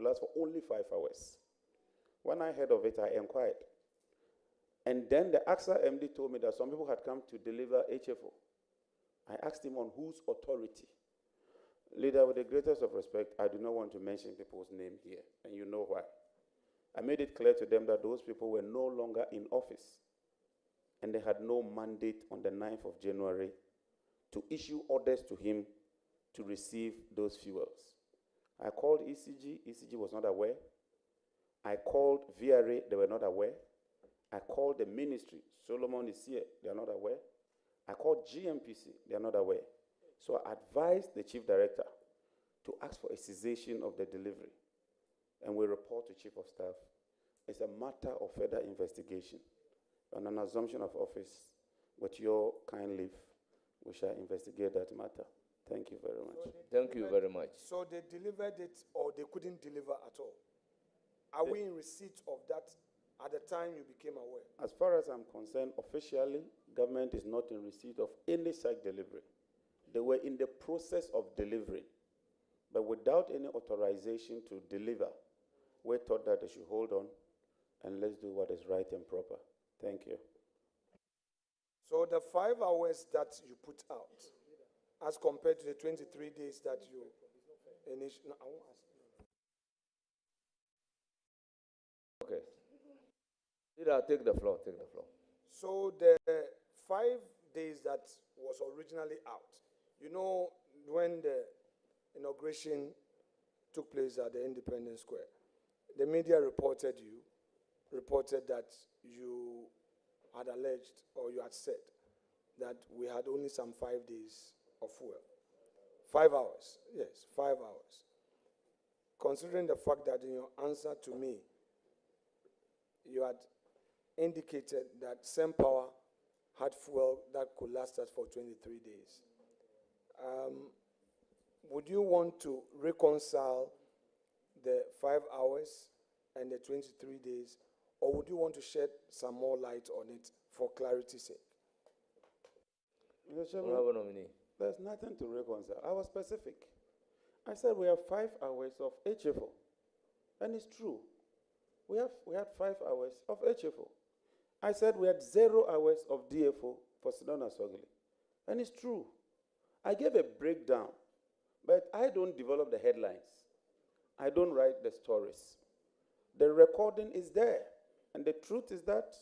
last for only 5 hours. When I heard of it, I inquired. And then the AXA MD told me that some people had come to deliver HFO. I asked him on whose authority. Leader, with the greatest of respect, I do not want to mention people's name here, and you know why. I made it clear to them that those people were no longer in office, and they had no mandate on the 9th of January to issue orders to him to receive those fuels. I called ECG. ECG was not aware. I called VRA. They were not aware. I called the ministry. Solomon is here. They are not aware. I called GMPC. They are not aware. So I advised the chief director to ask for a cessation of the delivery. And we report to chief of staff. It's a matter of further investigation. On an assumption of office, with your kind leave, we shall investigate that matter. Thank you very much. Thank you very much. So they delivered it or they couldn't deliver at all? Are we in receipt of that at the time you became aware? As far as I'm concerned, officially, government is not in receipt of any such delivery. They were in the process of delivering, but without any authorization to deliver, we thought that they should hold on and let's do what is right and proper. Thank you. So the 5 hours that you put out, as compared to the 23 days that you initially... No, I won't ask you. Okay. Leader, take the floor, take the floor. So the 5 days that was originally out, you know, when the inauguration took place at the Independence Square, the media reported that you had alleged or you had said that we had only some 5 days of fuel. 5 hours, yes, 5 hours. Considering the fact that in your answer to me, you had indicated that SemPower had fuel that could last us for 23 days. Would you want to reconcile the 5 hours and the 23 days, or would you want to shed some more light on it for clarity's sake? Mr. Chairman, there's nothing to reconcile. I was specific. I said we have 5 hours of HFO, and it's true. We had 5 hours of HFO. I said we had 0 hours of DFO for Sidona Sogli, and it's true. I gave a breakdown, but I don't develop the headlines. I don't write the stories. The recording is there, and the truth is that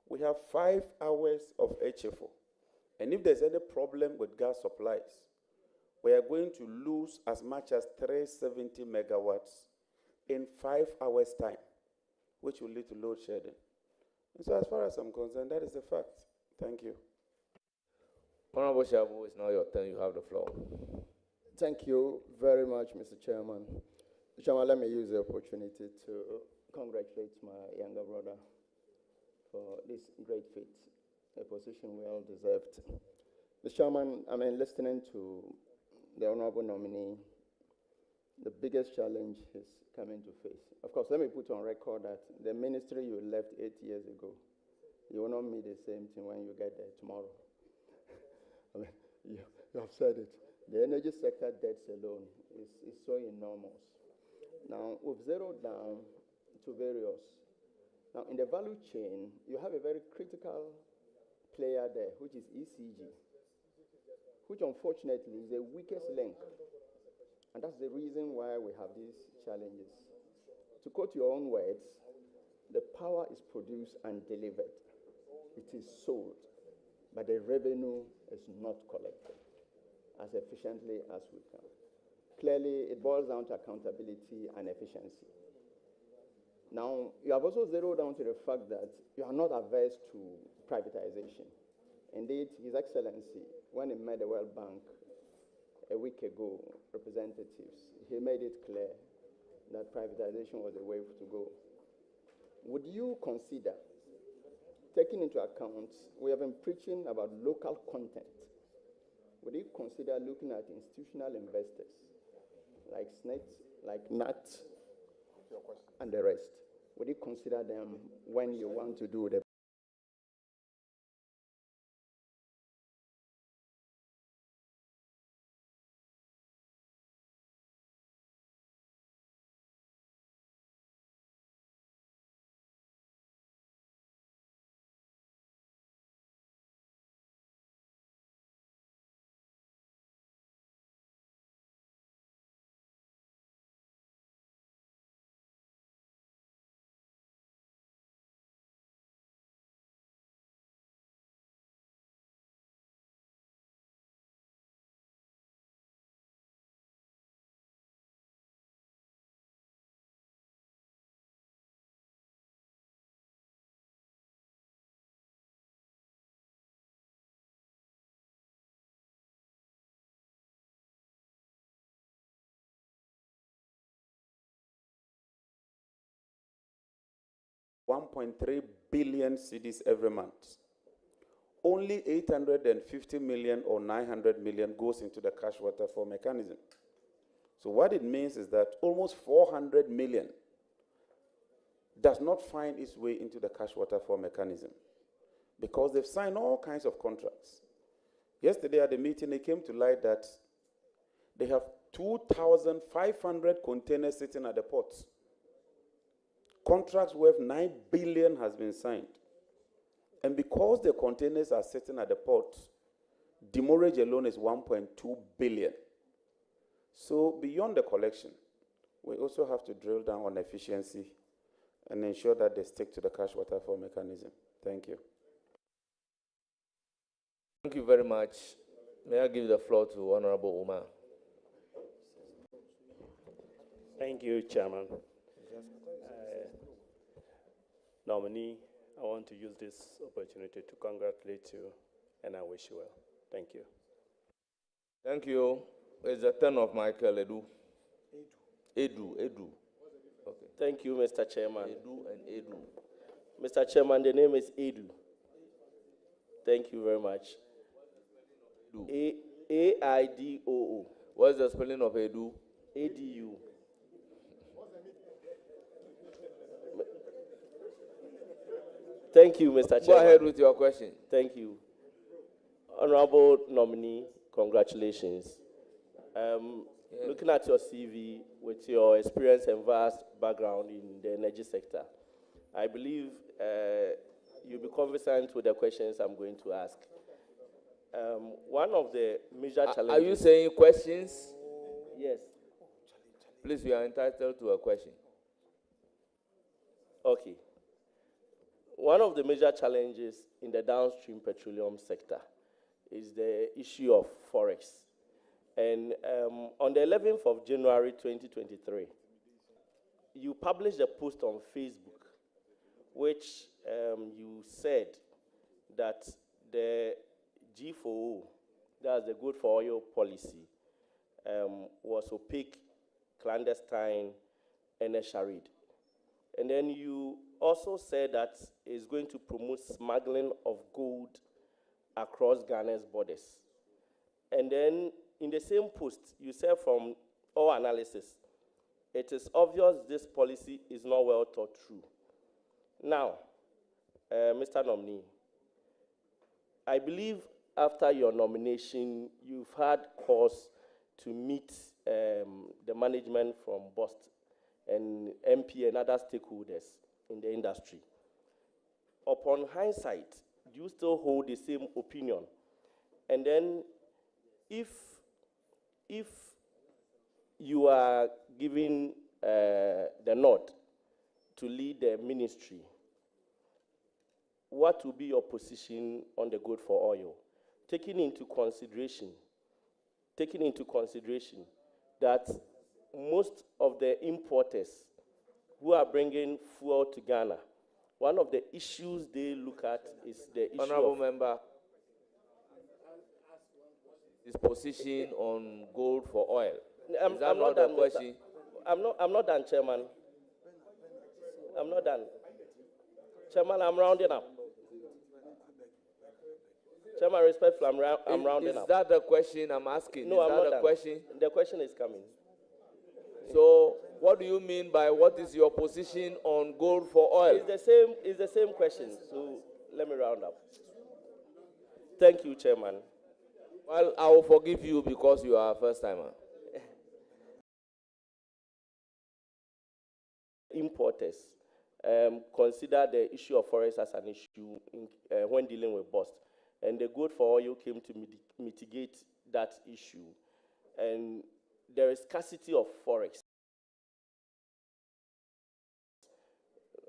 we have 5 hours of HFO. And if there's any problem with gas supplies, we are going to lose as much as 370 megawatts in 5 hours' time, which will lead to load shedding. And so as far as I'm concerned, that is a fact. Thank you. Honorable Shabu, it's now your turn. You have the floor. Thank you very much, Mr. Chairman. Mr. Chairman, let me use the opportunity to congratulate my younger brother for this great feat, a position well deserved. Mr. Chairman, listening to the honorable nominee, the biggest challenge he's coming to face. Of course, let me put on record that the ministry you left 8 years ago, you will not meet the same thing when you get there tomorrow. You have said it. The energy sector debts alone is so enormous. Now, we've zeroed down to various. Now, in the value chain, you have a very critical player there, which is ECG, which unfortunately is the weakest link. And that's the reason why we have these challenges. To quote your own words, the power is produced and delivered. It is sold, but the revenue is not collected as efficiently as we can. Clearly, it boils down to accountability and efficiency. Now, you have also zeroed down to the fact that you are not averse to privatization. Indeed, His Excellency, when he met the World Bank a week ago, representatives, he made it clear that privatization was the way to go. Would you consider, taking into account, we have been preaching about local content, would you consider looking at institutional investors like SNET, like NAT, and the rest? Would you consider them when you want to do the 1.3 billion cedis every month. Only 850 million or 900 million goes into the cash waterfall mechanism. So what it means is that almost 400 million does not find its way into the cash waterfall mechanism because they've signed all kinds of contracts. Yesterday at the meeting, it came to light that they have 2,500 containers sitting at the ports. Contracts worth 9 billion has been signed. And because the containers are sitting at the port, demurrage alone is 1.2 billion. So beyond the collection, we also have to drill down on efficiency and ensure that they stick to the cash waterfall mechanism. Thank you. Thank you very much. May I give the floor to Honorable Umar? Thank you, Chairman. Nominee, I want to use this opportunity to congratulate you, and I wish you well. Thank you. Thank you. It's the turn of Michael Edu. Edu. Okay. Thank you, Mr. Chairman. Edu and Edu. Mr. Chairman, the name is Edu. Thank you very much. A-I-D-O-O. What's the spelling of Edu? A-D-U. Thank you, Mr. Chairman. Go ahead with your question. Thank you. Honorable nominee, congratulations. Looking at your CV with your experience and vast background in the energy sector, I believe you'll be conversant with the questions I'm going to ask. One of the major challenges... Are you saying questions? Yes. Please, you are entitled to a question. Okay. One of the major challenges in the downstream petroleum sector is the issue of forex. And on the 11th of January 2023, you published a post on Facebook which you said that the G4O, that's the good for oil policy, was opaque, clandestine, and a charade. And then you also said that it's going to promote smuggling of gold across Ghana's borders. And then in the same post, you said from all analysis, it is obvious this policy is not well thought through. Now, Mr. Nominee, I believe after your nomination, you've had cause to meet the management from BOST and MP and other stakeholders in the industry. Upon hindsight, do you still hold the same opinion? And then if you are given the nod to lead the ministry, what will be your position on the good for oil? Taking into consideration that most of the importers who are bringing fuel to Ghana, one of the issues they look at is the issue Honorable member, his position on gold for oil. Is that not the question? I'm not done, Chairman. I'm not done. Chairman, I'm rounding up. Chairman, respectfully, I'm rounding up. Is that the question I'm asking? No, I'm not done. The question is coming. So, what do you mean by what is your position on gold for oil? It's the same question. So let me round up. Thank you, Chairman. Well, I will forgive you because you are a first timer. Importers consider the issue of forex as an issue when dealing with BOST. And the good for oil came to mitigate that issue. And there is scarcity of forex.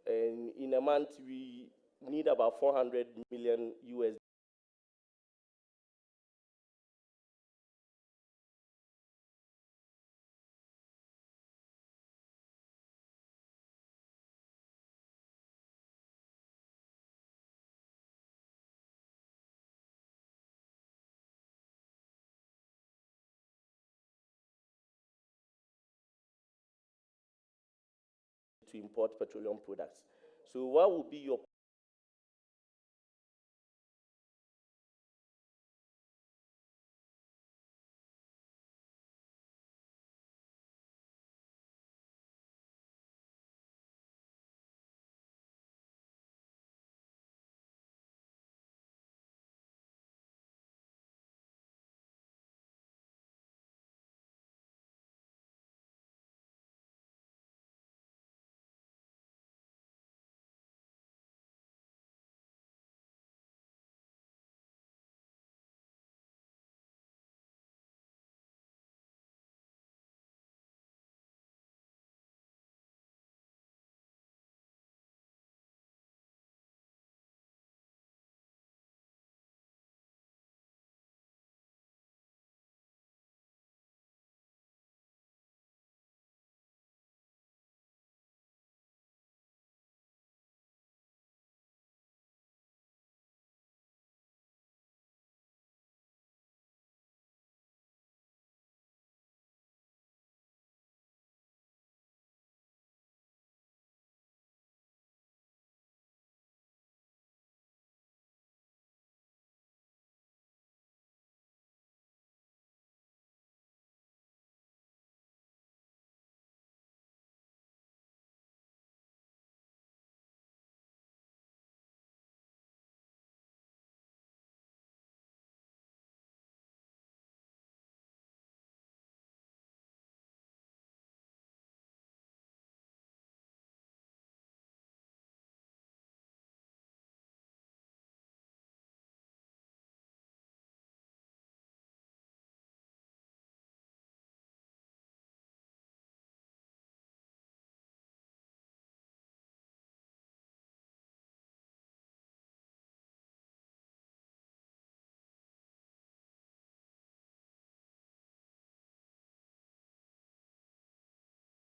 And in a month, we need about 400 million US to import petroleum products. So what would be your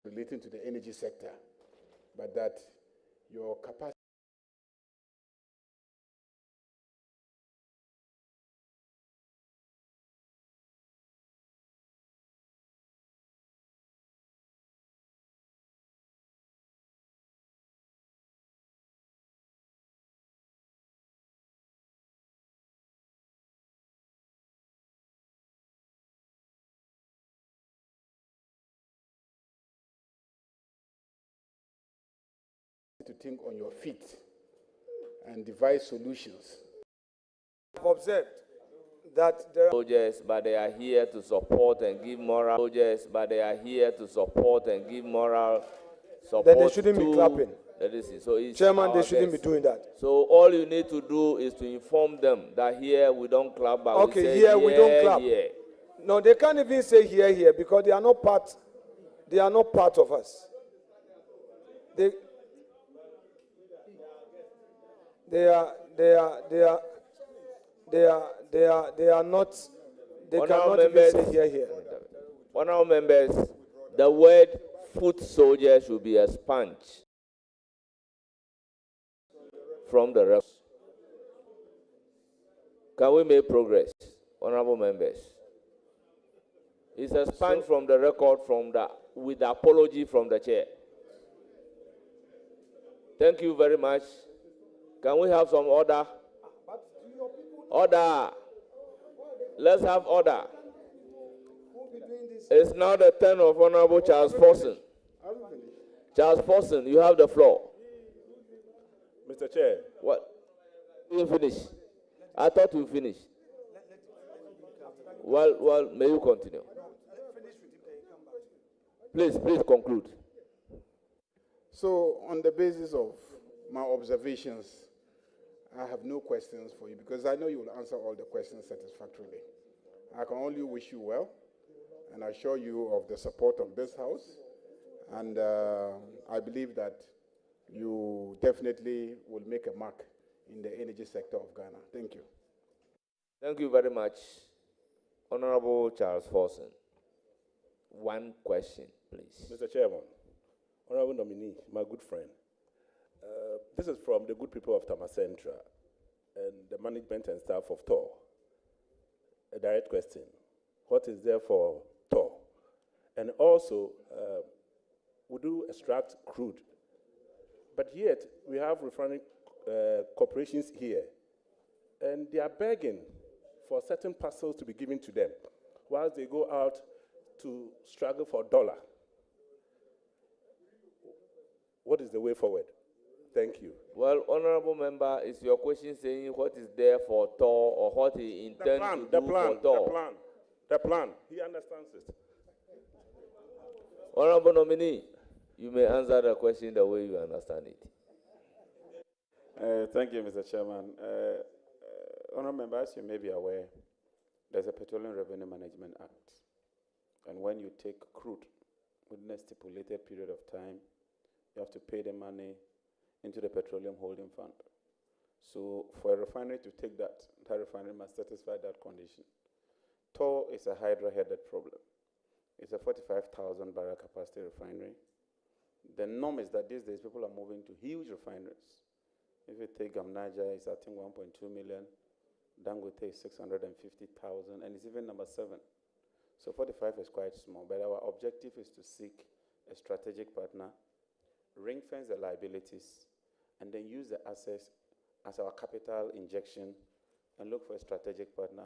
relating to the energy sector, but that your capacity to think on your feet and devise solutions. I've observed that there are soldiers, but they are here to support and give moral soldiers, but they are here to support and give moral support. then they shouldn't be to clapping. that is so it's Chairman, they our shouldn't guest. be doing that. So all you need to do is to inform them that here we don't clap, but Okay, we say here we don't clap. Here. No, they can't even say here because they are not part. They are not part of us. They are not. They Honourable cannot even say members, here. Honourable members, the word foot soldier should be expunged from the record. Can we make progress, honourable members? It's expunged from the record with the apology from the chair. Thank you very much. Can we have some order? Order. Let's have order. It's now the turn of Honorable Charles Forson. Charles Forson, you have the floor. Mr. Chair. What? You finish? I thought you finished. Well, may you continue. Please conclude. So, on the basis of my observations, I have no questions for you because I know you will answer all the questions satisfactorily. I can only wish you well and assure you of the support of this House. And I believe that you definitely will make a mark in the energy sector of Ghana. Thank you. Thank you very much, Honorable Charles Forson. One question, please. Mr. Chairman, Honorable Nominee, my good friend. This is from the good people of Tamacentra and the management and staff of TOR. A direct question. What is there for TOR? And also, would you extract crude But yet, we have refinery corporations here, and they are begging for certain parcels to be given to them, whilst they go out to struggle for dollar. What is the way forward? Thank you. Well, honorable member, is your question saying what is there for Tor or what he intends to do for Tor? The plan. He understands it. Honorable nominee, you may answer the question the way you understand it. Thank you, Mr. Chairman. Honorable members, you may be aware, there's a Petroleum Revenue Management Act. And when you take crude within a stipulated period of time, you have to pay the money into the Petroleum Holding Fund. So for a refinery to take that refinery must satisfy that condition. Tor is a hydra-headed problem. It's a 45,000 barrel capacity refinery. The norm is that these days people are moving to huge refineries. If you take Gamnaja, it's I think 1.2 million. Dangote is 650,000, and it's even number 7. So 45 is quite small, but our objective is to seek a strategic partner, ring-fence the liabilities, and then use the assets as our capital injection and look for a strategic partner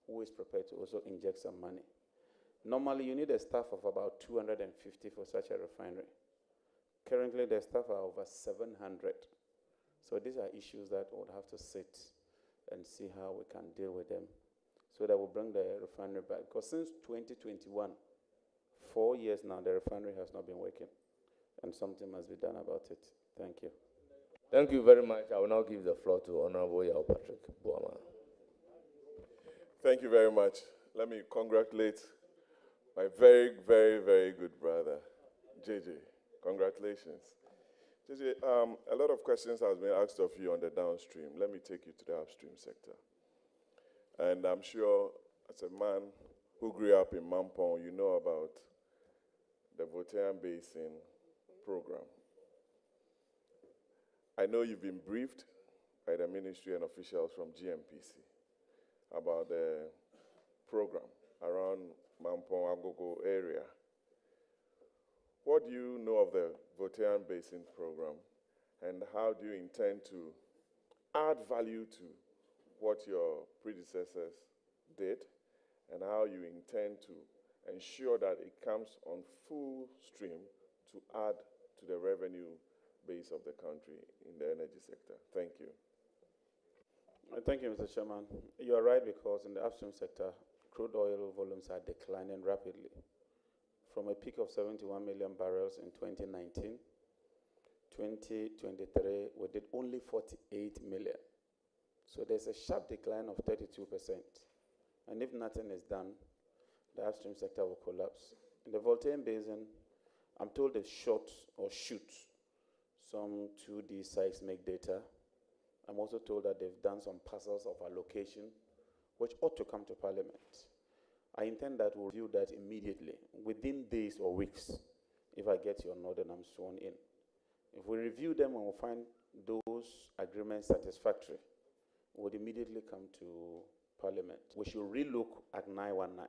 who is prepared to also inject some money. Normally, you need a staff of about 250 for such a refinery. Currently, the staff are over 700. So these are issues that we'll have to sit and see how we can deal with them so that we'll bring the refinery back. Because since 2021, 4 years now, the refinery has not been working, and something must be done about it. Thank you. Thank you very much. I will now give the floor to Honorable Yao Patrick Boama. Thank you very much. Let me congratulate my very, very, very good brother, JJ. Congratulations. JJ, a lot of questions have been asked of you on the downstream. Let me take you to the upstream sector. And I'm sure as a man who grew up in Mampong, you know about the Votean Basin program. I know you've been briefed by the ministry and officials from GMPC about the program around Mampong Agogo area. What do you know of the Votean Basin program, and how do you intend to add value to what your predecessors did, and how you intend to ensure that it comes on full stream to add to the revenue base of the country in the energy sector? Thank you. Thank you, Mr. Chairman. You are right, because in the upstream sector, crude oil volumes are declining rapidly. From a peak of 71 million barrels in 2019, 2023, we did only 48 million. So there's a sharp decline of 32%. And if nothing is done, the upstream sector will collapse. In the Votean Basin, I'm told they've shot or shoot some 2D seismic data. I'm also told that they've done some parcels of allocation, which ought to come to Parliament. I intend that we'll review that immediately, within days or weeks. If I get your nod and I'm sworn in. If we review them and we find those agreements satisfactory, we'll immediately come to Parliament. We should relook at 919.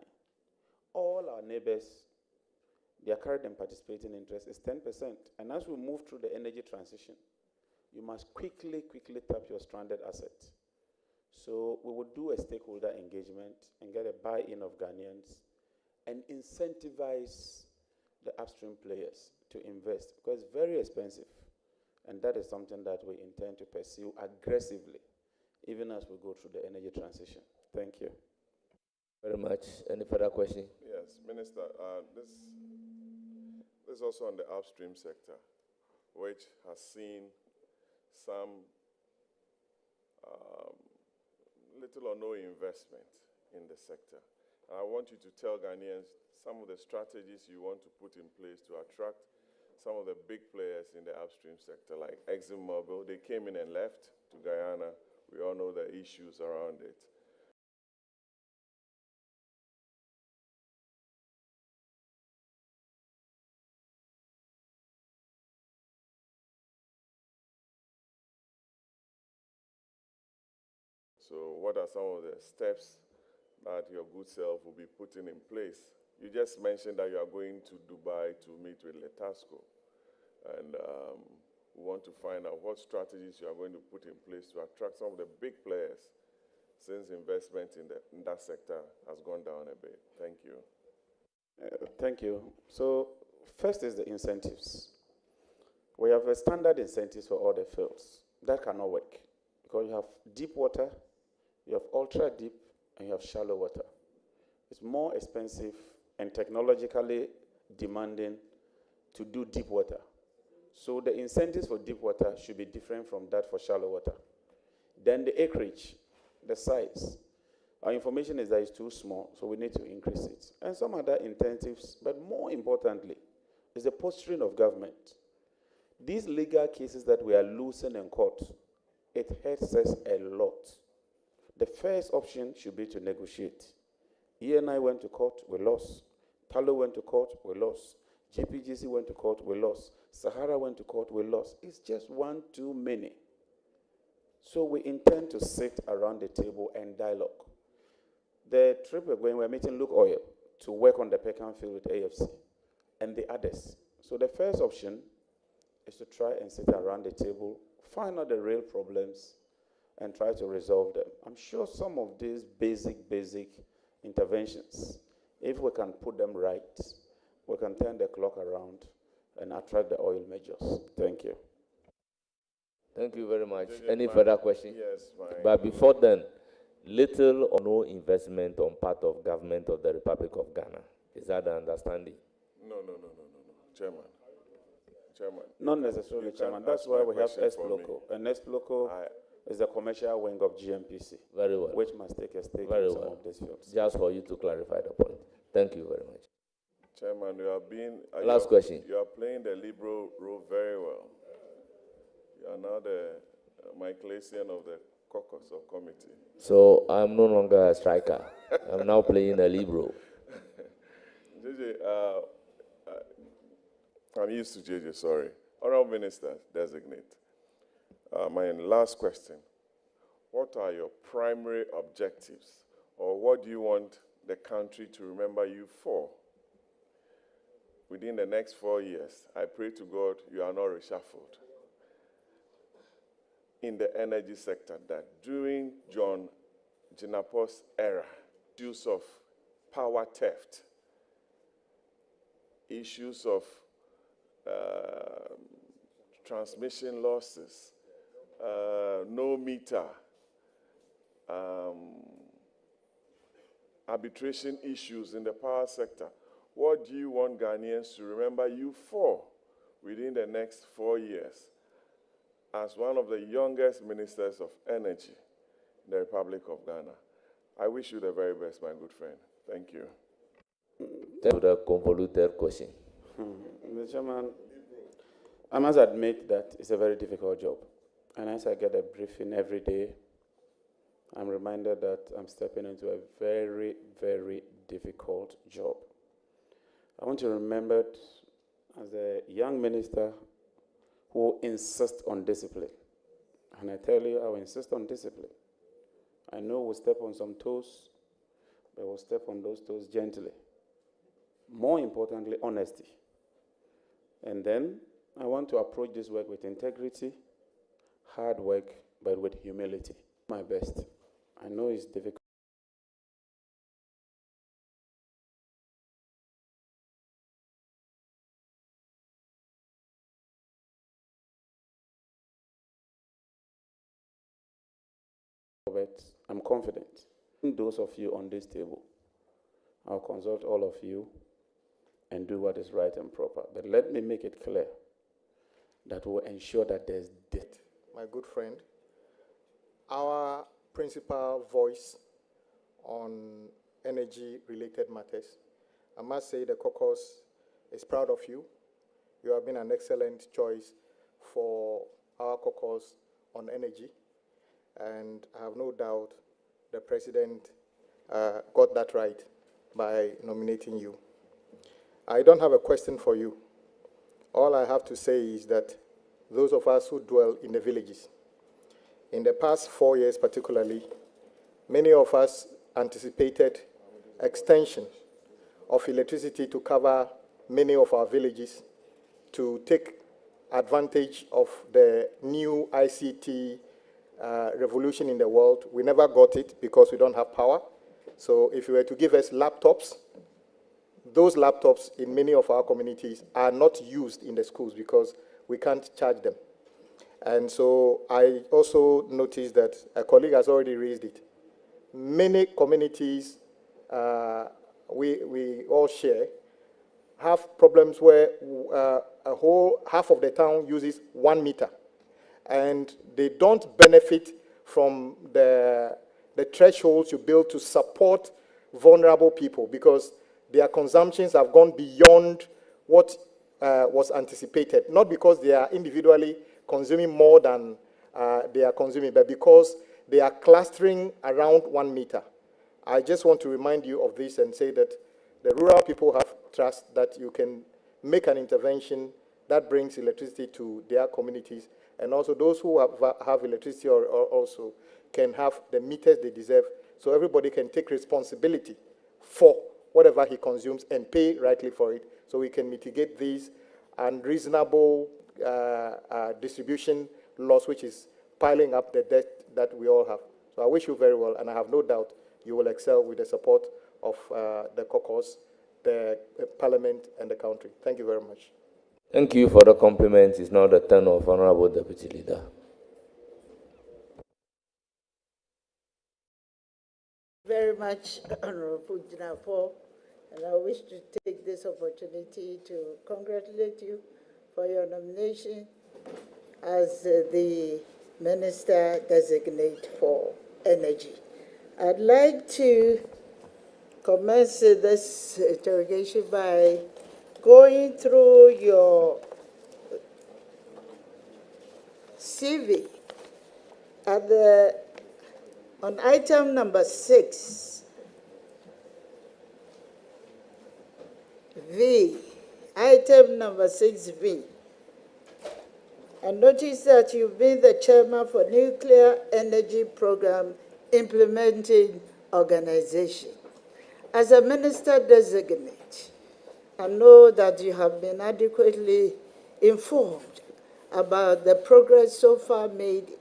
All our neighbors, their current and participating interest is 10%. And as we move through the energy transition, you must quickly tap your stranded assets. So we will do a stakeholder engagement and get a buy-in of Ghanaians and incentivize the upstream players to invest, because it's very expensive. And that is something that we intend to pursue aggressively, even as we go through the energy transition. Thank you. Very much. Any further question? Yes, Minister, this is also on the upstream sector, which has seen some little or no investment in the sector. And I want you to tell Ghanaians some of the strategies you want to put in place to attract some of the big players in the upstream sector, like ExxonMobil. They came in and left to Guyana. We all know the issues around it. So what are some of the steps that your good self will be putting in place? You just mentioned that you are going to Dubai to meet with Letasco, and we want want to find out what strategies you are going to put in place to attract some of the big players, since investment in that sector has gone down a bit. Thank you. Thank you. So first is the incentives. We have a standard incentives for all the fields. That cannot work because you have deep water, you have ultra deep, and you have shallow water. It's more expensive and technologically demanding to do deep water. So the incentives for deep water should be different from that for shallow water. Then the acreage, the size. Our information is that it's too small, so we need to increase it. And some other incentives, but more importantly, is the posturing of government. These legal cases that we are losing in court, it hurts us a lot. The first option should be to negotiate. E&I went to court, we lost. Talo went to court, we lost. GPGC went to court, we lost. Sahara went to court, we lost. It's just one too many. So we intend to sit around the table and dialogue. The trip we're meeting Luke Oil to work on the Peckham field with AFC and the others. So the first option is to try and sit around the table, find out the real problems, and try to resolve them. I'm sure some of these basic interventions, if we can put them right, we can turn the clock around and attract the oil majors. Thank you. Thank you very much. Any further questions? Yes, fine. But before then, little or no investment on part of government of the Republic of Ghana. Is that the understanding? No. Chairman. Not necessarily, Chairman. That's why we have SPLOCO. And SPLOCO is the commercial wing of GMPC. Very well. Which must take a stake Very in some well. of these fields. Just for you to clarify the point. Thank you very much. Chairman, you are being... Last question. You are playing the liberal role very well. You are now the Michaelasian of the caucus or committee. So I'm no longer a striker. I'm now playing a libero. JJ, I'm used to JJ, sorry. Honorable Minister, designate. My last question. What are your primary objectives, or what do you want the country to remember you for? Within the next 4 years, I pray to God you are not reshuffled in the energy sector, that during John Jinapur's era, issues of power theft, issues of transmission losses, no meter, arbitration issues in the power sector. What do you want Ghanaians to remember you for within the next 4 years as one of the youngest ministers of energy in the Republic of Ghana? I wish you the very best, my good friend. Thank you. Thank you for the convoluted question. Mr. Chairman, I must admit that it's a very difficult job. And as I get a briefing every day, I'm reminded that I'm stepping into a very, very difficult job. I want to be remembered as a young minister who insists on discipline. And I tell you, I will insist on discipline. I know we'll step on some toes, but we'll step on those toes gently. More importantly, honesty. And then I want to approach this work with integrity, hard work, but with humility. My best. I know it's difficult. But I'm confident. Those of you on this table, I'll consult all of you and do what is right and proper. But let me make it clear that we'll ensure that there's debt. My good friend, our principal voice on energy-related matters, I must say the caucus is proud of you. You have been an excellent choice for our caucus on energy, and I have no doubt the president got that right by nominating you. I don't have a question for you. All I have to say is that those of us who dwell in the villages, in the past 4 years particularly, many of us anticipated extension of electricity to cover many of our villages, to take advantage of the new ICT revolution in the world. We never got it because we don't have power. So if you were to give us laptops, those laptops in many of our communities are not used in the schools because we can't charge them. And so I also noticed that a colleague has already raised it. Many communities we all share have problems where a whole half of the town uses 1 meter, and they don't benefit from the thresholds you build to support vulnerable people because their consumptions have gone beyond what was anticipated, not because they are individually consuming more than they are consuming, but because they are clustering around 1 meter. I just want to remind you of this and say that the rural people have trust that you can make an intervention that brings electricity to their communities, and also those who have electricity also can have the meters they deserve, so everybody can take responsibility for whatever he consumes and pay rightly for it, so we can mitigate these unreasonable distribution loss, which is piling up the debt that we all have. So I wish you very well, and I have no doubt you will excel with the support of the caucus, the parliament, and the country. Thank you very much. Thank you for the compliment. It's now the turn of Honorable Deputy Leader. Very much, Honorable Jinapo, and I wish to take this opportunity to congratulate you for your nomination as the Minister Designate for Energy. I'd like to commence this interrogation by going through your CV on item number 6, V, item number 6V. I noticed that you've been the chairman for Nuclear Energy Program Implementing Organization. As a minister designate, I know that you have been adequately informed about the progress so far made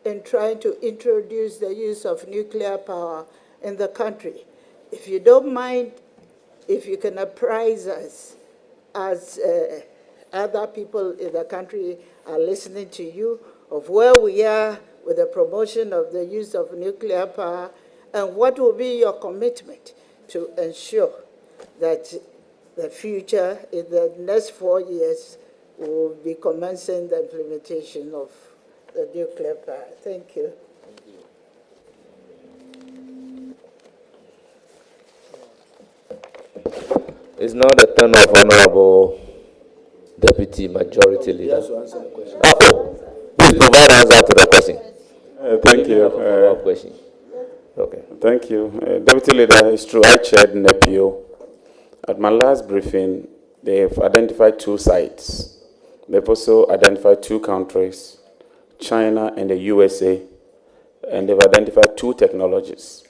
in trying to introduce the use of nuclear power in the country. If you don't mind, if you can apprise us as other people in the country are listening to you of where we are with the promotion of the use of nuclear power and what will be your commitment to ensure that the future, in the next 4 years, will be commencing the implementation of the nuclear power. Thank you. It's now the turn of Honorable Deputy Majority Leader. Yes, to answer the question. Please provide answer to the question. Thank you. Follow-up question. Okay. Thank you. Deputy Leader, it's true, I chaired NEPIO. At my last briefing, they've identified 2 sites. They've also identified 2 countries, China and the USA, and they've identified 2 technologies.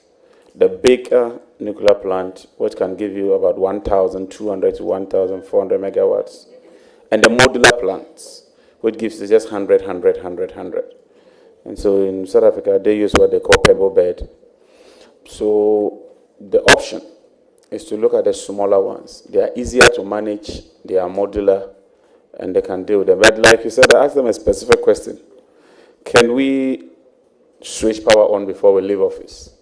The bigger nuclear plant, which can give you about 1,200 to 1,400 megawatts, and the modular plants, which gives you just 100, 100, 100, 100. And so in South Africa, they use what they call pebble bed. So the option is to look at the smaller ones. They are easier to manage, they are modular, and they can deal with them. But like you said, I asked them a specific question. Can we switch power on before we leave office?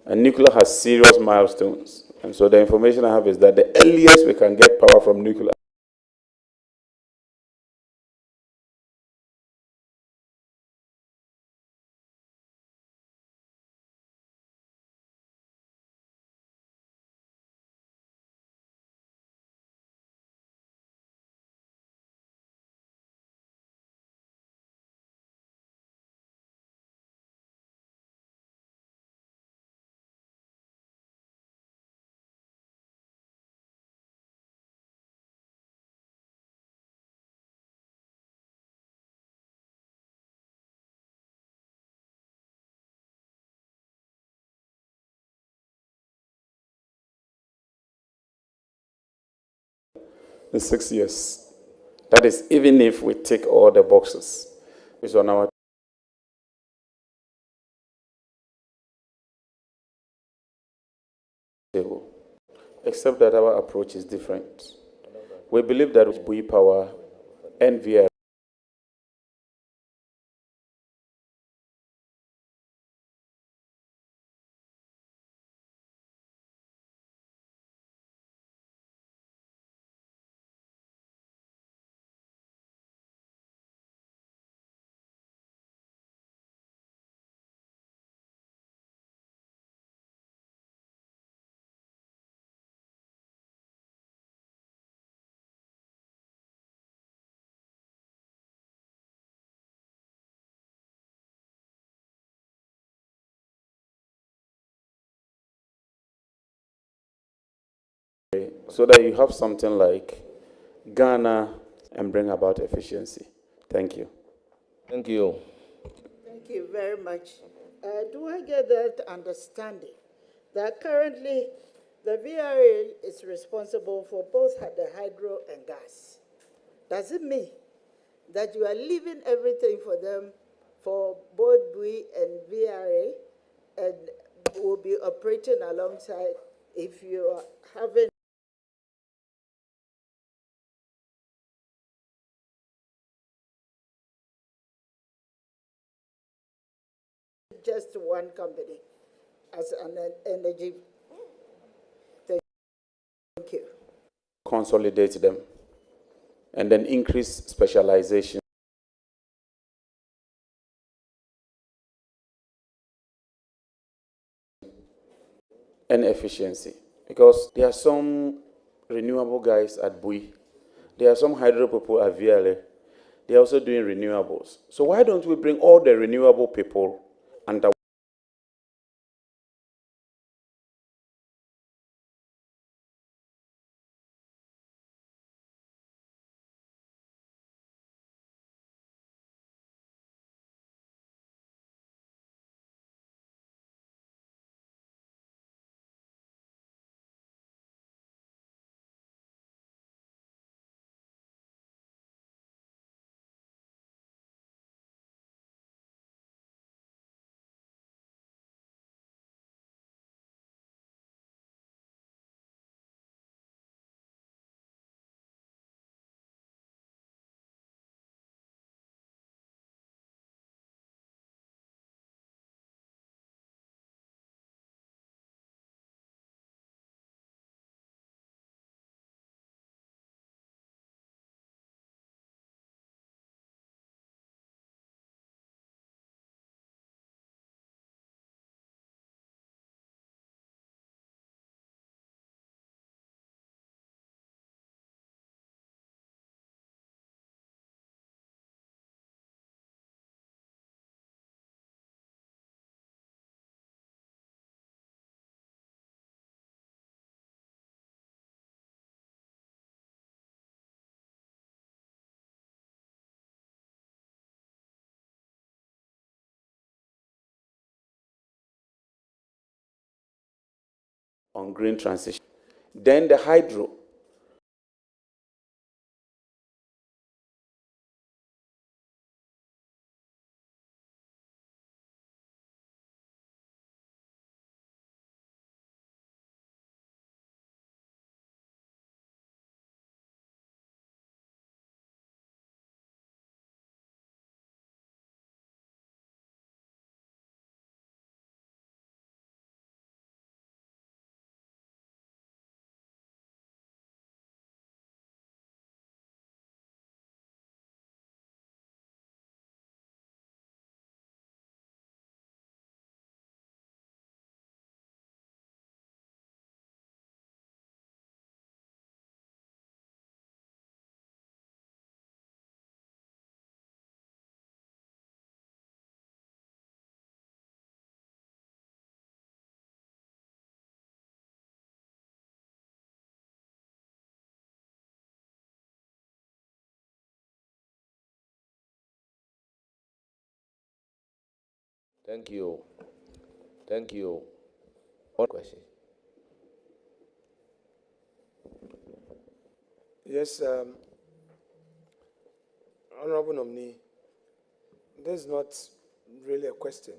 And nuclear has serious milestones. And so the information I have is that the earliest we can get power from nuclear in 6 years. That is, even if we tick all the boxes, which on our table, except that our approach is different. We believe that with Bui Power and VI, so that you have something like Ghana and bring about efficiency. Thank you. Thank you. Thank you very much. Do I get that understanding that currently the VRA is responsible for both the hydro and gas? Does it mean that you are leaving everything for them for both BUI and VRA and will be operating alongside if you are having just one company as an energy? Thank you. Consolidate them and then increase specialization and efficiency. Because there are some renewable guys at Bui, there are some hydro people at VLA, they're also doing renewables. So why don't we bring all the renewable people under on green transition? Then the hydro. Thank you. Thank you. One question. Yes, Honorable nominee, this is not really a question.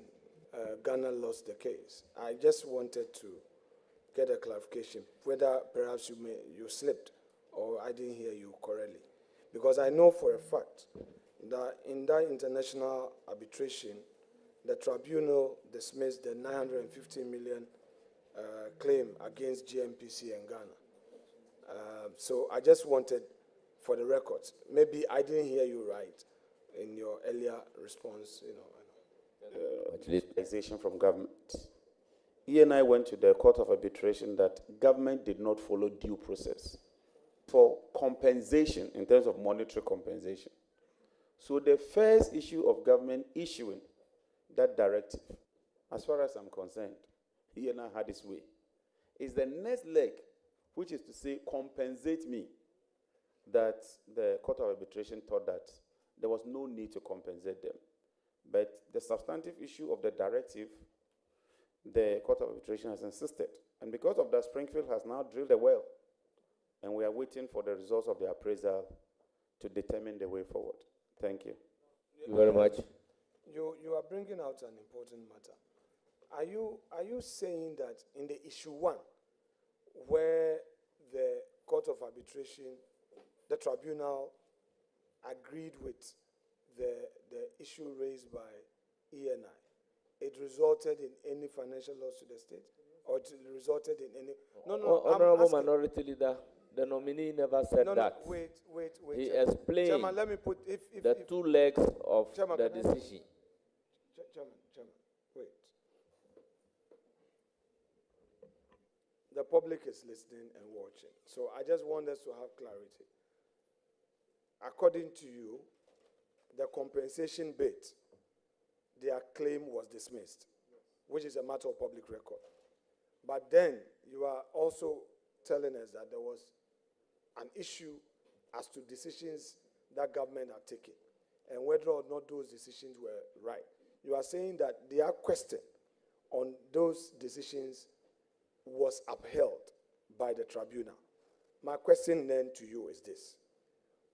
Ghana lost the case. I just wanted to get a clarification whether perhaps you slipped or I didn't hear you correctly. Because I know for a fact that in that international arbitration, the tribunal dismissed the 950 million claim against GMPC and Ghana. So I just wanted, for the records, maybe I didn't hear you right in your earlier response. Utilization from government. He and I went to the Court of Arbitration that government did not follow due process for compensation in terms of monetary compensation. So the first issue of government issuing that directive, as far as I'm concerned, he and I had his way, is the next leg, which is to say compensate me, that the Court of Arbitration thought that there was no need to compensate them. But the substantive issue of the directive, the Court of Arbitration has insisted. And because of that, Springfield has now drilled a well. And we are waiting for the results of the appraisal to determine the way forward. Thank you. Thank you very much. You are bringing out an important matter. Are you saying that in the issue 1, where the Court of Arbitration, the tribunal agreed with the issue raised by ENI, it resulted in any financial loss to the state? Or it resulted in any... No, Honorable Minority Leader, the nominee never said that. Wait. He Chairman. explained Chairman, let me put... the two legs of Chairman, the decision. Chairman, wait. The public is listening and watching. So I just want us to have clarity. According to you, the compensation bit, their claim was dismissed, which is a matter of public record. But then you are also telling us that there was an issue as to decisions that government had taken and whether or not those decisions were right. You are saying that their question on those decisions was upheld by the tribunal. My question then to you is this.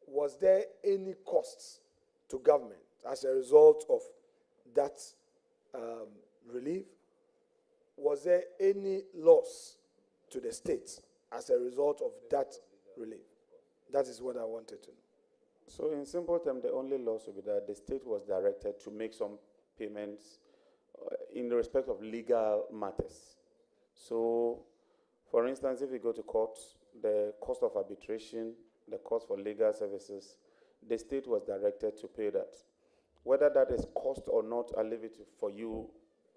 Was there any costs to government as a result of that relief? Was there any loss to the state as a result of that relief? That is what I wanted to know. So in simple terms, the only loss would be that the state was directed to make some payments in respect of legal matters. So, for instance, if you go to court, the cost of arbitration, the cost for legal services, the state was directed to pay that. Whether that is cost or not, I'll leave it for you,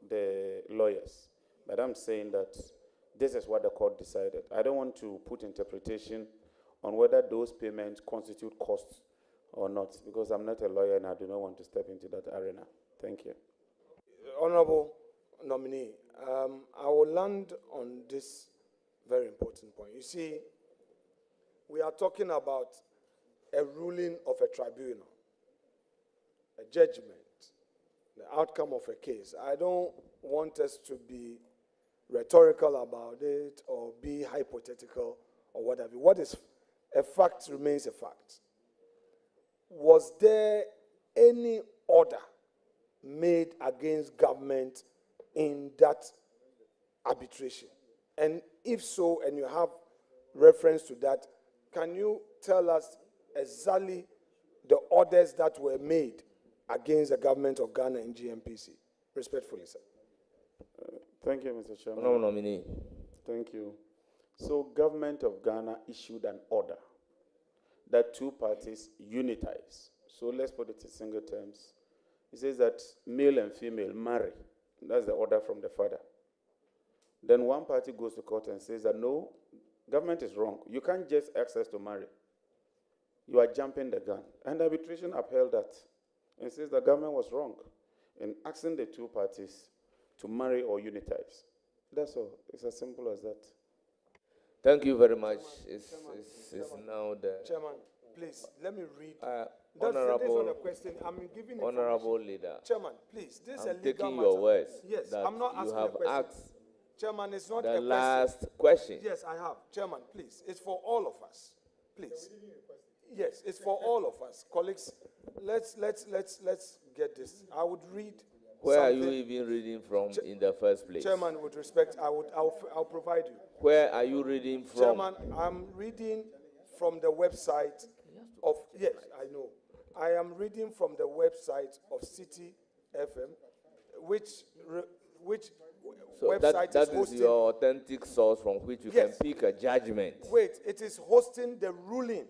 the lawyers. But I'm saying that this is what the court decided. I don't want to put interpretation on whether those payments constitute costs or not, because I'm not a lawyer and I do not want to step into that arena. Thank you. Honorable nominee, I will land on this very important point. You see, we are talking about a ruling of a tribunal, a judgment, the outcome of a case. I don't want us to be rhetorical about it or be hypothetical or whatever. What is a fact remains a fact. Was there any order made against government in that arbitration? And if so, and you have reference to that, can you tell us exactly the orders that were made against the government of Ghana in GMPC? Respectfully, sir. Thank you, Mr. Chairman. Honorable nominee. Thank you. So, government of Ghana issued an order that two parties unitize. So let's put it in single terms. It says that male and female marry. That's the order from the father. Then one party goes to court and says that no, government is wrong. You can't just ask us to marry. You are jumping the gun. And arbitration upheld that and says the government was wrong in asking the two parties to marry or unitize. That's all. It's as simple as that. Thank you very much. It's now the... Chairman, please, let me read. Honorable, question. I'm giving Honorable Leader. Chairman, please, this is a I'm legal taking matter. your words. Yes, that I'm not asking you have a question. asked Chairman, it's not the a question. last question. Yes, I have. Chairman, please, it's for all of us. Please. Yes, it's for all of us. Colleagues, let's get this. I would read. Where are you something. even reading from in the first place? Chairman, with respect, I'll provide you. Where are you reading from? Chairman, I'm reading from the website of, yes, I know. I am reading from the website of City FM, which So website that is hosting. is your authentic source from which you Yes. can pick a judgment. Wait, it is hosting the ruling.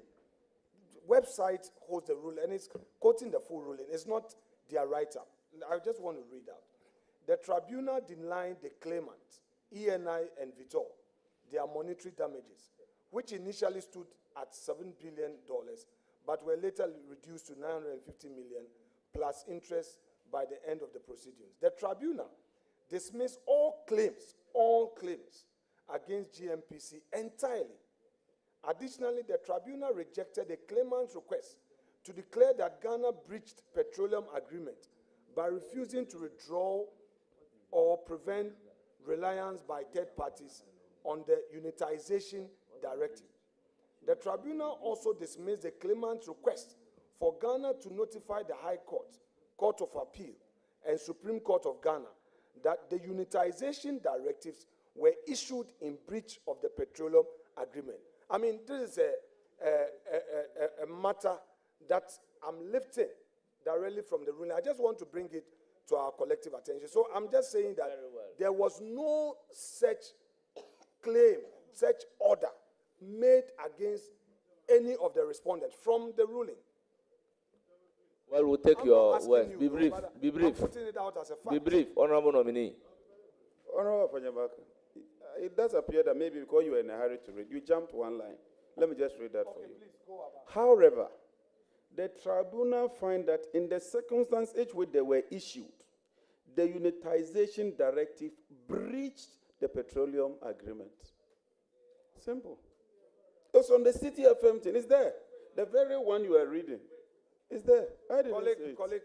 Website hosts the ruling, and it's quoting the full ruling. It's not their write-up. I just want to read out. The tribunal denied the claimant, ENI and Vitor, their monetary damages, which initially stood at $7 billion, but were later reduced to $950 million plus interest by the end of the proceedings. The tribunal dismissed all claims against GMPC entirely. Additionally, the tribunal rejected the claimant's request to declare that Ghana breached petroleum agreement by refusing to withdraw or prevent reliance by third parties on the unitization directive. The tribunal also dismissed the claimant's request for Ghana to notify the High Court, Court of Appeal, and Supreme Court of Ghana that the unitization directives were issued in breach of the petroleum agreement. I mean, this is a matter that I'm lifting directly from the ruling. I just want to bring it to our collective attention. So I'm just saying that there was no such claim, such order made against any of the respondents from the ruling. Well, we'll take your words. Be brief. Be brief. I'm putting it out as a fact. Be brief, honorable nominee. Honorable Fanyabaka, it does appear that maybe because you were in a hurry to read, you jumped one line. Let me just read that for you. Please go about. However, the tribunal find that in the circumstances in which they were issued, the unitization directive breached the petroleum agreement. Simple. It's on the City FM thing. It's there. The very one you are reading is there. I didn't say it. Colleague,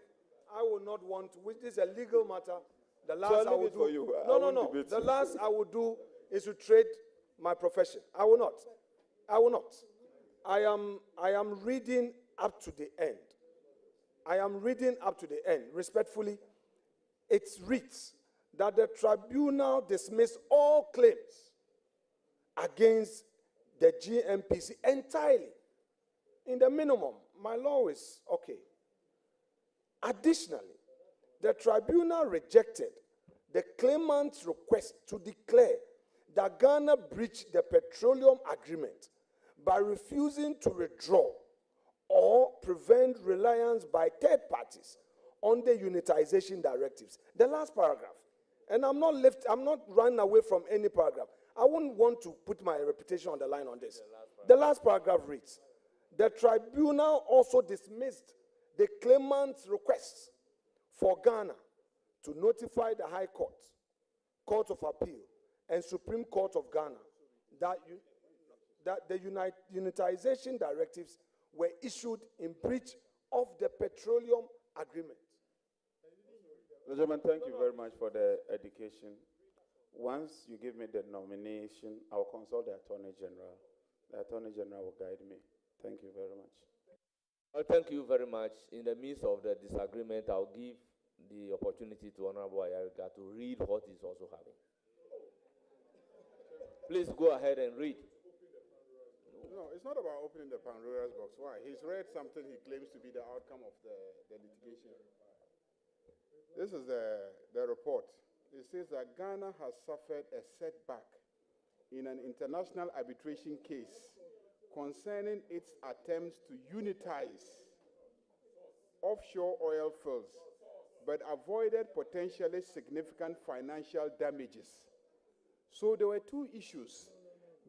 I will not want to, which is a legal matter. The So last I'll I leave will it do. for you. I No. won't debate The you. last I will do is to trade my profession. I will not. I will not. I am reading up to the end. I am reading up to the end. Respectfully, it reads that the tribunal dismissed all claims against the GMPC entirely. In the minimum, my law is okay. Additionally, the tribunal rejected the claimant's request to declare that Ghana breached the petroleum agreement by refusing to withdraw or prevent reliance by third parties on the unitization directives. The last paragraph. And I'm not running away from any paragraph. I wouldn't want to put my reputation on the line on this. The last paragraph reads, the tribunal also dismissed the claimant's request for Ghana to notify the High Court, Court of Appeal, and Supreme Court of Ghana that the unitization directives were issued in breach of the petroleum agreement. Mr. Chairman, thank you very much for the education. Once you give me the nomination, I'll consult the Attorney General. The Attorney General will guide me. Thank you very much. Well, thank you very much. In the midst of the disagreement, I'll give the opportunity to Honorable Ayariga to read what he's also having. Please go ahead and read. No, it's not about opening the Pandora's box. Why? He's read something he claims to be the outcome of the litigation. This is the report. It says that Ghana has suffered a setback in an international arbitration case concerning its attempts to unitize offshore oil fields, but avoided potentially significant financial damages. So there were two issues.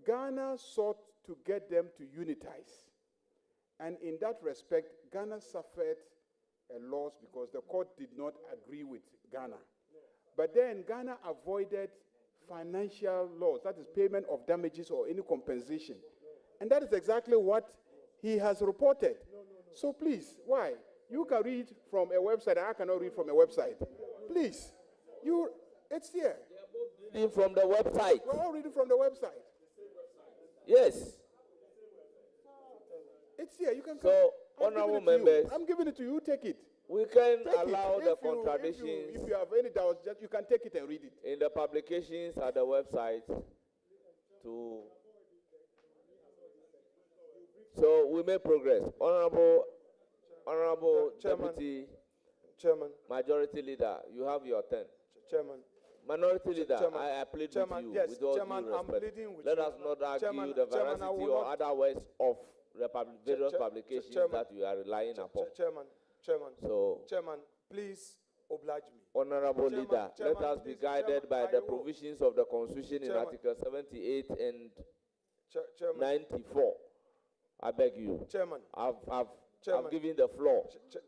Ghana sought to get them to unitize. And in that respect, Ghana suffered a loss because the court did not agree with Ghana. But then Ghana avoided financial loss, that is payment of damages or any compensation. And that is exactly what he has reported. So please, why? You can read from a website, I cannot read from a website. Please, it's here. Reading from the website. We're all reading from the website. Yes. It's here. You can So Honorable members, I'm giving it to you. Take it. we can Take allow it. the If you- contradictions If you have any doubts, just you can take it and read it. in the publications at the website to. So we make progress. Honorable Chairman. Deputy Chairman, Majority Leader, you have your turn. Chairman, Minority Leader, Chairman, I plead Chairman, with you yes, with all Chairman, due I'm respect. pleading with Let you. us not argue Chairman, the Chairman, I veracity will or not- other words of the various Chair- publications Chairman, that you are relying upon. Chairman, So, Chairman, please oblige me. Honorable Chairman, Leader, Chairman, let us be please, guided Chairman, by I the will- provisions of the Constitution in Chairman. Article 78 and Chairman, 94. I beg you. Chairman, I've Chairman. given the floor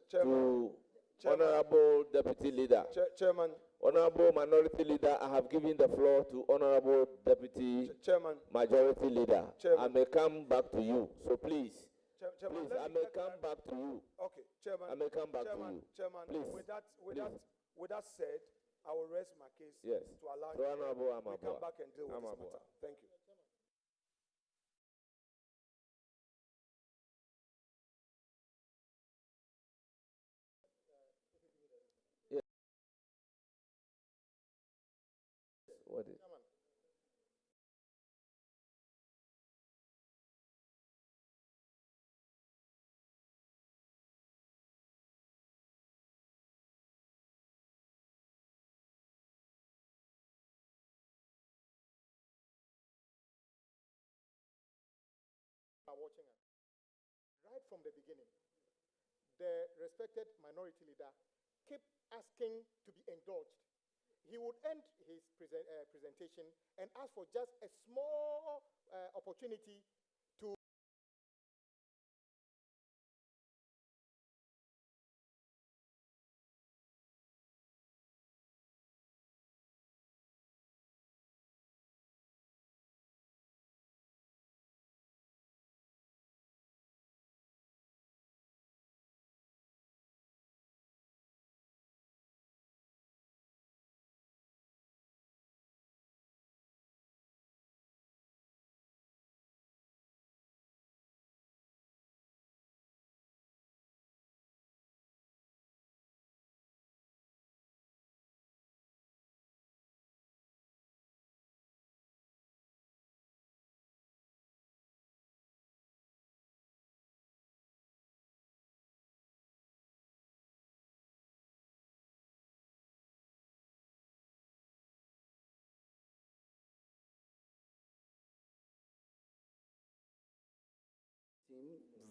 Chairman, to Chairman. Honorable Deputy Leader. Chairman, Honorable Minority Leader, I have given the floor to Honorable Deputy Chairman, Majority Leader. Chairman. I may come back to you. So please, Chairman, please, let I me may get come that- back to you. Okay, Chairman. I may come back to Chairman, you. Chairman, Please, with that please. said, I will rest my case Yes. to allow So, you Honorable we Amabua. come back and deal with this Amabua. matter. Thank you. What is? Are watching us. Right from the beginning, the respected minority leader kept asking to be indulged. He would end his presentation and ask for just a small opportunity to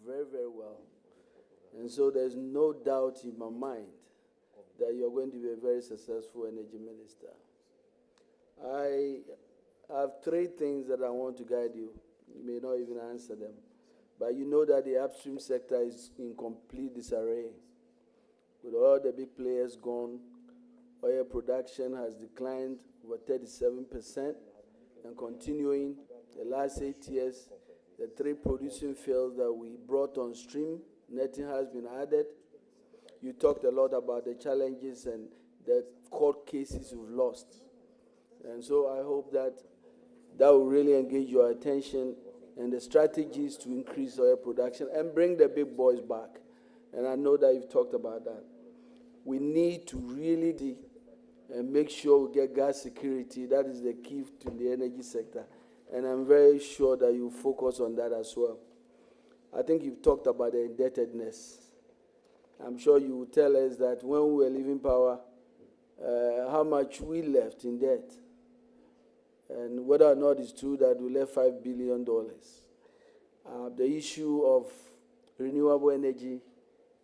very, very well. And so there's no doubt in my mind that you're going to be a very successful energy minister. I have three things that I want to guide you. You may not even answer them. But you know that the upstream sector is in complete disarray. With all the big players gone, oil production has declined over 37% and continuing the last 8 years. The three producing fields that we brought on stream, nothing has been added. You talked a lot about the challenges and the court cases you've lost. And so I hope that will really engage your attention and the strategies to increase oil production and bring the big boys back. And I know that you've talked about that. We need to really make sure we get gas security. That is the key to the energy sector. And I'm very sure that you focus on that as well. I think you've talked about the indebtedness. I'm sure you will tell us that when we were leaving power, how much we left in debt. And whether or not it's true that we left $5 billion. The issue of renewable energy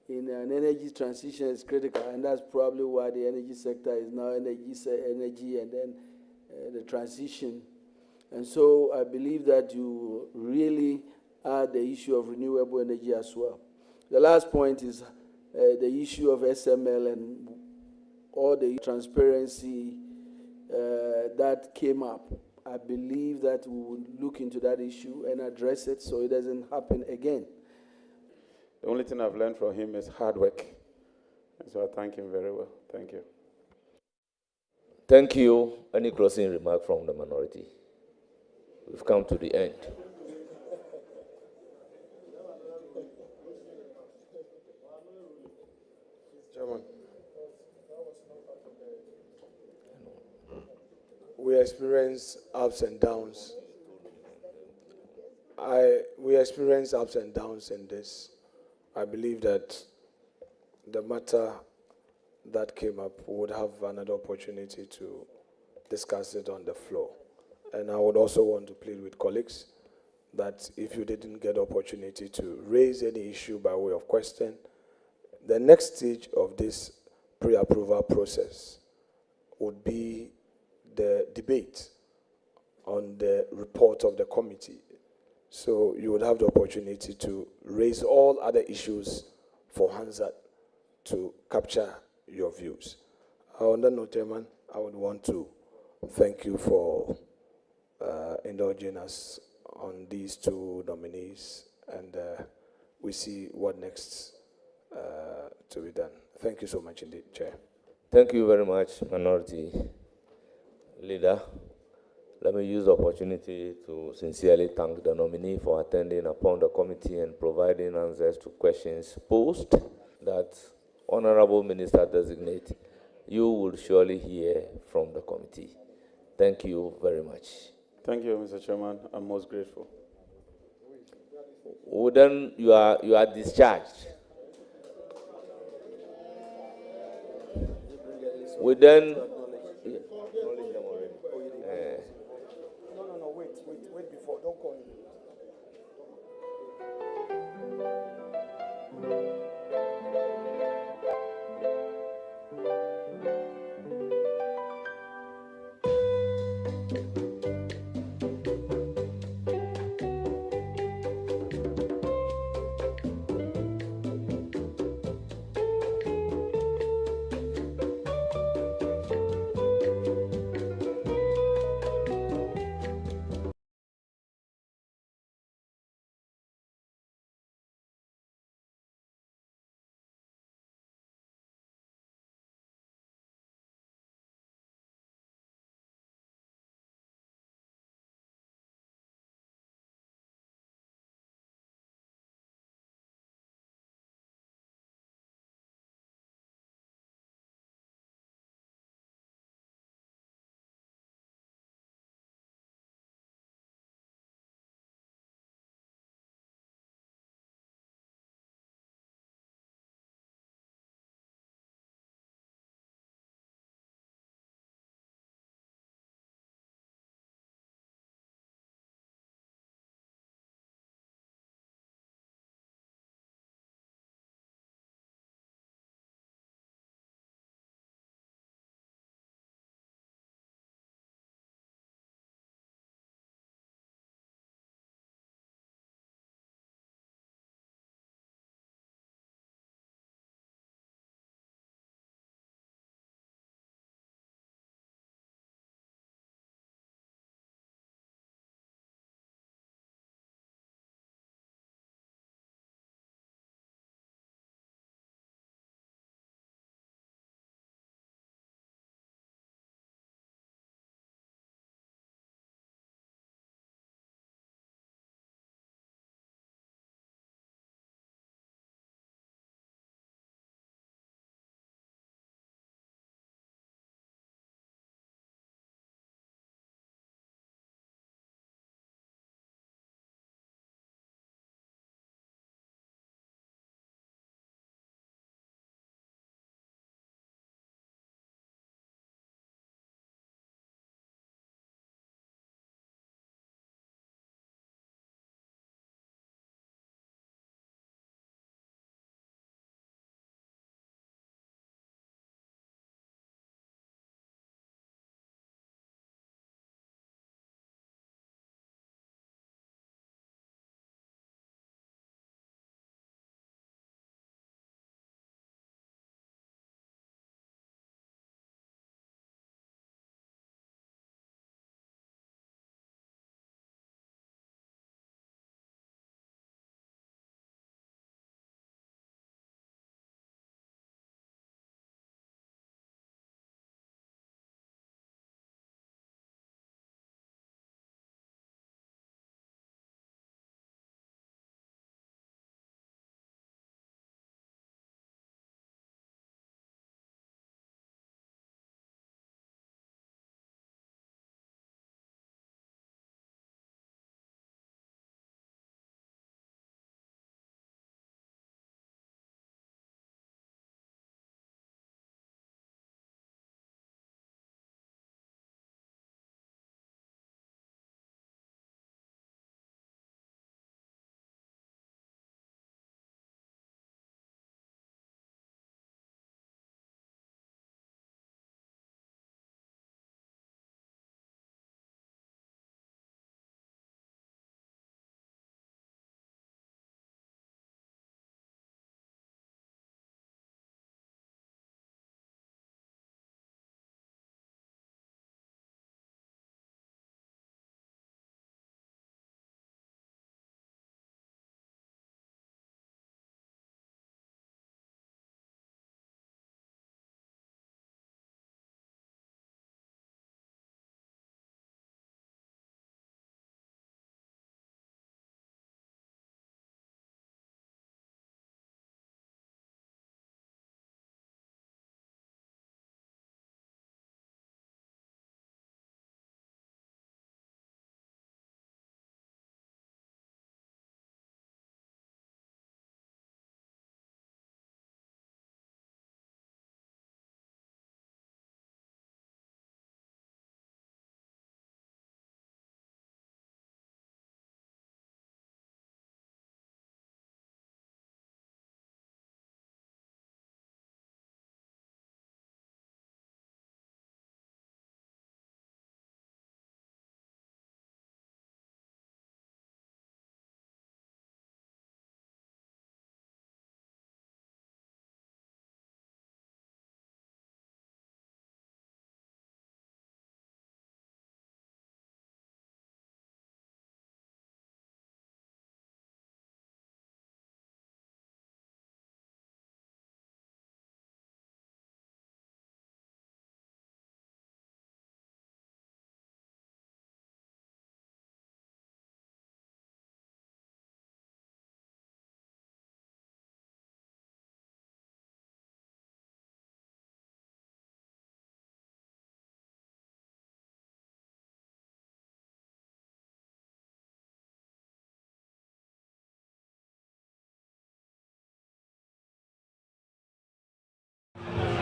in an energy transition is critical, and that's probably why the energy sector is now energy and then the transition. And so I believe that you really add the issue of renewable energy as well. The last point is the issue of SML and all the transparency that came up. I believe that we will look into that issue and address it so it doesn't happen again. The only thing I've learned from him is hard work. And so I thank him very well. Thank you. Thank you. Any closing remark from the minority? We've come to the end. Chairman. We experience ups and downs. We experience ups and downs in this. I believe that the matter that came up would have another opportunity to discuss it on the floor. And I would also want to plead with colleagues that if you didn't get opportunity to raise any issue by way of question, the next stage of this pre-approval process would be the debate on the report of the committee. So you would have the opportunity to raise all other issues for Hansard to capture your views. On that note, Chairman, I would want to thank you for indulging us on these two nominees, and we see what next to be done. Thank you so much indeed, Chair. Thank you very much, Minority Leader. Let me use the opportunity to sincerely thank the nominee for attending upon the committee and providing answers to questions posed. That Honorable Minister Designate, you will surely hear from the committee. Thank you very much. Thank you, Mr. Chairman. I'm most grateful. Well, then you are discharged. We then. No, wait before, don't call him.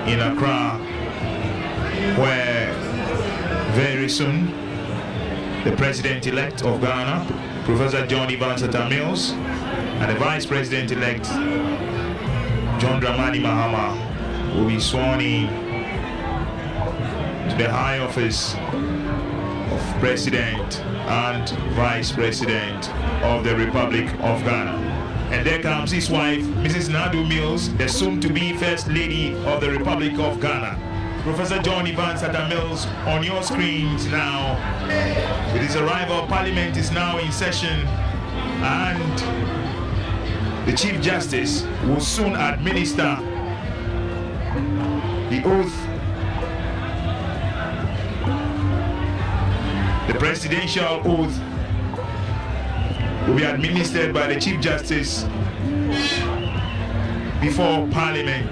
in Accra, where very soon the President-elect of Ghana, Professor John Evans Atta Mills, and the Vice President-elect, John Dramani Mahama, will be sworn in to the high office of President and Vice President of the Republic of Ghana. And there comes his wife, Mrs. Nadu Mills, the soon-to-be First Lady of the Republic of Ghana. Professor John Evans Atta Mills on your screens now. With his arrival, Parliament is now in session, and the Chief Justice will soon administer the oath. The presidential oath will be administered by the Chief Justice before Parliament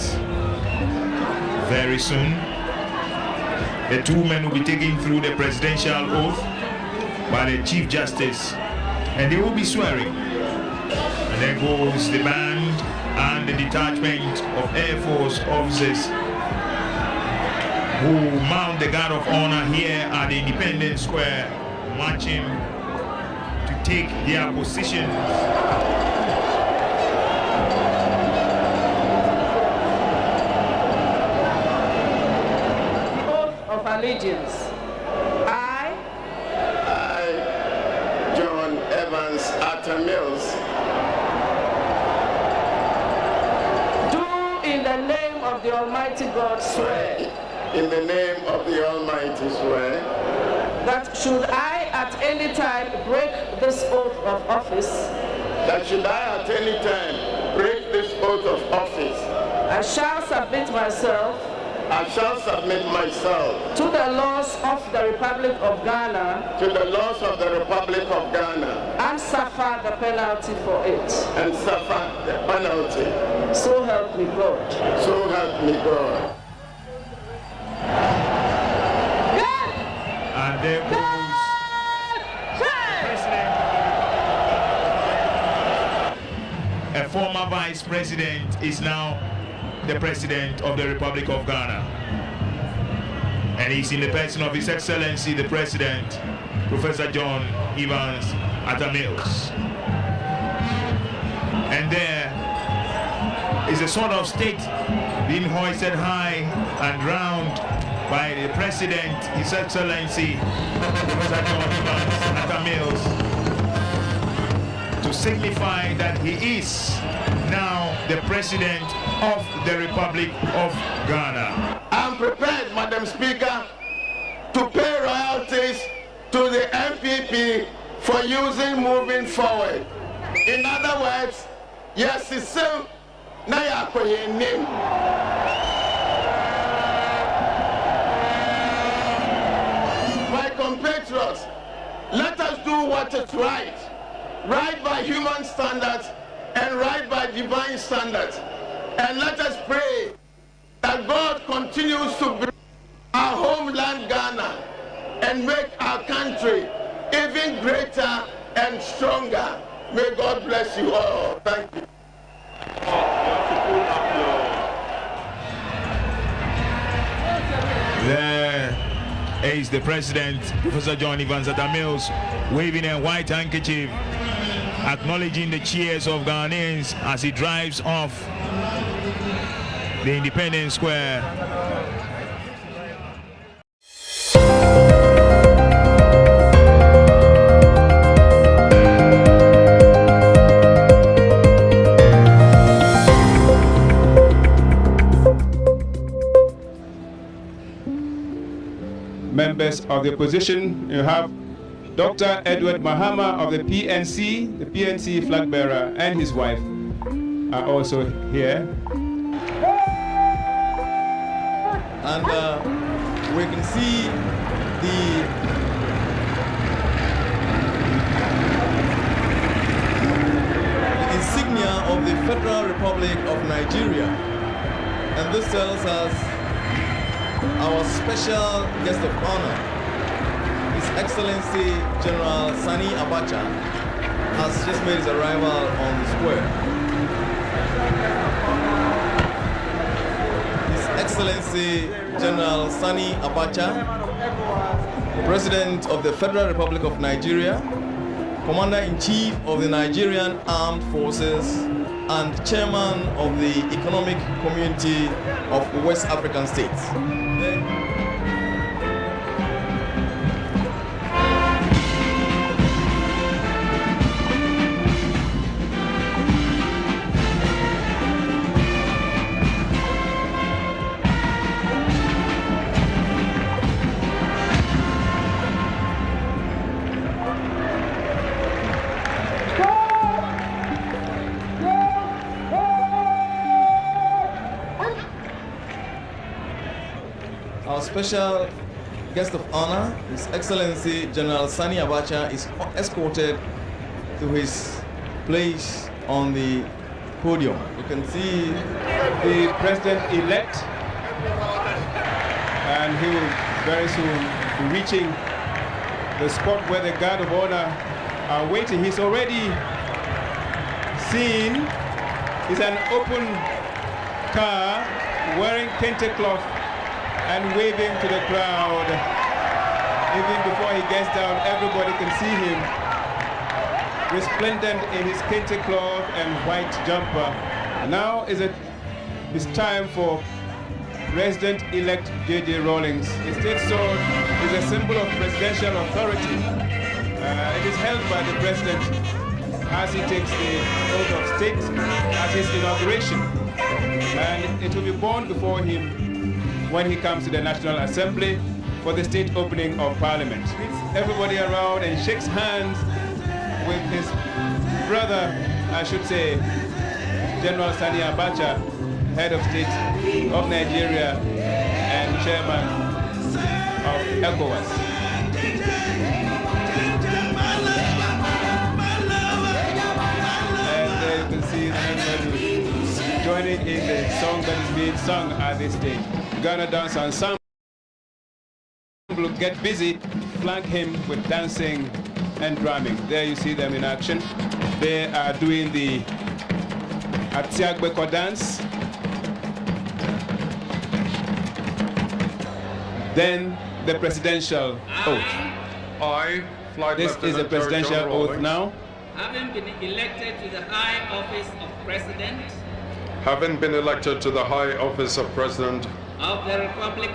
very soon. The two men will be taken through the presidential oath by the Chief Justice, and they will be swearing. And there goes the band and the detachment of Air Force officers who mount the guard of honor here at the Independence Square, marching to take their positions. Of allegiance. I, John Evans Atta Mills, do in the name of the Almighty God swear. In the name of the Almighty swear. That should I at any time break this oath of office. That should I at any time break this oath of office. I shall submit myself. I shall submit myself to the laws of the Republic of Ghana. To the laws of the Republic of Ghana. And suffer the penalty for it. And suffer the penalty. So help me God. So help me God. And there goes President. A former Vice President is now the President of the Republic of Ghana. And he's in the person of His Excellency, the President, Professor John Evans Atta Mills. And there is a sort of state being hoisted high and round by the President, His Excellency, Professor John Evans Atta Mills, to signify that he is now the President of the Republic of Ghana. I'm prepared, Madam Speaker, to pay royalties to the MPP for using moving forward. In other words, yes, it's same. Now name. My compatriots, let us do what is right. Right by human standards and right by divine standards. And let us pray that God continues to bring our homeland Ghana and make our country even greater and stronger. May God bless you all. Thank you. There is the President, Professor John Evans Atta Mills, waving a white handkerchief, acknowledging the cheers of Ghanaians as he drives off the Independence Square. Members of the opposition, you have Dr. Edward Mahama of the PNC flag bearer, and his wife are also here. And we can see the insignia of the Federal Republic of Nigeria. And this tells us our special guest of honor, His Excellency General Sani Abacha, has just made his arrival on the square. His Excellency General Sani Abacha, President of the Federal Republic of Nigeria, Commander-in-Chief of the Nigerian Armed Forces, and Chairman of the Economic Community of West African States. Our special guest of honor, His Excellency General Sani Abacha, is escorted to his place on the podium. You can see the president-elect, and he will very soon be reaching the spot where the guard of honor are waiting. He's already seen. It's an open car wearing kente cloth and waving to the crowd. Even before he gets down, everybody can see him resplendent in his kente cloth and white jumper. Now it's time for President-elect J.J. Rawlings. His state sword is a symbol of presidential authority. It is held by the president as he takes the oath of state at his inauguration. And it will be borne before him when he comes to the National Assembly for the state opening of Parliament. Everybody around and shakes hands with his brother, I should say, General Sani Abacha, head of state of Nigeria and chairman of ECOWAS. And you can see everybody joining in the song that is being sung at this stage. Ghana Dance Ensemble will get busy, flank him with dancing and drumming. There you see them in action. They are doing the Atiagbeko dance. Then the presidential oath. I, Flight This is a presidential oath now. Having been elected to the high office of President Having been elected to the high office of President of the Republic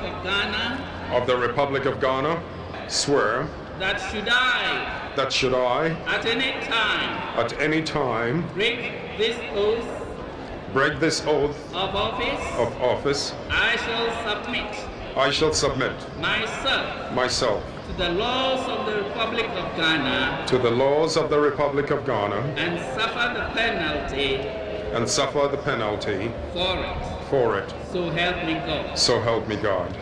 of Ghana, swear that should I at any time break this oath of of office, I shall submit myself to the laws of the Republic of Ghana and suffer the penalty for it. So help me God.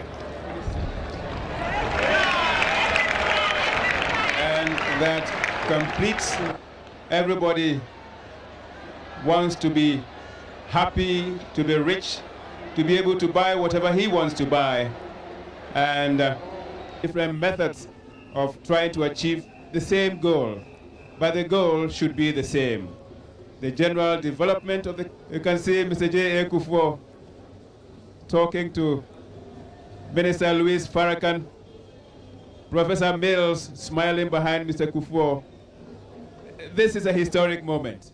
And that completes. Everybody wants to be happy, to be rich, to be able to buy whatever he wants to buy. And different methods of trying to achieve the same goal. But the goal should be the same. The general development of you can see Mr. J.A. Kufuor talking to Minister Louis Farrakhan, Professor Mills smiling behind Mr. Kufuor. This is a historic moment.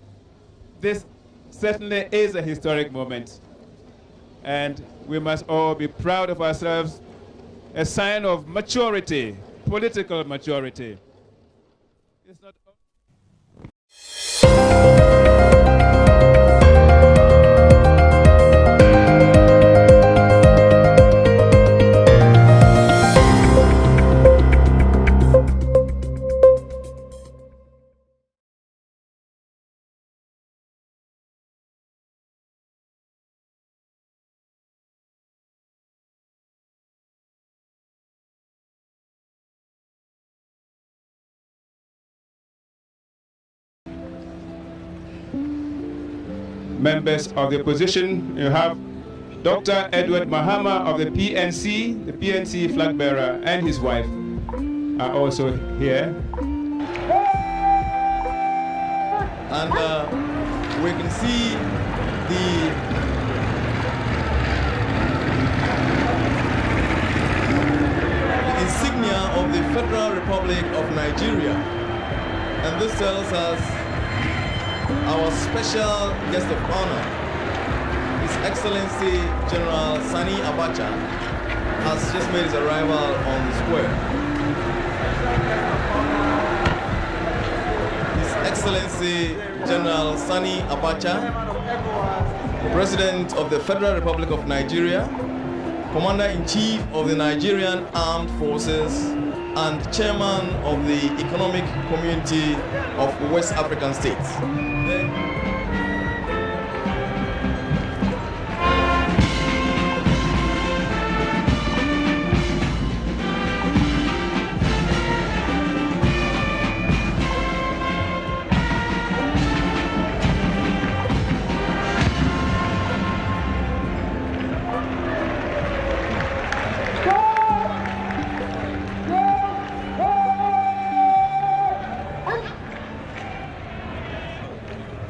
This certainly is a historic moment. And we must all be proud of ourselves, a sign of maturity, political maturity. It's not members of the opposition. You have Dr. Edward Mahama of the PNC flag bearer, and his wife are also here. And we can see Republic of Nigeria. And this tells us our special guest of honor, His Excellency General Sani Abacha, has just made his arrival on the square. His Excellency General Sani Abacha, President of the Federal Republic of Nigeria, Commander-in-Chief of the Nigerian Armed Forces, and Chairman of the Economic Community of West African States.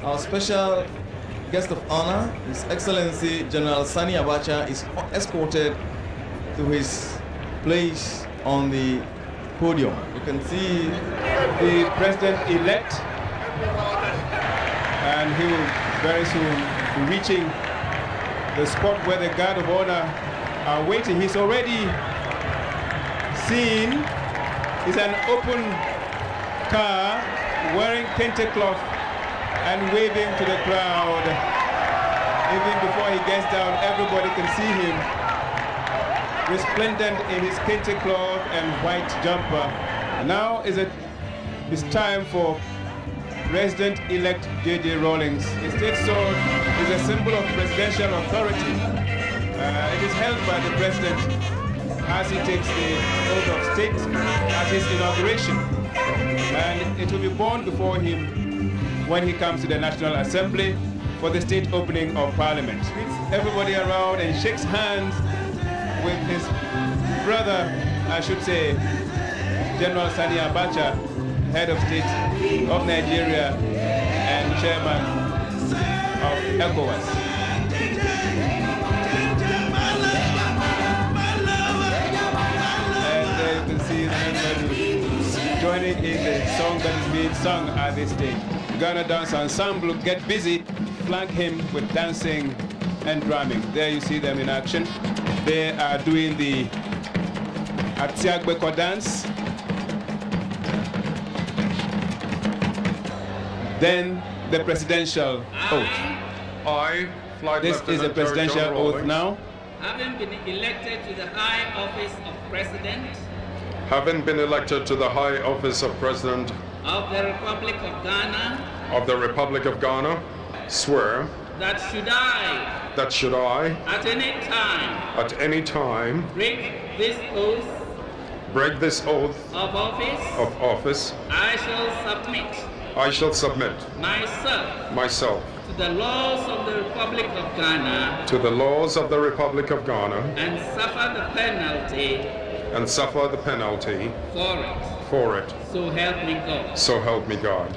Our special guest of honor, His Excellency General Sani Abacha, is escorted to his place on the podium. You can see the president-elect, and he will very soon be reaching the spot where the guard of honor are waiting. He's already seen. It's an open car wearing kente cloth and waving to the crowd. Even before he gets down, everybody can see him resplendent in his kente cloth and white jumper. Now it's time for President-elect J.J. Rawlings. His state sword is a symbol of presidential authority. It is held by the president as he takes the oath of state at his inauguration. And it will be borne before him when he comes to the National Assembly for the state opening of Parliament. Everybody around and shakes hands with his brother, I should say, General Sani Abacha, head of state of Nigeria and chairman of ECOWAS. And there you can see everybody joining in the song that is being sung at this stage. Ghana Dance Ensemble, get busy, flank him with dancing and drumming. There you see them in action. They are doing the Atiagbeko dance. Then the presidential oath. I, Flight This is a presidential oath now. Having been elected to the high office of President Having been elected to the high office of President of the Republic of Ghana, swear that should I at any time break this oath of office, I shall submit myself to the laws of the Republic of Ghana and suffer the penalty for it. So help me God. So help me God.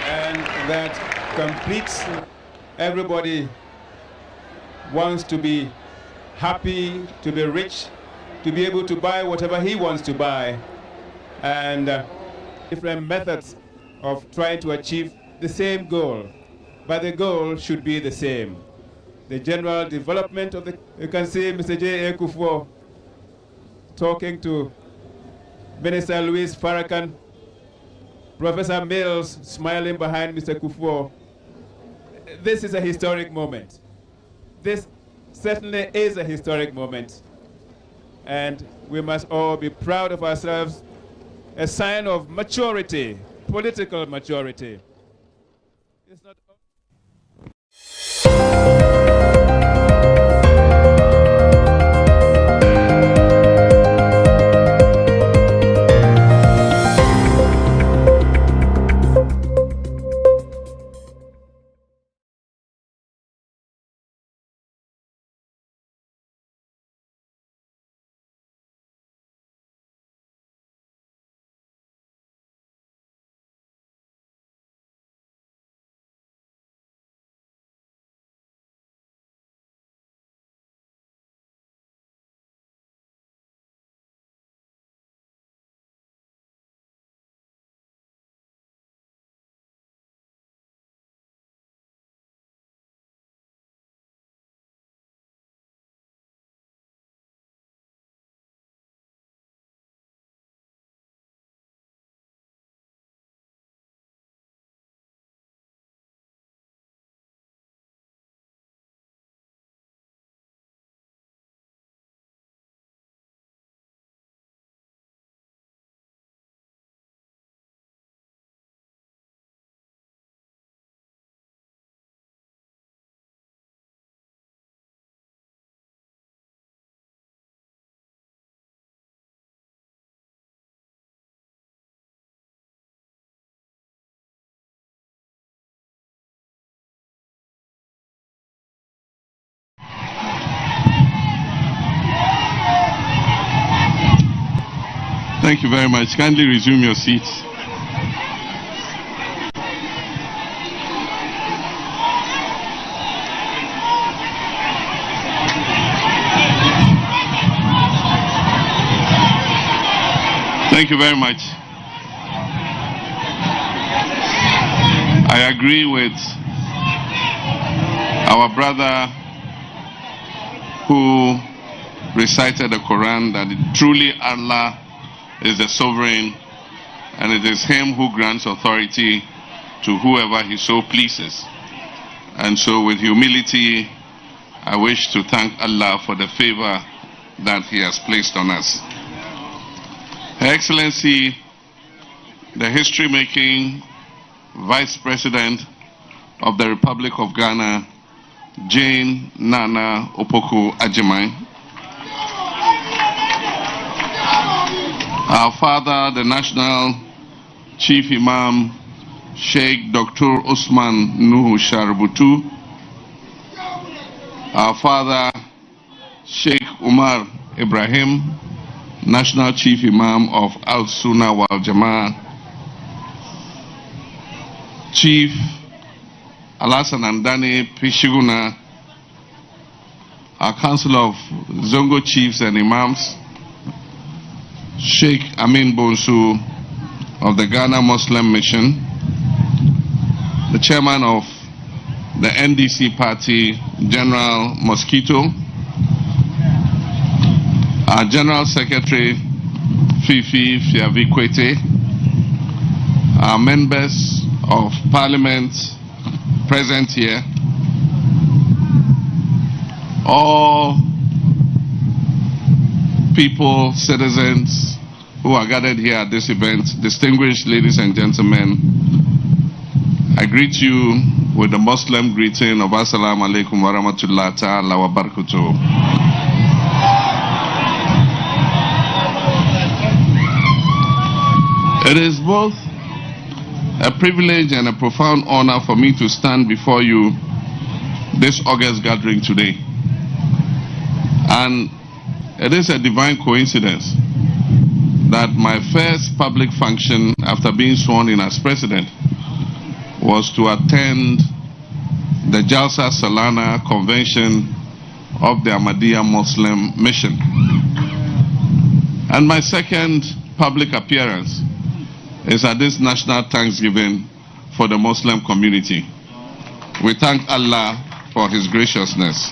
And that completes. Everybody wants to be happy, to be rich, to be able to buy whatever he wants to buy. And different methods of trying to achieve the same goal. But the goal should be the same. The general development of the... You can see Mr. J. A. Kufuor talking to Minister Louis Farrakhan, Professor Mills smiling behind Mr. Kufuor. This is a historic moment. This certainly is a historic moment. And we must all be proud of ourselves, a sign of maturity, political maturity. It's not Thank you very much. Kindly resume your seats. Thank you very much. I agree with our brother who recited the Quran that truly Allah is the sovereign and it is Him who grants authority to whoever He so pleases. And so with humility, I wish to thank Allah for the favor that He has placed on us. Her Excellency, the history-making Vice President of the Republic of Ghana, Jane Nana Opoku Agyeman, our father, the National Chief Imam, Sheikh Dr. Usman Nuhu Sharbutu, our father, Sheikh Umar Ibrahim, National Chief Imam of Al Sunnah wal Jama'ah, Chief Alasan Andani Pishiguna, our Council of Zongo Chiefs and Imams, Sheikh Amin Bonsu of the Ghana Muslim Mission, the Chairman of the NDC Party, General Mosquito, our General Secretary, Fifi Fiavikwete, our members of Parliament present here, all people, citizens who are gathered here at this event, distinguished ladies and gentlemen, I greet you with the Muslim greeting of Assalamu alaikum wa rahmatullahi ta'ala wa barakatuh. It is both a privilege and a profound honor for me to stand before you this August gathering today. And it is a divine coincidence that my first public function after being sworn in as president was to attend the Jalsa Salana convention of the Ahmadiyya Muslim Mission. And my second public appearance is at this national Thanksgiving for the Muslim community. We thank Allah for His graciousness.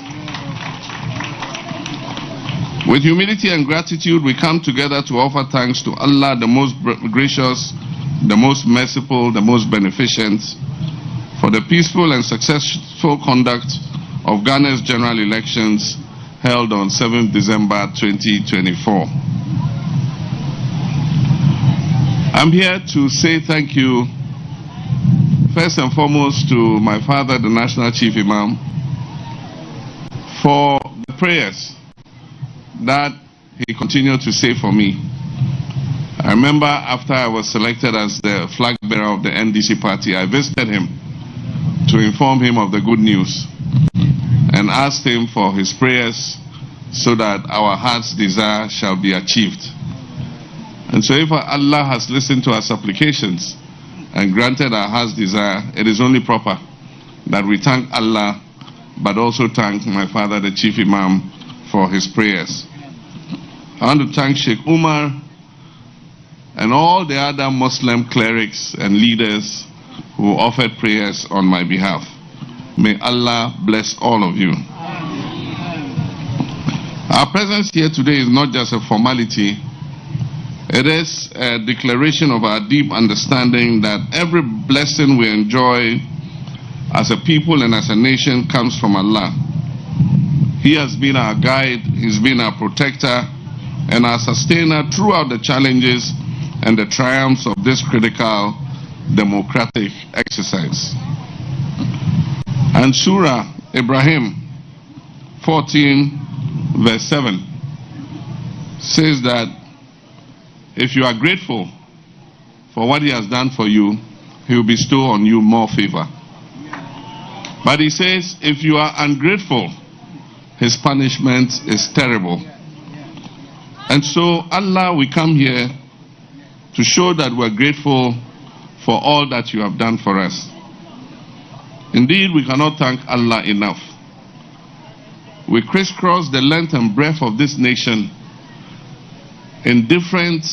With humility and gratitude, we come together to offer thanks to Allah, the most gracious, the most merciful, the most beneficent, for the peaceful and successful conduct of Ghana's general elections held on 7th December 2024. I'm here to say thank you, first and foremost, to my father, the National Chief Imam, for the prayers that he continued to say for me. I remember after I was selected as the flag bearer of the NDC party, I visited him to inform him of the good news and asked him for his prayers so that our heart's desire shall be achieved. And so if Allah has listened to our supplications and granted our heart's desire, it is only proper that we thank Allah, but also thank my father, the Chief Imam, for his prayers. I want to thank Sheikh Umar and all the other Muslim clerics and leaders who offered prayers on my behalf. May Allah bless all of you. Our presence here today is not just a formality. It is a declaration of our deep understanding that every blessing we enjoy as a people and as a nation comes from Allah. He has been our guide, He's been our protector and our sustainer throughout the challenges and the triumphs of this critical democratic exercise. And Surah Ibrahim 14 verse 7 says that if you are grateful for what He has done for you, He will bestow on you more favor. But He says, if you are ungrateful, His punishment is terrible. And so, Allah, we come here to show that we're grateful for all that you have done for us. Indeed, we cannot thank Allah enough. We crisscross the length and breadth of this nation in different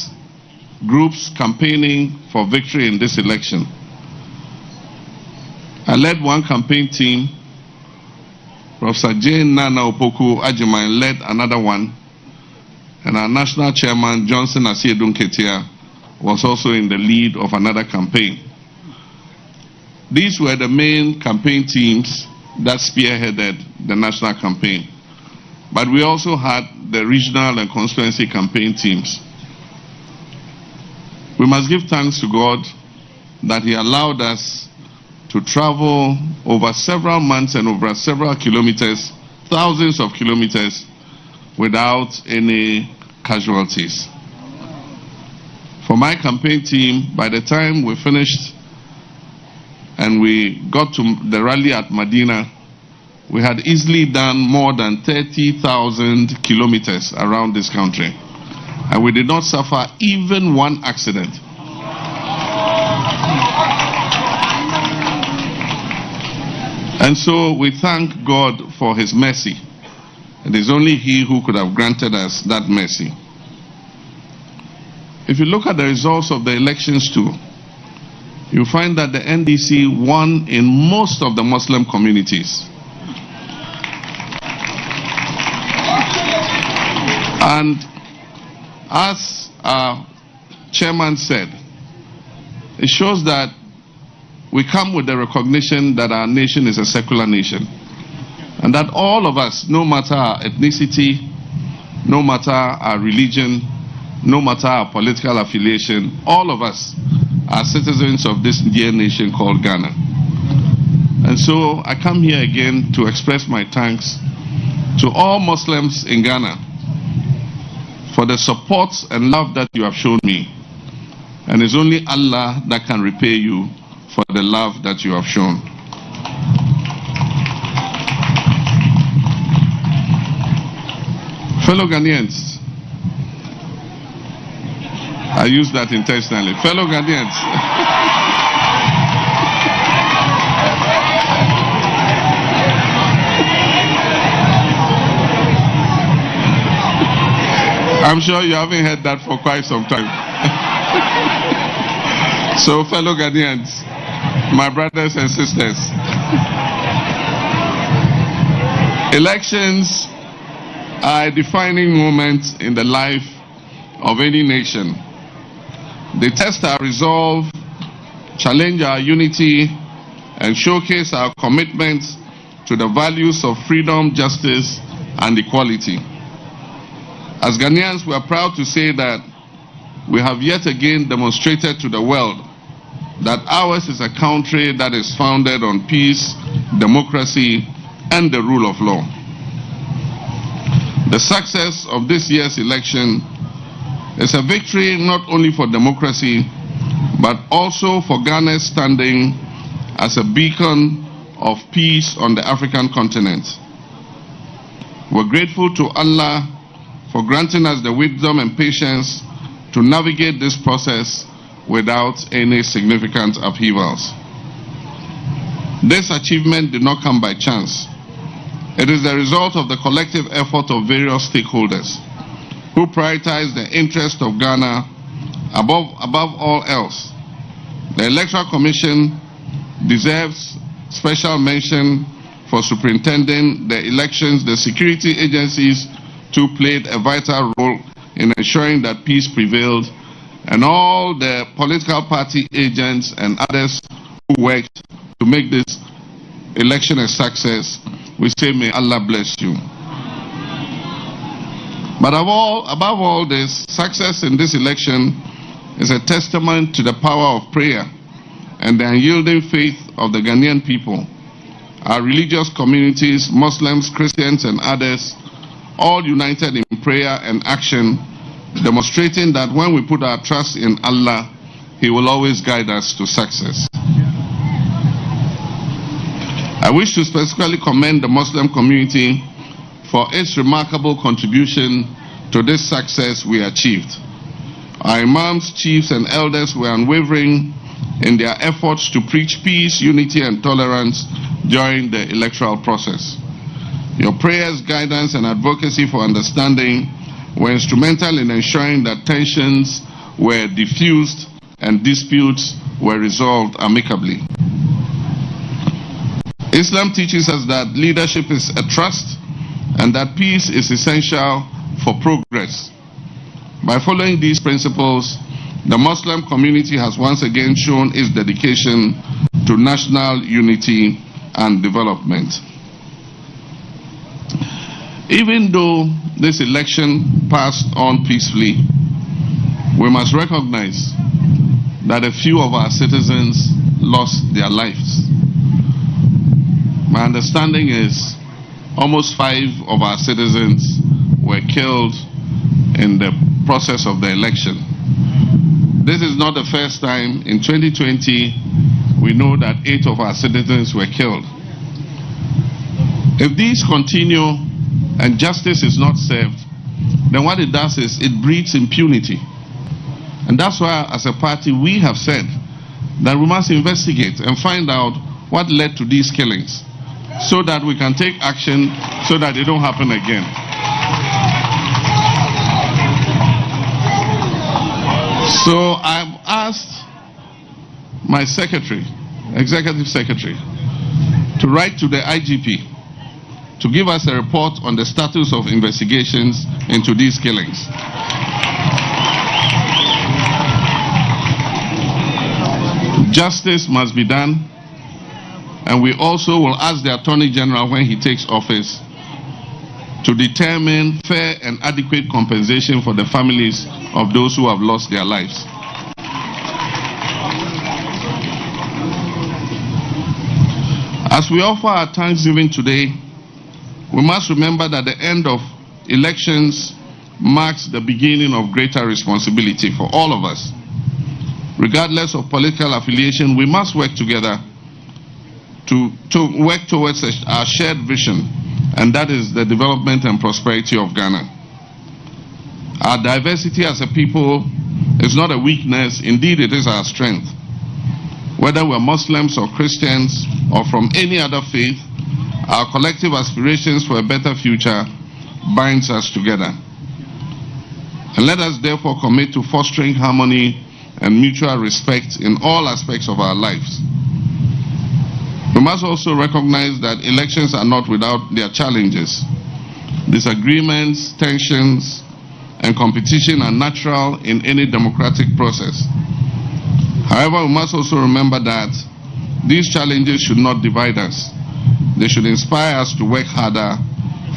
groups campaigning for victory in this election. I led one campaign team. Professor Jane Nana Opoku Ajiman led another one. And our national chairman, Johnson Asiedun Ketia, was also in the lead of another campaign. These were the main campaign teams that spearheaded the national campaign. But we also had the regional and constituency campaign teams. We must give thanks to God that He allowed us to travel over several months and over several kilometers, thousands of kilometers, without any casualties. For my campaign team, by the time we finished and we got to the rally at Medina, we had easily done more than 30,000 kilometers around this country. And we did not suffer even one accident. And so we thank God for His mercy. It is only He who could have granted us that mercy. If you look at the results of the elections too, you find that the NDC won in most of the Muslim communities. And as our chairman said, it shows that we come with the recognition that our nation is a secular nation. And that all of us, no matter our ethnicity, no matter our religion, no matter our political affiliation, all of us are citizens of this dear nation called Ghana. And so I come here again to express my thanks to all Muslims in Ghana for the support and love that you have shown me. And it's only Allah that can repay you for the love that you have shown. Fellow Ghanaians, I use that intentionally. Fellow Ghanaians, I'm sure you haven't heard that for quite some time. So, fellow Ghanaians, my brothers and sisters, elections are a defining moment in the life of any nation. They test our resolve, challenge our unity, and showcase our commitment to the values of freedom, justice, and equality. As Ghanaians, we are proud to say that we have yet again demonstrated to the world that ours is a country that is founded on peace, democracy, and the rule of law. The success of this year's election is a victory not only for democracy, but also for Ghana's standing as a beacon of peace on the African continent. We're grateful to Allah for granting us the wisdom and patience to navigate this process without any significant upheavals. This achievement did not come by chance. It is the result of the collective effort of various stakeholders who prioritize the interest of Ghana above all else. The Electoral Commission deserves special mention for superintending the elections. The security agencies too played a vital role in ensuring that peace prevailed, and all the political party agents and others who worked to make this election a success. We say, may Allah bless you. But above all this, success in this election is a testament to the power of prayer and the unyielding faith of the Ghanaian people. Our religious communities, Muslims, Christians, and others, all united in prayer and action, demonstrating that when we put our trust in Allah, He will always guide us to success. I wish to specifically commend the Muslim community for its remarkable contribution to this success we achieved. Our imams, chiefs, and elders were unwavering in their efforts to preach peace, unity, and tolerance during the electoral process. Your prayers, guidance, and advocacy for understanding were instrumental in ensuring that tensions were diffused and disputes were resolved amicably. Islam teaches us that leadership is a trust and that peace is essential for progress. By following these principles, the Muslim community has once again shown its dedication to national unity and development. Even though this election passed on peacefully, we must recognize that a few of our citizens lost their lives. My understanding is almost 5 of our citizens were killed in the process of the election. This is not the first time. In 2020, we know that 8 of our citizens were killed. If these continue and justice is not served, then what it does is it breeds impunity. And that's why, as a party, we have said that we must investigate and find out what led to these killings so that we can take action so that they don't happen again. So I've asked my secretary, executive secretary, to write to the IGP to give us a report on the status of investigations into these killings. Justice must be done, and we also will ask the Attorney General when he takes office to determine fair and adequate compensation for the families of those who have lost their lives. As we offer our thanksgiving today, we must remember that the end of elections marks the beginning of greater responsibility for all of us. Regardless of political affiliation, we must work together to work towards our shared vision, and that is the development and prosperity of Ghana. Our diversity as a people is not a weakness, indeed it is our strength. Whether we're Muslims or Christians or from any other faith, our collective aspirations for a better future binds us together. And let us therefore commit to fostering harmony and mutual respect in all aspects of our lives. We must also recognize that elections are not without their challenges. Disagreements, tensions, and competition are natural in any democratic process. However, we must also remember that these challenges should not divide us. They should inspire us to work harder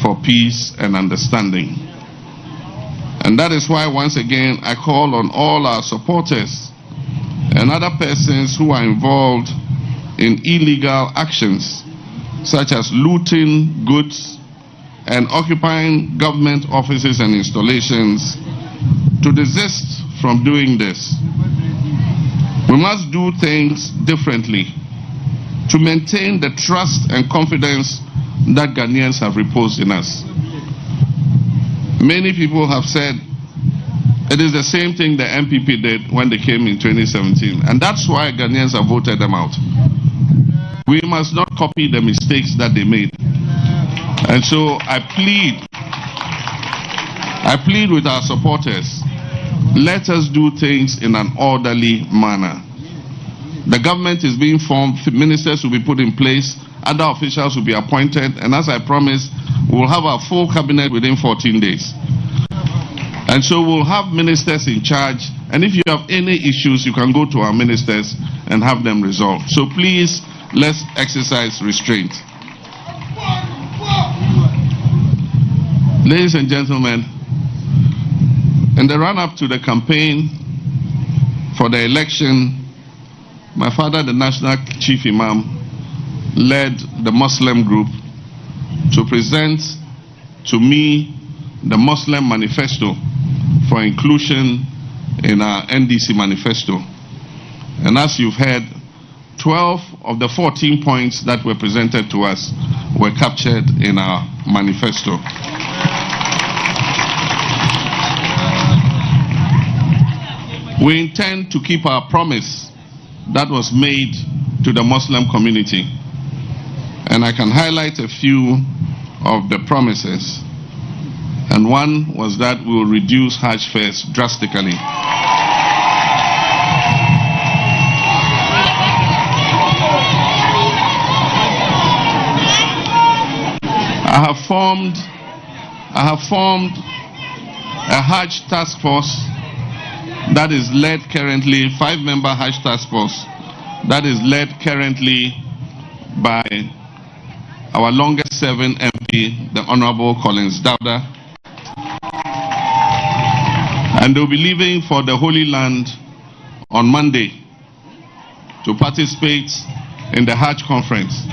for peace and understanding. And that is why, once again, I call on all our supporters and other persons who are involved in illegal actions, such as looting goods and occupying government offices and installations, to desist from doing this. We must do things differently to maintain the trust and confidence that Ghanaians have reposed in us. Many people have said it is the same thing the MPP did when they came in 2017, and that's why Ghanaians have voted them out. We must not copy the mistakes that they made. And so I plead with our supporters, let us do things in an orderly manner. The government is being formed, ministers will be put in place, other officials will be appointed, and as I promised, we'll have our full cabinet within 14 days. And so we'll have ministers in charge, and if you have any issues, you can go to our ministers and have them resolved. So please, let's exercise restraint. Ladies and gentlemen, in the run-up to the campaign for the election, my father, the National Chief Imam, led the Muslim group to present to me the Muslim manifesto for inclusion in our NDC manifesto. And as you've heard, 12 of the 14 points that were presented to us were captured in our manifesto. We intend to keep our promise that was made to the Muslim community. And I can highlight a few of the promises. And one was that we will reduce Hajj fares drastically. I have formed a Hajj task force that is led currently, 5-member Hajj task force that is led currently by our longest serving MP, the Honorable Collins Dowda. And they'll be leaving for the Holy Land on Monday to participate in the Hajj conference.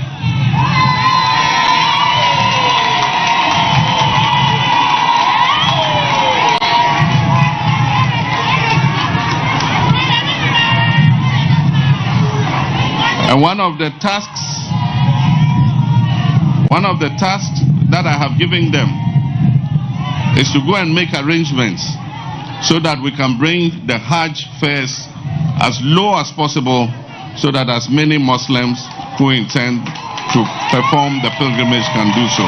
And one of the tasks that I have given them is to go and make arrangements so that we can bring the Hajj fares as low as possible so that as many Muslims who intend to perform the pilgrimage can do so.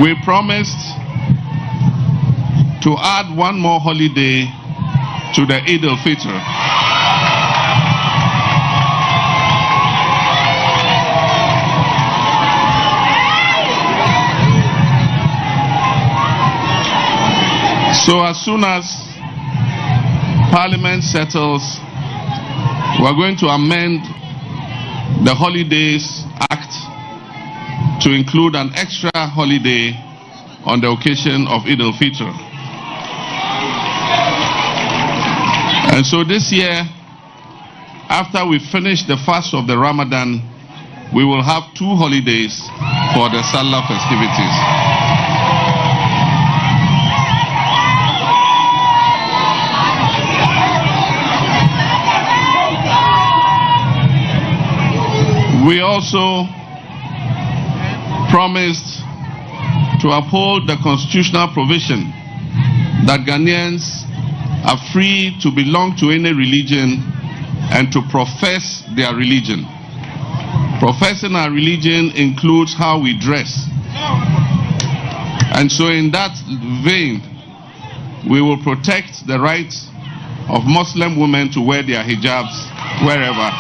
We promised to add one more holiday to the Eid al-Fitr. So as soon as Parliament settles, we are going to amend the Holidays Act to include an extra holiday on the occasion of Eid al-Fitr. And so this year, after we finish the fast of the Ramadan, we will have 2 holidays for the Salah festivities. We also promised to uphold the constitutional provision that Ghanaians are free to belong to any religion and to profess their religion. Professing our religion includes how we dress. And so in that vein, we will protect the rights of Muslim women to wear their hijabs wherever.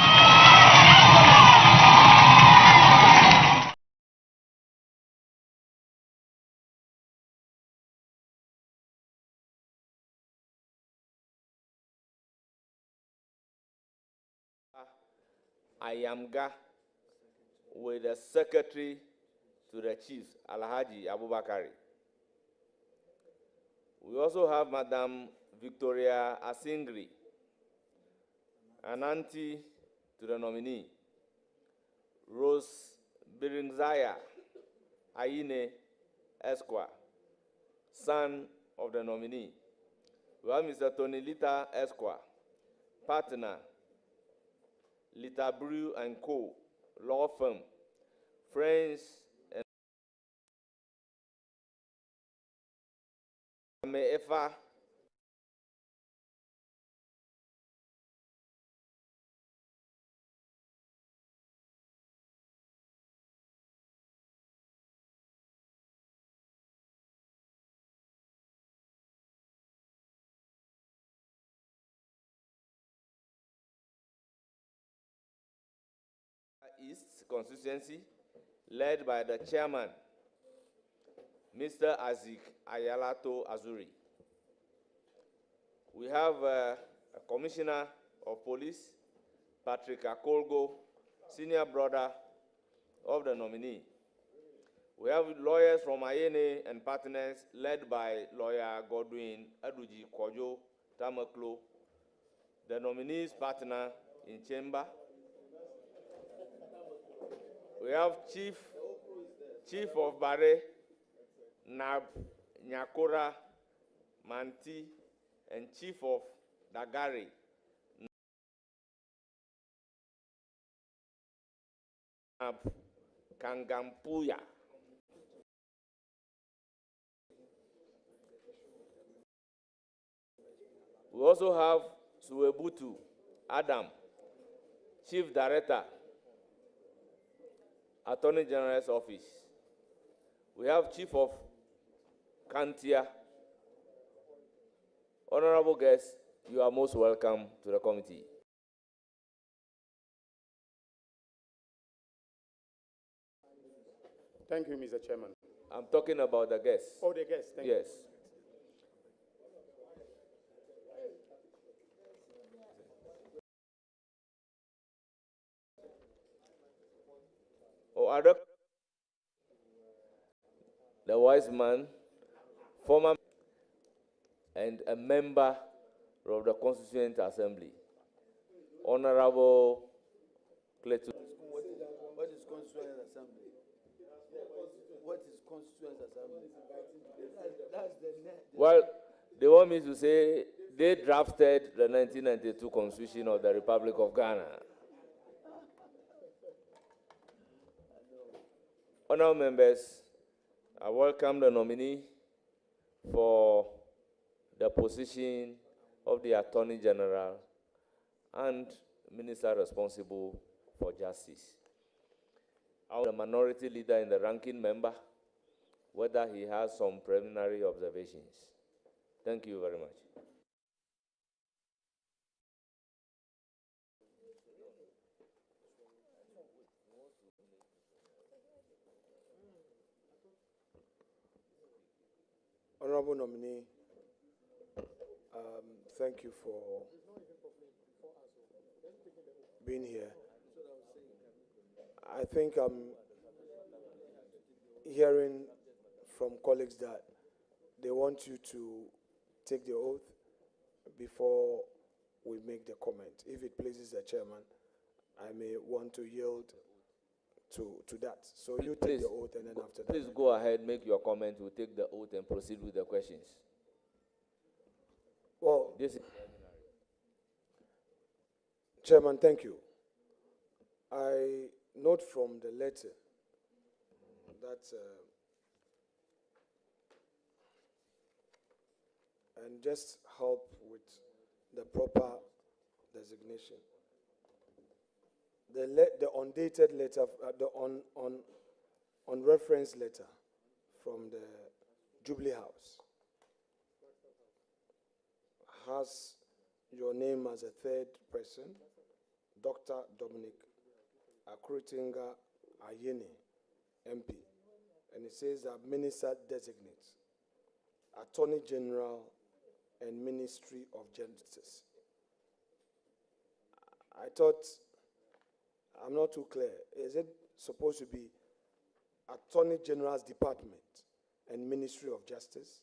I am with the Secretary to the Chief, Alhaji Abubakari. We also have Madam Victoria Asingri, an auntie to the nominee, Rose Biringzaya Aine Esquire, son of the nominee. We have Mr. Tony Lita Esquire, partner, Lita Brew and Co. Law Firm, friends, and Mefa East constituency, led by the chairman, Mr. Azik Ayalato Azuri. We have a commissioner of police, Patrick Akolgo, senior brother of the nominee. We have lawyers from Ayene and partners, led by lawyer Godwin Aduji Kojo Tamaklo, the nominee's partner in chamber. We have Chief of Bare, Nab Nyakora Manti, and Chief of Dagari, Nab Kangampuya. We also have Suebutu Adam, Chief Director, Attorney General's Office. We have Chief of Kantia. Honorable guests, you are most welcome to the committee. Thank you, Mr. Chairman. I'm talking about the guests. Oh, the guests, thank yes. you. Oh, other, the wise man, former and a member of the Constituent Assembly, Honorable Clayton. What is Constituent Assembly? What is Constituent Assembly? That's the Well, they want me to say they drafted the 1992 Constitution of the Republic of Ghana. Honourable members, I welcome the nominee for the position of the Attorney General and Minister responsible for justice. I'm the minority leader in the ranking member, whether he has some preliminary observations. Thank you very much. Honorable nominee, thank you for being here. I think I'm hearing from colleagues that they want you to take the oath before we make the comment. If it pleases the chairman, I may want to yield to that. So you take the oath, and then after that. Please go ahead, make your comment. We'll take the oath and proceed with the questions. Well, this is Chairman, thank you. I note from the letter that, and just help with the proper designation. The undated letter, the on reference letter from the Jubilee House has your name as a third person, Dr. Dominic Akuritinga Ayene, MP, and it says that Minister Designate, Attorney General, and Ministry of Justice. I thought, I'm not too clear. Is it supposed to be Attorney General's Department and Ministry of Justice?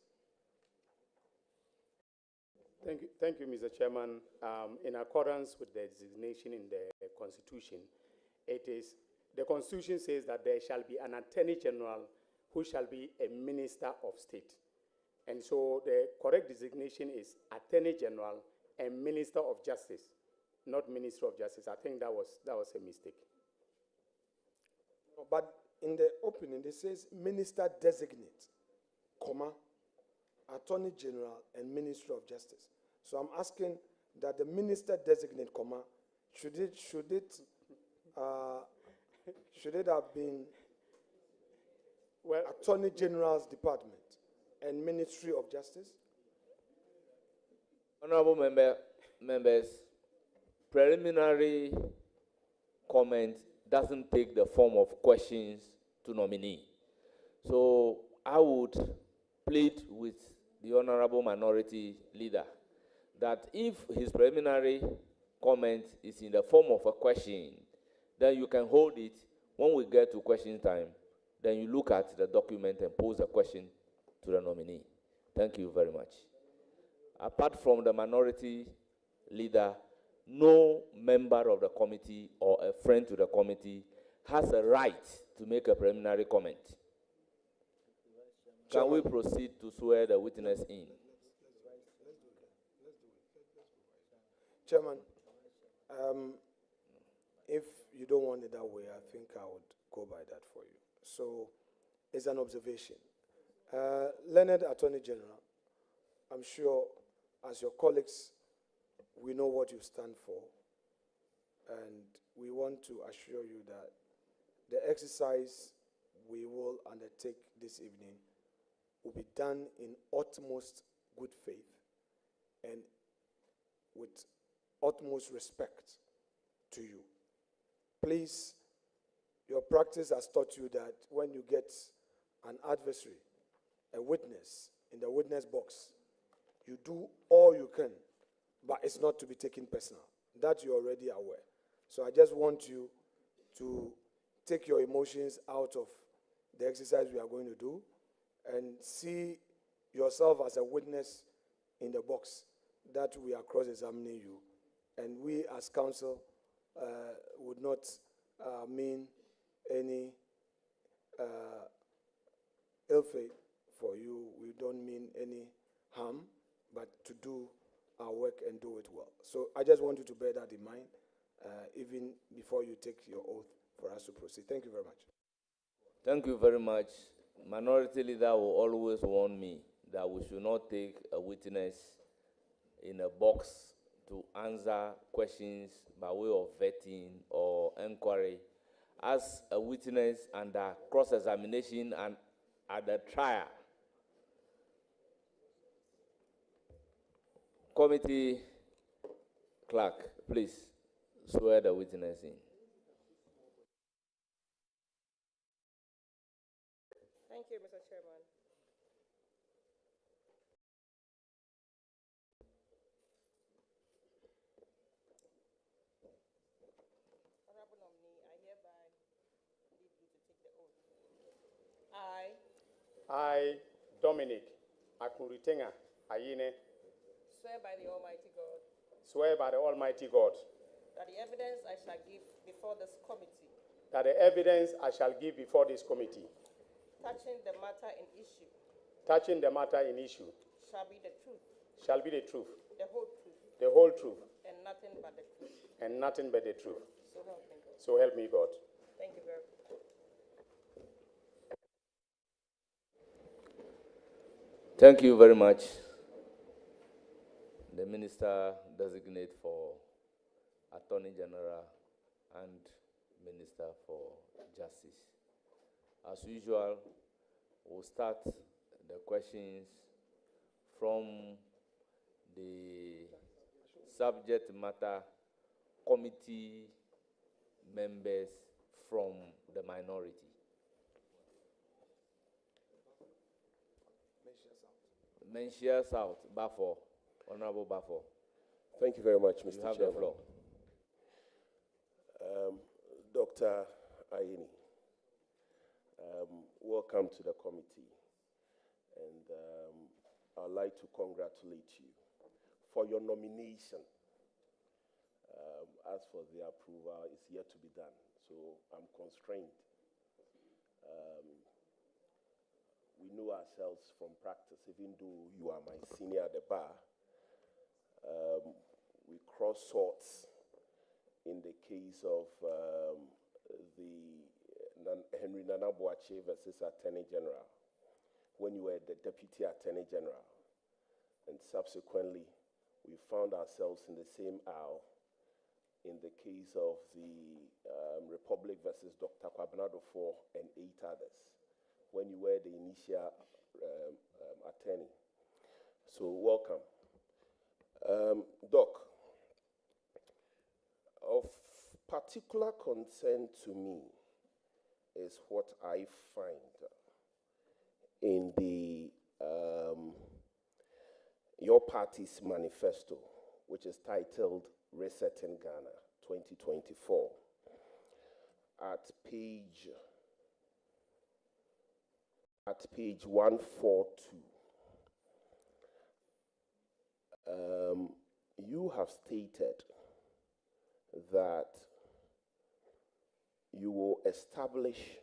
Thank you, Mr. Chairman. In accordance with the designation in the Constitution, the Constitution says that there shall be an Attorney General who shall be a Minister of State. And so the correct designation is Attorney General and Minister of Justice, not Minister of Justice. I think that was a mistake. But in the opening, it says Minister Designate, comma, Attorney General and Ministry of Justice. So I'm asking that the Minister Designate, comma, should it have been Attorney General's Department and Ministry of Justice? Honorable members, preliminary comment doesn't take the form of questions to nominee. So I would plead with the Honorable Minority Leader that if his preliminary comment is in the form of a question, then you can hold it. When we get to question time, then you look at the document and pose a question to the nominee. Thank you very much. Apart from the Minority Leader, no member of the committee or a friend to the committee has a right to make a preliminary comment. Can we proceed to swear the witness in? Chairman, if you don't want it that way, I think I would go by that for you. So it's an observation. Learned Attorney General, I'm sure as your colleagues we know what you stand for, and we want to assure you that the exercise we will undertake this evening will be done in utmost good faith and with utmost respect to you. Please, your practice has taught you that when you get an adversary, a witness, in the witness box, you do all you can, but it's not to be taken personal. That you're already aware. So I just want you to take your emotions out of the exercise we are going to do and see yourself as a witness in the box that we are cross-examining you. And we as counsel would not mean any ill fate for you. We don't mean any harm, but to do our work and do it well. So I just want you to bear that in mind, even before you take your oath for us to proceed. Thank you very much. Thank you very much. Minority Leader will always warn me that we should not take a witness in a box to answer questions by way of vetting or inquiry. As a witness under cross-examination and at the trial, committee clerk, please swear the witness in. Thank you, Mr. Chairman. Honorable nominee, I hereby leave you to take the oath. I, Dominic Akuritenga Ayine, swear by the Almighty God swear by the Almighty God that the evidence I shall give before this committee that the evidence I shall give before this committee touching the matter in issue shall be the truth, the the whole truth, and nothing but the truth. and nothing but the truth. So help me God. So help me God. Thank you very much. Thank you very much. The Minister Designate for Attorney General and Minister for Justice. As usual, we'll start the questions from the subject matter committee members from the minority. Menchia South, Bafo, Honorable Bafo. Thank you very much, Mr. You have Chairman. the floor. Dr. Ayini, welcome to the committee. And I'd like to congratulate you for your nomination. As for the approval, it's yet to be done, so I'm constrained. We know ourselves from practice, even though you are my senior at the bar. We cross swords in the case of Henry Nana Boakye versus Attorney General, when you were the Deputy Attorney General. And subsequently, we found ourselves in the same aisle in the case of the Republic versus Dr. Kwabena Dufo and 8 others, when you were the initial attorney. So welcome. Doc, of particular concern to me is what I find in the your party's manifesto, which is titled Resetting Ghana 2024. At page 142, you have stated that you will establish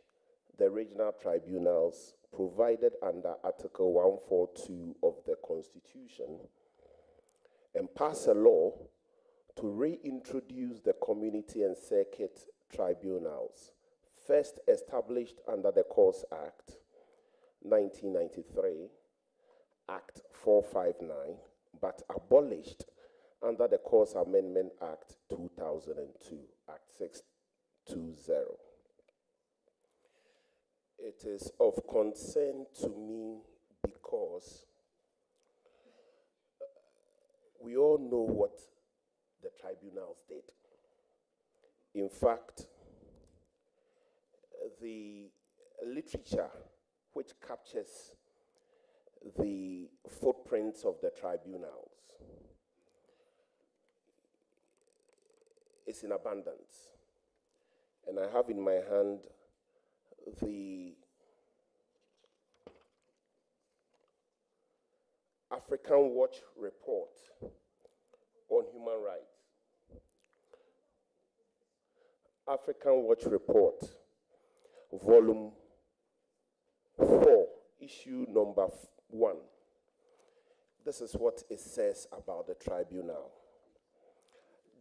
the regional tribunals provided under Article 142 of the Constitution and pass a law to reintroduce the community and circuit tribunals, first established under the Courts Act 1993, Act 459, but abolished under the Courts Amendment Act 2002, Act 620. It is of concern to me because we all know what the tribunals did. In fact, the literature which captures the footprints of the tribunals is in abundance. And I have in my hand the African Watch report on human rights. African Watch report, volume 4, issue number 1. This is what it says about the tribunal.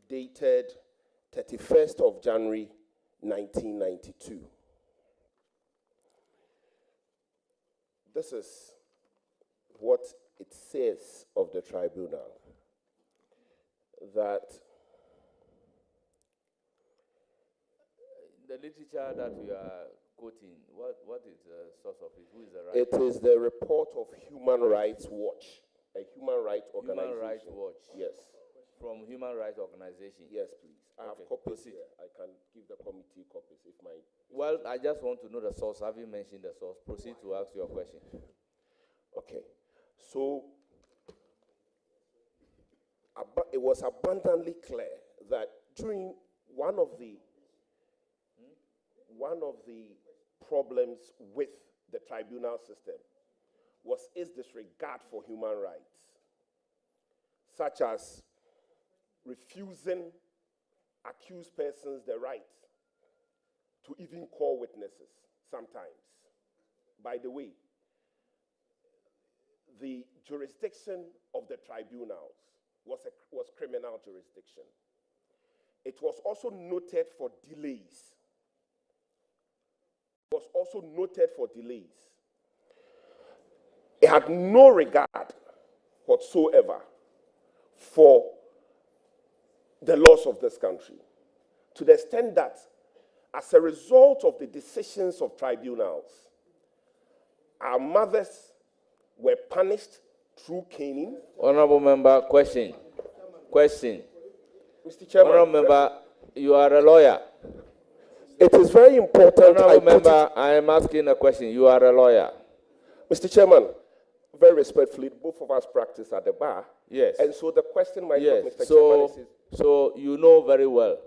Dated 31st of January, 1992. This is what it says of the tribunal. That the literature that you are quoting, what is the source of it? Who is the writer? it is the report of Human Rights Watch, a human rights organization. Human Rights Watch. Yes. From Human Rights Organization. Yes, please. I have Okay, copies proceed. here. I can give the committee copies if my. Well, I just want to know the source. Have you mentioned the source? Proceed to ask your question. Okay. So it was abundantly clear that during one of the problems with the tribunal system was its disregard for human rights, such as refusing accused persons the right to even call witnesses sometimes. By the way, the jurisdiction of the tribunals was criminal jurisdiction. It was also noted for delays. It had no regard whatsoever for the laws of this country, to the extent that as a result of the decisions of tribunals, our mothers were punished through caning. Honorable member, question. Mr. Chairman. Honorable member, you are a lawyer. It is very important. Honorable member, I am asking a question. You are a lawyer. Mr. Chairman, very respectfully, both of us practice at the bar. Yes. And so the question, Mr. So, Chairman, is so you know very well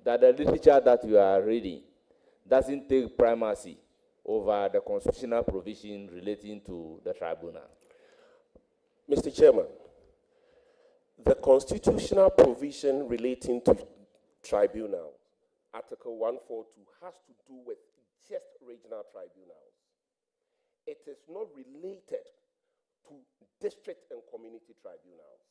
that the literature that you are reading doesn't take primacy over the constitutional provision relating to the tribunal. Mr. Chairman, the constitutional provision relating to tribunal, Article 142, has to do with just regional tribunals. It is not related to district and community tribunals.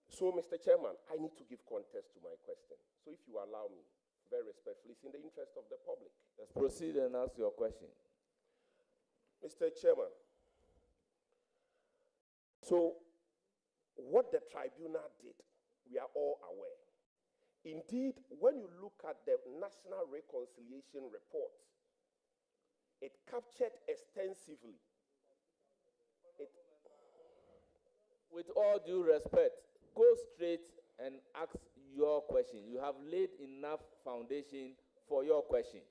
So, Mr. Chairman, I need to give context to my question. So if you allow me, very respectfully, it's in the interest of the public. Let's proceed and ask your question. Mr. Chairman, so what the tribunal did, we are all aware. Indeed, when you look at the National Reconciliation Report, it captured extensively. With all due respect, go straight and ask your question. You have laid enough foundation for your question.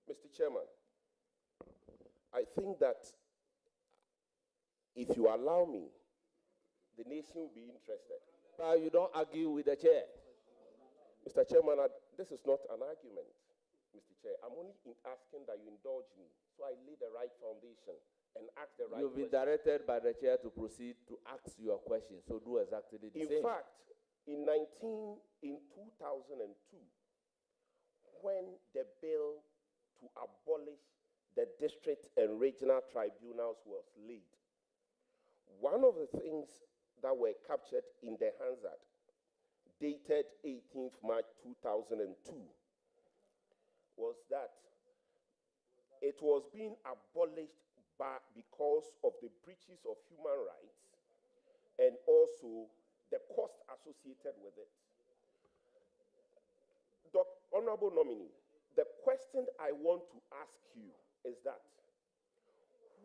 Mr. Chairman, I think that if you allow me, the nation will be interested. You don't argue with the chair. Mr. Chairman, this is not an argument, Mr. Chair. I'm only asking that you indulge me so I lay the right foundation and ask the right You've been question. directed by the chair to proceed to ask your question, so do exactly the same. In fact, in 2002, when the bill to abolish the district and regional tribunals was laid, one of the things that were captured in the Hansard, dated 18th March 2002, was that it was being abolished because of the breaches of human rights and also the cost associated with it. Honorable nominee, the question I want to ask you is that,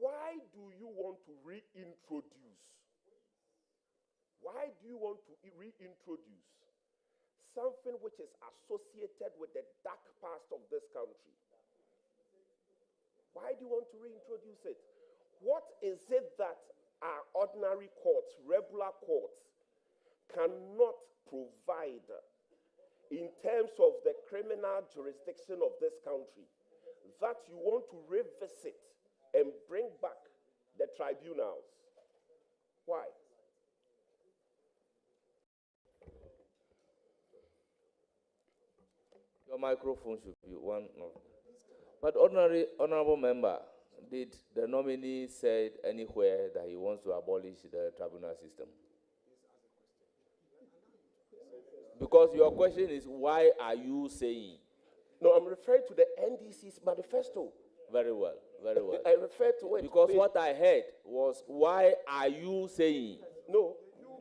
why do you want to reintroduce something which is associated with the dark past of this country? Why do you want to reintroduce it? What is it that our ordinary courts, regular courts, cannot provide in terms of the criminal jurisdiction of this country that you want to revisit and bring back the tribunals? Why? Your microphone should be one of. But honorable member, did the nominee said anywhere that he wants to abolish the tribunal system? Because your question is, why are you saying? No, I'm referring to the NDC's manifesto. Very well, very well. I refer to it. Because what I heard was, why are you saying? No,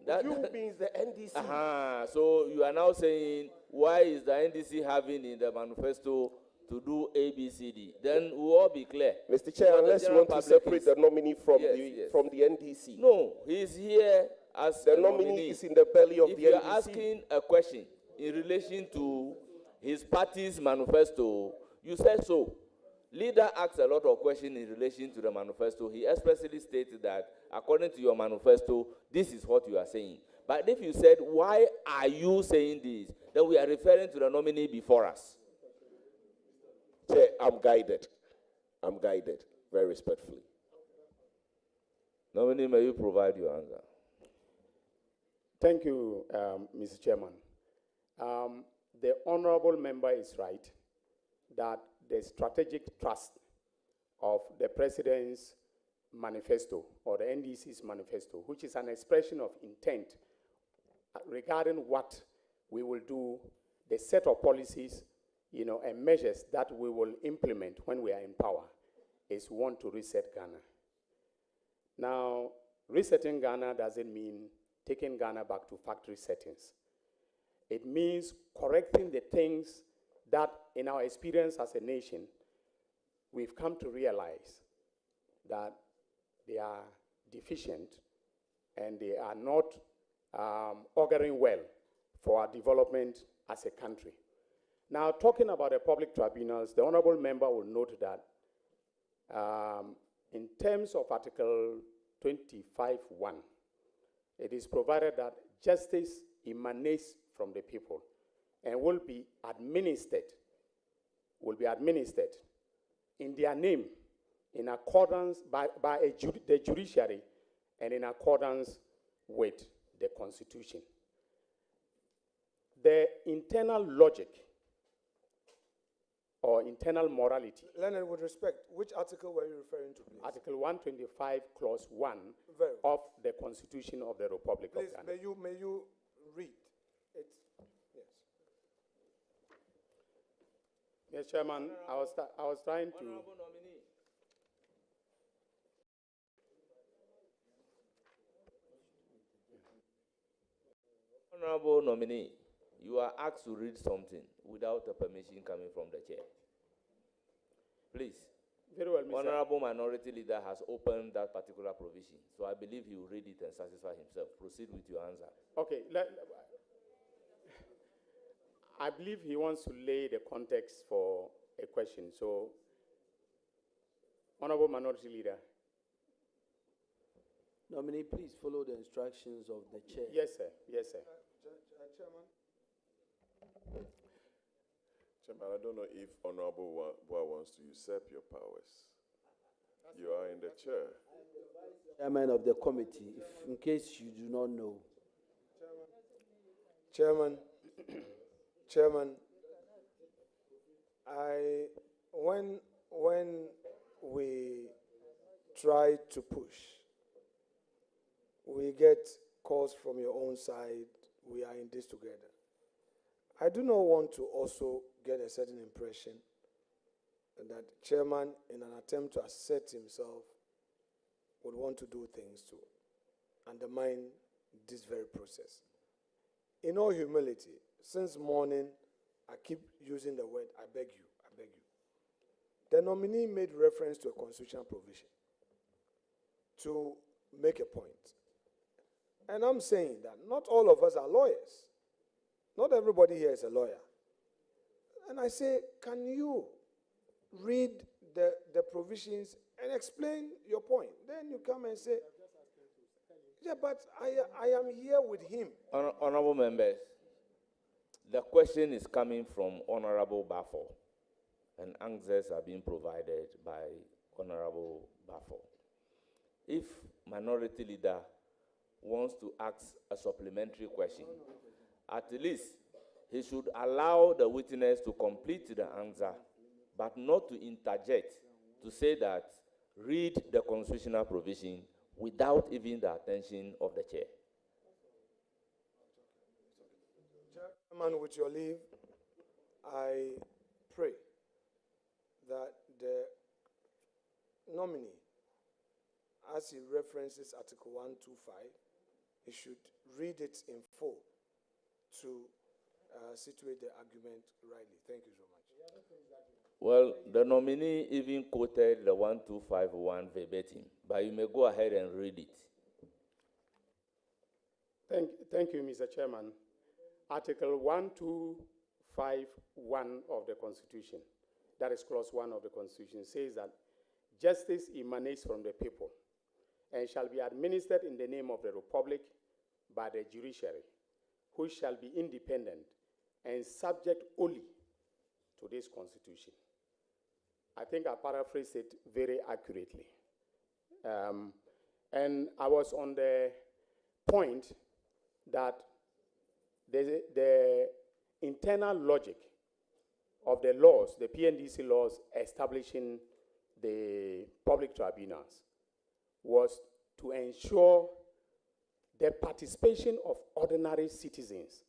you means the NDC. So you are now saying, why is the NDC having in the manifesto to do ABCD? Then we'll all be clear. Mr. Chair, unless you want to separate the nominee from the NDC. No, he's here as the nominee is in the belly of the NDC. If you're asking a question in relation to his party's manifesto, you said so. Leader asked a lot of questions in relation to the manifesto. He expressly stated that, according to your manifesto, this is what you are saying. But if you said, why are you saying this, then we are referring to the nominee before us. Chair, I'm guided. I'm guided, very respectfully. Nominee, may you provide your answer? Thank you, Mr. Chairman. The honorable member is right that the strategic trust of the President's manifesto, or the NDC's manifesto, which is an expression of intent regarding what we will do, the set of policies, and measures that we will implement when we are in power, is one to reset Ghana. Now, resetting Ghana doesn't mean taking Ghana back to factory settings. It means correcting the things that, in our experience as a nation, we've come to realize that they are deficient and they are not auguring well for our development as a country. Now, talking about the public tribunals, the honorable member will note that in terms of Article 25(1), it is provided that justice emanates from the people and will be administered in their name, in accordance by the judiciary and in accordance with the Constitution. The internal logic or internal morality. Leonard, with respect, which article were you referring to, please? Article 125, Clause 1 of the Constitution of the Republic of Ghana. May you read it? Yes. Yes, Chairman, I was trying to. Honorable nominee. Honorable nominee, you are asked to read something without a permission coming from the chair. Please. Very well, Mr. Honorable Minority Leader has opened that particular provision, so I believe he will read it and satisfy himself. Proceed with your answer. Okay. I believe he wants to lay the context for a question. So, Honorable Minority Leader. Nominee, please follow the instructions of the chair. Yes, sir. Yes, sir. Chairman. Chairman, I don't know if Honorable Boa wants to usurp your powers. You are in the chair. Chairman of the committee, if, in case you do not know. Chairman, when we try to push, we get calls from your own side, we are in this together. I do not want to also get a certain impression that chairman, in an attempt to assert himself, would want to do things to undermine this very process. in all humility, since morning, I keep using the word, I beg you, I beg you. The nominee made reference to a constitutional provision to make a point. And I'm saying that not all of us are lawyers. Not everybody here is a lawyer. And I say, can you read the provisions and explain your point? Then you come and say, yeah, but I am here with him. Honorable members, the question is coming from Honorable Baffo, and answers are being provided by Honorable Baffo. If Minority Leader wants to ask a supplementary question, at least he should allow the witness to complete the answer, but not to interject to say that read the constitutional provision without even the attention of the chair. Chairman, with your leave, I pray that the nominee, as he references Article 125, he should read it in full to situate the argument rightly. Thank you so much. Well, the nominee even quoted the 1251 verbatim, but you may go ahead and read it. Thank you, Mr. Chairman. Article 1251 of the Constitution, that is clause 1 of the Constitution, says that justice emanates from the people and shall be administered in the name of the Republic by the judiciary, who shall be independent and subject only to this Constitution. I think I paraphrased it very accurately. And I was on the point that the internal logic of the laws, the PNDC laws establishing the public tribunals, was to ensure the participation of ordinary citizens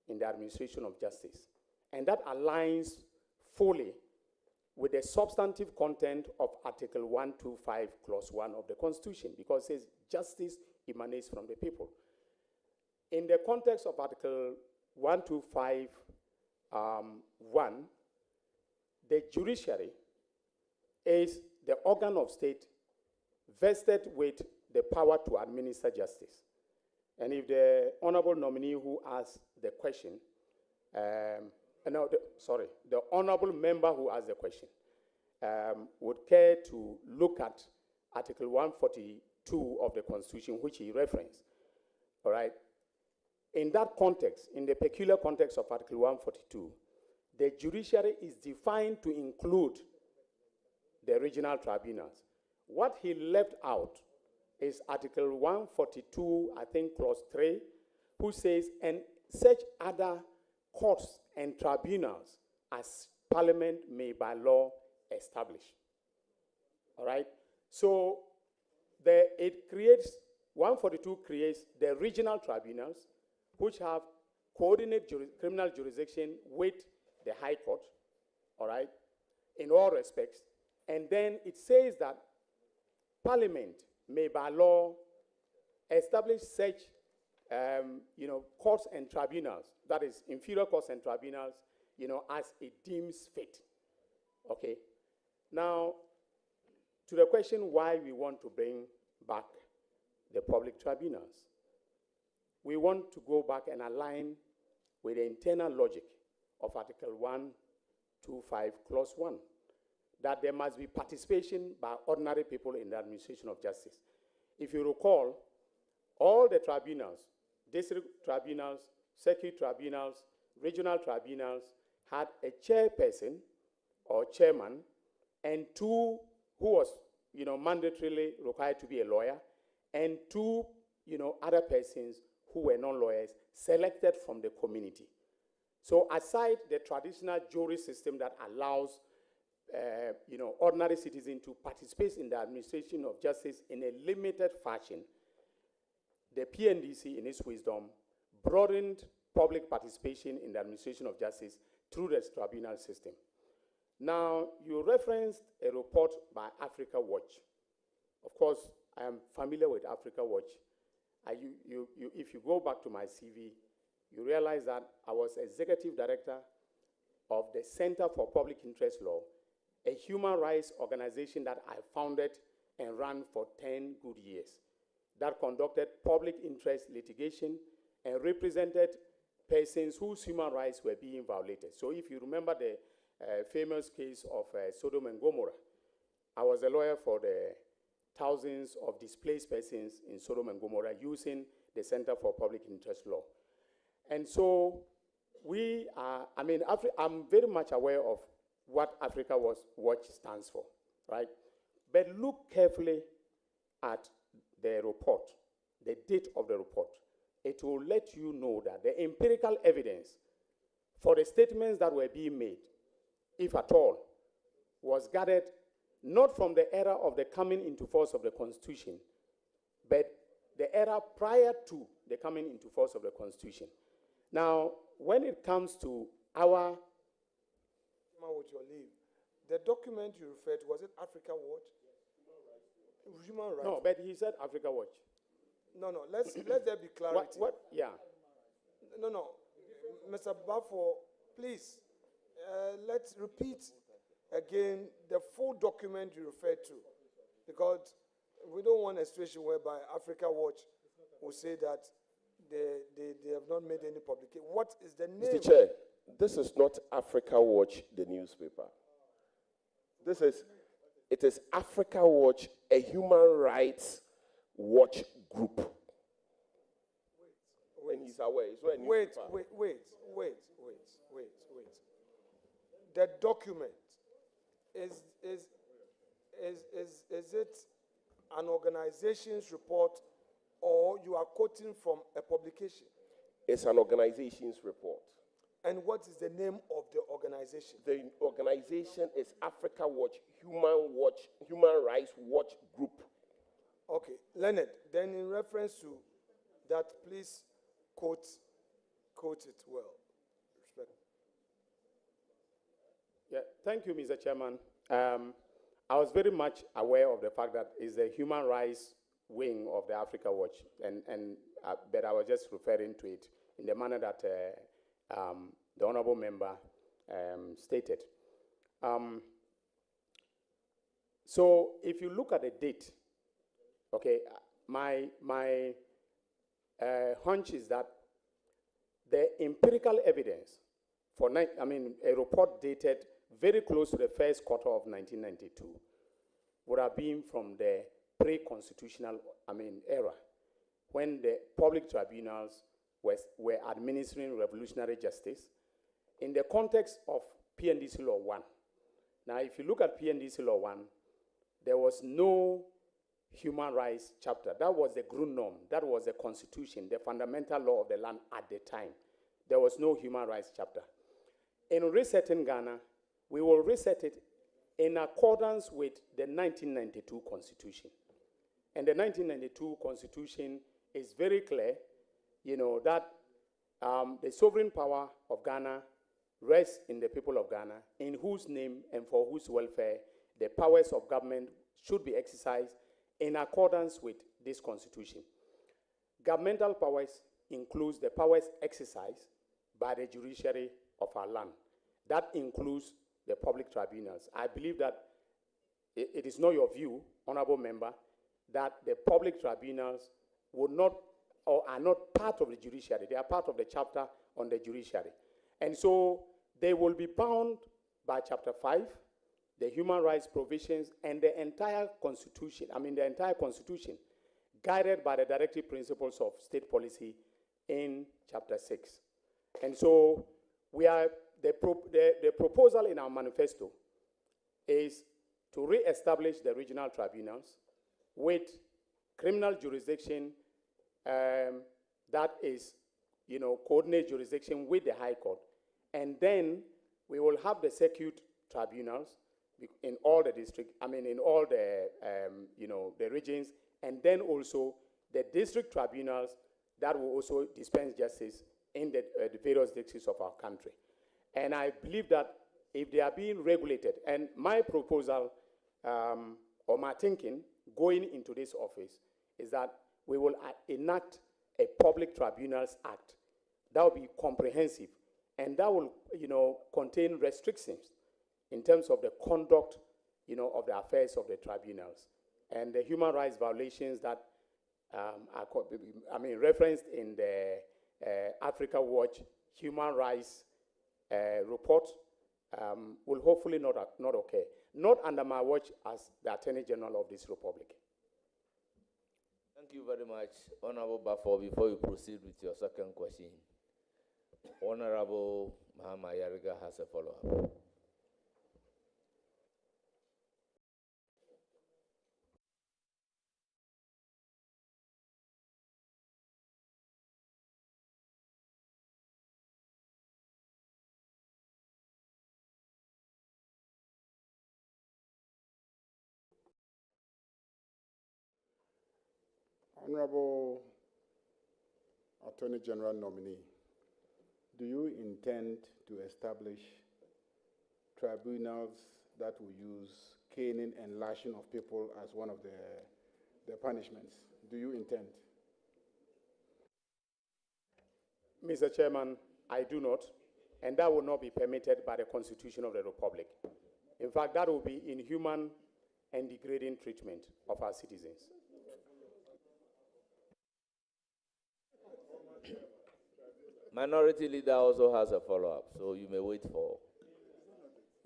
in the administration of justice. And that aligns fully with the substantive content of Article 125, Clause 1 of the Constitution, because it says justice emanates from the people. In the context of Article 125, 1, the judiciary is the organ of state vested with the power to administer justice. And if the honorable nominee who asked the question, the honorable member who asked the question would care to look at Article 142 of the Constitution, which he referenced, all right? In that context, in the peculiar context of Article 142, the judiciary is defined to include the regional tribunals. What he left out is Article 142, I think, Clause 3, who says, and such other courts and tribunals as Parliament may by law establish. All right? So it creates, 142 creates the regional tribunals, which have coordinate criminal jurisdiction with the High Court, all right, in all respects. And then it says that Parliament may by law establish such courts and tribunals, that is inferior courts and tribunals, as it deems fit. Okay. Now, to the question why we want to bring back the public tribunals. We want to go back and align with the internal logic of Article 125, Clause 1, that there must be participation by ordinary people in the administration of justice. If you recall, all the tribunals, district tribunals, circuit tribunals, regional tribunals, had a chairperson or chairman and two who was, mandatorily required to be a lawyer, and two, other persons who were non-lawyers selected from the community. So aside the traditional jury system that allows ordinary citizens to participate in the administration of justice in a limited fashion, the PNDC, in its wisdom, broadened public participation in the administration of justice through the tribunal system. Now, you referenced a report by Africa Watch. Of course, I am familiar with Africa Watch. If you go back to my CV, you realize that I was executive director of the Center for Public Interest Law, a human rights organization that I founded and ran for 10 good years, that conducted public interest litigation and represented persons whose human rights were being violated. So if you remember the famous case of Sodom and Gomorrah, I was a lawyer for the thousands of displaced persons in Sodom and Gomorrah using the Center for Public Interest Law. And so we are, I mean, I'm very much aware of what Africa Watch stands for, right? But look carefully at the report, the date of the report. It will let you know that the empirical evidence for the statements that were being made, if at all, was gathered not from the era of the coming into force of the Constitution, but the era prior to the coming into force of the Constitution. Now, when it comes to our... With your leave, the document you referred to, was it Africa Watch? Human Rights. No, but he said Africa Watch. No, let there be clarity. What? Yeah. No. Mr. Bafo, please, let's repeat again the full document you referred to, because we don't want a situation whereby Africa Watch will say that they have not made any publication. What is the name? Mr. Chair, this is not Africa Watch, the newspaper. It is Africa Watch, a human rights watch group. Wait. And he's aware. It's not a newspaper. Wait. The document, is it an organization's report, or you are quoting from a publication? It's an organization's report. And what is the name of the organization? The organization is Africa Watch, Human Rights Watch Group. Okay, Leonard, then in reference to that, please quote it well. Respect. Yeah, thank you, Mr. Chairman. I was very much aware of the fact that it's the human rights wing of the Africa Watch, but I was just referring to it in the manner that the honorable member stated. So if you look at the date, okay, my hunch is that the empirical evidence for, a report dated very close to the first quarter of 1992 would have been from the pre-constitutional, era, when the public tribunals were administering revolutionary justice in the context of PNDC Law 1. Now, if you look at PNDC Law 1, there was no human rights chapter. That was the Grundnorm. That was the constitution, the fundamental law of the land at the time. There was no human rights chapter. In resetting Ghana, we will reset it in accordance with the 1992 Constitution. And the 1992 Constitution is very clear, that the sovereign power of Ghana rests in the people of Ghana, in whose name and for whose welfare the powers of government should be exercised in accordance with this Constitution. Governmental powers includes the powers exercised by the judiciary of our land. That includes the public tribunals. I believe that it is not your view, honorable member, that the public tribunals would not or are not part of the judiciary. They are part of the chapter on the judiciary. And so they will be bound by Chapter 5, the human rights provisions, and the entire Constitution, guided by the directive principles of state policy in Chapter 6. And so the proposal in our manifesto is to re-establish the regional tribunals with criminal jurisdiction that is, coordinate jurisdiction with the High Court. And then we will have the circuit tribunals in all the districts, in all the, the regions, and then also the district tribunals that will also dispense justice in the various districts of our country. And I believe that if they are being regulated, and my proposal or my thinking going into this office is that we will enact a Public Tribunals Act That will be comprehensive, and that will, contain restrictions in terms of the conduct, of the affairs of the tribunals and the human rights violations that are, referenced in the Africa Watch Human Rights report will hopefully not occur. Not under my watch as the Attorney General of this Republic. Thank you very much, Honorable Bafo. Before you proceed with your second question, Honorable Mahama Yariga has a follow-up. Honorable Attorney General nominee, do you intend to establish tribunals that will use caning and lashing of people as one of the punishments? Do you intend? Mr. Chairman, I do not, and that will not be permitted by the Constitution of the Republic. In fact, that will be inhuman and degrading treatment of our citizens. Minority Leader also has a follow-up, so you may wait for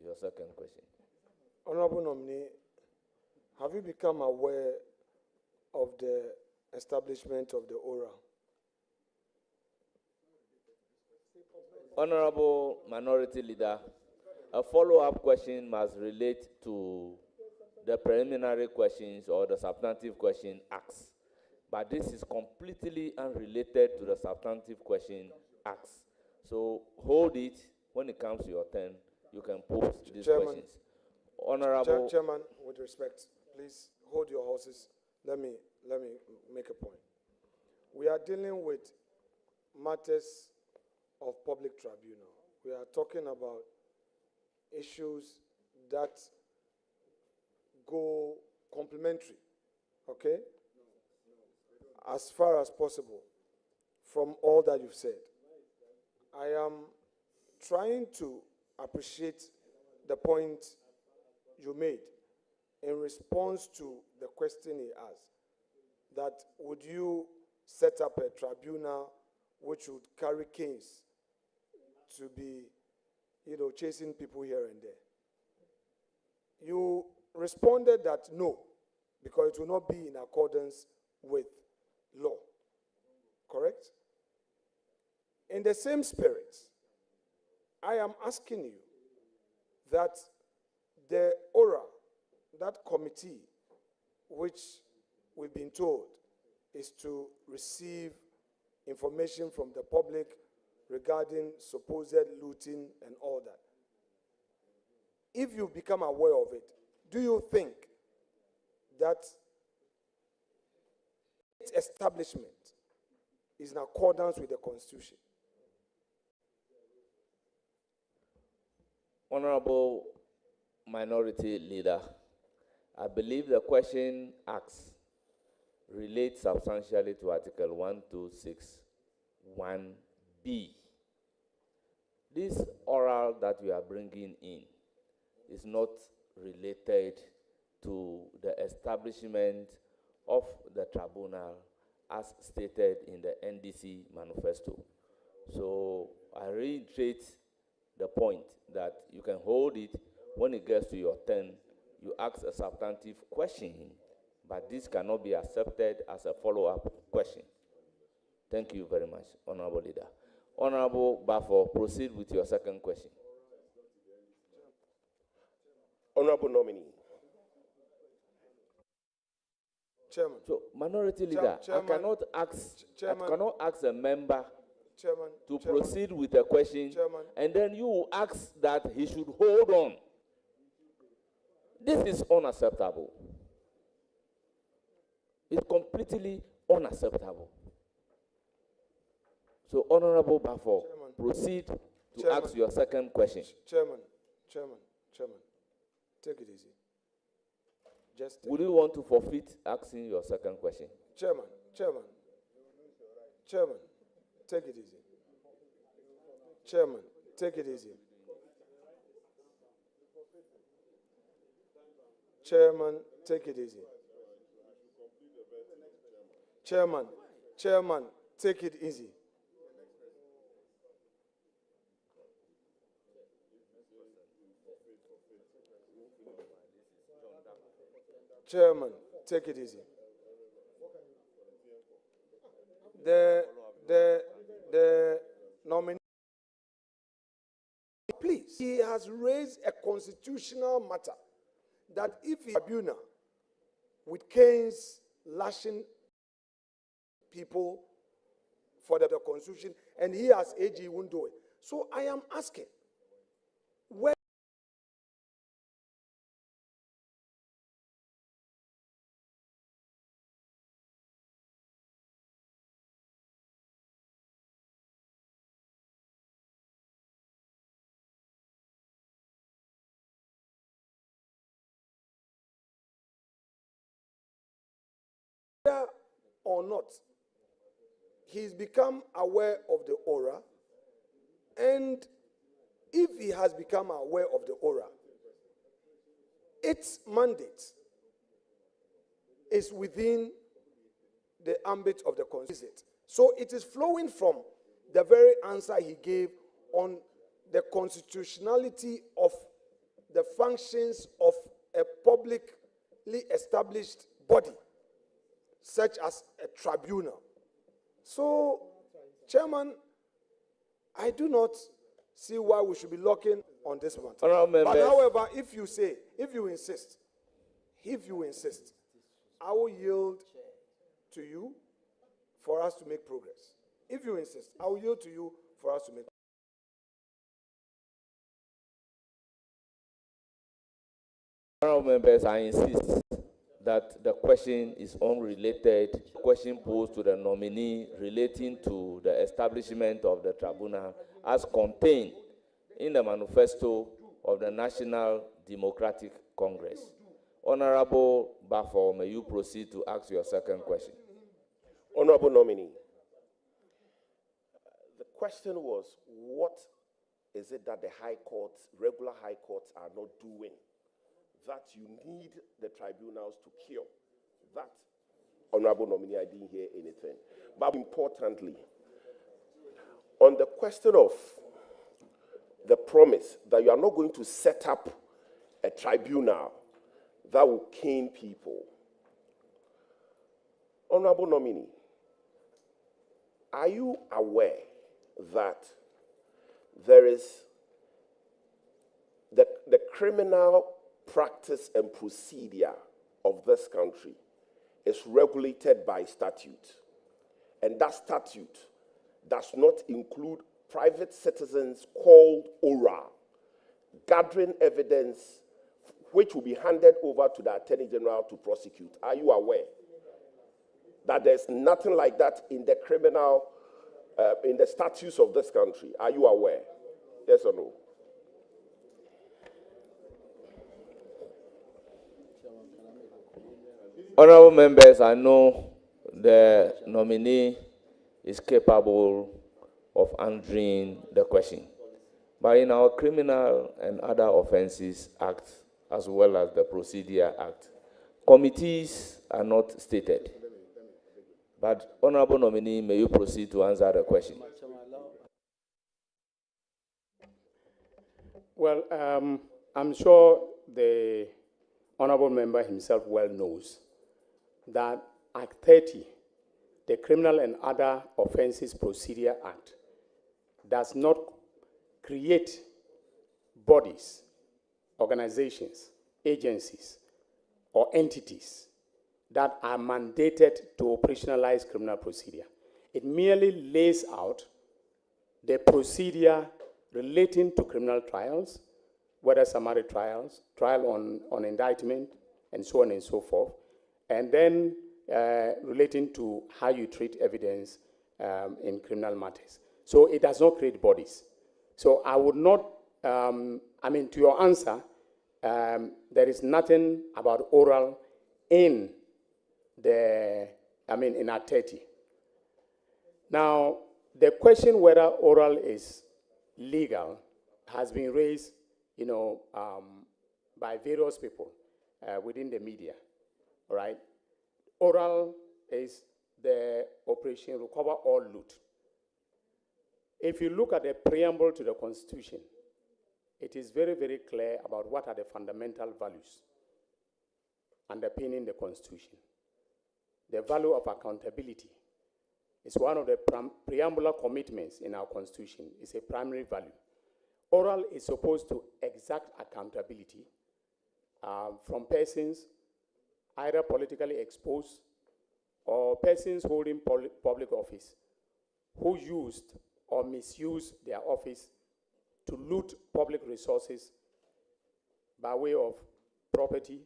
your second question. Honorable nominee, have you become aware of the establishment of the ORA? Honorable Minority Leader, a follow-up question must relate to the preliminary questions or the substantive question asked. But this is completely unrelated to the substantive question asked. So hold it. When it comes to your turn, you can pose these questions. Honorable Chairman, with respect, please hold your horses. Let me make a point. We are dealing with matters of public tribunal. We are talking about issues that go complementary, okay? As far as possible from all that you've said. I am trying to appreciate the point you made in response to the question he asked, that would you set up a tribunal which would carry canes to be, chasing people here and there? You responded that no, because it will not be in accordance with law. Correct? In the same spirit, I am asking you that the ORA, that committee, which we've been told is to receive information from the public regarding supposed looting and all that. If you become aware of it, do you think that its establishment is in accordance with the Constitution? Honorable Minority Leader, I believe the question asked relates substantially to Article 1261B. This oral that we are bringing in is not related to the establishment of the tribunal as stated in the NDC manifesto. So I reiterate the point that you can hold it. When it gets to your turn, you ask a substantive question, but this cannot be accepted as a follow-up question. Thank you very much, Honorable Leader. Honorable Bafo, proceed with your second question. Honorable nominee. Chairman. So, Minority Leader, Chairman, I cannot ask a member to proceed with a question, and then you ask that he should hold on. This is unacceptable. It's completely unacceptable. So, Honorable Bafo, proceed to ask your second question. Chairman, take it easy. Would you want to forfeit asking your second question? Chairman, take it easy. Chairman, take it easy. Chairman, take it easy. Chairman, take it easy. Chairman, take it easy. The nominee, please, he has raised a constitutional matter that if he tribunal with canes lashing people for the constitution, and he as AG won't do it. So I am asking, where or not, he's become aware of the aura, and if he has become aware of the aura, its mandate is within the ambit of the Constitution. So it is flowing from the very answer he gave on the constitutionality of the functions of a publicly established body, such as a tribunal. So, Chairman, I do not see why we should be locking on this matter. But however, if you insist, I will yield to you for us to make progress. If you insist, I will yield to you for us to make progress. Honourable members, I insist that the question is unrelated. The question posed to the nominee relating to the establishment of the tribunal as contained in the manifesto of the National Democratic Congress. Honourable Bafo, may you proceed to ask your second question. Honourable nominee, the question was, what is it that the high courts, regular high courts, are not doing that you need the tribunals to cure? That, honourable nominee, I didn't hear anything. But importantly, on the question of the promise that you are not going to set up a tribunal that will cane people, honourable nominee, are you aware that there is the criminal practice and procedure of this country is regulated by statute, and that statute does not include private citizens called ORA gathering evidence which will be handed over to the Attorney General to prosecute? Are you aware that there's nothing like that in the criminal, in the statutes of this country? Are you aware? Yes or no? Honourable members, I know the nominee is capable of answering the question. But in our Criminal and Other Offences Act, as well as the Procedure Act, committees are not stated. But honourable nominee, may you proceed to answer the question. Well, I'm sure the honourable member himself well knows that Act 30, the Criminal and Other Offences Procedure Act, does not create bodies, organizations, agencies, or entities that are mandated to operationalize criminal procedure. It merely lays out the procedure relating to criminal trials, whether summary trials, trial on indictment, and so on and so forth, and then relating to how you treat evidence in criminal matters. So it does not create bodies. So I would not, to your answer, there is nothing about oral in in Act 30. Now, the question whether oral is legal has been raised, by various people within the media, all right? Oral is the Operation Recover All Loot. If you look at the preamble to the Constitution, it is very, very clear about what are the fundamental values underpinning the Constitution. The value of accountability is one of the preambular commitments in our Constitution. It's a primary value. Oral is supposed to exact accountability from persons either politically exposed or persons holding public office who used or misused their office to loot public resources by way of property,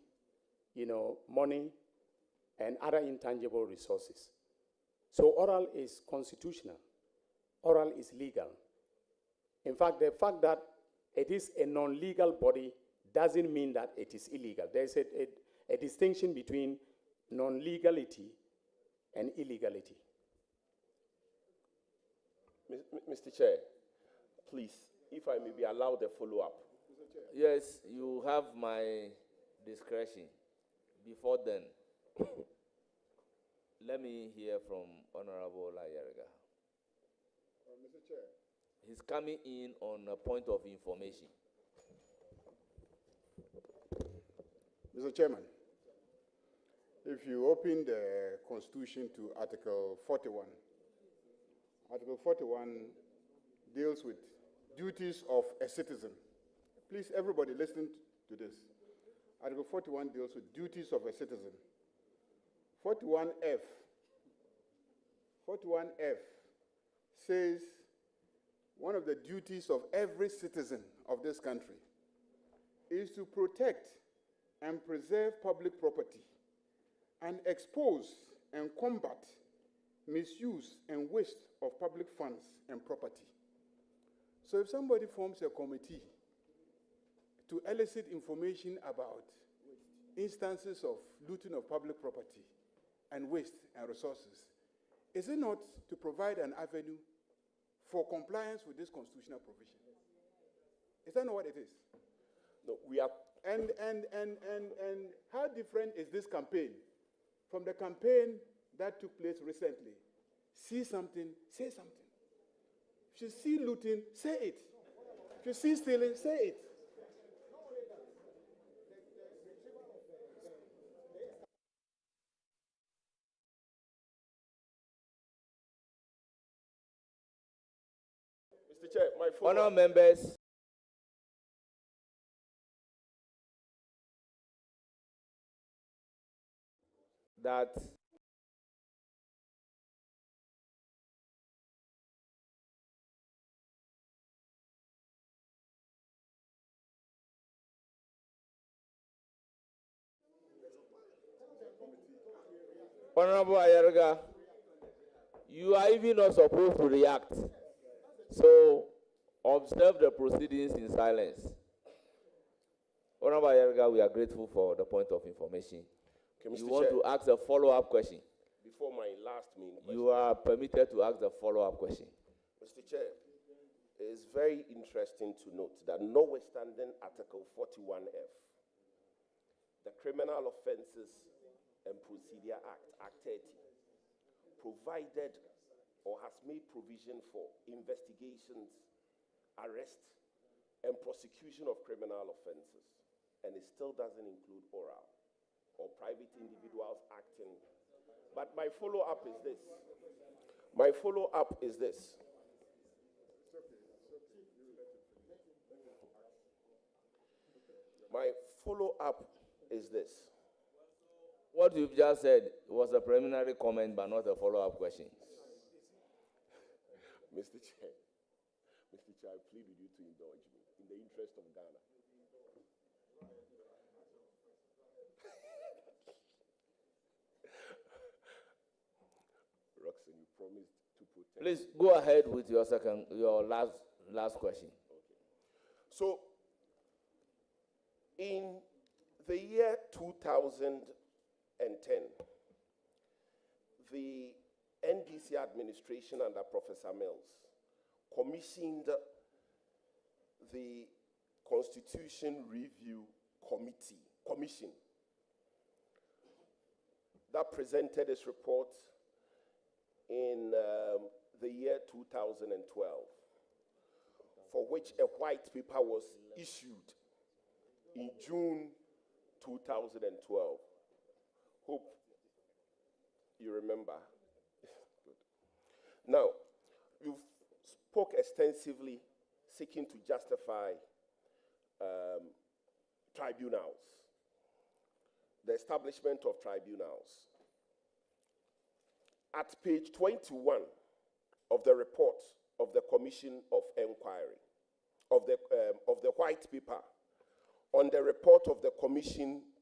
money, and other intangible resources. So oral is constitutional. Oral is legal. In fact, the fact that it is a non-legal body doesn't mean that it is illegal. There's a distinction between non-legality and illegality. Mr. Chair, please, if I may be allowed a follow-up. Yes, you have my discretion. Before then, let me hear from Honorable Ayerga. Mr. Chair. He's coming in on a point of information. Mr. Chairman, if you open the Constitution to Article 41, Article 41 deals with duties of a citizen. Please, everybody, listen to this. Article 41 deals with duties of a citizen. 41F says one of the duties of every citizen of this country is to protect and preserve public property and expose and combat misuse and waste of public funds and property. So if somebody forms a committee to elicit information about instances of looting of public property and waste and resources, is it not to provide an avenue for compliance with this constitutional provision? Is that not what it is? No, we are. And how different is this campaign from the campaign that took place recently? See something, say something. If you see looting, say it. If you see stealing, say it. Mr. Chair, my follow-up. Honourable members, that Honorable Ayerga, you are even not supposed to react. So observe the proceedings in silence. Honorable Ayerga, we are grateful for the point of information. Okay, you want to ask a follow-up question? Before my last main question. You are permitted to ask the follow-up question. Mr. Chair, it is very interesting to note that notwithstanding Article 41F, the Criminal Offences and Procedure Act, Act 30, provided or has made provision for investigations, arrest, and prosecution of criminal offenses, and it still doesn't include oral or private individuals acting. But my follow-up is this. My follow-up is this. My follow-up is this. What you've just said was a preliminary comment, but not a follow-up question. Mr. Chair, I plead with you to indulge me in the interest of Ghana. Roxanne, you promised to protect. Please go ahead with your last question. Okay. So, in the year 2010, the NDC administration under Professor Mills commissioned the Constitution Review Commission that presented its report in the year 2012, for which a white paper was issued in June 2012. Hope you remember. Good. Now, you spoke extensively seeking to justify tribunals, the establishment of tribunals. At page 21 of the report of the Commission of Inquiry, of the white paper on the report of the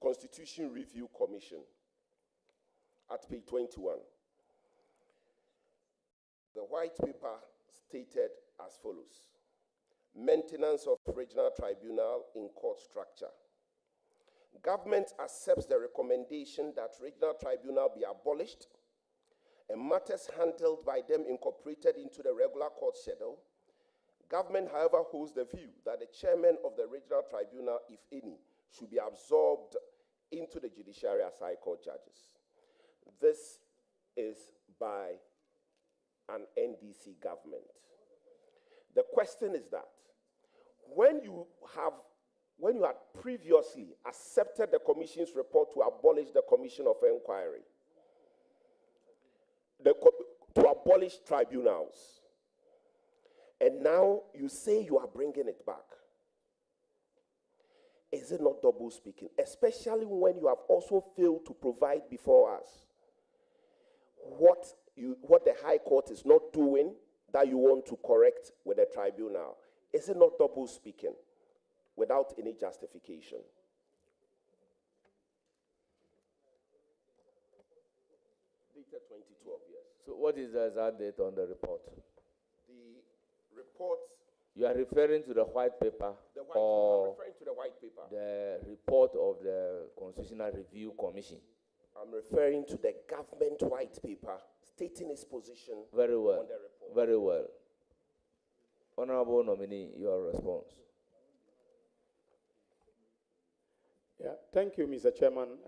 Constitution Review Commission, at page 21, the white paper stated as follows: maintenance of regional tribunal in court structure. Government accepts the recommendation that regional tribunal be abolished and matters handled by them incorporated into the regular court schedule. Government, however, holds the view that the chairman of the regional tribunal, if any, should be absorbed into the judiciary as high court judges. This is by an NDC government. The question is that when you had previously accepted the commission's report to abolish the Commission of Inquiry, to abolish tribunals, and now you say you are bringing it back, is it not double speaking? Especially when you have also failed to provide before us what the High Court is not doing that you want to correct with the tribunal. Is it not double speaking without any justification? Dated 2012, yes. So what is the exact date on the report? The report... You are referring to the white paper? I'm referring to the white paper. The report of the Constitutional Review Commission? I'm referring to the government white paper stating its position Very well. on the report. Very well. Honorable nominee, your response. Yeah, thank you, Mr. Chairman.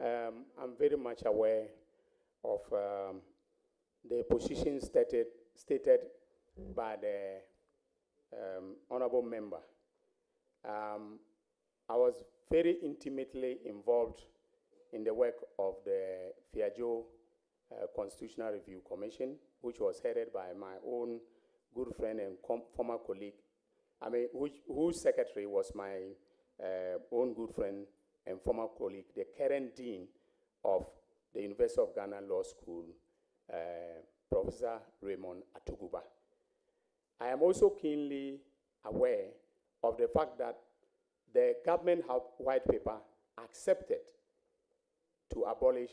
I'm very much aware of the position stated by the honorable member. I was very intimately involved in the work of the Fiajo Constitutional Review Commission, which was headed by my own good friend and former colleague, whose secretary was my own good friend and former colleague, the current dean of the University of Ghana Law School, Professor Raymond Atuguba. I am also keenly aware of the fact that the government white paper accepted to abolish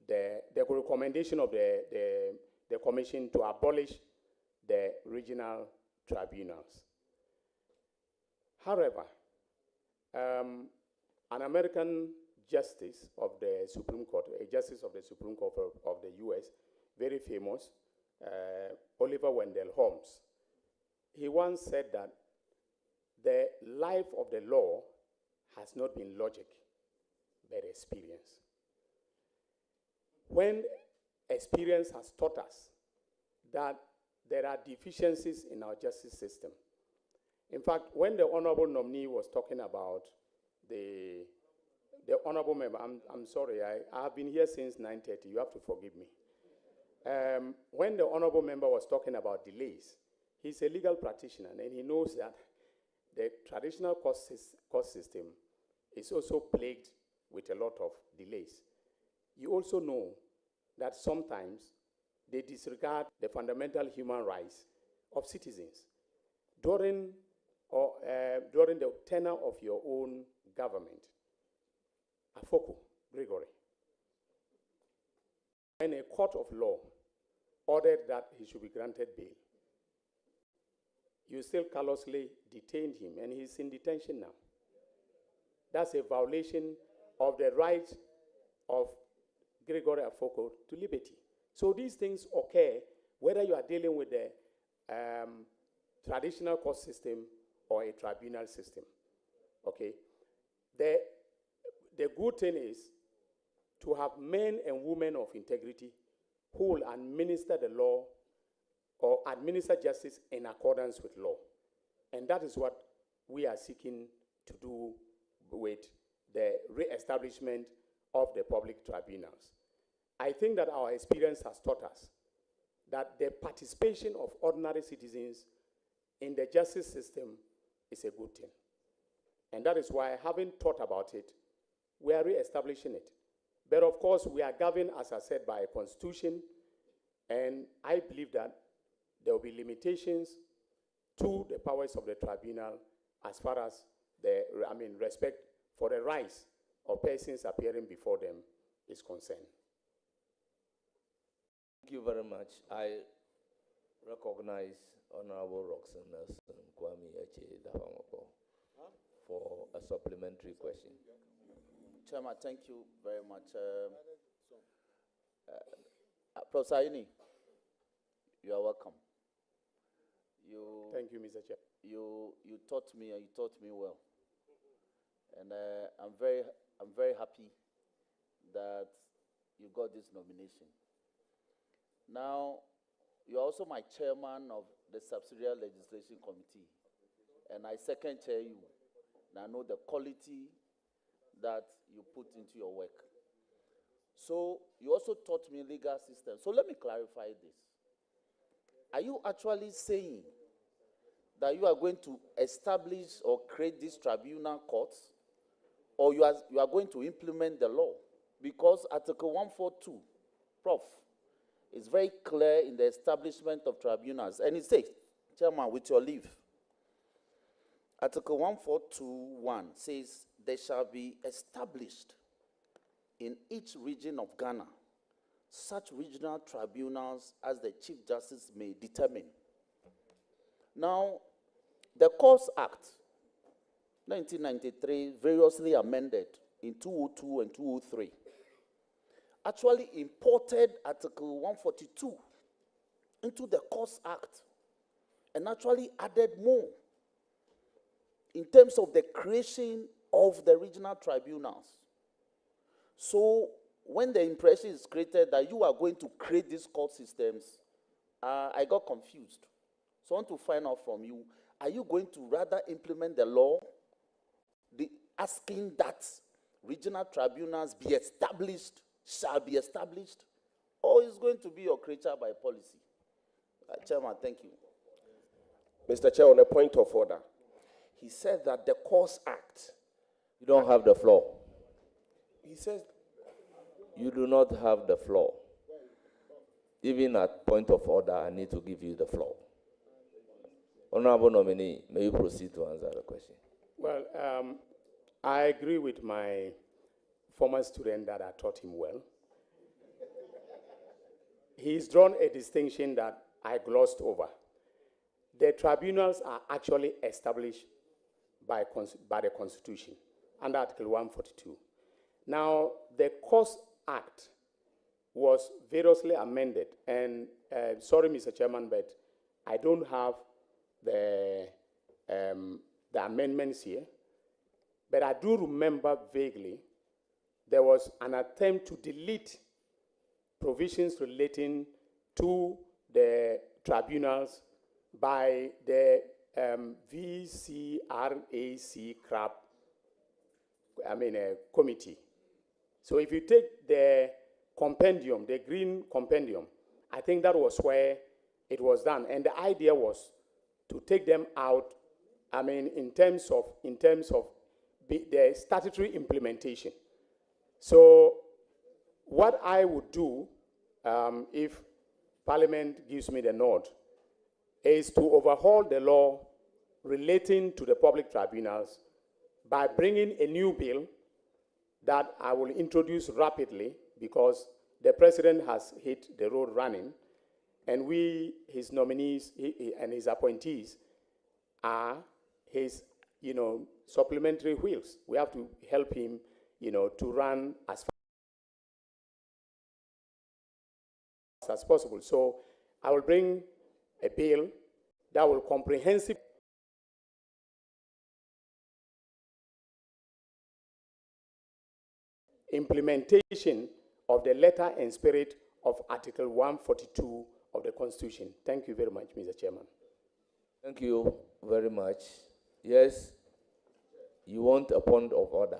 the recommendation of the commission to abolish the regional tribunals. However, an American justice of the Supreme Court, a justice of the Supreme Court of the US, very famous, Oliver Wendell Holmes, he once said that the life of the law has not been logic, but experience. When experience has taught us that there are deficiencies in our justice system. In fact, when the honorable nominee was talking about the honorable member, I'm sorry, I have been here since 9:30, you have to forgive me. When the honorable member was talking about delays, he's a legal practitioner and he knows that the traditional court system is also plagued with a lot of delays. You also know that sometimes they disregard the fundamental human rights of citizens. During the tenure of your own government, Afoko, Gregory, when a court of law ordered that he should be granted bail, you still callously detained him, and he's in detention now. That's a violation of the right of Gregory Afoko to liberty. So these things occur whether you are dealing with the traditional court system or a tribunal system. Okay? The good thing is to have men and women of integrity who will administer the law or administer justice in accordance with law. And that is what we are seeking to do with the re-establishment of the public tribunals. I think that our experience has taught us that the participation of ordinary citizens in the justice system is a good thing. And that is why, having thought about it, we are re-establishing it. But of course, we are governed, as I said, by a constitution, and I believe that there will be limitations to the powers of the tribunal as far as the, respect for the rights of persons appearing before them is concerned. Thank you very much. I recognize Honorable Roxanne Nelson Kwame Eche Dafamapo for a supplementary question. Chairman, thank you very much. Professor Aini, you are welcome. Thank you, Mr. Chair. You taught me, and you taught me well, and I'm very happy that you got this nomination. Now, you're also my chairman of the Subsidiary Legislation Committee, and I second chair you, and I know the quality that you put into your work. So you also taught me legal system. So let me clarify this. Are you actually saying that you are going to establish or create these tribunal courts, or you are going to implement the law? Because Article 142, Prof, is very clear in the establishment of tribunals. And it says, Chairman, with your leave, Article 142.1 says, there shall be established in each region of Ghana such regional tribunals as the Chief Justice may determine. Now, the Courts Act, 1993, variously amended in 202 and 203, actually imported Article 142 into the Courts Act and actually added more in terms of the creation of the regional tribunals. So when the impression is created that you are going to create these court systems, I got confused. So I want to find out from you, are you going to rather implement the law, asking that regional tribunals be established, shall be established, or is going to be your creature by policy? Chairman, thank you. Mr. Chair, on a point of order, he said that the Courts Act. You don't have the floor. He says. You do not have the floor. Even at point of order, I need to give you the floor. Honorable nominee, may you proceed to answer the question? Well, I agree with my former student that I taught him well. He's drawn a distinction that I glossed over. The tribunals are actually established by the Constitution under Article 142. Now, the Courts Act was variously amended, and sorry, Mr. Chairman, but I don't have the amendments here, but I do remember vaguely there was an attempt to delete provisions relating to the tribunals by the VCRAC CRAP committee. So if you take the compendium, the green compendium, I think that was where it was done. And the idea was to take them out, in terms of the statutory implementation. So what I would do, if Parliament gives me the nod, is to overhaul the law relating to the public tribunals by bringing a new bill that I will introduce rapidly, because the president has hit the road running, and we, his nominees and his appointees, are his, supplementary wheels. We have to help him, to run as fast as possible. So I will bring a bill that will comprehensively implementation of the letter and spirit of Article 142 of the Constitution. Thank you very much, Mr. Chairman. Thank you very much. Yes, you want a point of order.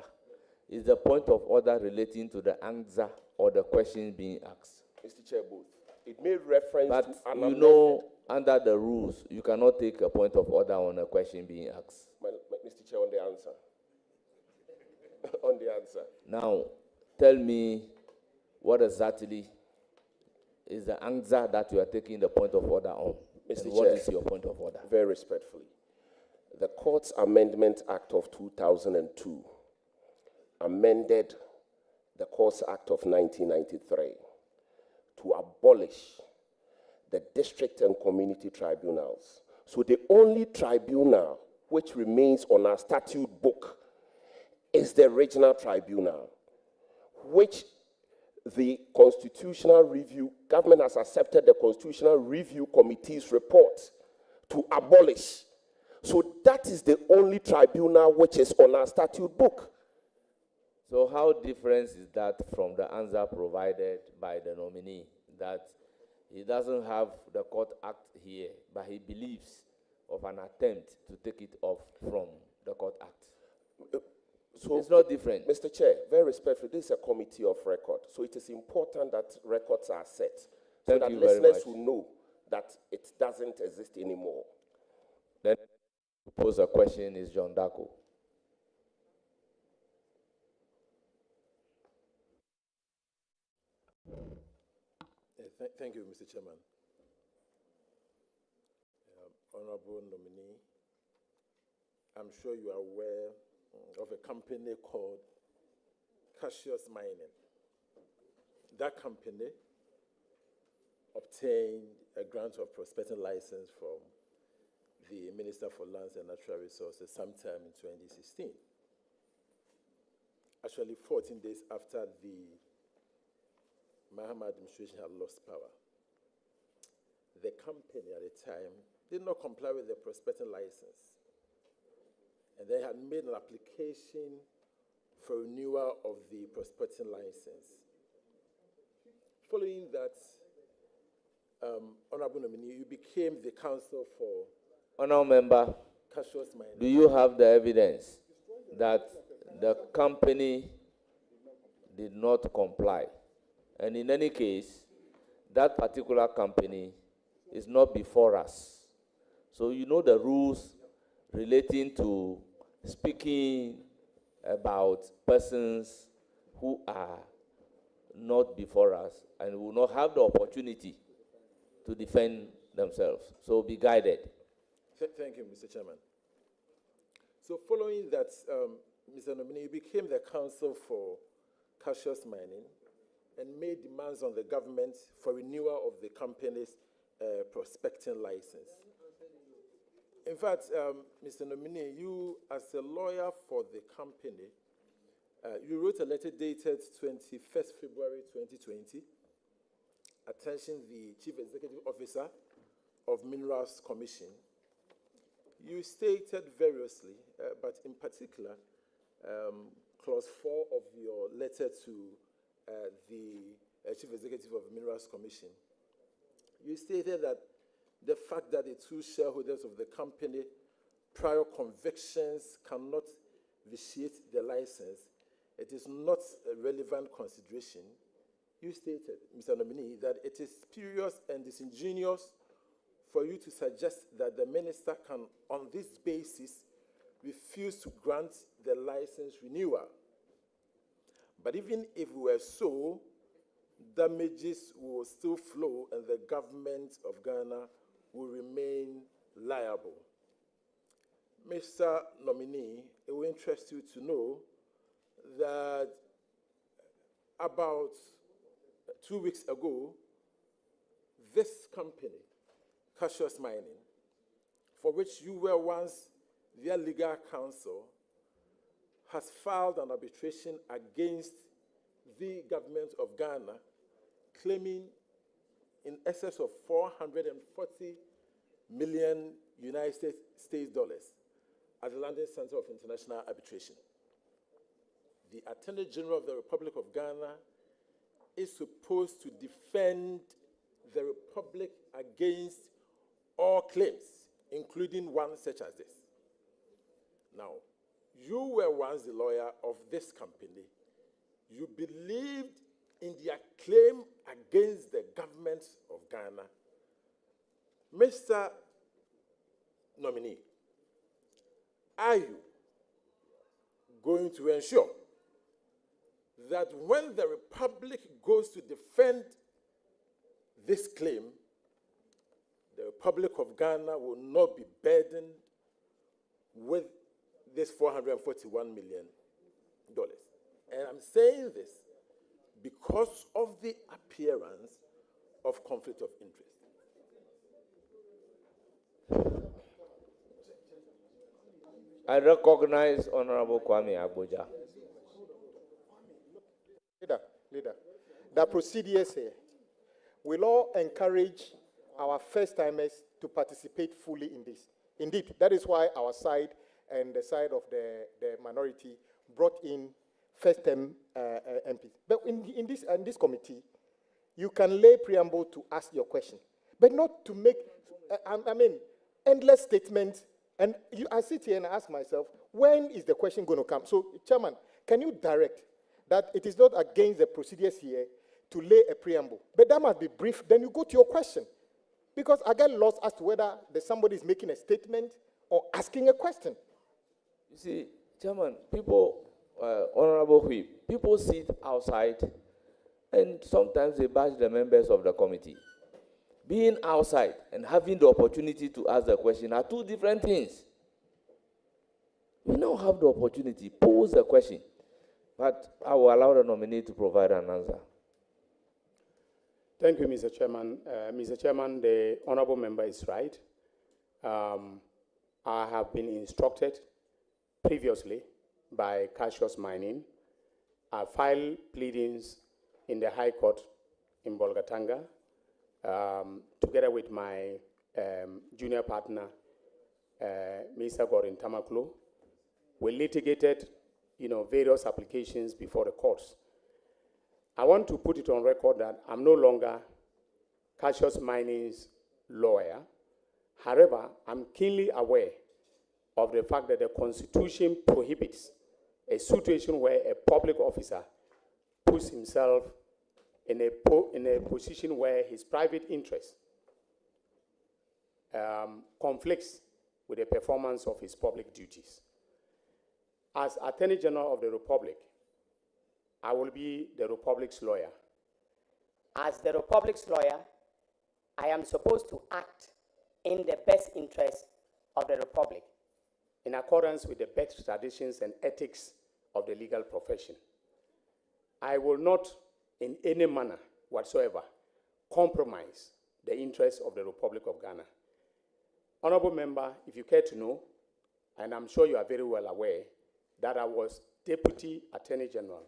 Is the point of order relating to the answer or the question being asked? Mr. Chair, both. It made reference But to an you amended. know, under the rules, you cannot take a point of order on a question being asked. Mr. Chair, on the answer. On the answer. Now, tell me what exactly is the answer that you are taking the point of order on? Mr. And Chair, what is your point of order? Very respectfully. The Courts Amendment Act of 2002 amended the Courts Act of 1993 to abolish the district and community tribunals. So the only tribunal which remains on our statute book is the regional tribunal, which the Constitutional Review, government has accepted the Constitutional Review Committee's report to abolish. So that is the only tribunal which is on our statute book. So how different is that from the answer provided by the nominee, that he doesn't have the Court Act here, but he believes of an attempt to take it off from the Court Act? So it's not different. Mr. Chair, very respectfully, this is a committee of record, so it is important that records are set so that listeners will know that it doesn't exist anymore. Then to pose a question is John Dako. Thank you, Mr. Chairman. Honorable nominee, I'm sure you are aware of a company called Cassius Mining. That company obtained a grant of prospecting license from the Minister for Lands and Natural Resources sometime in 2016. Actually, 14 days after the Mahama administration had lost power. The company at the time did not comply with the prospecting license. And they had made an application for renewal of the prospecting license. Following that, Honorable nominee, you became the counsel for Honorable Member, Cassius Mining. do you have the evidence that the company did not comply? And in any case, that particular company is not before us. So you know the rules relating to speaking about persons who are not before us and will not have the opportunity to defend themselves. So be guided. Thank you, Mr. Chairman. So following that, Mr. Nominee, you became the counsel for Cassius Mining and made demands on the government for renewal of the company's prospecting license. In fact, Mr. Nominee, you, as a lawyer for the company, you wrote a letter dated 21st February 2020, attention the Chief Executive Officer of Minerals Commission. You stated variously, but in particular, clause 4 of your letter to the Chief Executive of Minerals Commission, you stated that the fact that the two shareholders of the company prior convictions cannot vitiate the license, it is not a relevant consideration. You stated, Mr. Nominee, that it is spurious and disingenuous for you to suggest that the minister can, on this basis, refuse to grant the license renewal. But even if it were so, damages will still flow and the government of Ghana will remain liable. Mr. Nominee, it will interest you to know that about 2 weeks ago, this company, Cassius Mining, for which you were once their legal counsel, has filed an arbitration against the government of Ghana, claiming in excess of 440 million United States dollars at the London Center of International Arbitration. the Attorney General of the Republic of Ghana is supposed to defend the Republic against all claims, including one such as this. Now, you were once the lawyer of this company. You believed in their claim against the government of Ghana. Mr. Nominee, are you going to ensure that when the Republic goes to defend this claim, the Republic of Ghana will not be burdened with this $441 million? And I'm saying this because of the appearance of conflict of interest. I recognize Honorable Kwame Abuja. Leader, the procedures here will all encourage our first-timers to participate fully in this. Indeed, that is why our side and the side of the minority brought in first-time MPs. But in this committee, you can lay preamble to ask your question, but not to make, endless statements. And I sit here and I ask myself, when is the question going to come? So, Chairman, can you direct that it is not against the procedures here to lay a preamble, but that must be brief, then you go to your question. Because I get lost as to whether somebody is making a statement or asking a question. You see, Chairman, people, Honorable Whip, people sit outside and sometimes they bash the members of the committee. Being outside and having the opportunity to ask the question are two different things. We now have the opportunity, pose the question, but I will allow the nominee to provide an answer. Thank you, Mr. Chairman. Mr. Chairman, the honorable member is right. I have been instructed previously by Cassius Mining. I filed pleadings in the High Court in Bolgatanga together with my junior partner, Mr. Gorin Tamaklo. We litigated, various applications before the courts. I want to put it on record that I'm no longer Cassius Mining's lawyer. However, I'm keenly aware of the fact that the Constitution prohibits a situation where a public officer puts himself in a position where his private interest conflicts with the performance of his public duties. As Attorney General of the Republic, I will be the Republic's lawyer. As the Republic's lawyer, I am supposed to act in the best interest of the Republic, in accordance with the best traditions and ethics of the legal profession. I will not, in any manner whatsoever, compromise the interests of the Republic of Ghana. Honorable member, if you care to know, and I'm sure you are very well aware, that I was Deputy Attorney General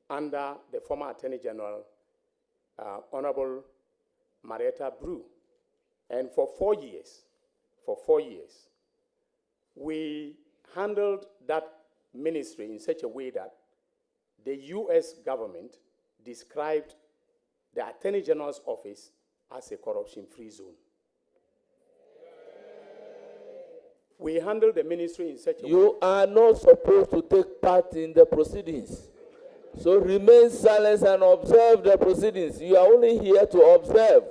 under the former Attorney General, Honorable Marietta Brew. And for 4 years, we handled that ministry in such a way that the US government described the Attorney General's office as a corruption-free zone. We handled the ministry in such a way. You are not supposed to take part in the proceedings. So remain silent and observe the proceedings. You are only here to observe.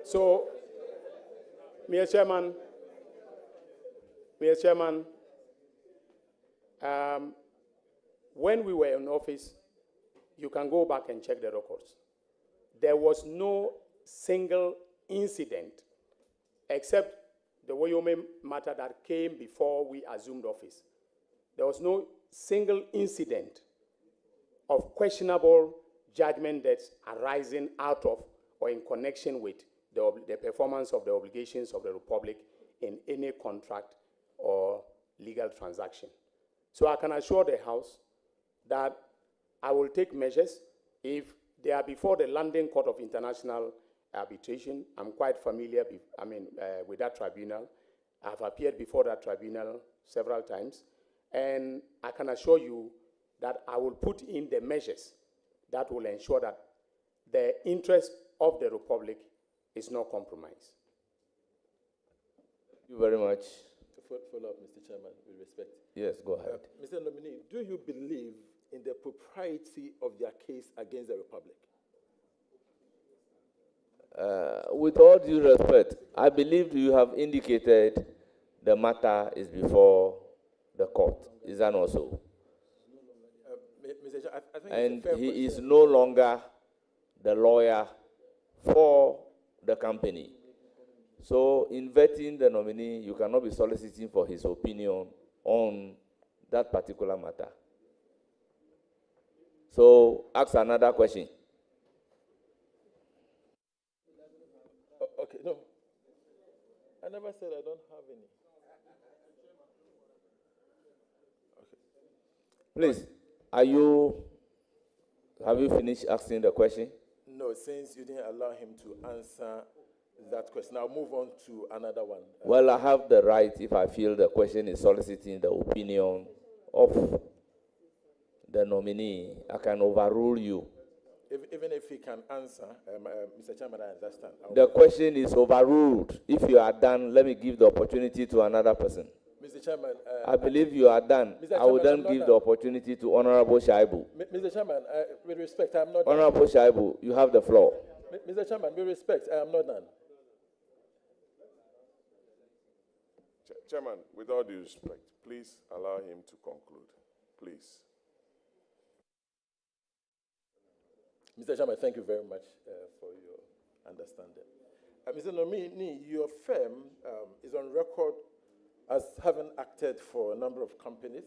So, Mr. Chairman, when we were in office, you can go back and check the records. There was no single incident, except the Wyoming matter that came before we assumed office. There was no single incident of questionable judgment that's arising out of or in connection with the performance of the obligations of the Republic in any contract or legal transaction. So I can assure the House that I will take measures if they are before the London Court of International Arbitration. I'm quite familiar with that tribunal. I've appeared before that tribunal several times, and I can assure you that I will put in the measures that will ensure that the interest of the Republic is not compromised. Thank you very much. To follow up, Mr. Chairman, with respect. Yes, go ahead. Mr. Nominee, do you believe in the propriety of their case against the Republic? With all due respect, I believe you have indicated the matter is before the court. Is that not so? Mr. Chair, I think And it's a fair he question. is no longer the lawyer for the company. So in vetting the nominee, you cannot be soliciting for his opinion on that particular matter. So ask another question. Okay, no. I never said I don't have any. Please, have you finished asking the question? No, since you didn't allow him to answer that question, I'll move on to another one. Well, I have the right, if I feel the question is soliciting the opinion of the nominee, I can overrule you. Even if he can answer, Mr. Chairman, I understand. The question is overruled. If you are done, let me give the opportunity to another person. Mr. Chairman, I believe you are done. I will then give the opportunity to Honorable Shaibu. Mr. Chairman, with respect, I am not done. Honorable Shaibu, you have the floor. Mr. Chairman, with respect, I am not done. Chairman, with all due respect, please allow him to conclude. Please. Mr. Chairman, thank you very much for your understanding. Mr. Nominee, your firm is on record as having acted for a number of companies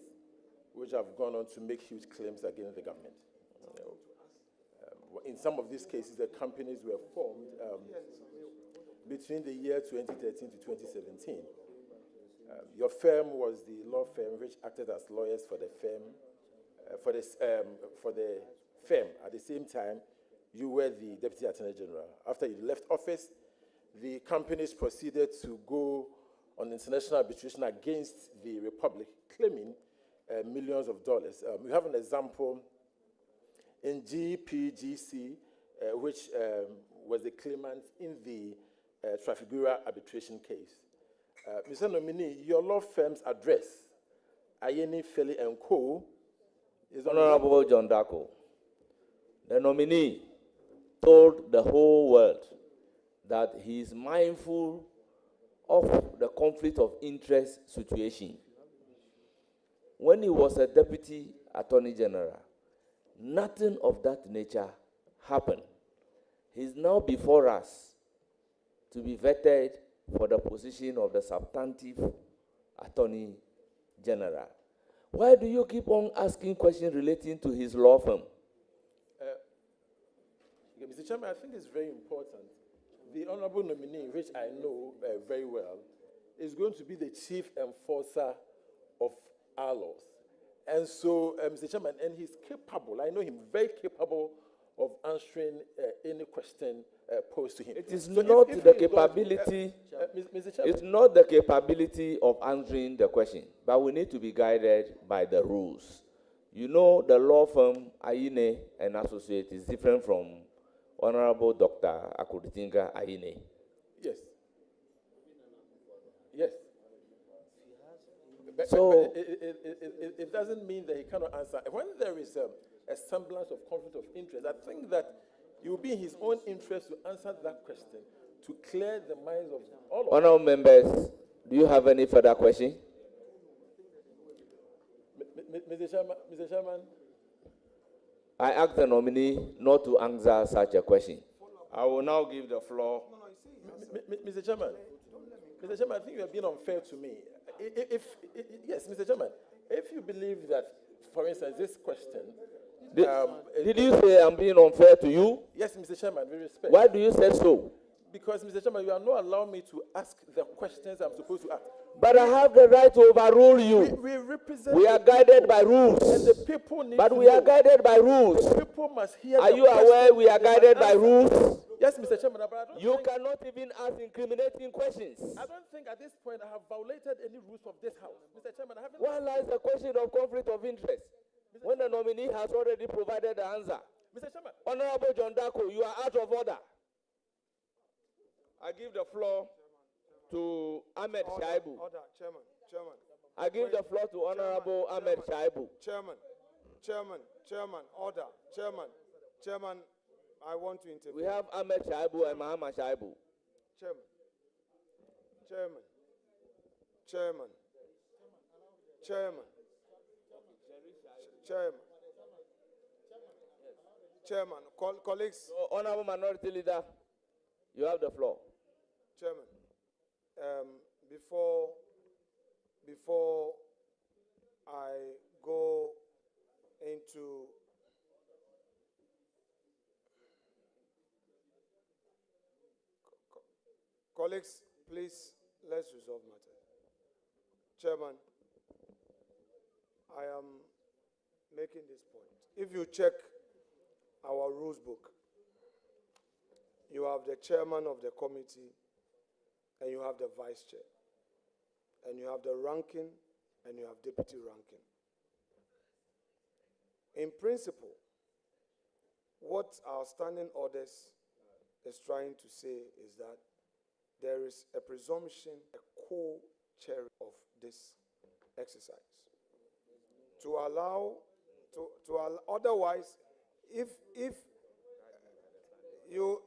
which have gone on to make huge claims against the government. In some of these cases, the companies were formed between the year 2013 to 2017. Your firm was the law firm which acted as lawyers for the firm, for the firm. At the same time, you were the Deputy Attorney General. After you left office, the companies proceeded to go on international arbitration against the Republic, claiming millions of dollars. We have an example in GPGC, which was the claimant in the Trafigura arbitration case. Mr. Nominee, your law firm's address, Ayeni Feli & Co., is Honorable John Dako, the nominee told the whole world that he is mindful of the conflict of interest situation. When he was a Deputy Attorney General, nothing of that nature happened. He's now before us to be vetted for the position of the substantive Attorney General. Why do you keep on asking questions relating to his law firm? Mr. Chairman, I think it's very important. The honorable nominee, which I know very well, is going to be the chief enforcer of our laws. And so, Mr. Chairman, and he's capable, I know him very capable of answering any question posed to him. It is so not if the he capability. Mr. Chairman, It's not the capability of answering the question, but we need to be guided by the rules. You know, the law firm Ayine and Associates is different from Honorable Dr. Akuditinga Ayine. Yes. Yes. So it doesn't mean that he cannot answer. When there is a semblance of conflict of interest, I think that it will be in his own interest to answer that question, to clear the minds of all of us. Honorable members, do you have any further question? Mr. Chairman. I ask the nominee not to answer such a question. I will now give the floor. Mr. Chairman, I think you are being unfair to me. Yes, Mr. Chairman, if you believe that, for instance, this question... Did you say I'm being unfair to you? Yes, Mr. Chairman, with respect. Why do you say so? Because, Mr. Chairman, you are not allowing me to ask the questions I'm supposed to ask. But I have the right to overrule you. We represent. We are guided by rules. And the people need But to we are know. guided by rules. The people must hear. Are you aware we are guided by rules? Yes, Mr. Chairman. But I don't You think, cannot even ask incriminating questions. I don't think at this point I have violated any rules of this house, Mr. Chairman. I haven't. Where lies the question of conflict of interest? When the nominee has already provided the answer. Mr. Chairman. Honorable John Dako, you are out of order. I give the floor to Ahmed Shaibu. Order, Chairman. I give the floor to Honorable Ahmed Shaibu. Chairman, order. Chairman, I want to intervene. We have Ahmed Shaibu and Mahama Shaibu. Chairman, colleagues. So, Honorable Minority Leader, you have the floor. Chairman, before I go into colleagues, please, let's resolve matters. Chairman, I am making this point. If you check our rules book, you have the chairman of the committee, and you have the vice chair, and you have the ranking, and you have deputy ranking. In principle, what our standing orders is trying to say is that there is a presumption, a co-chair of this exercise. Otherwise, if you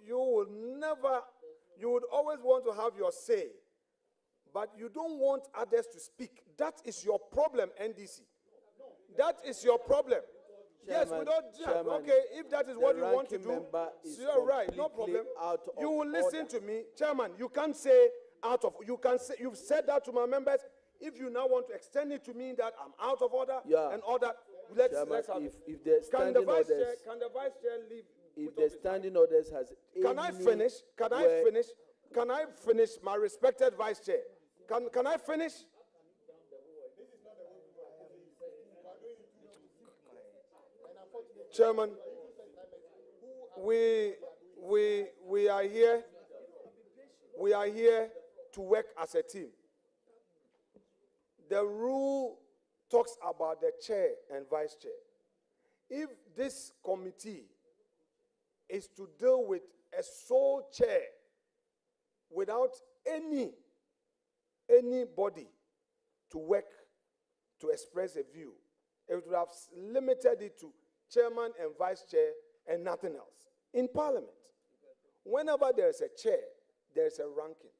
will never, you would always want to have your say, but you don't want others to speak. That is your problem, NDC. That is your problem. Yes, we don't. Okay, if that is what you want to do, you're right. No problem. You will listen to me, Chairman. You can't say out of. You can say you've said that to my members. If you now want to extend it to me that I'm out of order and order, let's have it. If the standing orders, can the vice chair leave? If the standing orders has Can I finish? Can I finish? Can I finish, my respected vice chair? Can I finish? Chairman, we are here. We are here to work as a team. The rule talks about the chair and vice chair. If this committee is to deal with a sole chair without anybody to work, to express a view, it would have limited it to chairman and vice chair and nothing else. In Parliament, whenever there is a chair, there is a ranking.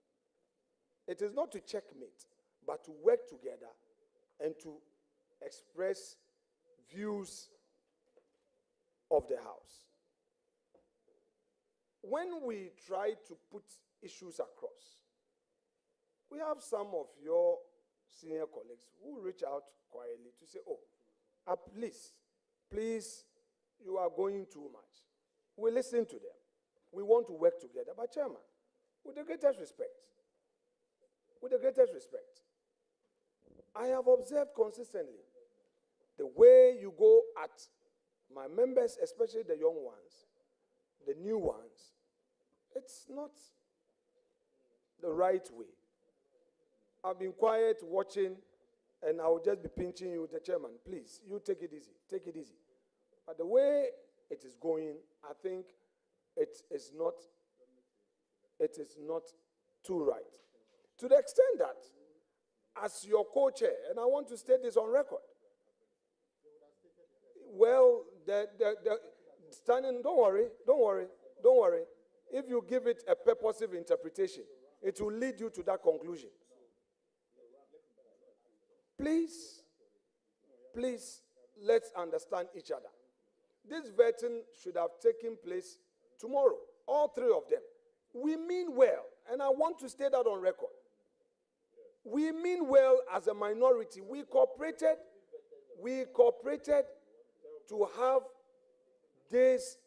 It is not to checkmate, but to work together and to express views of the House. When we try to put issues across, we have some of your senior colleagues who reach out quietly to say, oh, please, you are going too much. We listen to them. We want to work together. But Chairman, with the greatest respect, I have observed consistently the way you go at my members, especially the young ones, the new ones. It's not the right way. I've been quiet watching, and I will just be pinching you, the chairman. Please, you take it easy. Take it easy. But the way it is going, I think it is not too right. To the extent that, as your co-chair, and I want to state this on record, well, the standing, don't worry. If you give it a purposive interpretation, it will lead you to that conclusion. Please, let's understand each other. This vetting should have taken place tomorrow, all three of them. We mean well, and I want to state that on record. We mean well as a minority. We cooperated to have days,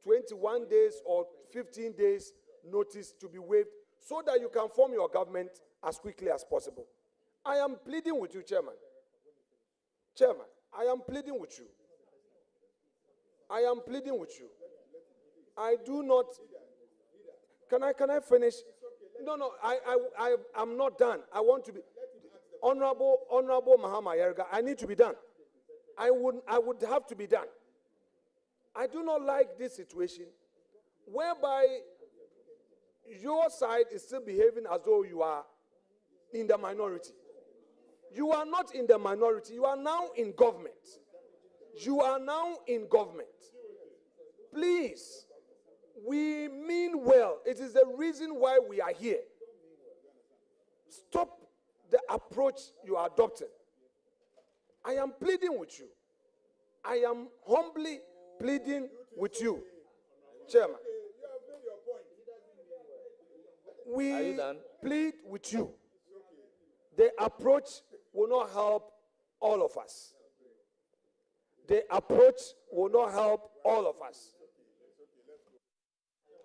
21 days or 15 days notice to be waived so that you can form your government as quickly as possible. I am pleading with you, Chairman. Chairman, I am pleading with you. I am pleading with you. I do not. Can I finish? No, I'm not done. I want to be Honorable Mahama Yerga. I need to be done. I would have to be done. I do not like this situation whereby your side is still behaving as though you are in the minority. You are not in the minority. You are now in government. You are now in government. Please, we mean well. It is the reason why we are here. Stop the approach you are adopting. I am pleading with you. I am humbly pleading with you, Chairman. We plead with you. The approach will not help all of us. The approach will not help all of us.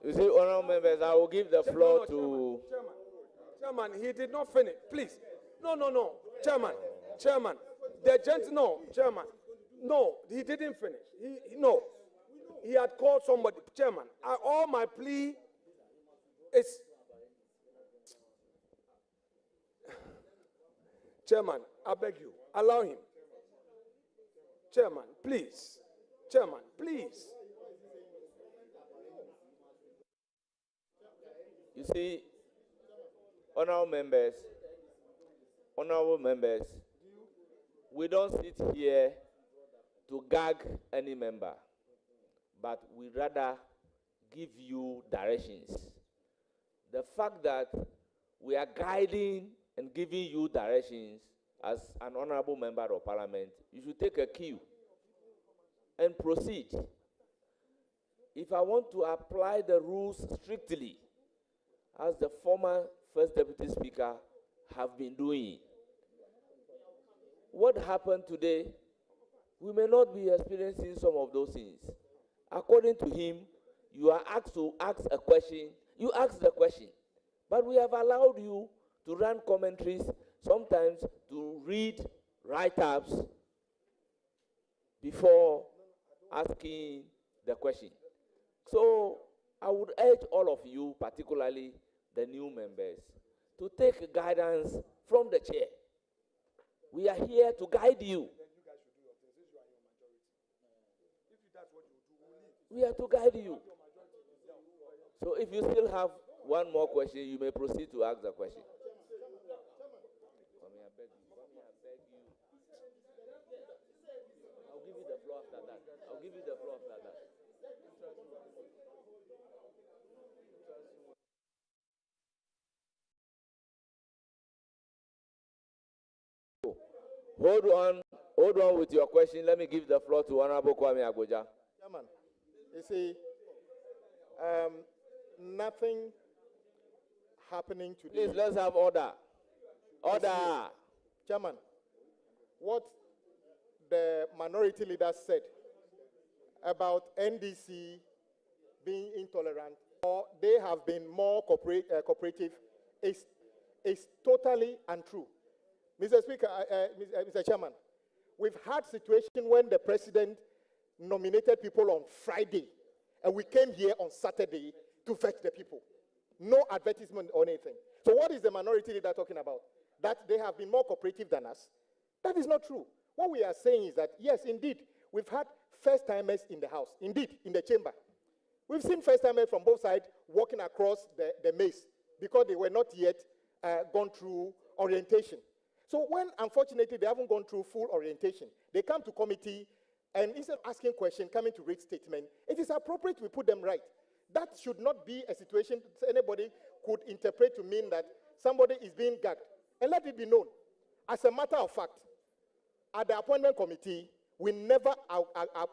You see, honorable members, I will give the floor to... Chairman, he did not finish. Please. No. Chairman. The gentleman, no, Chairman. No, he didn't finish. No. He had called somebody. Chairman, all my plea is... Chairman, I beg you, allow him. Chairman, please. Chairman, please. You see, honorable members, we don't sit here to gag any member, but we rather give you directions. The fact that we are guiding and giving you directions as an honorable member of parliament, you should take a cue and proceed. If I want to apply the rules strictly, as the former First Deputy Speaker have been doing, what happened today, we may not be experiencing some of those things. According to him, you are asked to ask a question, you ask the question, but we have allowed you to run commentaries, sometimes to read write-ups before asking the question. So I would urge all of you, particularly the new members, to take guidance from the chair. We are here to guide you. We are to guide you. So if you still have one more question, you may proceed to ask the question. I'll give you the floor after that. Hold on with your question. Let me give the floor to Honorable Kwame Agboja. Chairman, you see, nothing happening today. Please, let's have order. Order. Chairman, what the minority leader said about NDC being intolerant, or they have been more cooperative, is totally untrue. Mr. Speaker, Mr. Chairman, we've had situations when the president nominated people on Friday, and we came here on Saturday to vet the people. No advertisement or anything. So what is the minority leader talking about? That they have been more cooperative than us? That is not true. What we are saying is that, yes, indeed, we've had first-timers in the House, indeed, in the chamber. We've seen first-timers from both sides walking across the maze because they were not yet gone through orientation. So when, unfortunately, they haven't gone through full orientation, they come to committee, and instead of asking questions, coming to read statement, it is appropriate we put them right. That should not be a situation anybody could interpret to mean that somebody is being gagged. And let it be known, as a matter of fact, at the appointment committee, we never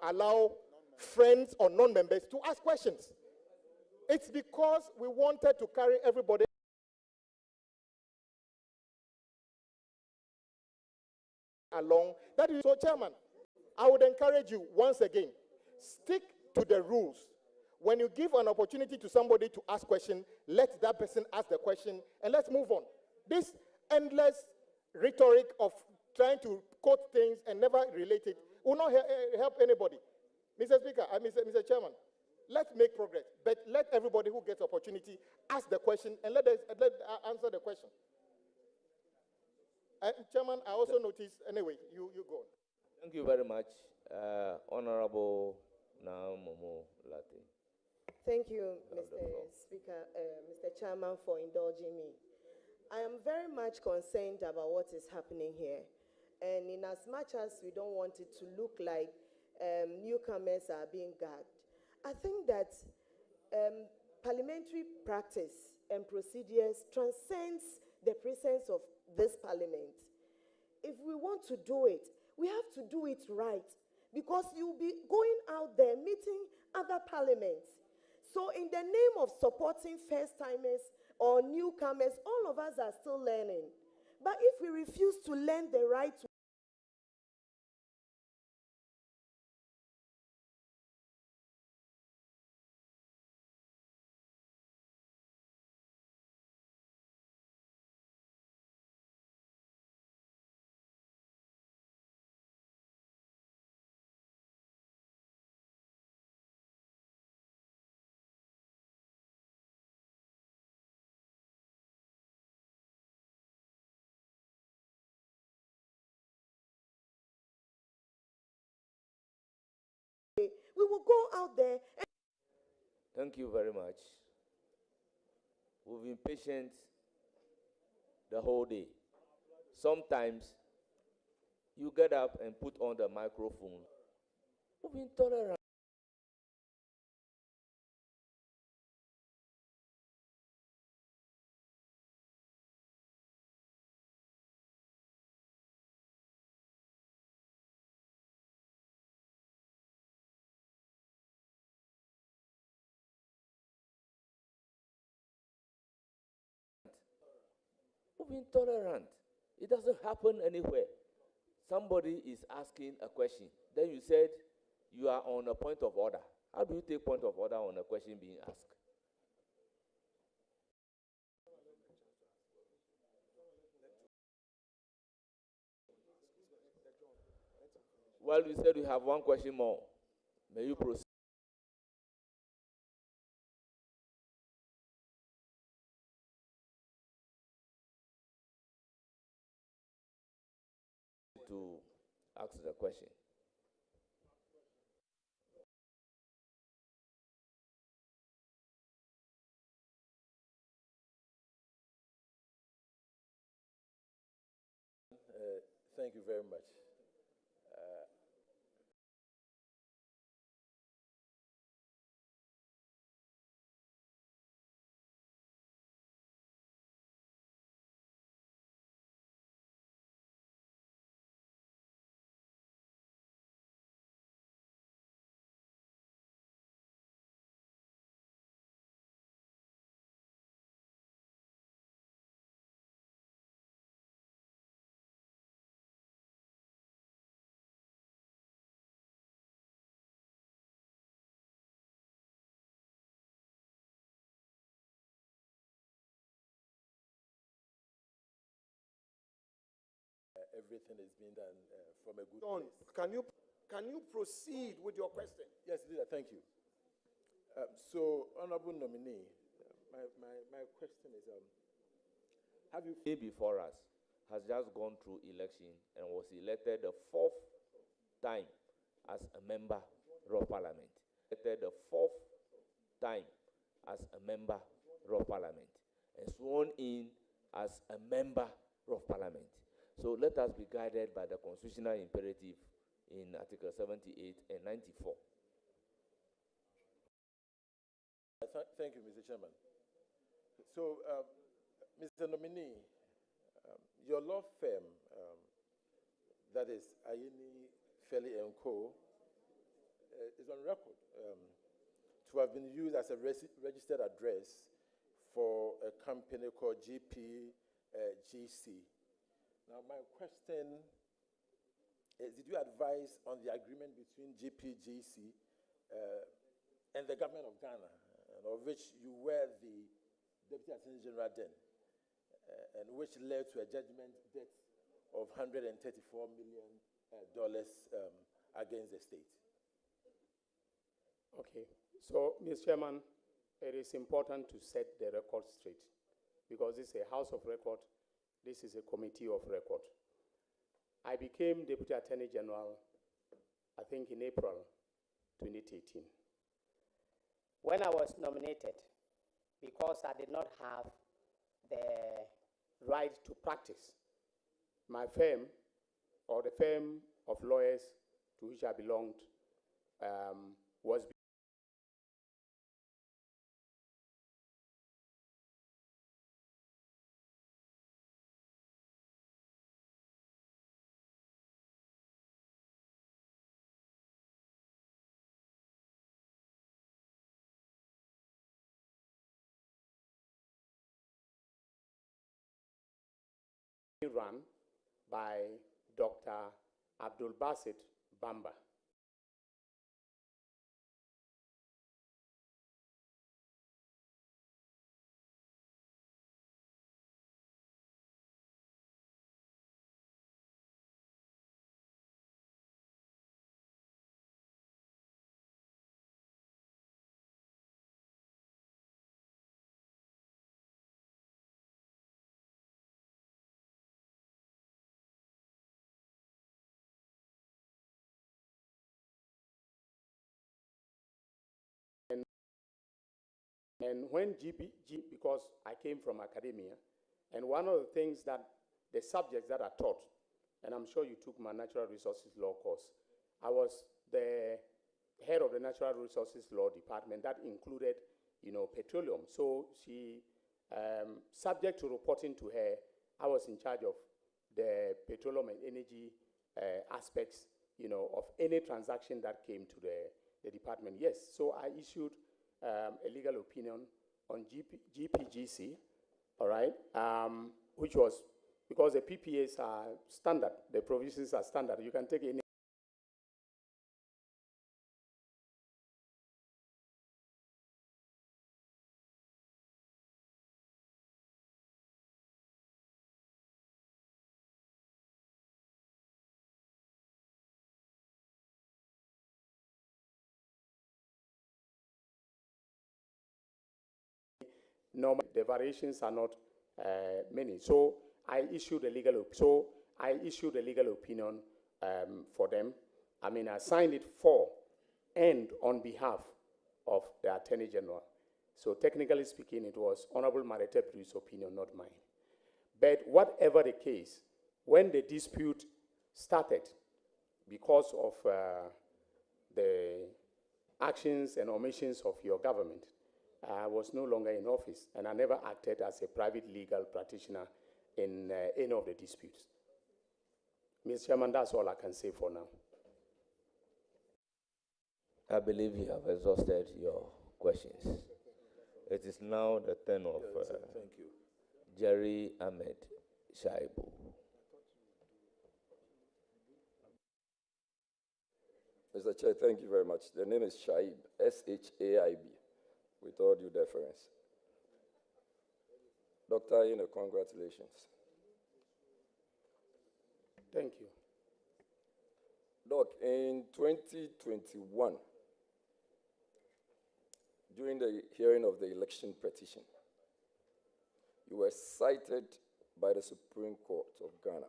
allow friends or non-members to ask questions. It's because we wanted to carry everybody along. That is so, Chairman, I would encourage you once again, stick to the rules. When you give an opportunity to somebody to ask question, let that person ask the question, and let's move on. This endless rhetoric of trying to quote things and never relate it will not help anybody. Mr. Speaker, Mr. Chairman, let's make progress, but let everybody who gets opportunity ask the question and let answer the question. Chairman, I also noticed, anyway, you go on. Thank you very much, Honorable Naomomo Latte. Thank you, Mr. Speaker, Mr. Chairman, for indulging me. I am very much concerned about what is happening here. And in as much as we don't want it to look like newcomers are being gagged, I think that parliamentary practice and procedures transcends the presence of this parliament. If we want to do it, we have to do it right, because you'll be going out there meeting other parliaments. So in the name of supporting first-timers or newcomers, all of us are still learning. But if we refuse to learn the right way, we will go out there and Thank you very much. We've been patient the whole day. Sometimes you get up and put on the microphone. We've been tolerant. We've been tolerant. It doesn't happen anywhere. Somebody is asking a question. Then you said you are on a point of order. How do you take point of order on a question being asked? Well, you said you have one question more. May you proceed? To ask the question. Thank you very much. Everything is being done from a good place. Can you proceed with your question? Yes, leader, thank you. So, honorable nominee, my question is, have you... Before us has just gone through election and was elected the 4th time as a member of parliament. Elected the 4th time as a member of parliament and sworn in as a member of parliament. So let us be guided by the constitutional imperative in Article 78 and 94. Thank you, Mr. Chairman. So, Mr. Nominee, your law firm, that is Ayini, Feli & Co., is on record to have been used as a registered address for a company called GPGC. Now, my question is, did you advise on the agreement between GPGC and the government of Ghana, of which you were the Deputy Attorney General then, and which led to a judgment debt of $134 million against the state. Okay. So, Mr. Chairman, it is important to set the record straight because this is a House of Record, this is a Committee of Record. I became Deputy Attorney General, I think, in April 2018. When I was nominated, because I did not have the right to practice, my firm, or the firm of lawyers to which I belonged, was run by Dr. Abdul Basit Bamba. And when because I came from academia, and one of the things that, the subjects that I taught, and I'm sure you took my natural resources law course, I was the head of the natural resources law department that included, petroleum. So she, subject to reporting to her, I was in charge of the petroleum and energy aspects, of any transaction that came to the department. Yes, so I issued a legal opinion on GPGC, all right, which was, because the PPAs are standard, the provisions are standard, you can take any. Normally, the variations are not many. So I issued a legal opinion for them. I mean, I signed it for and on behalf of the Attorney General. So technically speaking, it was Honorable Marete Bruce's opinion, not mine. But whatever the case, when the dispute started because of the actions and omissions of your government, I was no longer in office, and I never acted as a private legal practitioner in any of the disputes. Mr. Chairman, that's all I can say for now. I believe you have exhausted your questions. It is now the turn of thank you. Jerry Ahmed Shaibu. Mr. Chair, thank you very much. The name is Shaib, S-H-A-I-B, with all due deference. Dr. Ino, congratulations. Thank you. Doc, in 2021, during the hearing of the election petition, you were cited by the Supreme Court of Ghana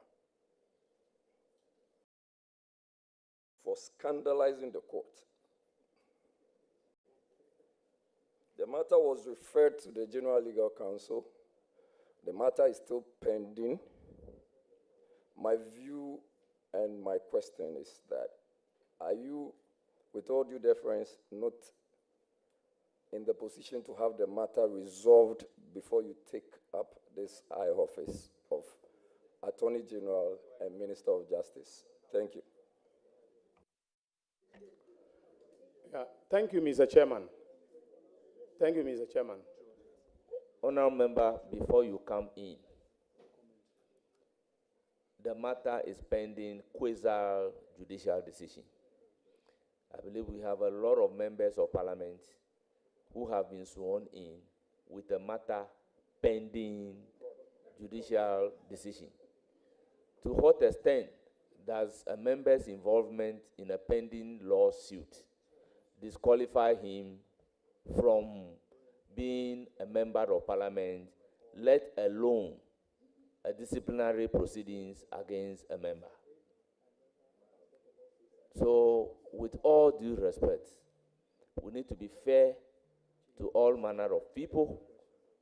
for scandalizing the court. The matter was referred to the General Legal Counsel. The matter is still pending. My view and my question is that, are you, with all due deference, not in the position to have the matter resolved before you take up this high office of Attorney General and Minister of Justice? Thank you. Thank you, Mr. Chairman. Thank you, Mr. Chairman. Honourable member, before you come in, the matter is pending quasi-judicial decision. I believe we have a lot of members of parliament who have been sworn in with the matter pending judicial decision. To what extent does a member's involvement in a pending lawsuit disqualify him from being a member of parliament, let alone a disciplinary proceedings against a member? So, with all due respect, we need to be fair to all manner of people,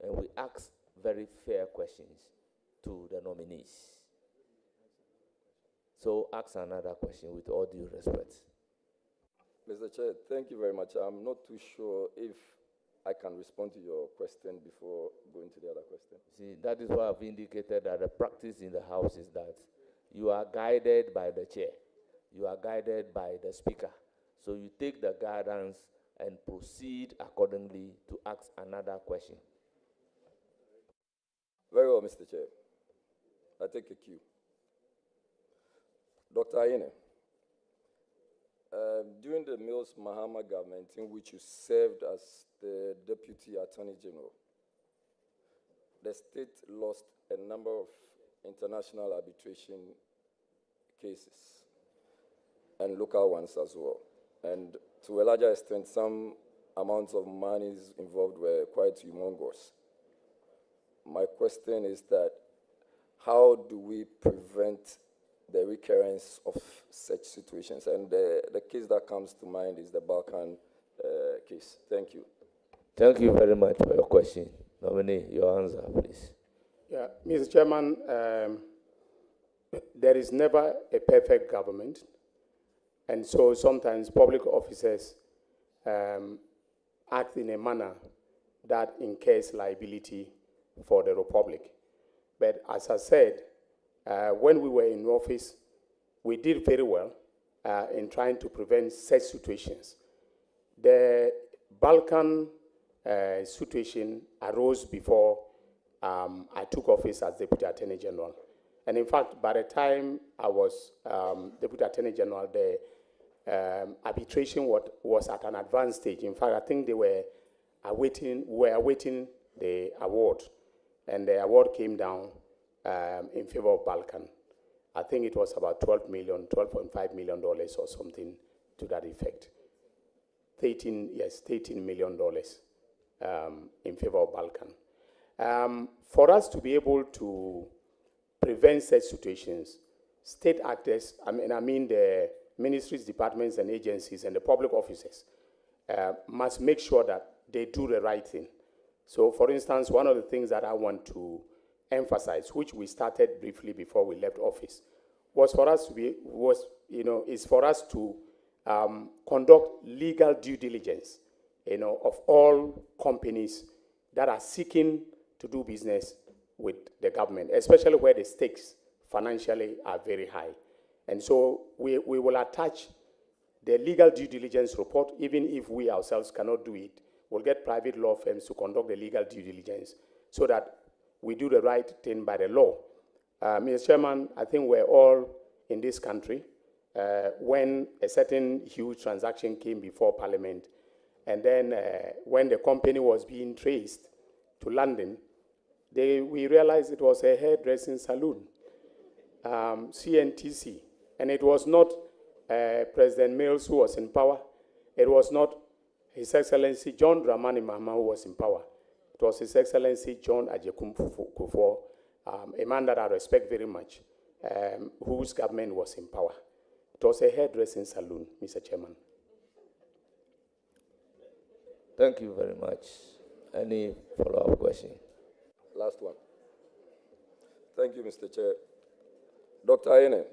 and we ask very fair questions to the nominees. So, ask another question with all due respect. Mr. Chair, thank you very much. I'm not too sure if I can respond to your question before going to the other question. See, that is why I've indicated that the practice in the House is that you are guided by the chair. You are guided by the speaker. So you take the guidance and proceed accordingly to ask another question. Very well, Mr. Chair. I take a cue. Dr. Ayine, during the Mills Mahama government, in which you served as the Deputy Attorney General, the state lost a number of international arbitration cases and local ones as well. And to a larger extent, some amounts of monies involved were quite humongous. My question is that how do we prevent the recurrence of such situations? And the case that comes to mind is the Balkan case. Thank you. Thank you very much for your question. Nominee, your answer, please. Yeah, Mr. Chairman, there is never a perfect government. And so sometimes public officers act in a manner that incurs liability for the Republic. But as I said, when we were in office, we did very well in trying to prevent such situations. The Balkan situation arose before I took office as Deputy Attorney General. And in fact, by the time I was Deputy Attorney General, the arbitration was at an advanced stage. In fact, I think they were awaiting the award, and the award came down in favor of Balkan. I think it was about $12.5 million or something to that effect. $13 million in favor of Balkan. For us to be able to prevent such situations, state actors, I mean the ministries, departments, and agencies, and the public officers must make sure that they do the right thing. So, for instance, one of the things that I want to emphasize, which we started briefly before we left office, was for us to conduct legal due diligence, of all companies that are seeking to do business with the government, especially where the stakes financially are very high. And so we will attach the legal due diligence report, even if we ourselves cannot do it. We'll get private law firms to conduct the legal due diligence so that we do the right thing by the law. Mr. Chairman, I think we're all in this country when a certain huge transaction came before Parliament, and then when the company was being traced to London, we realized it was a hairdressing salon, CNTC, and it was not President Mills who was in power. It was not His Excellency John Dramani Mahama who was in power. It was His Excellency John Agyekum Kufuor, a man that I respect very much, whose government was in power. It was a hairdressing salon, Mr. Chairman. Thank you very much. Any follow-up question? Last one. Thank you, Mr. Chair. Dr. Ayine,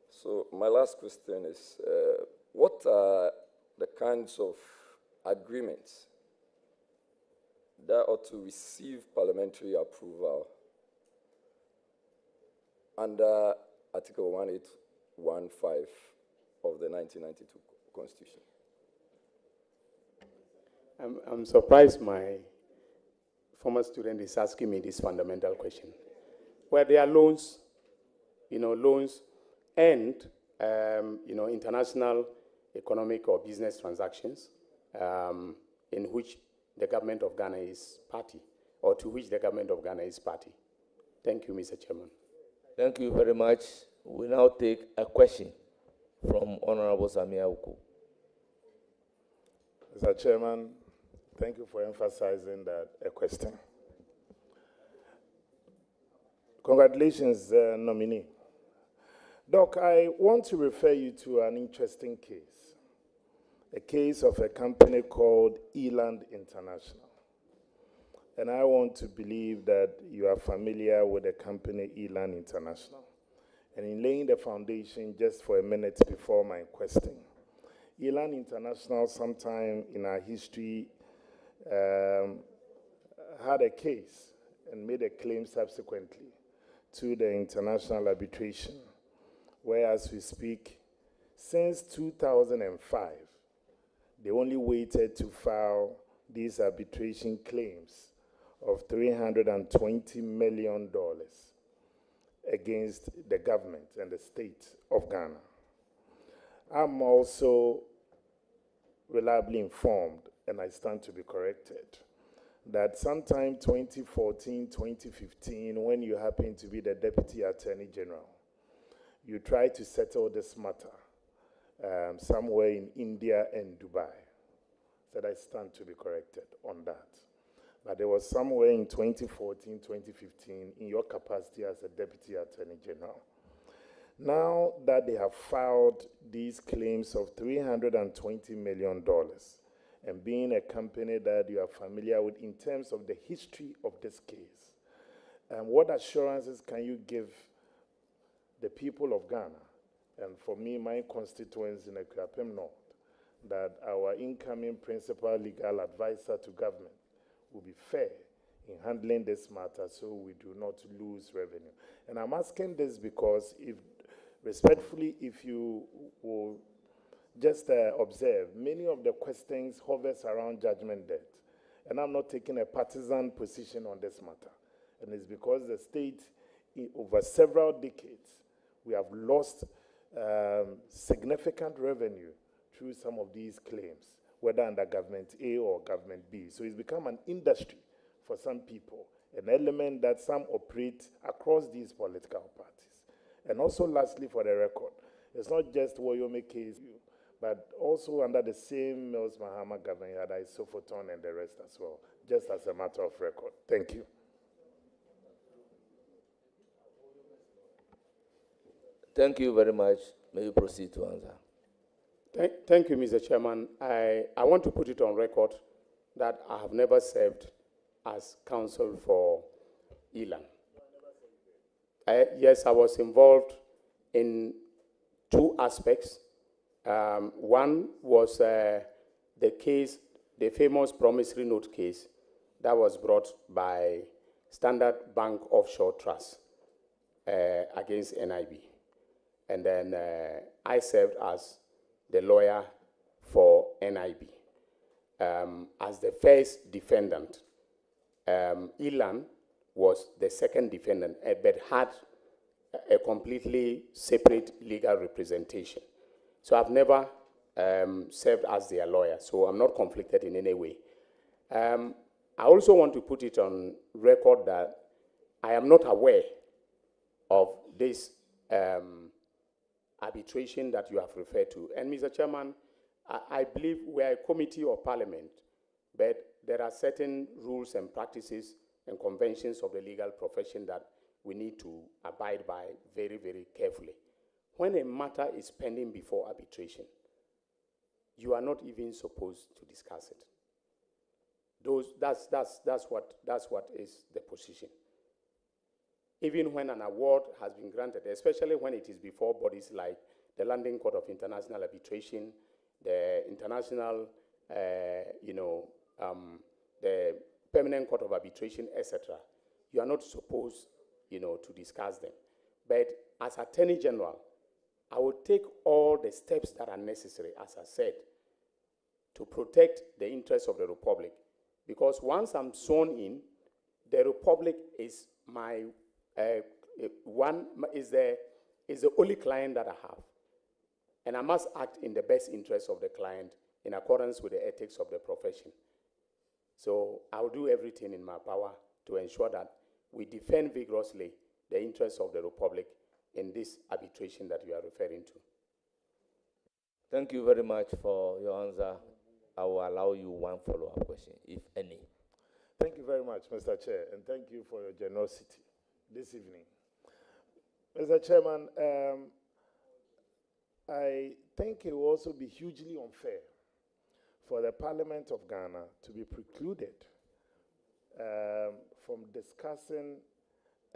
so my last question is, what are the kinds of agreements that ought to receive parliamentary approval under Article 1815 of the 1992 Constitution? I'm surprised my former student is asking me this fundamental question. Where there are loans, loans and, international economic or business transactions in which the government of Ghana is party, or to which the government of Ghana is party. Thank you, Mr. Chairman. Thank you very much. We now take a question from Honorable Samia Uku. Mr. Chairman, thank you for emphasizing that a question. Congratulations, nominee. Doc, I want to refer you to an interesting case, a case of a company called Eland International. And I want to believe that you are familiar with the company Eland International. And in laying the foundation, just for a minute before my question, Eland International, sometime in our history, had a case and made a claim subsequently to the international arbitration, where, as we speak, since 2005, they only waited to file these arbitration claims of $320 million against the government and the state of Ghana. I'm also reliably informed, and I stand to be corrected, that sometime 2014, 2015, when you happen to be the Deputy Attorney General, you tried to settle this matter somewhere in India and Dubai. That I stand to be corrected on that. But there was somewhere in 2014, 2015, in your capacity as a Deputy Attorney General. Now that they have filed these claims of $320 million, and being a company that you are familiar with in terms of the history of this case, what assurances can you give the people of Ghana, and for me, my constituents in Akuapem North, that our incoming principal legal advisor to government will be fair in handling this matter so we do not lose revenue? And I'm asking this because, if respectfully, if you will just observe, many of the questions hovers around judgment debt. And I'm not taking a partisan position on this matter. And it's because the state, over several decades, we have lost significant revenue through some of these claims, whether under government A or government B. So it's become an industry for some people, an element that some operate across these political parties. And also, lastly, for the record, it's not just Woyome case, but also under the same Mills Mahama government, you had Isofoton and the rest as well, just as a matter of record. Thank you. Thank you very much. May you proceed to answer. Thank you, Mr. Chairman. I want to put it on record that I have never served as counsel for Eland. Yes, I was involved in two aspects. One was the case, the famous promissory note case that was brought by Standard Bank Offshore Trust against NIB. And then I served as the lawyer for NIB. As the first defendant, Eland was the second defendant, but had a completely separate legal representation. So I've never served as their lawyer, so I'm not conflicted in any way. I also want to put it on record that I am not aware of this arbitration that you have referred to. And Mr. Chairman, I believe we are a committee of parliament, but there are certain rules and practices and conventions of the legal profession that we need to abide by very, very carefully. When a matter is pending before arbitration, you are not even supposed to discuss it. That's what is the position. Even when an award has been granted, especially when it is before bodies like the London Court of International Arbitration, the International, the Permanent Court of Arbitration, etc., you are not supposed, to discuss them. But as Attorney General, I will take all the steps that are necessary, as I said, to protect the interests of the Republic. Because once I'm sworn in, the Republic is my is the only client that I have. And I must act in the best interest of the client in accordance with the ethics of the profession. So I will do everything in my power to ensure that we defend vigorously the interests of the Republic in this arbitration that you are referring to. Thank you very much for your answer. I will allow you one follow-up question, if any. Thank you very much, Mr. Chair, and thank you for your generosity this evening. Mr. Chairman, I think it will also be hugely unfair for the Parliament of Ghana to be precluded from discussing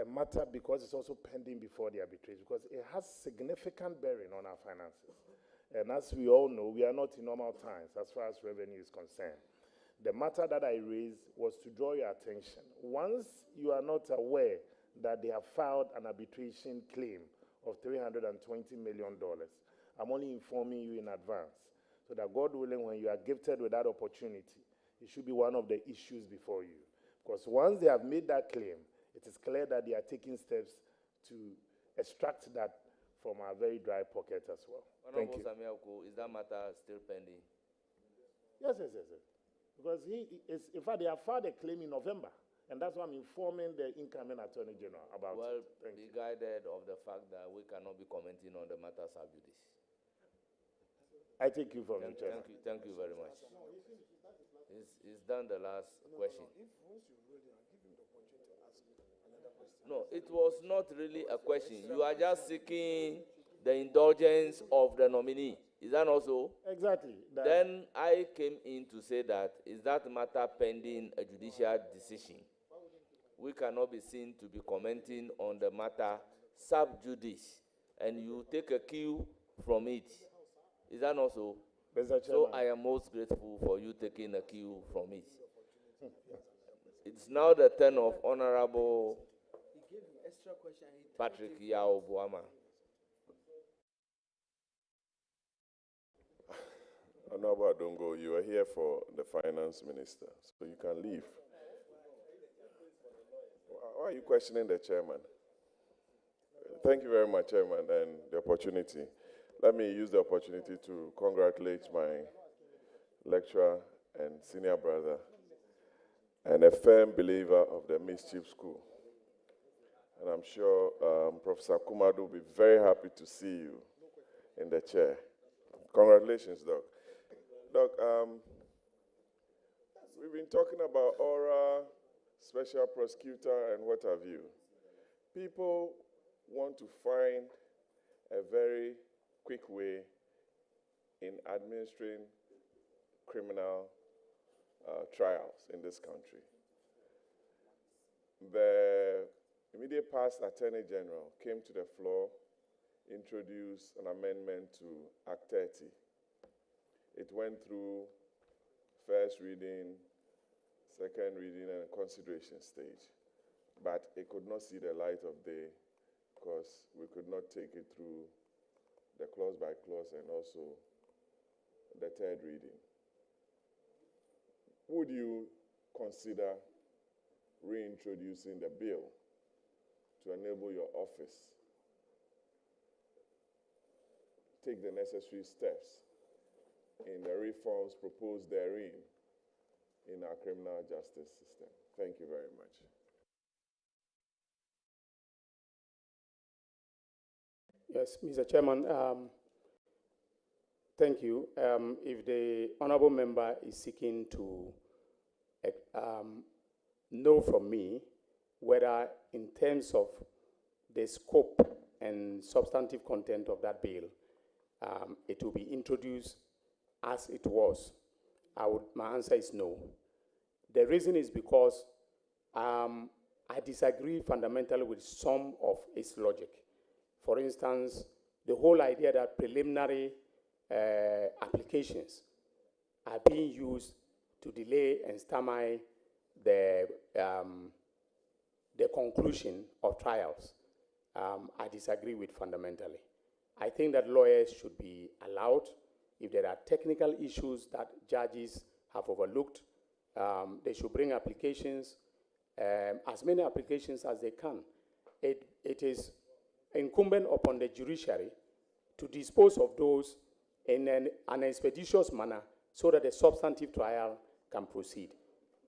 a matter because it's also pending before the arbitration, because it has significant bearing on our finances. And as we all know, we are not in normal times as far as revenue is concerned. The matter that I raised was to draw your attention. Once you are not aware that they have filed an arbitration claim of $320 million, I'm only informing you in advance so that, God willing, when you are gifted with that opportunity, it should be one of the issues before you. Because once they have made that claim, it is clear that they are taking steps to extract that from our very dry pocket as well. Thank you. Is that matter still pending? Yes. Because in fact, they have filed a claim in November, and that's why I'm informing the incoming Attorney General about it. Well, be guided of the fact that we cannot be commenting on the matters of judice. I take you from you, Chairman. Thank you very much. It's done the last question. No, it was not really a question. You are just seeking the indulgence of the nominee. Is that not so? Exactly. Then I came in to say that, is that matter pending a judicial decision? We cannot be seen to be commenting on the matter sub judice, and you take a cue from it. Is that not so? So I am most grateful for you taking a cue from it. It's now the turn of Honorable Patrick Yao Buama. Honorable Adongo, you are here for the finance minister, so you can leave. Why are you questioning the chairman? Thank you very much, Chairman, and the opportunity. Let me use the opportunity to congratulate my lecturer and senior brother and a firm believer of the Mischief School. And I'm sure Professor Kumadu will be very happy to see you in the chair. Congratulations, Doc. Doc, we've been talking about aura, special prosecutor, and what have you. People want to find a very quick way in administering criminal trials in this country. The immediate past Attorney General came to the floor, introduced an amendment to Act 30. It went through first reading, second reading, and consideration stage. But it could not see the light of day because we could not take it through the clause by clause and also the third reading. Would you consider reintroducing the bill to enable your office take the necessary steps in the reforms proposed therein in our criminal justice system? Thank you very much. Yes, Mr. Chairman, thank you. If the honorable member is seeking to know from me whether in terms of the scope and substantive content of that bill, it will be introduced as it was, my answer is no. The reason is because I disagree fundamentally with some of its logic. For instance, the whole idea that preliminary applications are being used to delay and stymie the conclusion of trials, I disagree with fundamentally. I think that lawyers should be allowed, if there are technical issues that judges have overlooked, they should bring applications, as many applications as they can. It is incumbent upon the judiciary to dispose of those in an expeditious manner so that the substantive trial can proceed.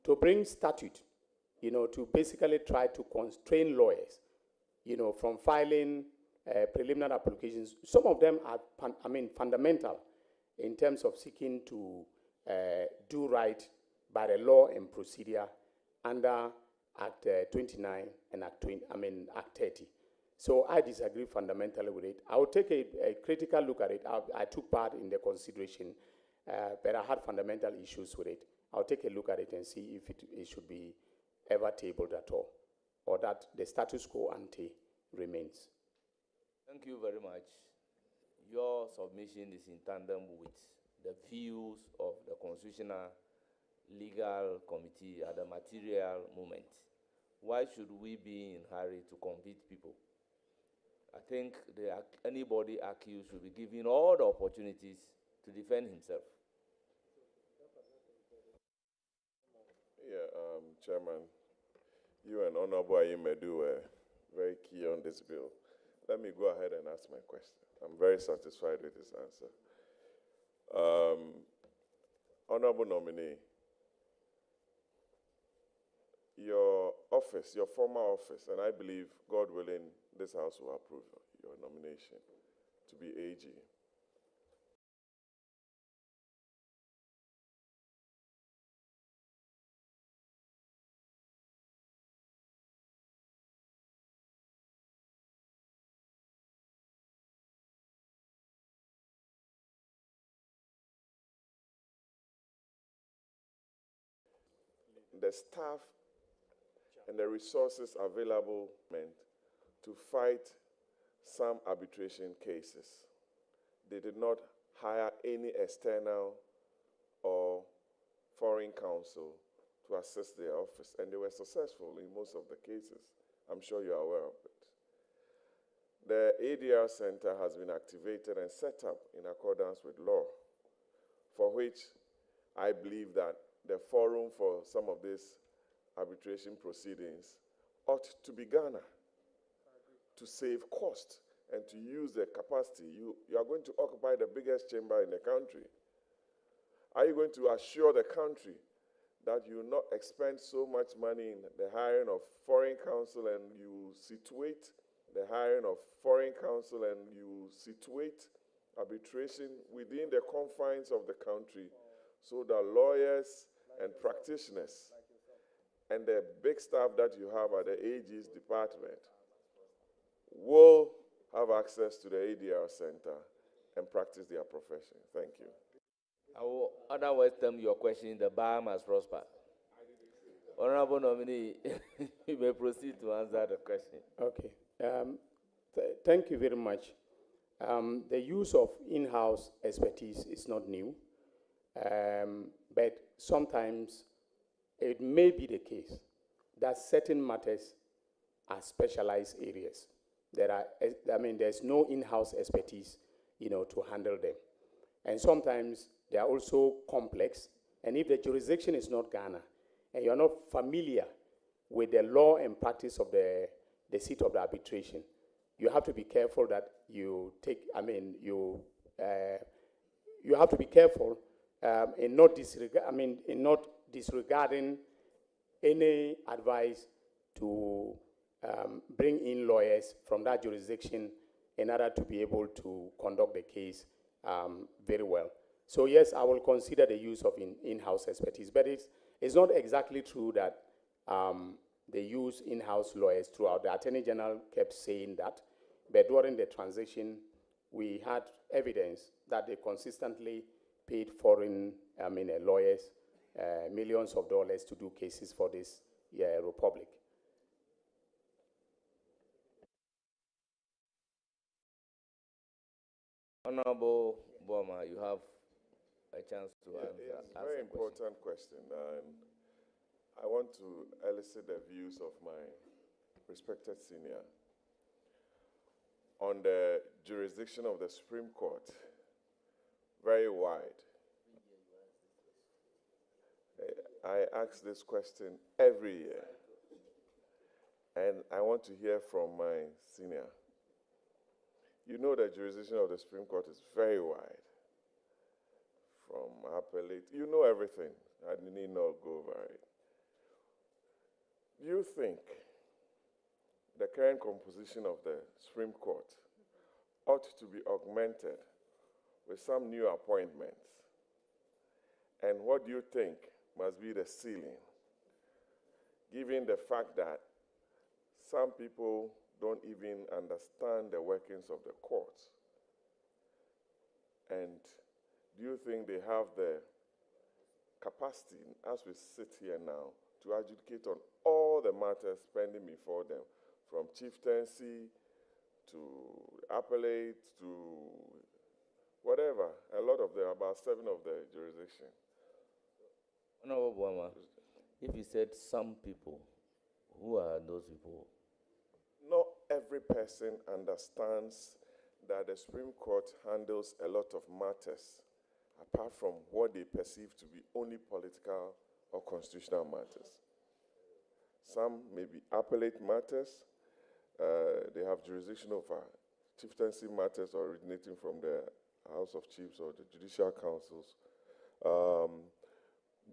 To bring statute, to basically try to constrain lawyers, from filing preliminary applications. Some of them are, fundamental in terms of seeking to do right by the law and procedure under Act 29 and Act 30. So I disagree fundamentally with it. I will take a critical look at it. I took part in the consideration, but I had fundamental issues with it. I'll take a look at it and see if it should be ever tabled at all, or that the status quo ante remains. Thank you very much. Your submission is in tandem with the views of the Constitutional Legal Committee at the material moment. Why should we be in a hurry to convict people? I think anybody accused should be given all the opportunities to defend himself. Yeah, Chairman, you and Honorable Ayimedu were very key on this bill. Let me go ahead and ask my question. I'm very satisfied with his answer. Honorable nominee, your office, your former office, and I believe, God willing, this House will approve your nomination to be AG. The staff and the resources available to fight some arbitration cases. They did not hire any external or foreign counsel to assist their office, and they were successful in most of the cases. I'm sure you're aware of it. The ADR Center has been activated and set up in accordance with law, for which I believe that the forum for some of these arbitration proceedings ought to be Ghana, to save cost and to use the capacity. You are going to occupy the biggest chamber in the country. Are you going to assure the country that you will not expend so much money in the hiring of foreign counsel, and you situate the hiring of foreign counsel and you situate arbitration within the confines of the country, so that lawyers and practitioners and the big staff that you have at the AG's department will have access to the ADR Center and practice their profession? Thank you. I will otherwise term your question, the bar must prosper. Honorable nominee, you may proceed to answer the question. Okay. Thank you very much. The use of in-house expertise is not new, but sometimes it may be the case that certain matters are specialized areas. There's no in-house expertise, to handle them. And sometimes they are also complex. And if the jurisdiction is not Ghana, and you're not familiar with the law and practice of the seat of the arbitration, you have to be careful that you take, you have to be careful in not disregarding any advice to bring in lawyers from that jurisdiction in order to be able to conduct the case very well. So yes, I will consider the use of in-house expertise, but it's not exactly true that they use in-house lawyers throughout. The Attorney General kept saying that, but during the transition, we had evidence that they consistently paid foreign lawyers millions of dollars to do cases for this republic. Honorable Boma, you have a chance to answer. It's a very important question. And I want to elicit the views of my respected senior on the jurisdiction of the Supreme Court. Very wide. I ask this question every year, and I want to hear from my senior. You know the jurisdiction of the Supreme Court is very wide. From appellate, you know everything. I need not go over it. Do you think the current composition of the Supreme Court ought to be augmented with some new appointments? And what do you think must be the ceiling, given the fact that some people don't even understand the workings of the courts? And do you think they have the capacity, as we sit here now, to adjudicate on all the matters pending before them, from chieftaincy to appellate to whatever, a lot of them, about 7 of the jurisdiction? Honorable Boama, if you said some people, who are those people? Not every person understands that the Supreme Court handles a lot of matters, apart from what they perceive to be only political or constitutional matters. Some may be appellate matters. They have jurisdiction over chieftaincy matters originating from the House of Chiefs or the judicial councils,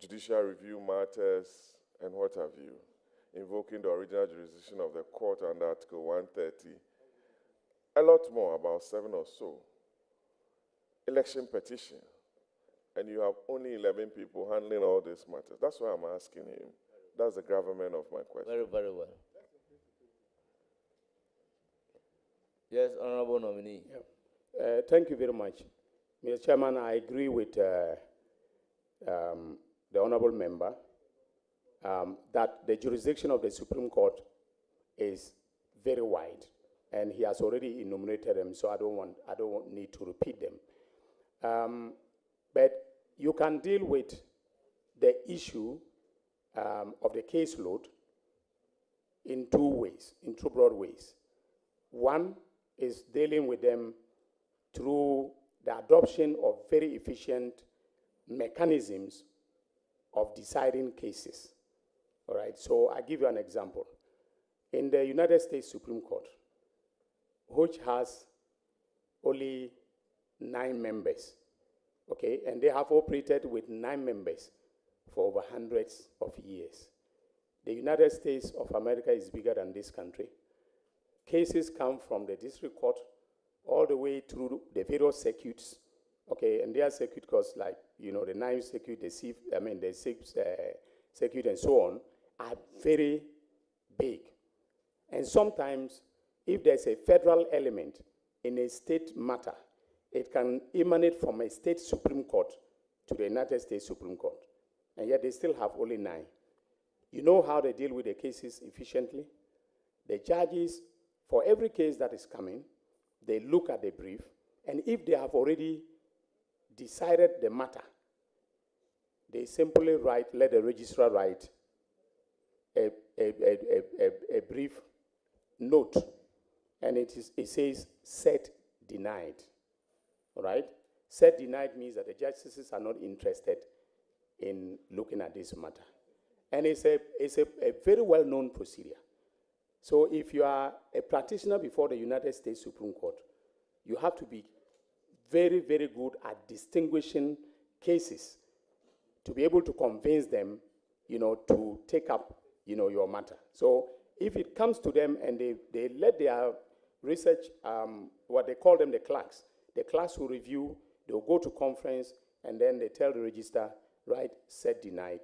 judicial review matters, and what have you, invoking the original jurisdiction of the court under Article 130. A lot more, about 7 or so. Election petition. And you have only 11 people handling all these matters. That's why I'm asking him. That's the gravamen of my question. Very, very well. Yes, Honorable Nominee. Yeah. Thank you very much. Mr. Chairman, I agree with the Honorable Member that the jurisdiction of the Supreme Court is very wide, and he has already enumerated them, so I don't need to repeat them. But you can deal with the issue of the caseload in 2 ways, in 2 broad ways. One is dealing with them through the adoption of very efficient mechanisms of deciding cases. All right, so I give you an example. In the United States Supreme Court, which has only 9 members, okay, and they have operated with 9 members for over hundreds of years. The United States of America is bigger than this country. Cases come from the district court all the way through the various circuits, okay, and their circuit courts, like, you know, the 9th circuit, the 6th circuit, and so on, are very big. And sometimes, if there's a federal element in a state matter, it can emanate from a state Supreme Court to the United States Supreme Court. And yet they still have only 9. You know how they deal with the cases efficiently? The judges, for every case that is coming, they look at the brief, and if they have already decided the matter, they simply let the registrar write a brief note, and it says set denied. All right? Set denied means that the justices are not interested in looking at this matter. And it's a very well-known procedure. So if you are a practitioner before the United States Supreme Court, you have to be very, very good at distinguishing cases to be able to convince them, you know, to take up, you know, your matter. So if it comes to them and they let their research, what they call them the clerks will review, they'll go to conference, and then they tell the registrar, right, set denied.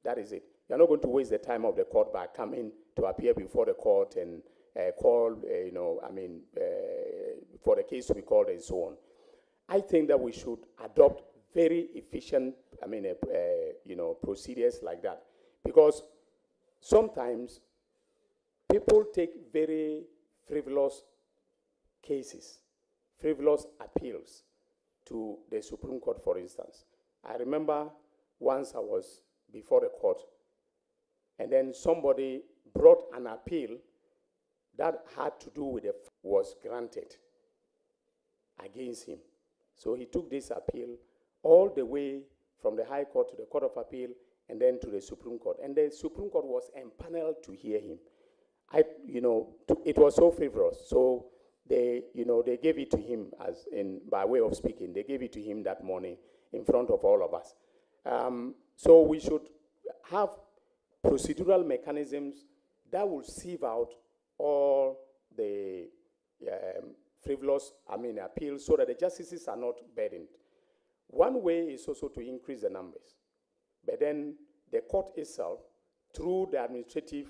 That is it. You're not going to waste the time of the court by coming to appear before the court and call, for the case to be called and so on. I think that we should adopt very efficient, procedures like that, because sometimes people take very frivolous cases, frivolous appeals to the Supreme Court, for instance. I remember once I was before the court, and then somebody brought an appeal that had to do with was granted against him. So he took this appeal all the way from the High Court to the Court of Appeal and then to the Supreme Court. And the Supreme Court was empaneled to hear him. It was so frivolous. So they gave it to him by way of speaking. They gave it to him that morning in front of all of us. So we should have procedural mechanisms that will sieve out all the frivolous, appeals so that the justices are not burdened. One way is also to increase the numbers. But then the court itself, through the administrative,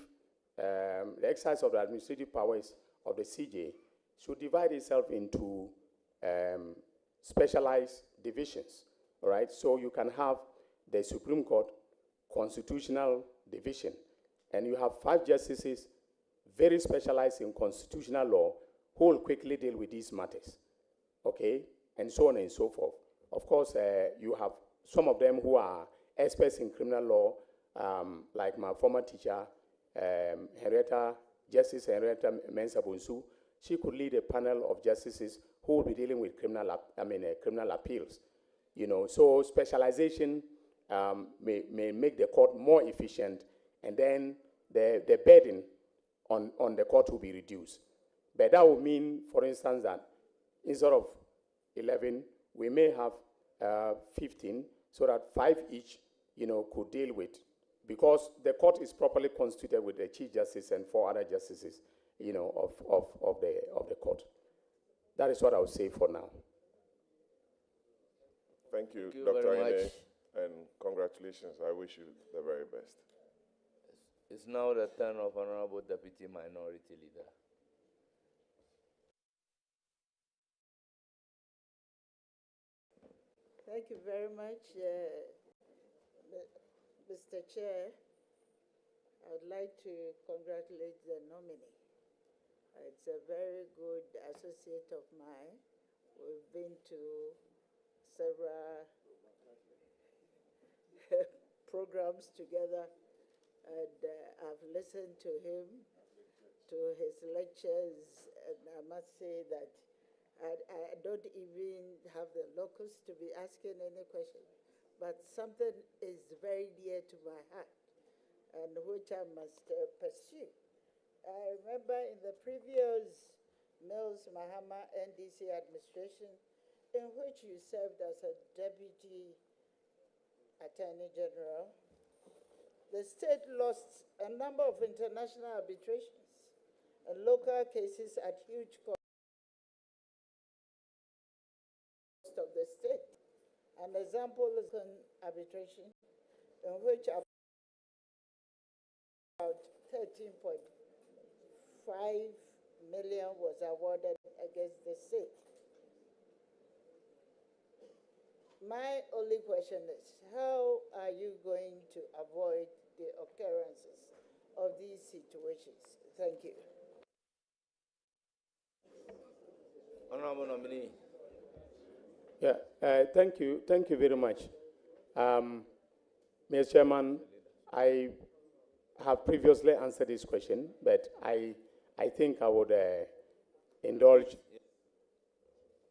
the exercise of the administrative powers of the CJ, should divide itself into specialized divisions, all right? So you can have the Supreme Court Constitutional Division, and you have 5 justices very specialized in constitutional law who will quickly deal with these matters, okay? And so on and so forth. Of course, you have some of them who are experts in criminal law, like my former teacher, Justice Henrietta Mensah-Bonsu. She could lead a panel of justices who will be dealing with criminal appeals. So specialization may make the court more efficient, and then the burden on the court will be reduced. But that would mean, for instance, that instead of 11, we may have 15, so that 5 each, could deal with, because the court is properly constituted with the Chief Justice and 4 other justices, of the court. That is what I would say for now. Thank you, Thank you Dr. very Ine, much. and congratulations. I wish you the very best. It's now the turn of Honorable Deputy Minority Leader. Thank you very much, Mr. Chair. I would like to congratulate the nominee. It's a very good associate of mine. We've been to several programs together, and I've listened to him, to his lectures, and I must say that I don't even have the locus to be asking any question, but something is very dear to my heart, and which I must pursue. I remember in the previous Mills Mahama NDC administration, in which you served as a Deputy Attorney General, the state lost a number of international arbitrations and local cases at huge cost of the state. An example is an arbitration in which about 13.5 million was awarded against the state. My only question is, how are you going to avoid the occurrences of these situations? Thank you. Honorable nominee. Yeah, thank you very much. Mr. Chairman, I have previously answered this question, but I think I would indulge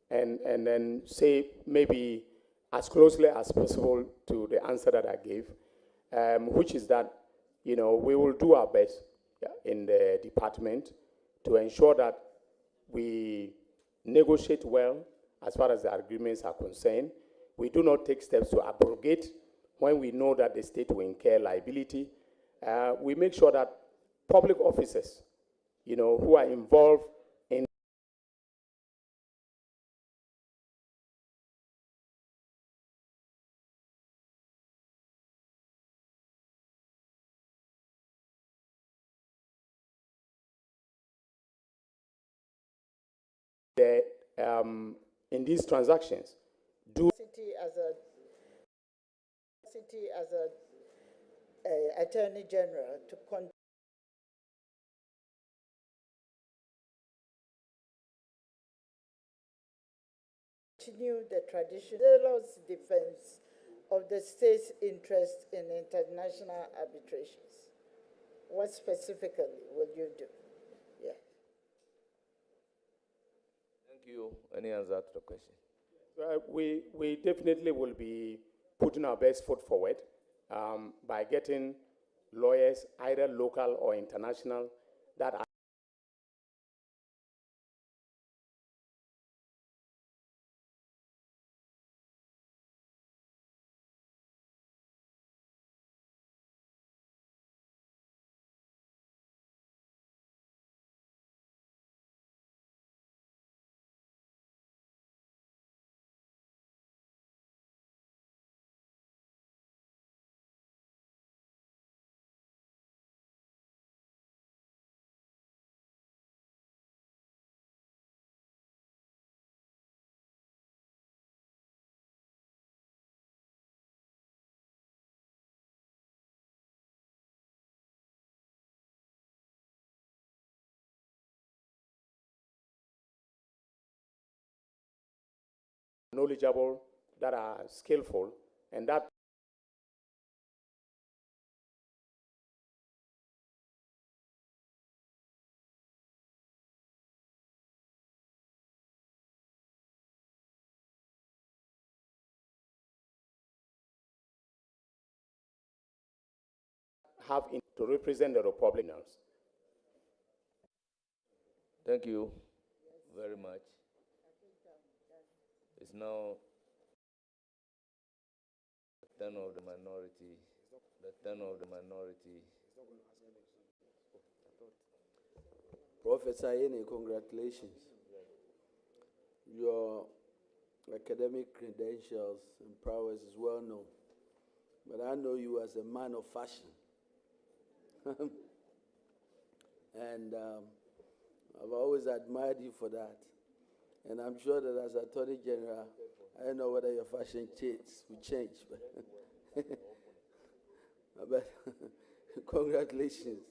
and then say maybe as closely as possible to the answer that I gave, which is that, we will do our best in the department to ensure that we negotiate well as far as the agreements are concerned. We do not take steps to abrogate when we know that the state will incur liability. We make sure that public officers, who are involved in in these transactions do as a Attorney General to continue the tradition, zealous defense of the state's interest in international arbitrations. What specifically will you do? Yeah. Thank you. Any answer to the question? We definitely will be putting our best foot forward by getting lawyers, either local or international, that are knowledgeable, that are skillful, and that have to represent the Republicans. Thank you very much. It's now the turn of the minority. The turn of the minority. Professor Yene, congratulations. Your academic credentials and prowess is well known, but I know you as a man of fashion. And I've always admired you for that. And I'm sure that as Attorney General, I don't know whether your fashion will change. But congratulations.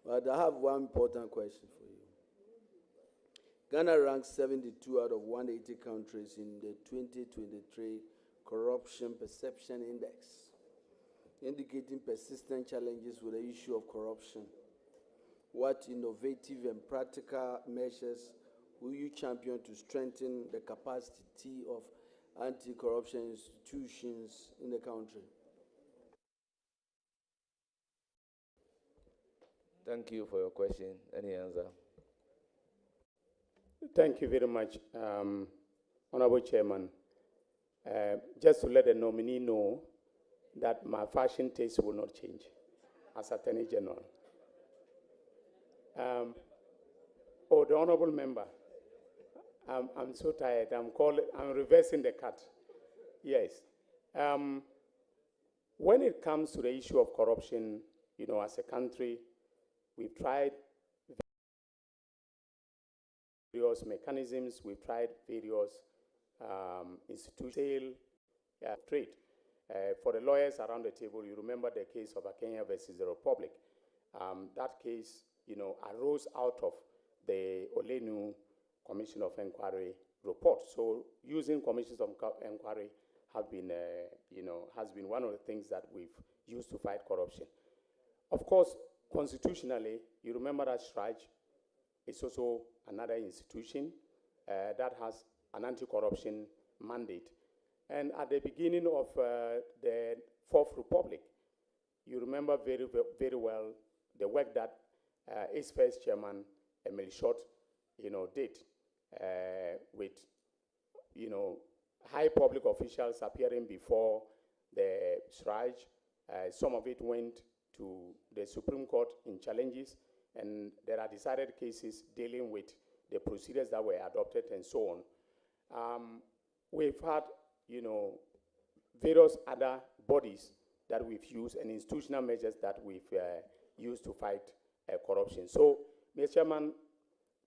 But I have one important question for you. Ghana ranks 72 out of 180 countries in the 2023 Corruption Perception Index, indicating persistent challenges with the issue of corruption. What innovative and practical measures will you champion to strengthen the capacity of anti-corruption institutions in the country? Thank you for your question. Any answer? Thank you very much, Honorable Chairman. Just to let the nominee know that my fashion taste will not change as Attorney General. The Honorable Member, I'm so tired. I'm reversing the cut. Yes. When it comes to the issue of corruption, as a country, we've tried various mechanisms, we've tried various institutions, trade. For the lawyers around the table, you remember the case of Kenya versus the Republic. That case, arose out of the Olenu Commission of Inquiry report. So using commissions of inquiry have been, has been one of the things that we've used to fight corruption. Of course, constitutionally, you remember that SRAJ is also another institution that has an anti-corruption mandate. And at the beginning of the Fourth Republic, you remember very, very well the work that its first chairman, Emil Schott, did with, high public officials appearing before the SRAJ. Some of it went to the Supreme Court in challenges, and there are decided cases dealing with the procedures that were adopted and so on. We've had, various other bodies that we've used and institutional measures that we've used to fight corruption. So, Mr. Chairman,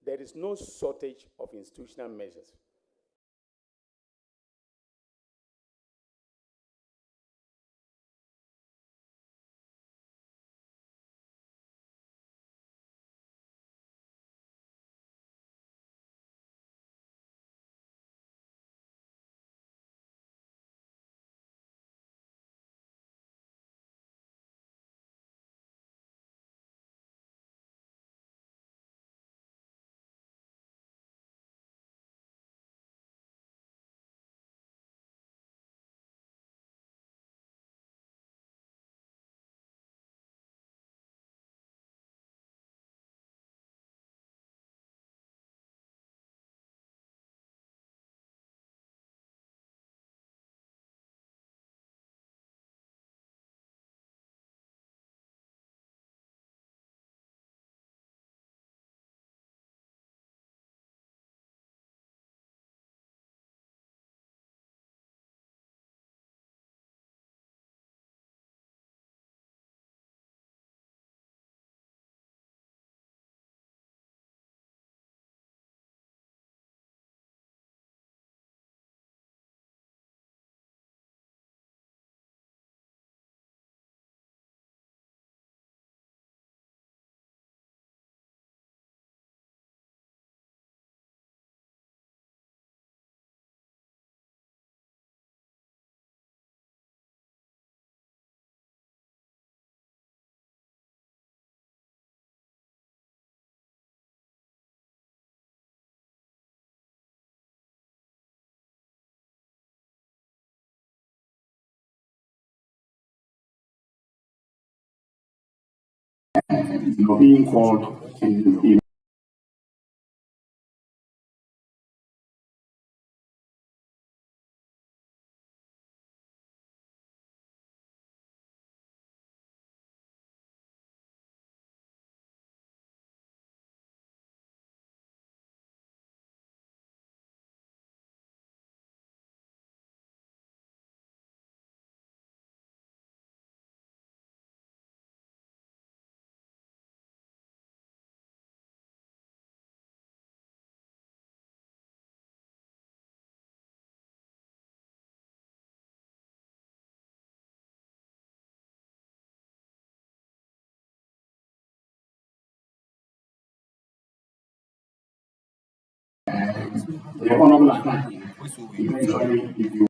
there is no shortage of institutional measures. being called in the honorable attorney, eventually, if you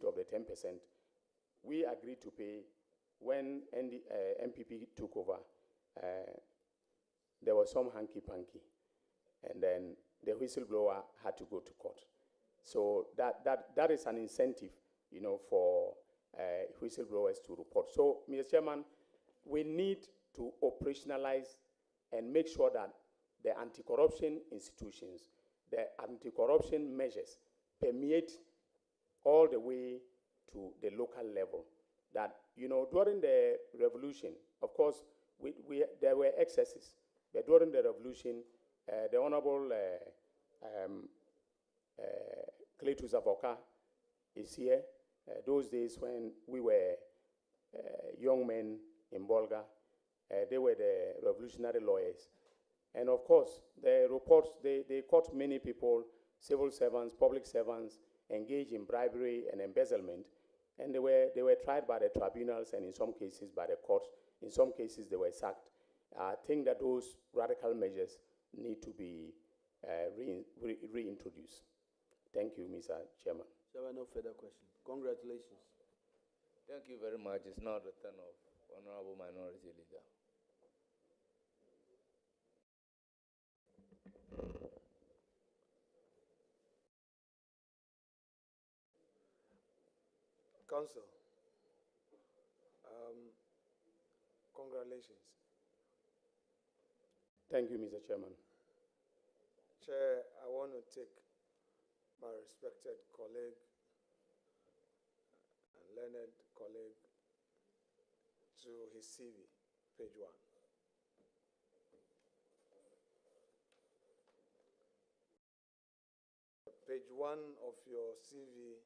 of the 10%, we agreed to pay when MPP took over. There was some hanky-panky, and then the whistleblower had to go to court. So that is an incentive, for whistleblowers to report. So, Mr. Chairman, we need to operationalize and make sure that the anti-corruption institutions, the anti-corruption measures permeate all the way to the local level. That, during the revolution, of course, there were excesses, but during the revolution, the Honorable Cletus Avoka is here. Those days when we were young men in Bolga, they were the revolutionary lawyers. And of course, the reports, they caught many people, civil servants, public servants, engaged in bribery and embezzlement. And they were tried by the tribunals and in some cases by the courts. In some cases, they were sacked. I think that those radical measures need to be reintroduced. Thank you, Mr. Chairman. Chairman, no further questions. Congratulations. Thank you very much. It's now the turn of Honorable Minority Leader. Council, congratulations. Thank you, Mr. Chairman. Chair, I want to take my respected colleague and learned colleague to his CV, page 1. Page 1 of your CV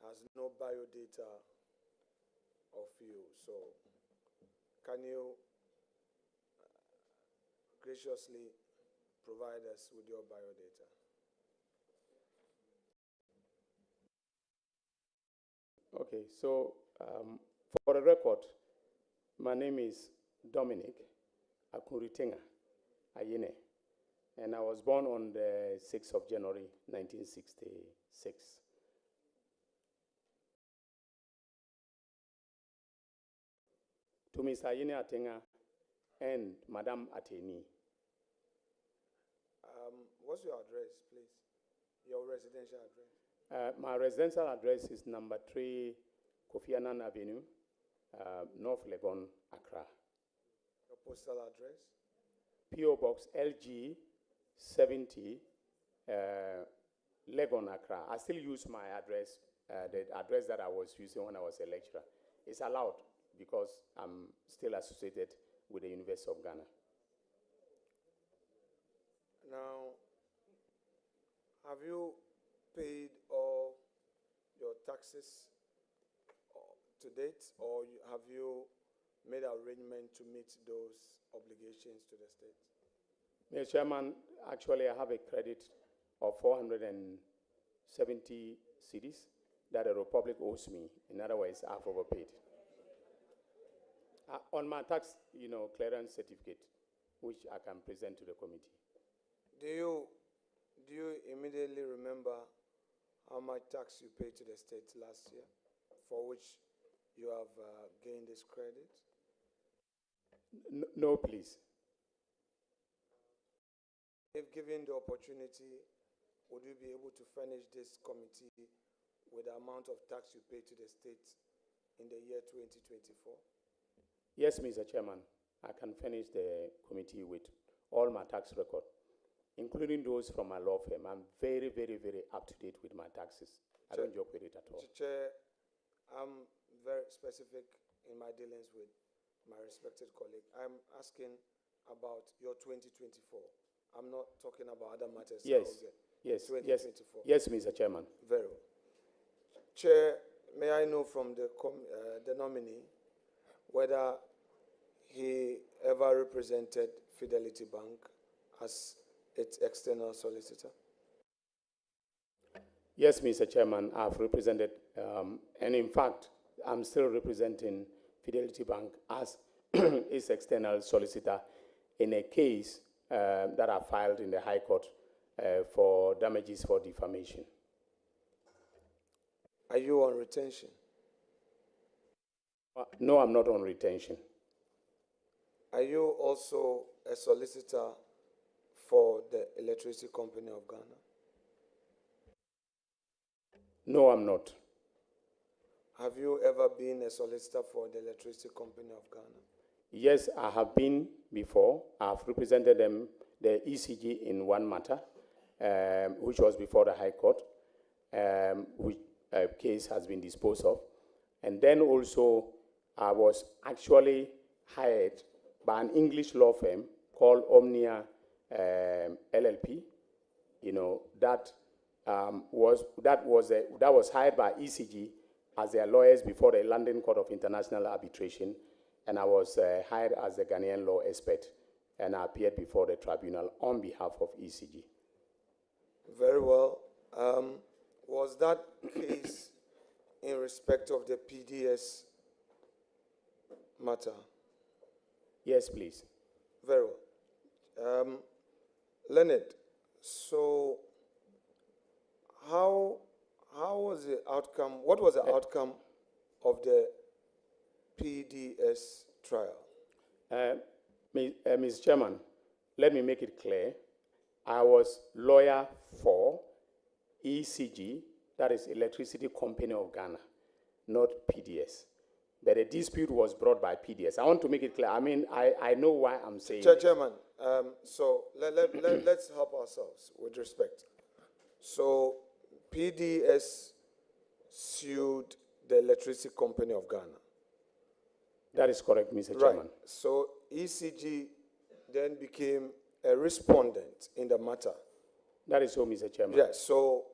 has no biodata of you, so can you graciously provide us with your biodata? Okay, so for the record, my name is Dominic Akuritenga Ayine, and I was born on the 6th of January, 1966. To Mr. Ayine Atenga and Madam Ateni. What's your address, please? Your residential address? My residential address is number 3 Kofi Annan Avenue, North Legon, Accra. Your postal address? P.O. Box LG 70, Legon, Accra. I still use my address, the address that I was using when I was a lecturer. It's allowed because I'm still associated with the University of Ghana. Now, have you paid all your taxes to date, or have you made arrangement to meet those obligations to the state? Mr. Chairman, actually I have a credit of 470 cedis that the Republic owes me. In other words, I've overpaid. On my tax, clearance certificate, which I can present to the committee. Do you immediately remember how much tax you paid to the state last year, for which you have gained this credit? No, please. If given the opportunity, would you be able to furnish this committee with the amount of tax you pay to the state in the year 2024? Yes, Mr. Chairman. I can finish the committee with all my tax record, including those from my law firm. I'm very, very, very up to date with my taxes. I don't joke with it at all. Chair, I'm very specific in my dealings with my respected colleague. I'm asking about your 2024. I'm not talking about other matters. Yes, yes, 2024. yes, Mr. Chairman. Very well. Chair, may I know from the nominee whether he ever represented Fidelity Bank as its external solicitor? Yes, Mr. Chairman, I've represented, and in fact, I'm still representing Fidelity Bank as its external solicitor in a case that I filed in the High Court for damages for defamation. Are you on retention? No, I'm not on retention. Are you also a solicitor for the Electricity Company of Ghana? No, I'm not. Have you ever been a solicitor for the Electricity Company of Ghana? Yes, I have been before. I've represented them, the ECG, in one matter, which was before the High Court, which case has been disposed of. And then also, I was actually hired by an English law firm called Omnia LLP. You know, that was hired by ECG as their lawyers before the London Court of International Arbitration, and I was hired as a Ghanaian law expert, and I appeared before the tribunal on behalf of ECG. Very well. Was that case in respect of the PDS matter? Yes, please. Very well. Leonard, so how was the outcome, what was the outcome of the PDS trial? Mr. Chairman, let me make it clear. I was lawyer for ECG, that is Electricity Company of Ghana, not PDS. But a dispute was brought by PDS. I want to make it clear. I mean, I know why I'm saying Chairman, so let's help ourselves with respect. So PDS sued the Electricity Company of Ghana. That is correct, Mr. Chairman. Right. So ECG then became a respondent in the matter. That is so, Mr. Chairman. Yes. So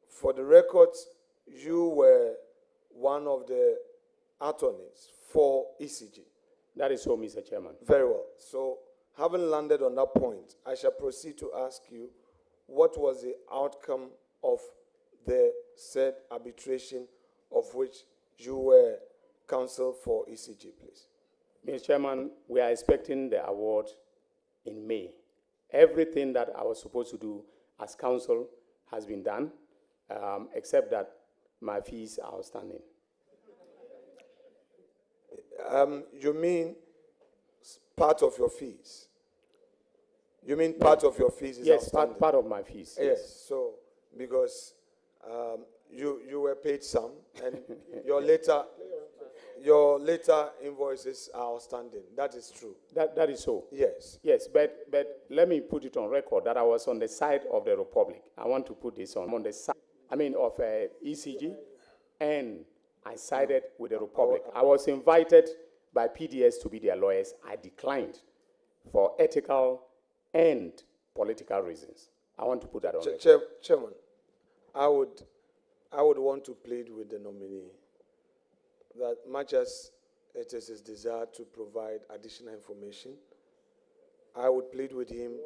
for the records, you were one of the attorneys for ECG. That is so, Mr. Chairman. Very well. So having landed on that point, I shall proceed to ask you, what was the outcome of the said arbitration of which you were counsel for ECG, please? Mr. Chairman, we are expecting the award in May. Everything that I was supposed to do as counsel has been done, except that my fees are outstanding. You mean part of your fees? You mean part of your fees is outstanding? Yes, part of my fees. Yes. So because you were paid some, and your later invoices are outstanding. That is true. That is so. Yes. Yes, but let me put it on record that I was on the side of the Republic. I want to put this on the side, of ECG, and I sided with the Republic. I was invited by PDS to be their lawyers. I declined for ethical and political reasons. I want to put that on record. Chairman, I would want to plead with the nominee that much as it is his desire to provide additional information, I would plead with him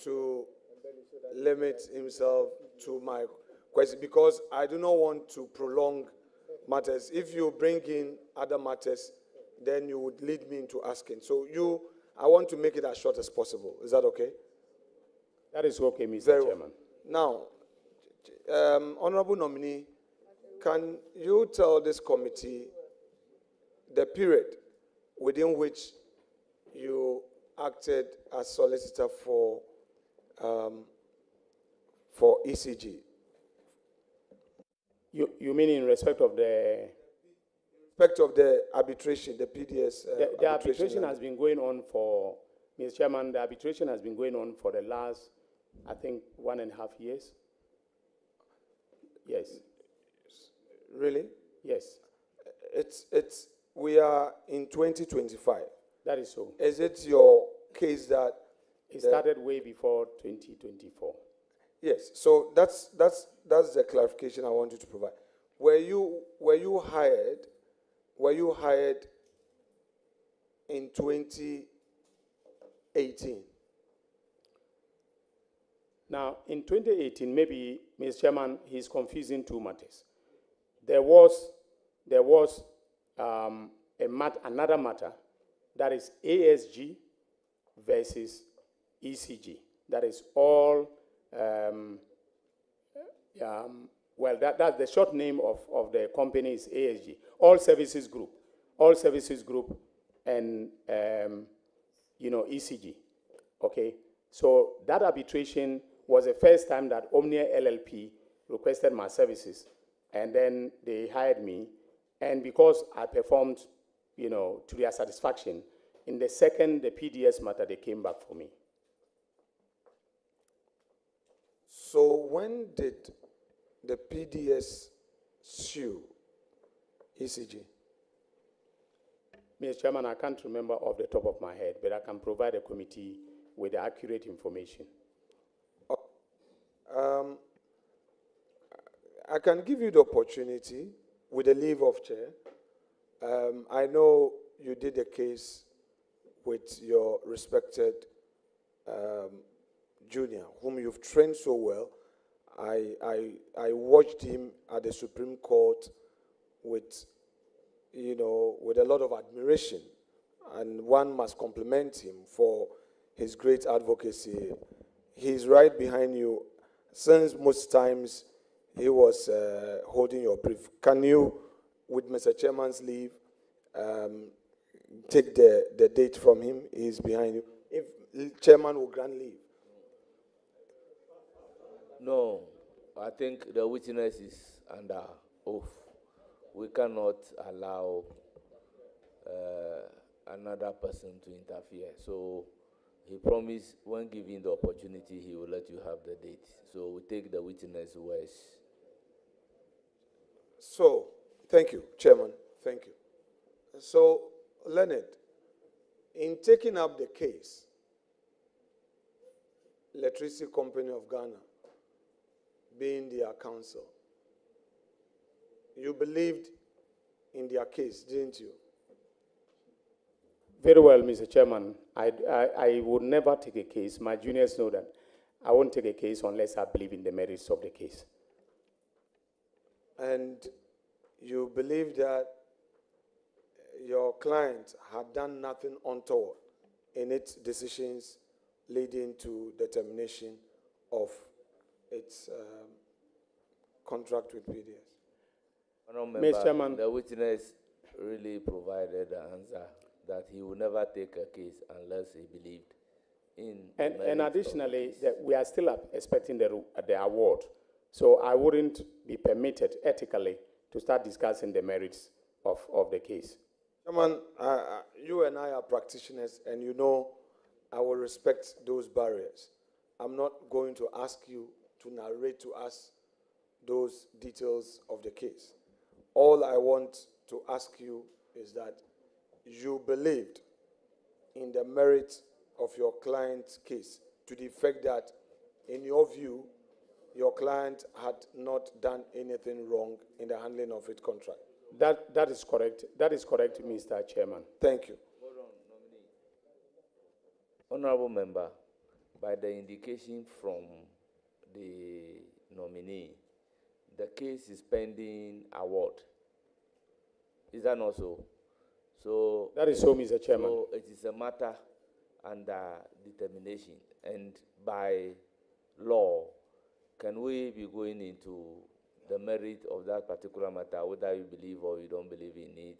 to limit himself to my question, because I do not want to prolong matters. If you bring in other matters, then you would lead me into asking. So I want to make it as short as possible. Is that okay? That is okay, Mr. Chairman. Now, Honorable Nominee, can you tell this committee the period within which you acted as solicitor for ECG? You mean in respect of the... Respect of the arbitration, the PDS the arbitration has been going on for, Mr. Chairman, the arbitration has been going on for the last, I think, 1.5 years. Yes. Really? Yes. We are in 2025. That is so. Is it your case that... It started way before 2024. Yes, so that's the clarification I want you to provide. Were you hired in 2018? Now, in 2018, maybe, Mr. Chairman, he's confusing two matters. There was another matter, that is ASG versus ECG. That is all, well, that's the short name of the company is ASG, All Services Group. All Services Group and, ECG, okay? So that arbitration was the first time that Omnia LLP requested my services, and then they hired me, and because I performed, to their satisfaction, in the second, the PDS matter, they came back for me. So when did the PDS sue ECG? Mr. Chairman, I can't remember off the top of my head, but I can provide a committee with accurate information. I can give you the opportunity with the leave of chair. I know you did a case with your respected junior, whom you've trained so well. I watched him at the Supreme Court with a lot of admiration, and one must compliment him for his great advocacy. He's right behind you, since most times he was holding your brief. Can you, with Mr. Chairman's leave, take the date from him? He's behind you. If Chairman will grant leave. No, I think the witness is under oath. We cannot allow another person to interfere. So he promised when given the opportunity, he will let you have the date. So we take the witness words. So, thank you, Chairman. Thank you. So, Leonard, in taking up the case, Electricity Company of Ghana being their counsel, you believed in their case, didn't you? Very well, Mr. Chairman. I would never take a case. My juniors know that. I won't take a case unless I believe in the merits of the case. And you believe that your client had done nothing untoward in its decisions leading to the termination of its contract with PDS? Mr. Chairman, the witness really provided the answer that he will never take a case unless he believed in. And additionally, we are still expecting the award. So I wouldn't be permitted ethically to start discussing the merits of the case. Chairman, you and I are practitioners, and you know I will respect those barriers. I'm not going to ask you to narrate to us those details of the case. All I want to ask you is that you believed in the merit of your client's case, to the effect that, in your view, your client had not done anything wrong in the handling of its contract. That is correct. That is correct, Mr. Chairman. Thank you. Hold on, nominee. Honorable member, by the indication from the nominee, the case is pending award. Is that not so? So that is so, Mr. Chairman. So it is a matter under determination, and by law, can we be going into the merit of that particular matter, whether you believe or you don't believe in it,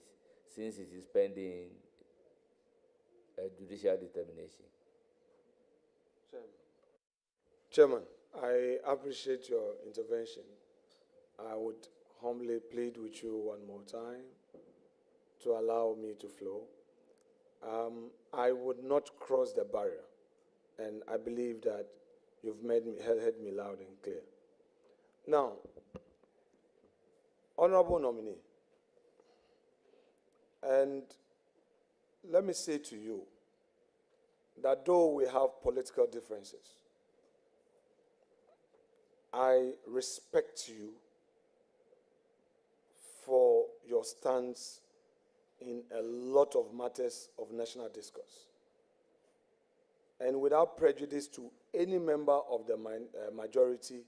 since it is pending a judicial determination? Chairman, I appreciate your intervention. I would humbly plead with you one more time to allow me to flow. I would not cross the barrier, and I believe that you've heard me loud and clear. Now, honorable nominee, and let me say to you that though we have political differences, I respect you for your stance in a lot of matters of national discourse. And without prejudice to any member of the majority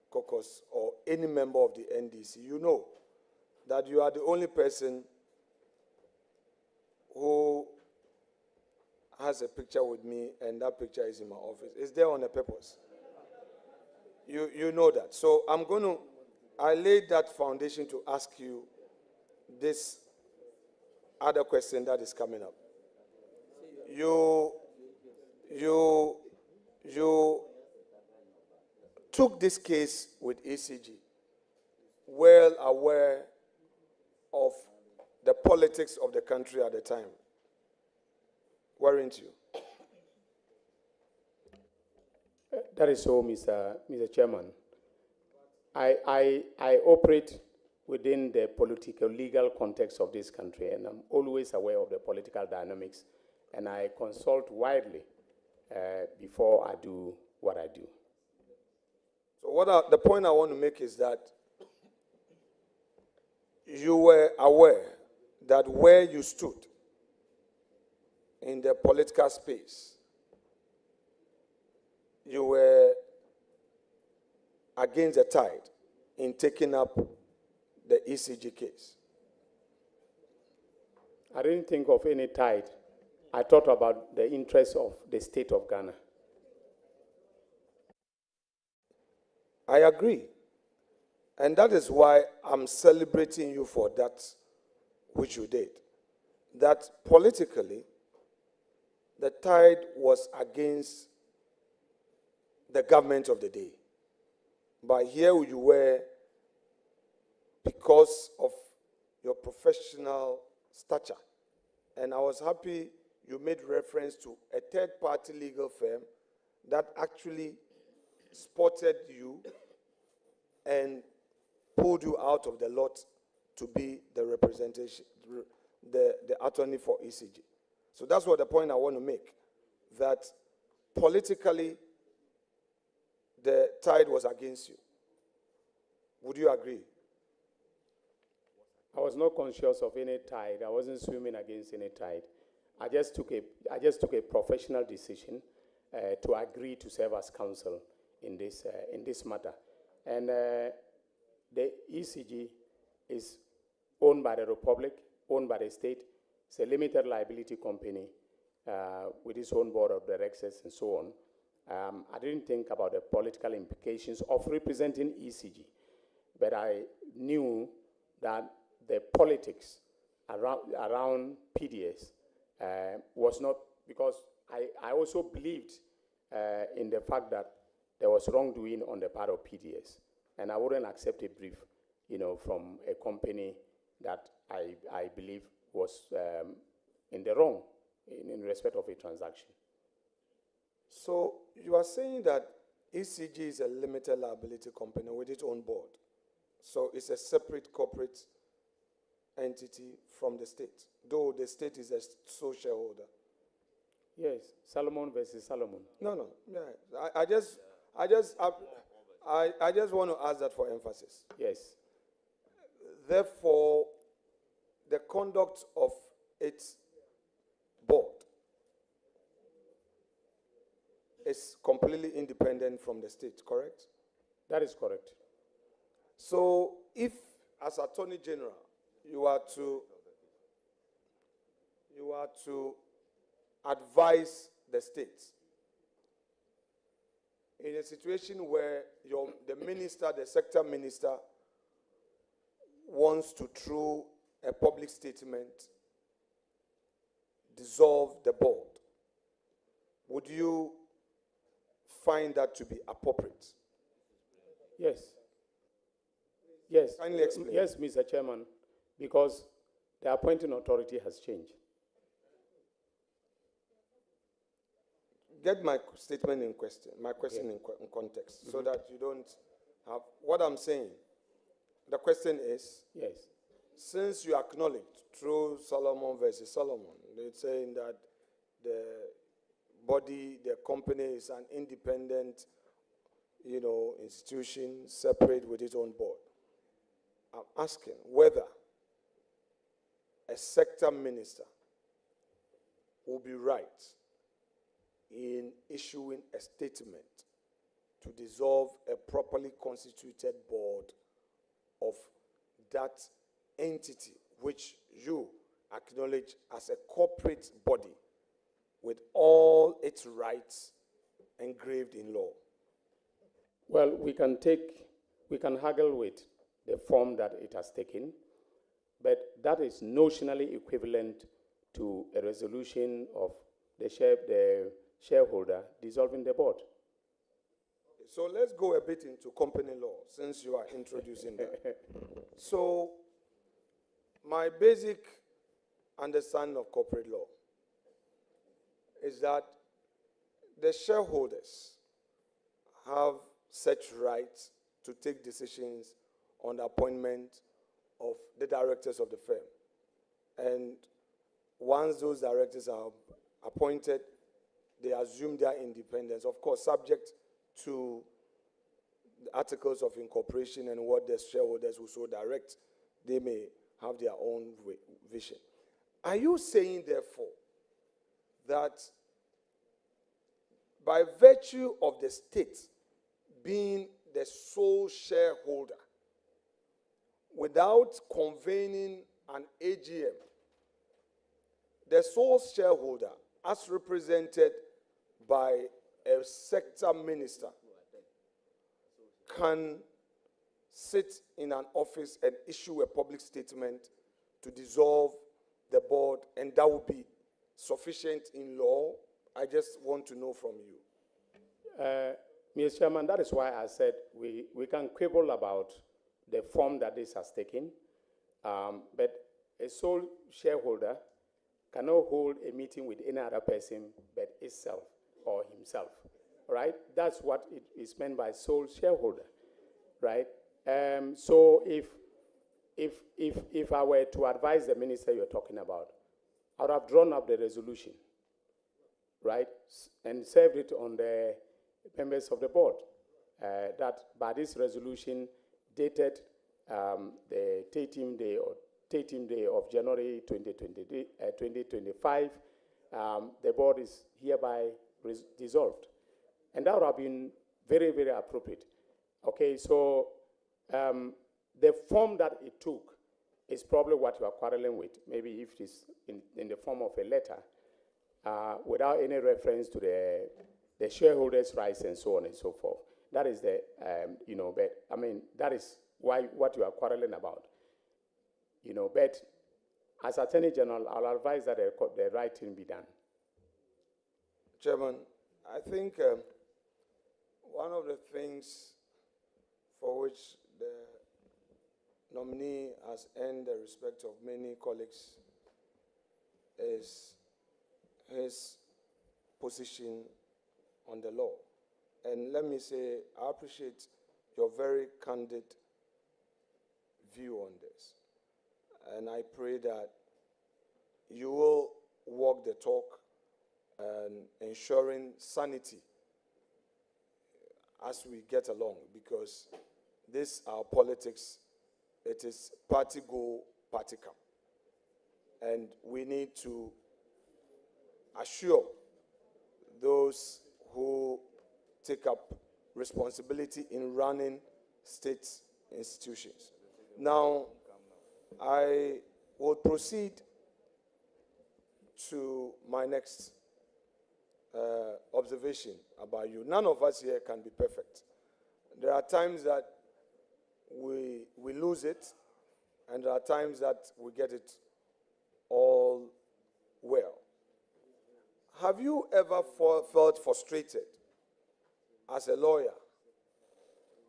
caucus or any member of the NDC, you know that you are the only person who has a picture with me, and that picture is in my office. It's there on a purpose. You know that. So I laid that foundation to ask you this other question that is coming up. You took this case with ECG, well aware of the politics of the country at the time, weren't you? That is so, Mr. Chairman. I operate within the political, legal context of this country, and I'm always aware of the political dynamics, and I consult widely before I do what I do. So the point I want to make is that you were aware that where you stood in the political space, you were against the tide in taking up the ECG case. I didn't think of any tide. I thought about the interests of the state of Ghana. I agree. And that is why I'm celebrating you for that which you did. That politically, the tide was against the government of the day. But here you were, because of your professional stature. And I was happy you made reference to a third-party legal firm that actually spotted you and pulled you out of the lot to be the representation, the attorney for ECG. So that's what the point I want to make, that politically the tide was against you. Would you agree? I was not conscious of any tide. I wasn't swimming against any tide. I just took a professional decision to agree to serve as counsel in this matter. And the ECG is owned by the Republic, owned by the state. It's a limited liability company with its own board of directors and so on. I didn't think about the political implications of representing ECG, but I knew that the politics around PDS was not, because I also believed in the fact that there was wrongdoing on the part of PDS, and I wouldn't accept a brief, from a company that I believe was in the wrong in respect of a transaction. So you are saying that ECG is a limited liability company with its own board. So it's a separate corporate entity from the state, though the state is a sole shareholder. Yes, Solomon versus Solomon. No. Yeah. I just want to ask that for emphasis. Yes. Therefore, the conduct of its board is completely independent from the state, correct? That is correct. So if, as Attorney General, you are to advise the state in a situation where the minister, the sector minister, wants to, through a public statement, dissolve the board, would you find that to be appropriate? Yes. Yes. Kindly explain. Yes, Mr. Chairman, because the appointing authority has changed. Get my statement in question, my question in context, so that you don't have what I'm saying. The question is, yes, since you acknowledged through Solomon versus Solomon, it's saying that the body, the company is an independent, institution separate with its own board. I'm asking whether a sector minister will be right in issuing a statement to dissolve a properly constituted board of that entity which you acknowledge as a corporate body with all its rights engraved in law. Well, we can haggle with the form that it has taken, but that is notionally equivalent to a resolution of the shareholder dissolving the board. So let's go a bit into company law, since you are introducing that. So my basic understanding of corporate law is that the shareholders have such rights to take decisions on the appointment of the directors of the firm. And once those directors are appointed, they assume their independence, of course, subject to the articles of incorporation and what the shareholders will so direct. They may have their own vision. Are you saying, therefore, that by virtue of the state being the sole shareholder, without convening an AGM, the sole shareholder, as represented by a sector minister, can sit in an office and issue a public statement to dissolve the board, and that would be sufficient in law? I just want to know from you. Mr. Chairman, that is why I said we can quibble about the form that this has taken, but a sole shareholder cannot hold a meeting with any other person but itself or himself, right? That's what it is meant by sole shareholder, right? So if I were to advise the minister you're talking about, I would have drawn up the resolution, right, and served it on the members of the board, that by this resolution dated the 13th day of January 2025, the board is hereby dissolved. And that would have been very, very appropriate. Okay, so the form that it took is probably what you are quarreling with. Maybe if it is in the form of a letter, without any reference to the shareholders' rights and so on and so forth. That is the, but I mean, that is what you are quarreling about. But as Attorney General, I'll advise that the right thing be done. Chairman, I think one of the things for which the nominee has earned the respect of many colleagues is his position on the law. And let me say, I appreciate your very candid view on this. And I pray that you will walk the talk and ensuring sanity as we get along, because this our politics. It is party go, party come. And we need to assure those who take up responsibility in running state institutions. Now, I will proceed to my next observation about you. None of us here can be perfect. There are times that we lose it, and there are times that we get it all well. Have you ever felt frustrated as a lawyer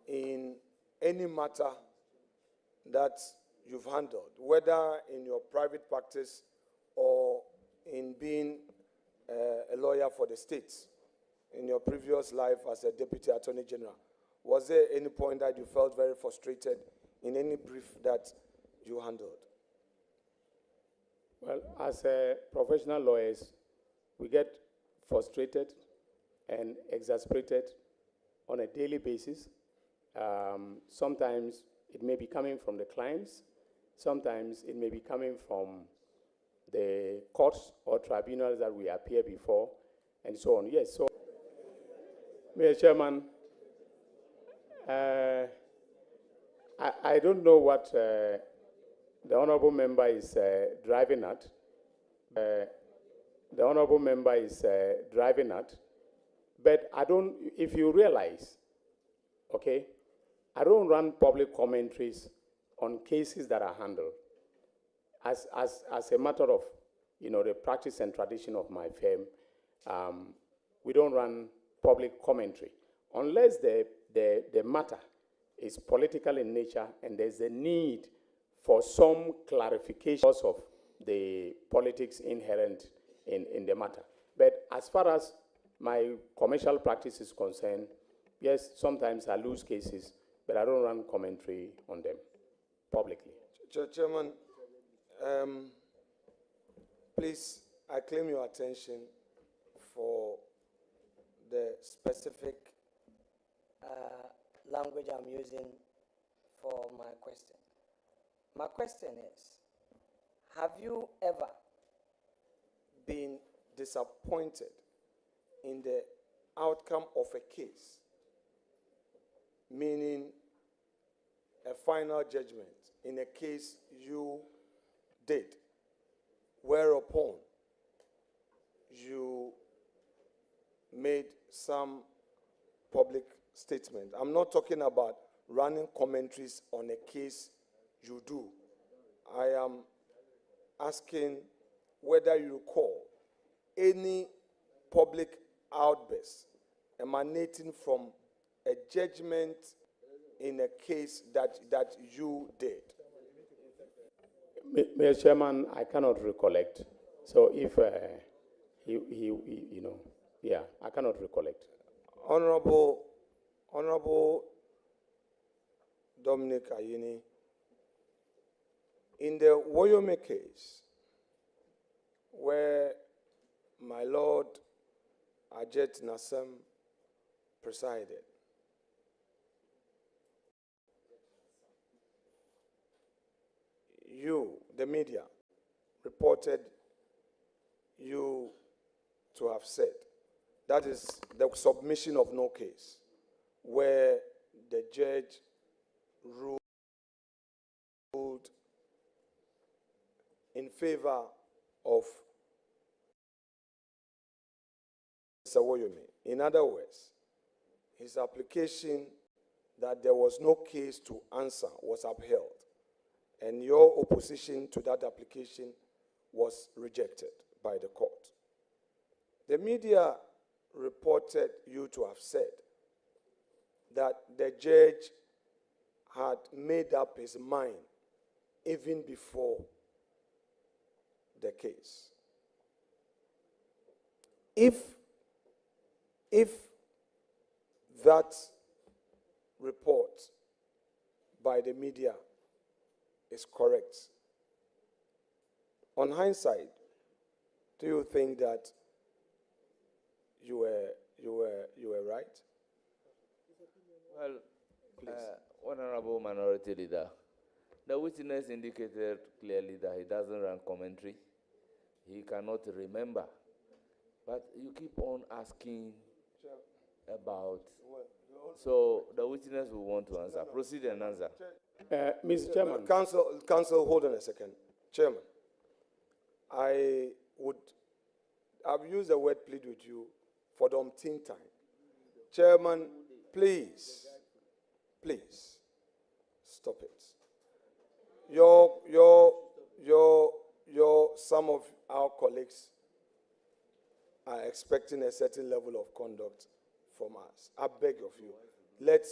in any matter that you've handled, whether in your private practice or in being a lawyer for the states in your previous life as a deputy attorney general? Was there any point that you felt very frustrated in any brief that you handled? Well, as professional lawyers, we get frustrated and exasperated on a daily basis. Sometimes it may be coming from the clients. Sometimes it may be coming from the courts or tribunals that we appear before, and so on. Yes, so, Mr. Chairman, I don't know what the honorable member is driving at. The honorable member is driving at. But I don't, if you realize, okay, I don't run public commentaries on cases that are handled. As a matter of, the practice and tradition of my firm, we don't run public commentary unless the matter is political in nature and there's a need for some clarification of the politics inherent in the matter. But as far as my commercial practice is concerned, yes, sometimes I lose cases, but I don't run commentary on them publicly. Chairman, please, I claim your attention for the specific language I'm using for my question. My question is, have you ever been disappointed in the outcome of a case, meaning a final judgment in a case you did, whereupon you made some public statement? I'm not talking about running commentaries on a case you do. I am asking whether you recall any public outburst emanating from a judgment in a case that you did. Mr. Chairman, I cannot recollect. So if I cannot recollect. Honorable Dominic Ayini, in the Wyoming case, where my Lord Ajet Nasem presided, you, the media, reported you to have said, that is the submission of no case, where the judge ruled in favor of Mr. Wyoming. In other words, his application that there was no case to answer was upheld, and your opposition to that application was rejected by the court. The media reported you to have said that the judge had made up his mind even before the case. If that report by the media is correct, on hindsight, do you think that you were right? Well, Honorable Minority Leader, the witness indicated clearly that he doesn't run commentary. He cannot remember. But you keep on asking about. So the witness will want to answer. Proceed and answer. Mr. Chairman. Counsel, hold on a second. Chairman, I've used the word plead with you for the umpteenth time. Chairman, please, stop it. Some of our colleagues are expecting a certain level of conduct from us. I beg of you, let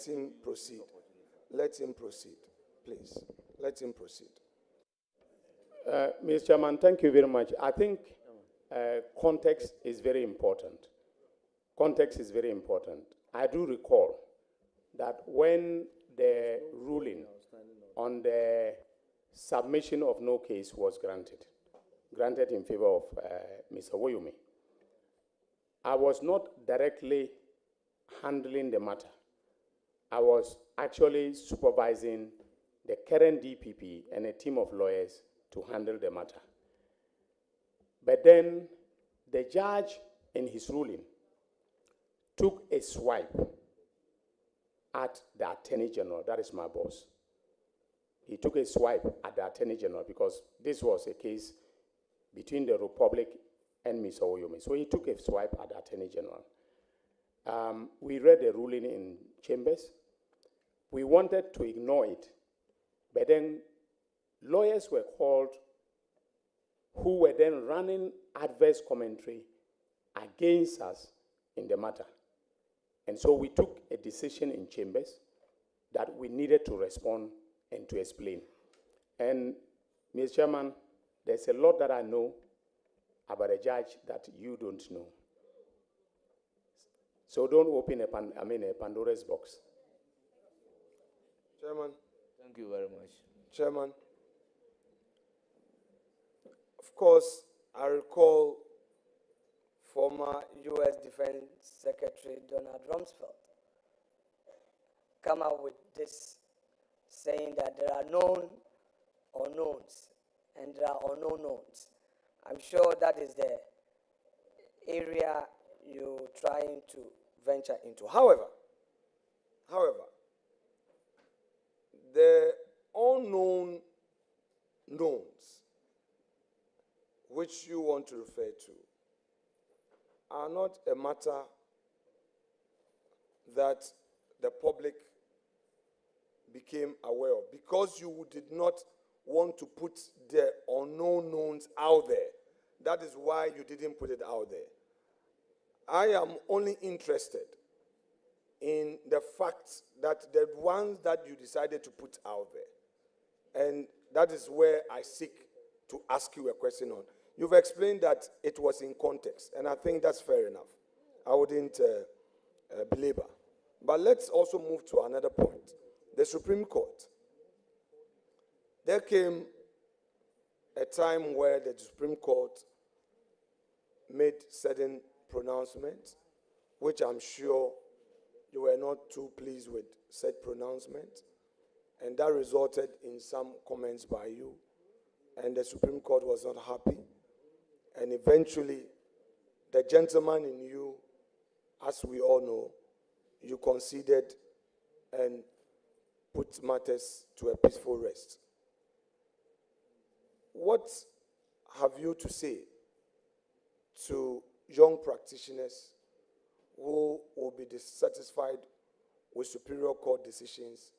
him proceed. let him proceed, please. Let him proceed. Mr. Chairman, thank you very much. I think context is very important. Context is very important. I do recall that when the ruling on the submission of no case was granted in favor of Mr. Woyumi, I was not directly handling the matter. I was actually supervising the current DPP and a team of lawyers to handle the matter. But then the judge, in his ruling, took a swipe at the Attorney General, that is my boss. He took a swipe at the Attorney General because this was a case between the Republic and Mr. Woyumi. So he took a swipe at the Attorney General. We read the ruling in chambers. We wanted to ignore it, but then lawyers were called who were then running adverse commentary against us in the matter. And so we took a decision in chambers that we needed to respond and to explain. And Mr. Chairman, there's a lot that I know about a judge that you don't know. So don't open a Pandora's box. Chairman. Thank you very much. Chairman. Of course, I recall former U.S. Defense Secretary Donald Rumsfeld come out with this, saying that there are known unknowns and there are unknown knowns. I'm sure that is the area you're trying to venture into. However, the unknown knowns which you want to refer to are not a matter that the public became aware of because you did not want to put the unknown knowns out there. That is why you didn't put it out there. I am only interested in the facts that the ones that you decided to put out there. And that is where I seek to ask you a question on. You've explained that it was in context, and I think that's fair enough. I wouldn't belabor. But let's also move to another point. The Supreme Court. There came a time where the Supreme Court made certain pronouncements, which I'm sure you were not too pleased with said pronouncement, and that resulted in some comments by you, and the Supreme Court was not happy, and eventually the gentleman in you, as we all know, you conceded and put matters to a peaceful rest. What have you to say to young practitioners who will be dissatisfied with Superior Court decisions,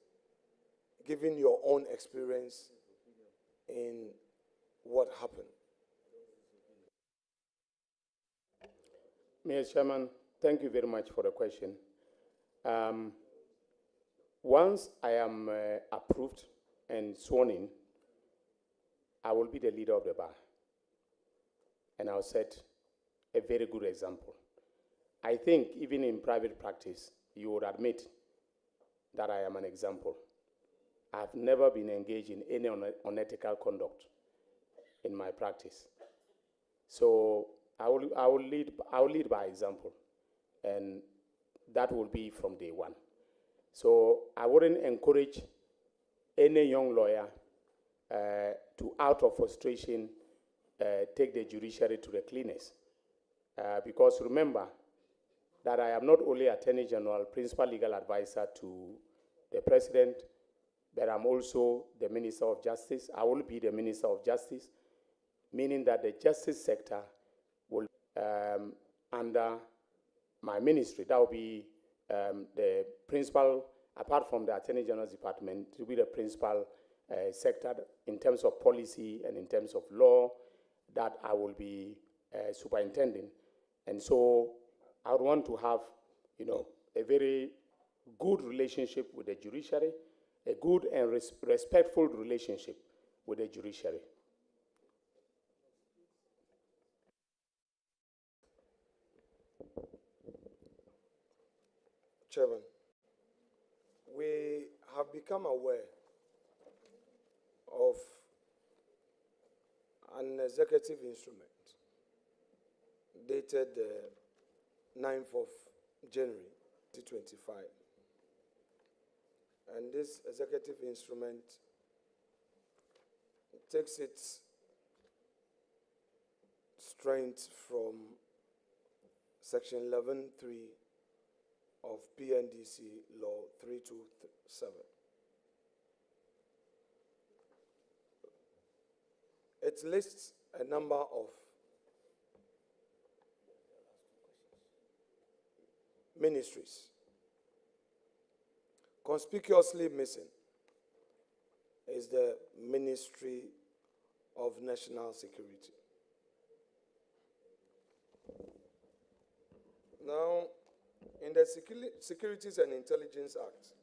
given your own experience in what happened? Mr. Chairman, thank you very much for the question. Once I am approved and sworn in, I will be the leader of the bar. And I'll set a very good example. I think even in private practice, you would admit that I am an example. I've never been engaged in any unethical conduct in my practice. So I will lead by example, and that will be from day one. So I wouldn't encourage any young lawyer to, out of frustration, take the judiciary to the cleaners. Because remember that I am not only Attorney General, Principal Legal Advisor to the President, but I'm also the Minister of Justice. I will be the Minister of Justice, meaning that the justice sector will under my ministry. That will be the principal, apart from the Attorney General's department, to be the principal sector in terms of policy and in terms of law that I will be superintending. And so I would want to have, a very good relationship with the judiciary, a good and respectful relationship with the judiciary. Chairman, we have become aware of an executive instrument dated the 9th of January 2025. And this executive instrument takes its strength from Section 11.3 of PNDC Law 327. It lists a number of ministries. Conspicuously missing is the Ministry of National Security. Now, in the Securities and Intelligence Act,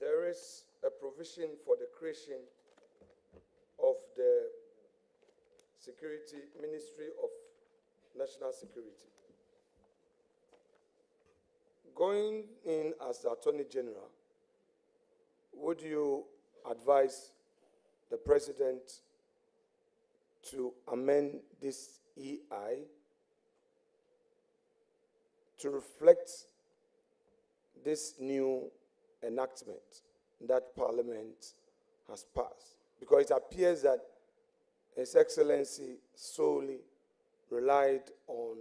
there is a provision for the creation of the Ministry of National Security. Going in as the Attorney General, would you advise the President to amend this EI to reflect this new enactment that Parliament has passed? Because it appears that His Excellency solely relied on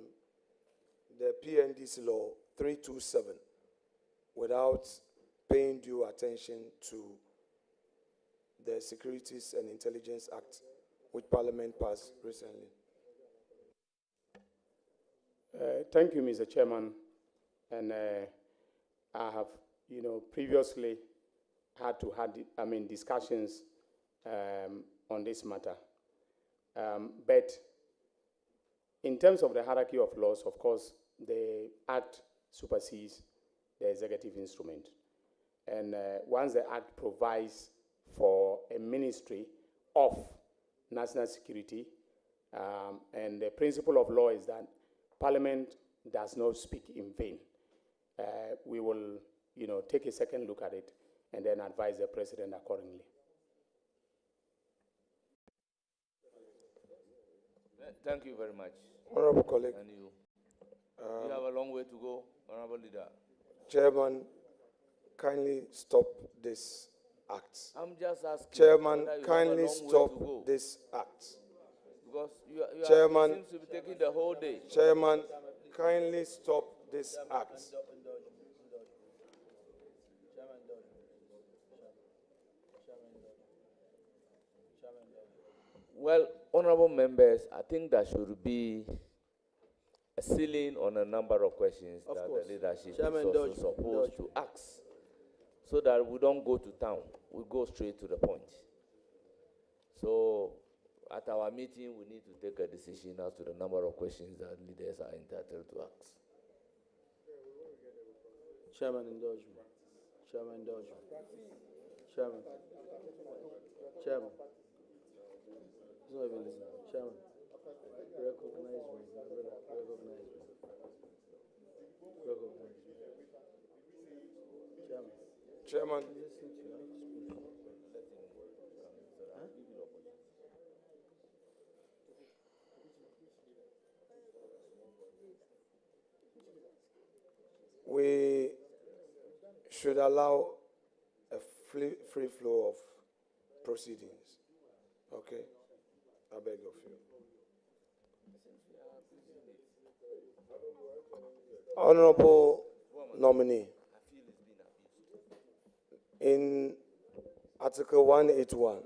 the PNDC Law 327 without paying due attention to the Securities and Intelligence Act, which Parliament passed recently. Thank you, Mr. Chairman. And I have, previously had to have, discussions on this matter. But in terms of the hierarchy of laws, of course, the Act supersedes the executive instrument. And once the Act provides for a Ministry of National Security, and the principle of law is that Parliament does not speak in vain. We will, take a second look at it and then advise the President accordingly. Thank you very much. Honorable colleague. And you. You have a long way to go, Honorable Leader. Chairman, kindly stop this act. I'm just asking. Chairman, kindly stop this act. Because you Chairman, seems to be taking the whole day. Chairman, kindly stop this act. Well, honorable members, I think there should be a ceiling on a number of questions that the leadership is also supposed to ask, so that we don't go to town. We go straight to the point. So at our meeting, we need to take a decision as to the number of questions that leaders are entitled to ask. Chairman, indulge me. Chairman, indulge me. Chairman. Chairman. He's not even listening. Chairman. Recognize me. Recognize me. Recognize me. Chairman. Chairman. We should allow a free flow of proceedings. Okay? I beg of you. Honorable nominee, in Article 181,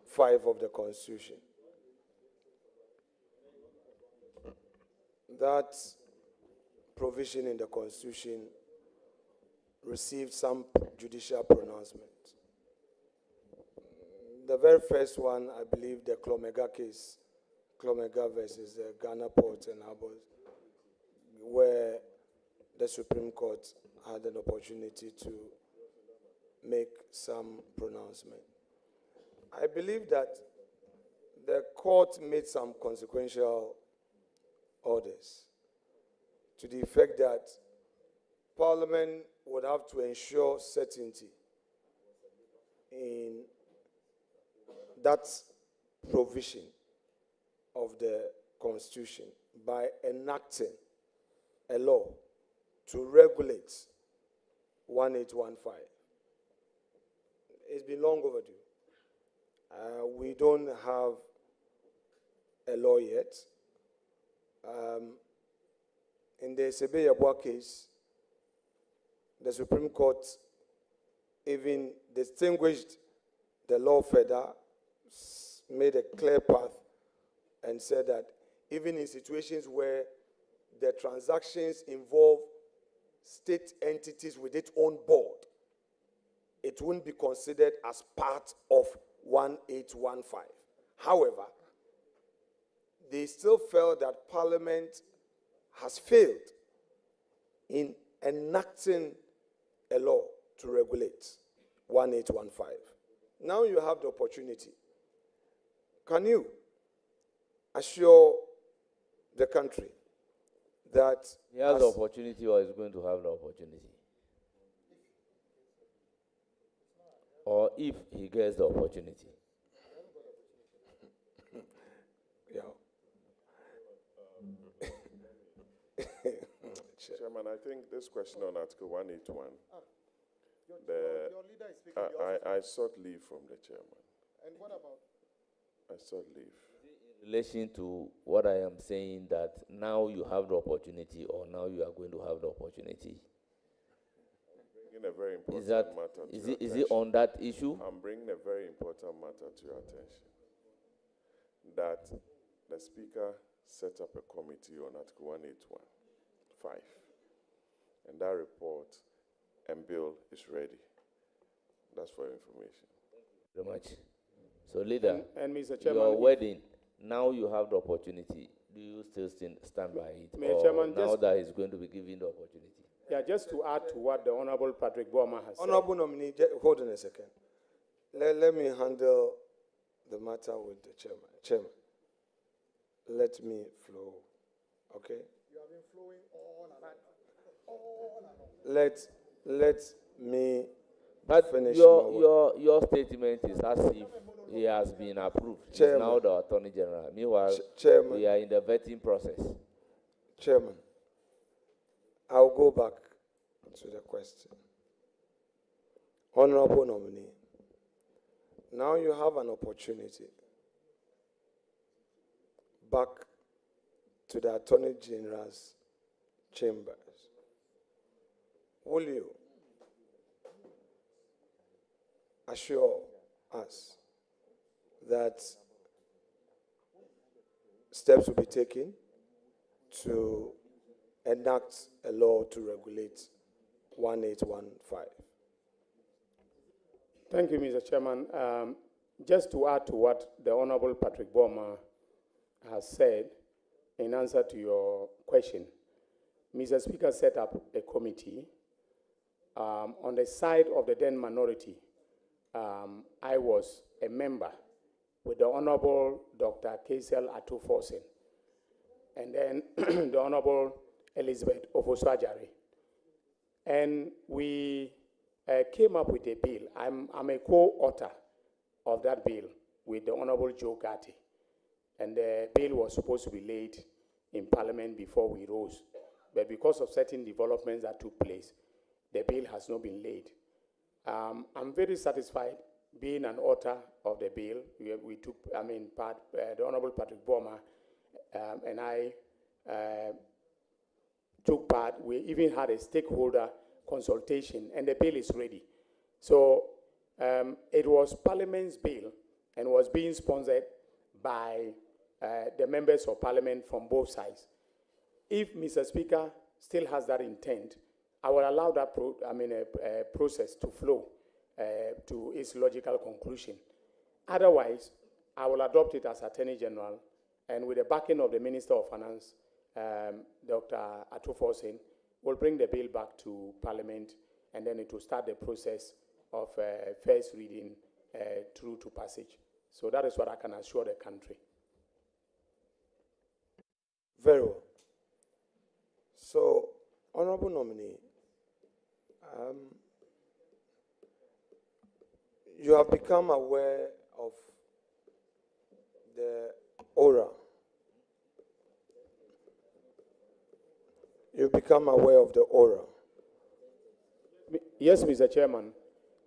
5 of the Constitution, that provision in the Constitution received some judicial pronouncement. The very first one, I believe, the Clomega case, Clomega versus Ghana Port and Harbors, where the Supreme Court had an opportunity to make some pronouncement. I believe that the court made some consequential orders to the effect that Parliament would have to ensure certainty in that provision of the Constitution by enacting a law to regulate 1815. It's been long overdue. We don't have a law yet. In the Sebe Yabwa case, the Supreme Court even distinguished the law further, made a clear path, and said that even in situations where the transactions involve state entities with its own board, it wouldn't be considered as part of 1815. However, they still felt that Parliament has failed in enacting a law to regulate 1815. Now you have the opportunity. Can you assure the country that he has the opportunity, or is going to have the opportunity? Or if he gets the opportunity? Yeah. Chairman, I think this question on Article 181, your leader is speaking. I sought leave from the chairman. And what about? I sought leave. In relation to what I am saying, that now you have the opportunity, or now you are going to have the opportunity. Bringing a very important matter to is your it attention. on that issue? I'm bringing a very important matter to your attention. That the Speaker set up a committee on Article 181.5. And that report and bill is ready. That's for information. Very much. So, leader, and Mr. Chairman, your wedding, now you have the opportunity. Do you still stand by it? Mr. Or Chairman, now that he's going to be given the opportunity? Yeah, just to add to what the Honorable Patrick Boama has Honorable nominee, hold on a second. Let me handle the matter with the chairman. Chairman, let me flow, okay? You have been flowing on and on. Let me But finish your statement is as if he has been approved. Chairman. He's now the Attorney General. Meanwhile, Chairman. we are in the vetting process. Chairman, I'll go back to the question. Honorable nominee, now you have an opportunity back to the Attorney General's chambers. Will you assure us that steps will be taken to enact a law to regulate 1815? Thank you, Mr. Chairman. Just to add to what the Honorable Patrick Boama has said in answer to your question, Mr. Speaker set up a committee. On the side of the then minority, I was a member with the Honorable Dr. Kaisel Atufosin, and then the Honorable Elizabeth Ofoswajari. And we came up with a bill. I'm a co-author of that bill with the Honorable Joe Gatti. And the bill was supposed to be laid in Parliament before we rose. But because of certain developments that took place, the bill has not been laid. I'm very satisfied being an author of the bill. We took, the Honorable Patrick Boama and I took part. We even had a stakeholder consultation, and the bill is ready. So it was Parliament's bill and was being sponsored by the members of Parliament from both sides. If Mr. Speaker still has that intent, I will allow that process to flow to its logical conclusion. Otherwise, I will adopt it as Attorney General, and with the backing of the Minister of Finance, Dr. Atufosin, we'll bring the bill back to Parliament, and then it will start the process of first reading through to passage. So that is what I can assure the country. Very well. So, Honorable Nominee, you have become aware of the aura. You've become aware of the aura. Yes, Mr. Chairman.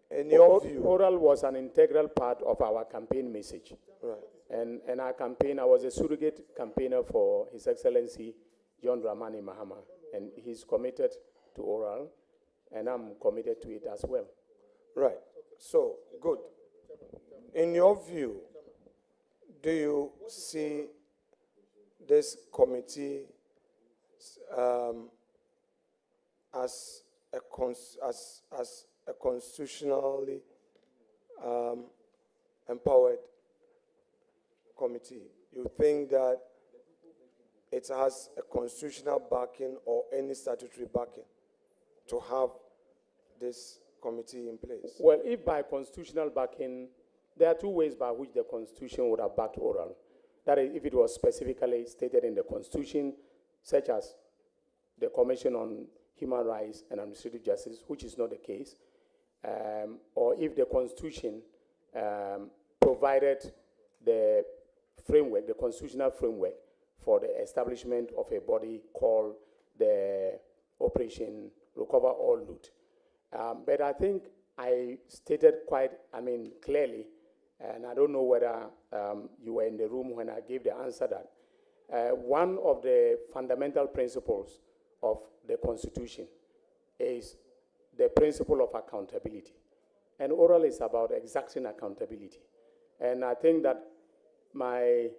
In your view, oral was an integral part of our campaign message. right? And our campaign, I was a surrogate campaigner for His Excellency John Dramani Mahama, and he's committed to oral, and I'm committed to it as well. Right. So, good. In your view, do you see this committee as a constitutionally empowered committee? You think that it has a constitutional backing or any statutory backing to have this committee in place? Well, if by constitutional backing, there are two ways by which the Constitution would have backed oral. That is, if it was specifically stated in the Constitution, such as the Commission on Human Rights and Administrative Justice, which is not the case, or if the Constitution provided the framework, the constitutional framework for the establishment of a body called the Operation Recover All Loot. But I think I stated quite, clearly, and I don't know whether you were in the room when I gave the answer, that one of the fundamental principles of the Constitution is the principle of accountability. And oral is about exacting accountability. And I think that my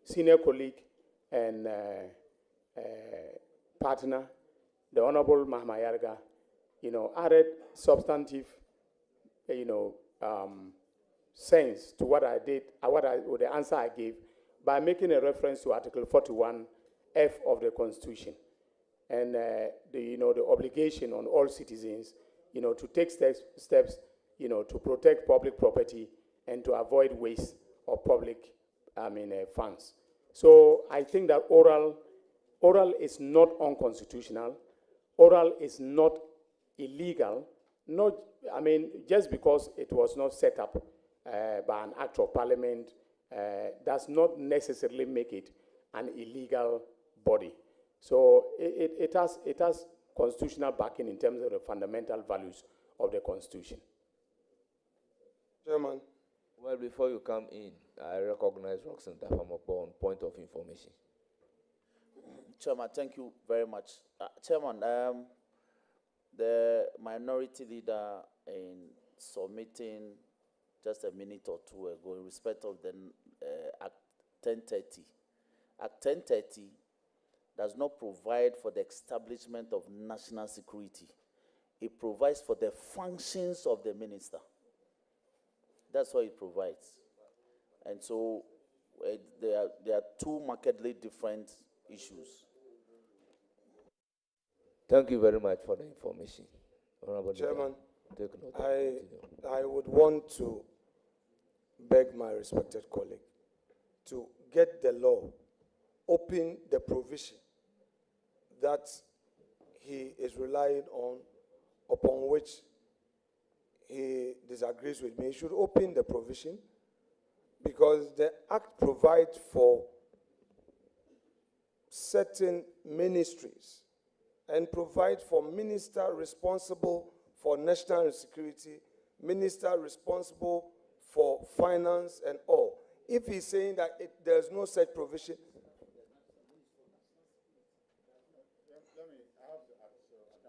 senior colleague and partner, the Honorable Mahama Yarga, added substantive, sense to what I did, with the answer I gave, by making a reference to Article 41F of the Constitution, and the obligation on all citizens, to take steps, to protect public property and to avoid waste of public, funds. So I think that oral is not unconstitutional. Oral is not illegal. Just because it was not set up by an act of parliament does not necessarily make it an illegal body. So it has constitutional backing in terms of the fundamental values of the Constitution. Chairman. Well, before you come in, I recognize Roxanne Dafamapo on point of information. Chairman, thank you very much. Chairman, the minority leader in submitting just a minute or two ago in respect of the Act 1030. Act 1030 does not provide for the establishment of national security. It provides for the functions of the minister. That's what it provides. And so there are two markedly different issues. Thank you very much for the information. Honorable Chairman, take note. I would want to beg my respected colleague to get the law, open the provision that he is relying on, upon which he disagrees with me. He should open the provision, because the Act provides for certain ministries and provide for minister responsible for national security, minister responsible for finance and all. If he's saying that there's no such provision,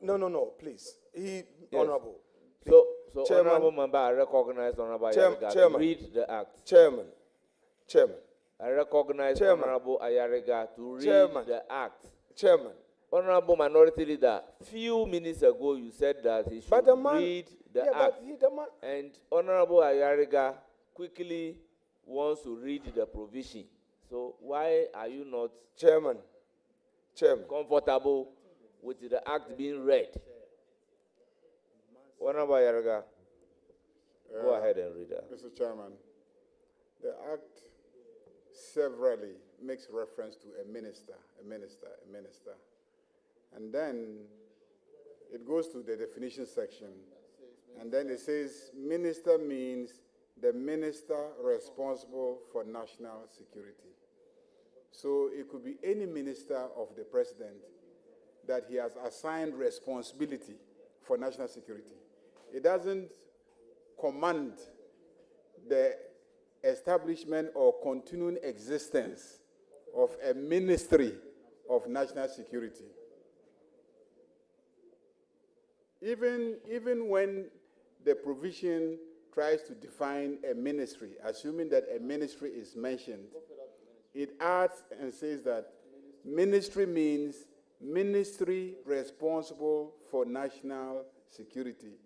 no, please. Yes. Honorable. So Chairman, Honorable Member, I recognize Honorable Ayariga to read the Act. Chairman. I recognize Honorable Ayariga to read the Act. Chairman. Honorable Minority Leader, few minutes ago you said that he should read the Act. And Honorable Ayariga quickly wants to read the provision. So why are you not? Chairman, comfortable with the act being read. Honorable Yarga, go ahead and read that. Mr. Chairman, the Act severally makes reference to a minister. And then it goes to the definition section, and then it says minister means the minister responsible for national security. So it could be any minister of the president that he has assigned responsibility for national security. It doesn't command the establishment or continuing existence of a ministry of national security. Even when the provision tries to define a ministry, assuming that a ministry is mentioned, it adds and says that ministry means ministry responsible for national security.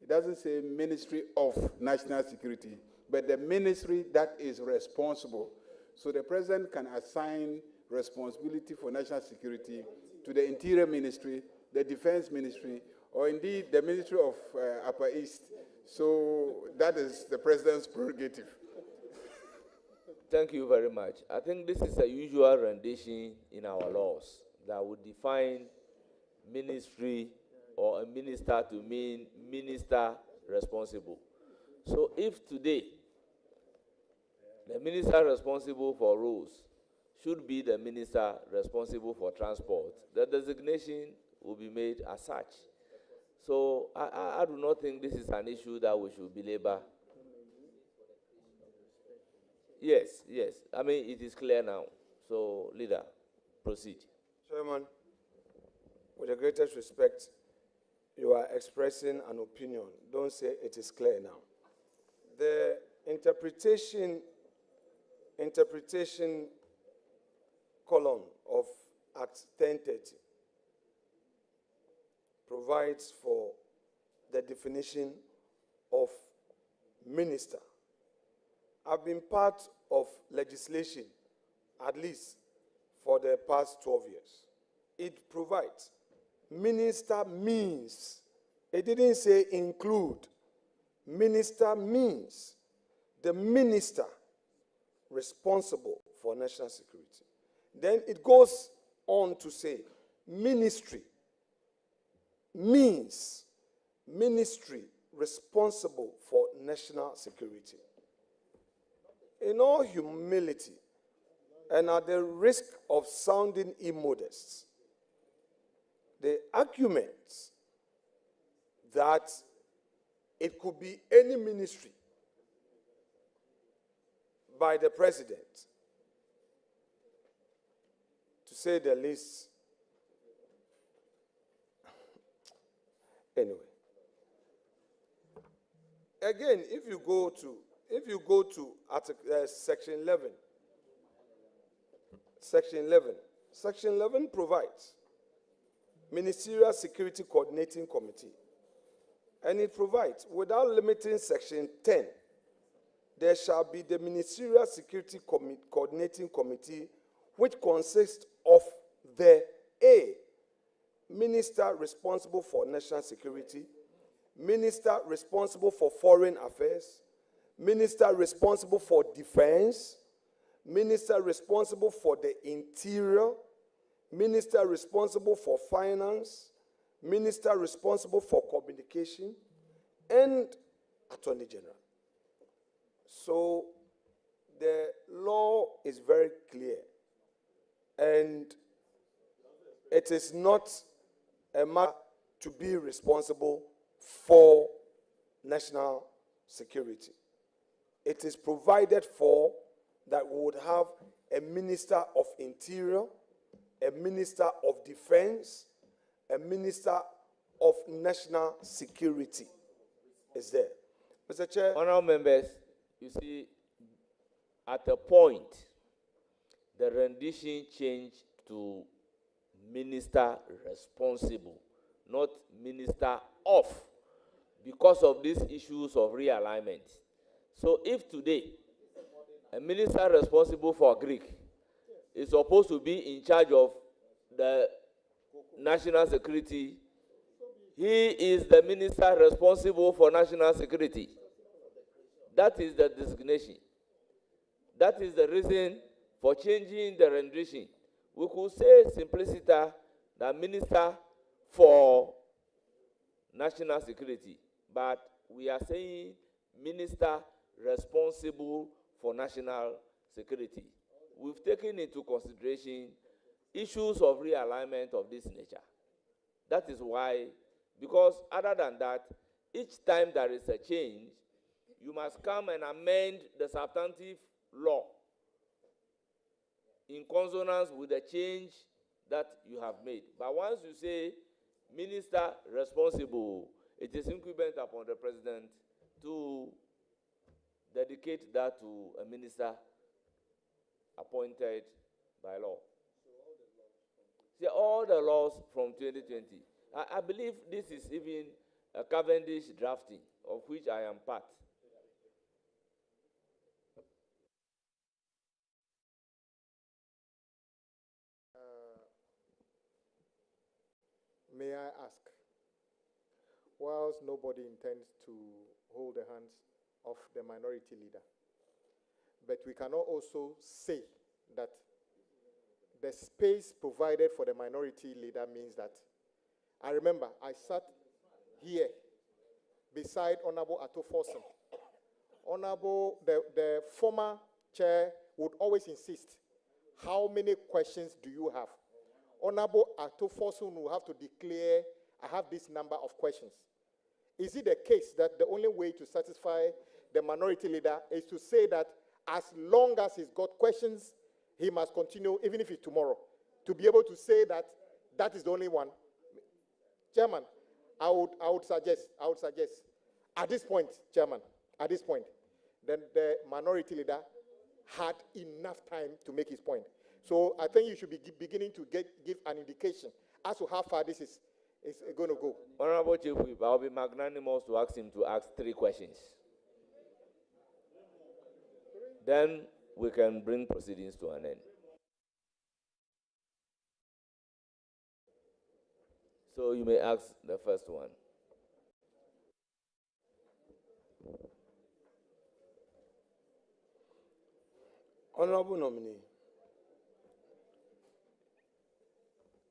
It doesn't say Ministry of National Security, but the ministry that is responsible. So the president can assign responsibility for national security to the Interior Ministry, the Defense Ministry, or indeed the Ministry of Upper East. So that is the president's prerogative. Thank you very much. I think this is a usual rendition in our laws that would define ministry or a minister to mean minister responsible. So if today the minister responsible for roads should be the minister responsible for transport, the designation will be made as such. So I do not think this is an issue that we should belabor. Yes. I mean, it is clear now. So, leader, proceed. Chairman, with the greatest respect, you are expressing an opinion. Don't say it is clear now. The interpretation column of Act 1030 provides for the definition of minister. I've been part of legislation, at least for the past 12 years. It provides minister means. It didn't say include. Minister means the minister responsible for national security. Then it goes on to say ministry means ministry responsible for national security. In all humility, and at the risk of sounding immodest, the argument that it could be any ministry by the president, to say the least. Anyway, again, if you go to Section 11, Section 11 provides Ministerial Security Coordinating Committee, and it provides, without limiting Section 10, there shall be the Ministerial Security Coordinating Committee, which consists of the A, Minister responsible for national security, Minister responsible for foreign affairs, Minister responsible for defense, Minister responsible for the interior, Minister responsible for finance, Minister responsible for communication, and Attorney General. So the law is very clear, and it is not a matter to be responsible for national security. It is provided for that we would have a Minister of Interior, a Minister of Defense, a Minister of National Security is there. Mr. Chair. Honourable members, you see, at a point, the rendition changed to minister responsible, not minister of, because of these issues of realignment. So if today, a minister responsible for Greek is supposed to be in charge of the national security, he is the minister responsible for national security. That is the designation. That is the reason for changing the rendition. We could say simplicity the minister for national security, but we are saying minister responsible for national security. We've taken into consideration issues of realignment of this nature. That is why, because other than that, each time there is a change, you must come and amend the substantive law in consonance with the change that you have made. But once you say minister responsible, it is incumbent upon the president to dedicate that to a minister appointed by law. See, all the laws from 2020. I believe this is even a Cavendish drafting, of which I am part. May I ask, whilst nobody intends to hold the hands of the minority leader, but we cannot also say that the space provided for the minority leader means that, I remember I sat here beside Honorable Ato Forson. Honorable, the former chair would always insist, how many questions do you have? Honorable Ato Forson will have to declare, I have this number of questions. Is it the case that the only way to satisfy the minority leader is to say that as long as he's got questions, he must continue, even if it's tomorrow, to be able to say that that is the only one? Chairman, I would suggest, at this point, Chairman, at this point, then the minority leader had enough time to make his point. So I think you should be beginning to give an indication as to how far this is going to go. Honorable Chief Whip, I'll be magnanimous to ask him to ask 3 questions. Then we can bring proceedings to an end. So you may ask the first one. Honorable nominee,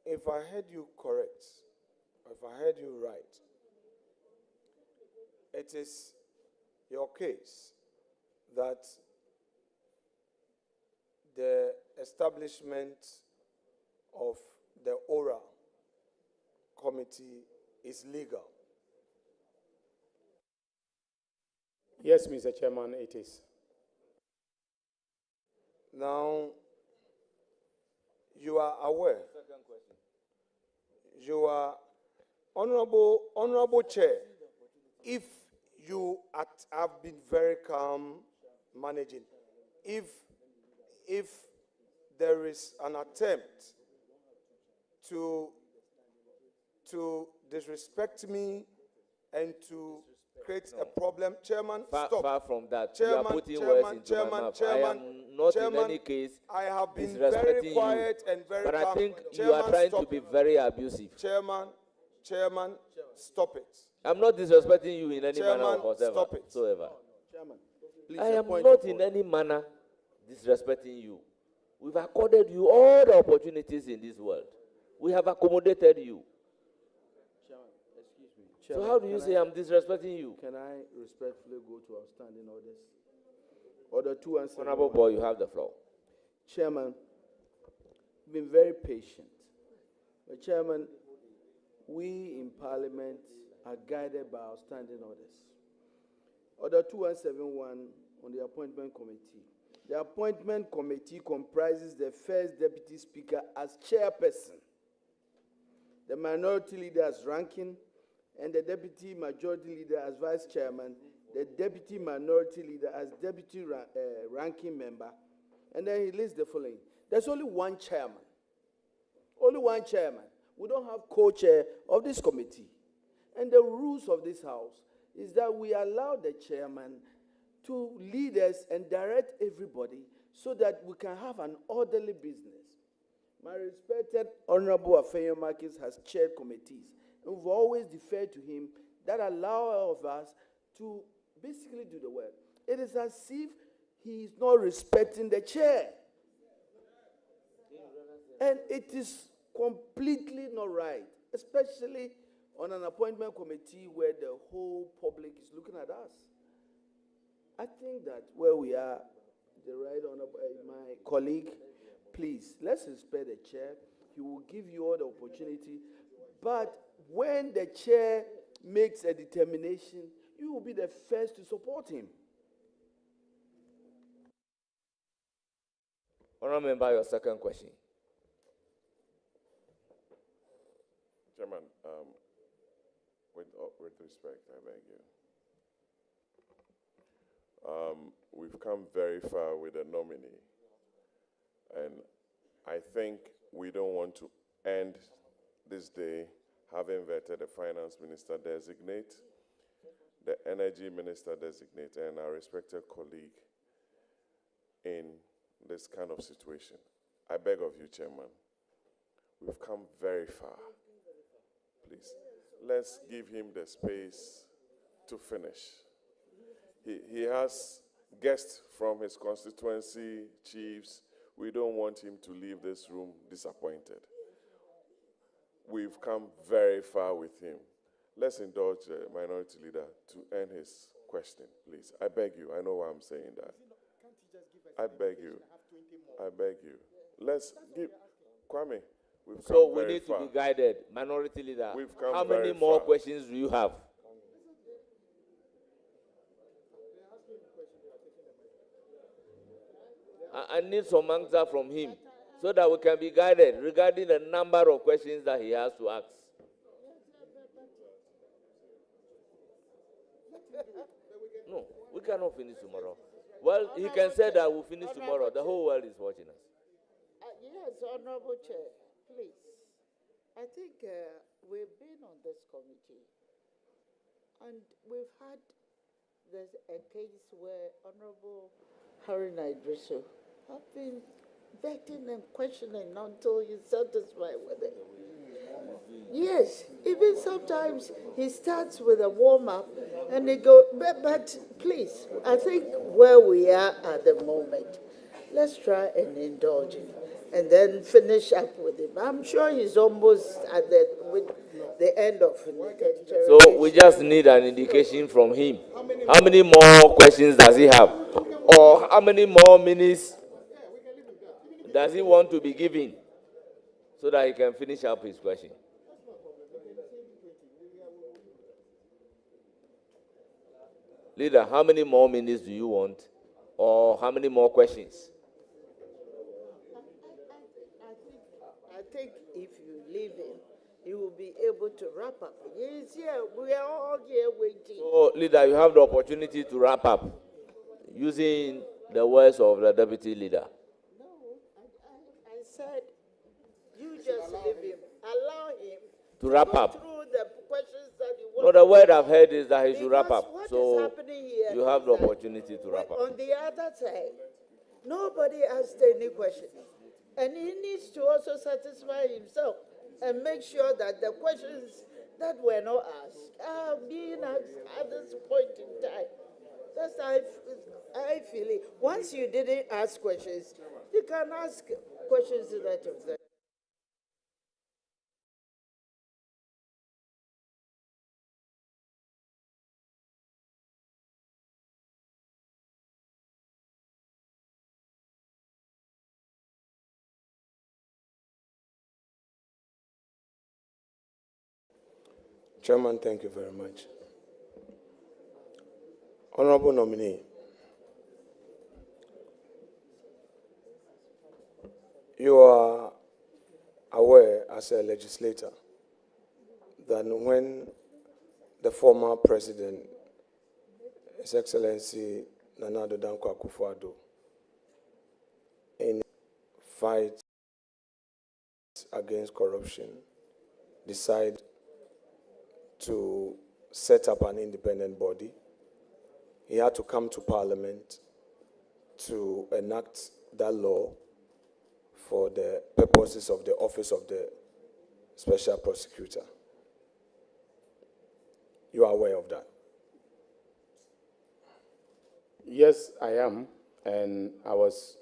if I heard you correct, if I heard you right, it is your case that the establishment of the ORA committee is legal. Yes, Mr. Chairman, it is. Now, you are aware. Second question. You are honorable chair. If you have been very calm managing, if there is an attempt to disrespect me and to create a problem, Chairman, stop. Far from that. Chairman, you are putting Chairman, words into Chairman, my mouth. Chairman, I am not Chairman, in any case I have been disrespecting very quiet you, and very but calm. I think Chairman, you are trying to stop be it. very abusive. Chairman, stop it. I'm not disrespecting you in any Chairman, manner whatsoever. stop it. Chairman, please, I a am point not of in order. any manner disrespecting you. We've accorded you all the opportunities in this world. We have accommodated you. Chairman, excuse me. So Chairman, how do you can say I'm disrespecting you? Can I respectfully go to outstanding orders? Order 2 and 7. Honorable boy, you have the floor. Chairman, been very patient. But Chairman, we in Parliament are guided by outstanding orders. Order 2171 on the appointment committee. The appointment committee comprises the first deputy speaker as chairperson, the minority leader as ranking, and the deputy majority leader as vice chairman, the deputy minority leader as deputy ranking member, and then he lists the following. There's only one chairman. Only one chairman. We don't have co-chair of this committee. And the rules of this house is that we allow the chairman to lead us and direct everybody so that we can have an orderly business. My respected Honorable Afenyo Marcus has chaired committees, and we've always deferred to him that allow all of us to basically do the work. It is as if he is not respecting the chair. And it is completely not right, especially on an appointment committee where the whole public is looking at us. I think that where we are, the right honorable, my colleague, please, let's respect the chair. He will give you all the opportunity. But when the chair makes a determination, you will be the first to support him. Honourable Member, your second question. Chairman, with respect, I beg you. We've come very far with a nominee, and I think we don't want to end this day having vetted the finance minister designate, the energy minister designate, and our respected colleague in this kind of situation. I beg of you, Chairman, we've come very far. Please, let's give him the space to finish. He has guests from his constituency, chiefs. We don't want him to leave this room disappointed. We've come very far with him. Let's indulge the minority leader to end his question, please. I beg you. I know why I'm saying that. I beg you. I beg you. Let's give Kwame. So we need to be guided. Minority leader, how many more questions do you have? I need some answer from him so that we can be guided regarding the number of questions that he has to ask. No, we cannot finish tomorrow. Well, he can say that we'll finish tomorrow. The whole world is watching us. Yes, Honorable Chair, please. I think we've been on this committee, and we've had a case where Honorable Haruna Idrisu have been vetting and questioning until you're satisfied with it. Yes, even sometimes he starts with a warm-up and they go, but please, I think where we are at the moment, let's try and indulge him and then finish up with him. I'm sure he's almost at the end of it. So we just need an indication from him. How many more questions does he have? Or how many more minutes does he want to be given so that he can finish up his question? Leader, how many more minutes do you want? Or how many more questions? I think if you leave him, he will be able to wrap up. He's here. We are all here waiting. So, leader, you have the opportunity to wrap up using the words of the deputy leader. No, I said, you just leave him. Allow him to wrap go up. Through the questions that you No, want. the word I've heard is that he should wrap up. What so is happening here you have the opportunity to wrap up. On the other side, nobody asked any questions. And he needs to also satisfy himself and make sure that the questions that were not asked are being asked at this point in time. That's how I feel it. Once you didn't ask questions, you can ask questions to that effect. Chairman, thank you very much. Honorable nominee, you are aware as a legislator that when the former president, His Excellency Nana Addo Dankwa Akufo-Addo, in fight against corruption, decided to set up an independent body, he had to come to Parliament to enact that law for the purposes of the office of the special prosecutor. You are aware of that? Yes, I am, and I was,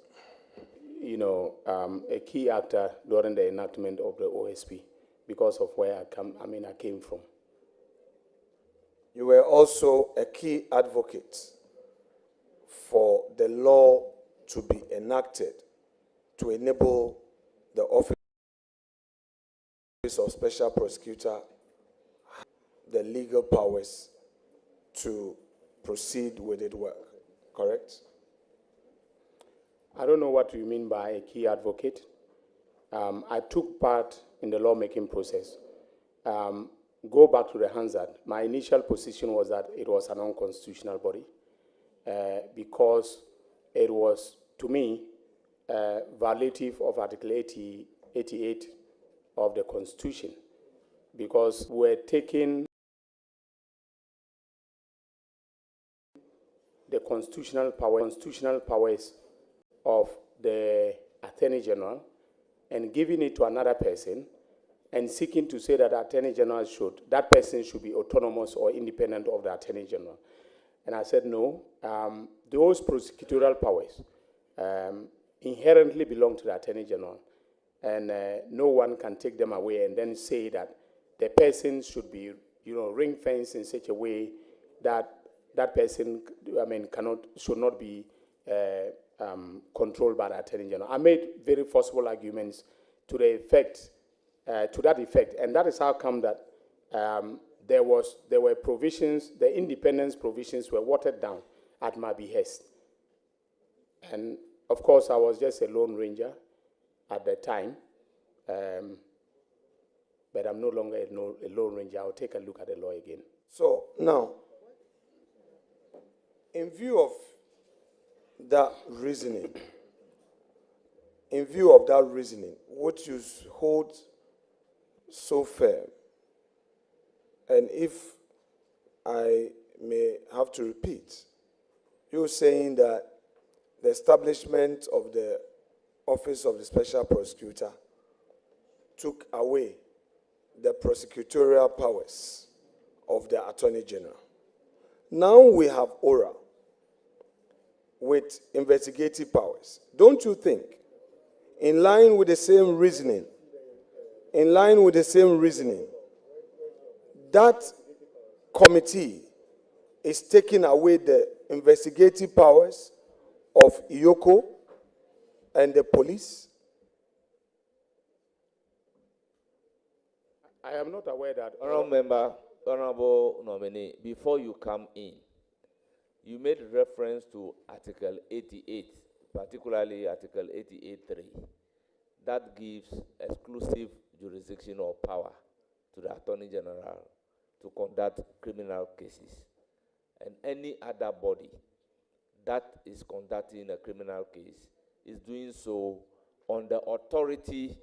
a key actor during the enactment of the OSP because of where I came from. You were also a key advocate for the law to be enacted to enable the office of special prosecutor the legal powers to proceed with its work, correct? I don't know what you mean by a key advocate. I took part in the lawmaking process. Go back to the Hansard. My initial position was that it was an unconstitutional body because it was, to me, violative of Article 88 of the Constitution, because we're taking the constitutional powers of the Attorney General and giving it to another person and seeking to say that the Attorney General that person should be autonomous or independent of the Attorney General. And I said, no, those prosecutorial powers inherently belong to the Attorney General, and no one can take them away and then say that the person should be, ring-fenced in such a way that that person, should not be controlled by the Attorney General. I made very forceful arguments to that effect, and that is how come that there were provisions, the independence provisions were watered down at my behest. And of course, I was just a lone ranger at the time, but I'm no longer a lone ranger. I'll take a look at the law again. So now, in view of that reasoning, what you hold so firm, and if I may have to repeat, you're saying that the establishment of the Office of the Special Prosecutor took away the prosecutorial powers of the Attorney General. Now we have ORA with investigative powers. Don't you think, in line with the same reasoning, that committee is taking away the investigative powers of IOCO and the police? I am not aware that. Honorable nominee, before you come in, you made reference to Article 88, particularly Article 88.3, that gives exclusive jurisdiction or power to the Attorney General to conduct criminal cases. And any other body that is conducting a criminal case is doing so on the authority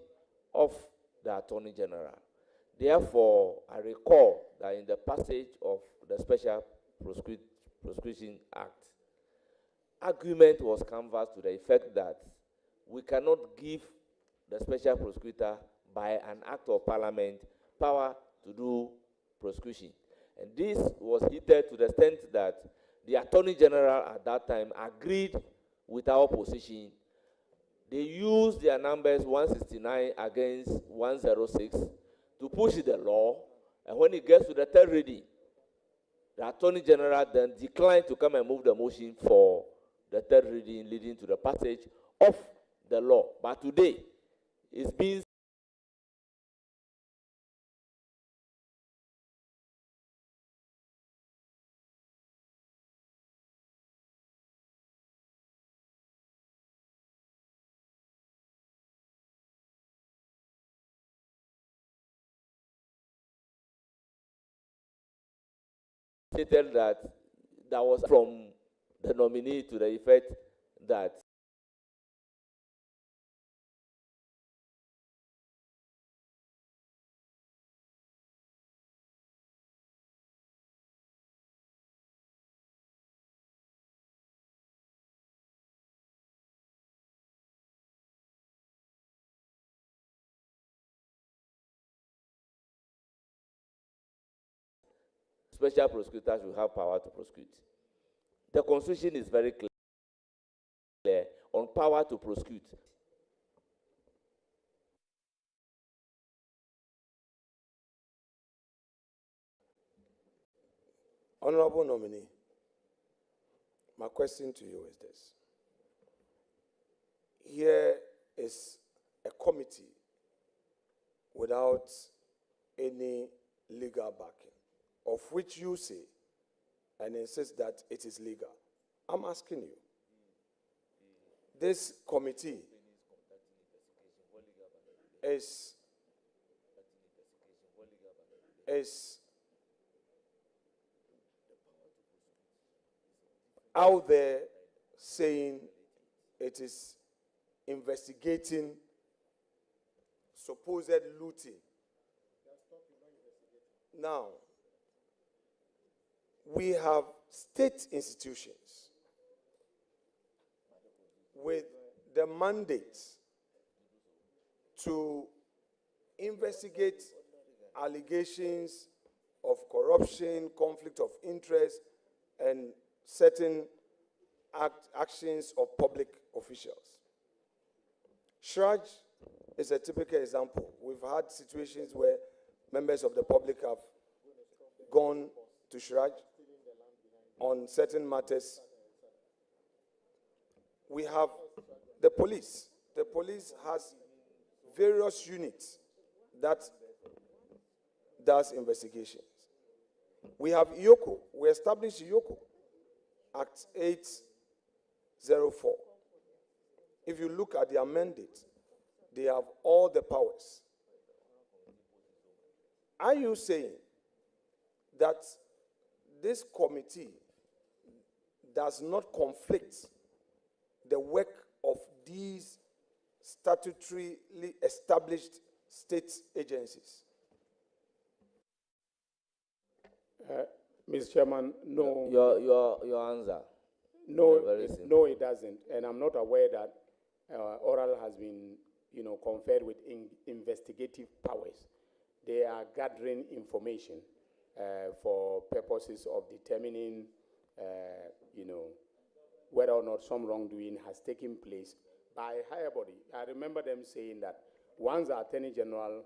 of the Attorney General. Therefore, I recall that in the passage of the Special Prosecution Act, argument was canvassed to the effect that we cannot give the Special Prosecutor, by an act of Parliament, power to do prosecution. And this was heated to the extent that the Attorney General at that time agreed with our position. They used their numbers 169 against 106 to push the law, and when it gets to the third reading, the Attorney General then declined to come and move the motion for the third reading, leading to the passage of the law. But today, it's being stated that there was from the nominee to the effect that special prosecutors will have power to prosecute. The Constitution is very clear on power to prosecute. Honorable nominee, my question to you is this. Here is a committee without any legal backing, of which you say and insist that it is legal. I'm asking you, this committee is out there saying it is investigating supposed looting. Now, we have state institutions with the mandate to investigate allegations of corruption, conflict of interest, and certain actions of public officials. Shraj is a typical example. We've had situations where members of the public have gone to Shraj on certain matters. We have the police. The police has various units that does investigations. We have IOCO. We established IOCO, Act 804. If you look at their mandate, they have all the powers. Are you saying that this committee does not conflict the work of these statutorily established state agencies? Mr. Chairman, no. Your answer. No, no, it doesn't. And I'm not aware that Oral has been, conferred with investigative powers. They are gathering information for purposes of determining, whether or not some wrongdoing has taken place by a higher body. I remember them saying that once the Attorney General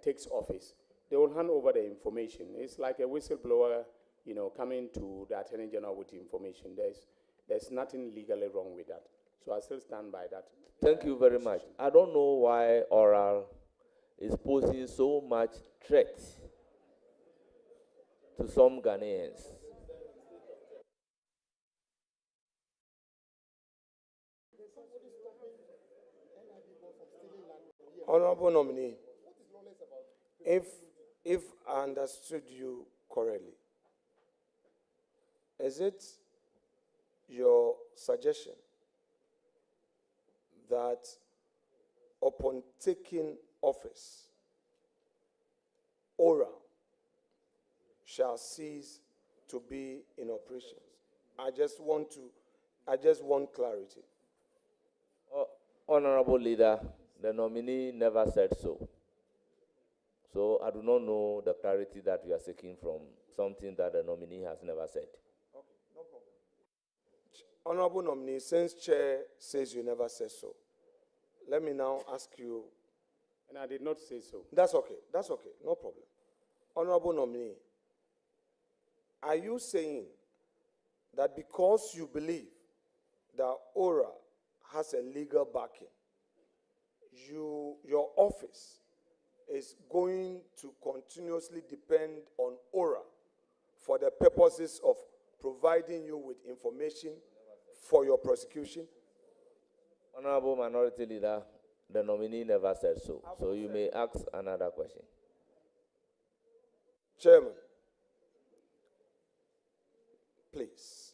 takes office, they will hand over the information. It's like a whistleblower, coming to the Attorney General with information. There's nothing legally wrong with that. So I still stand by that. Thank you very much. I don't know why Oral is posing so much threat to some Ghanaians. Honorable nominee, if I understood you correctly, is it your suggestion that upon taking office, ORA shall cease to be in operations? I just want clarity. Honorable Leader, the nominee never said so. So I do not know the clarity that you are seeking from something that the nominee has never said. Okay, no problem. Honorable nominee, since Chair says you never said so, let me now ask you. And I did not say so. That's okay, no problem. Honorable nominee, are you saying that because you believe that ORA has a legal backing, your office is going to continuously depend on ORA for the purposes of providing you with information for your prosecution? Honorable Minority Leader, the nominee never said so. So you may ask another question. Chairman, please,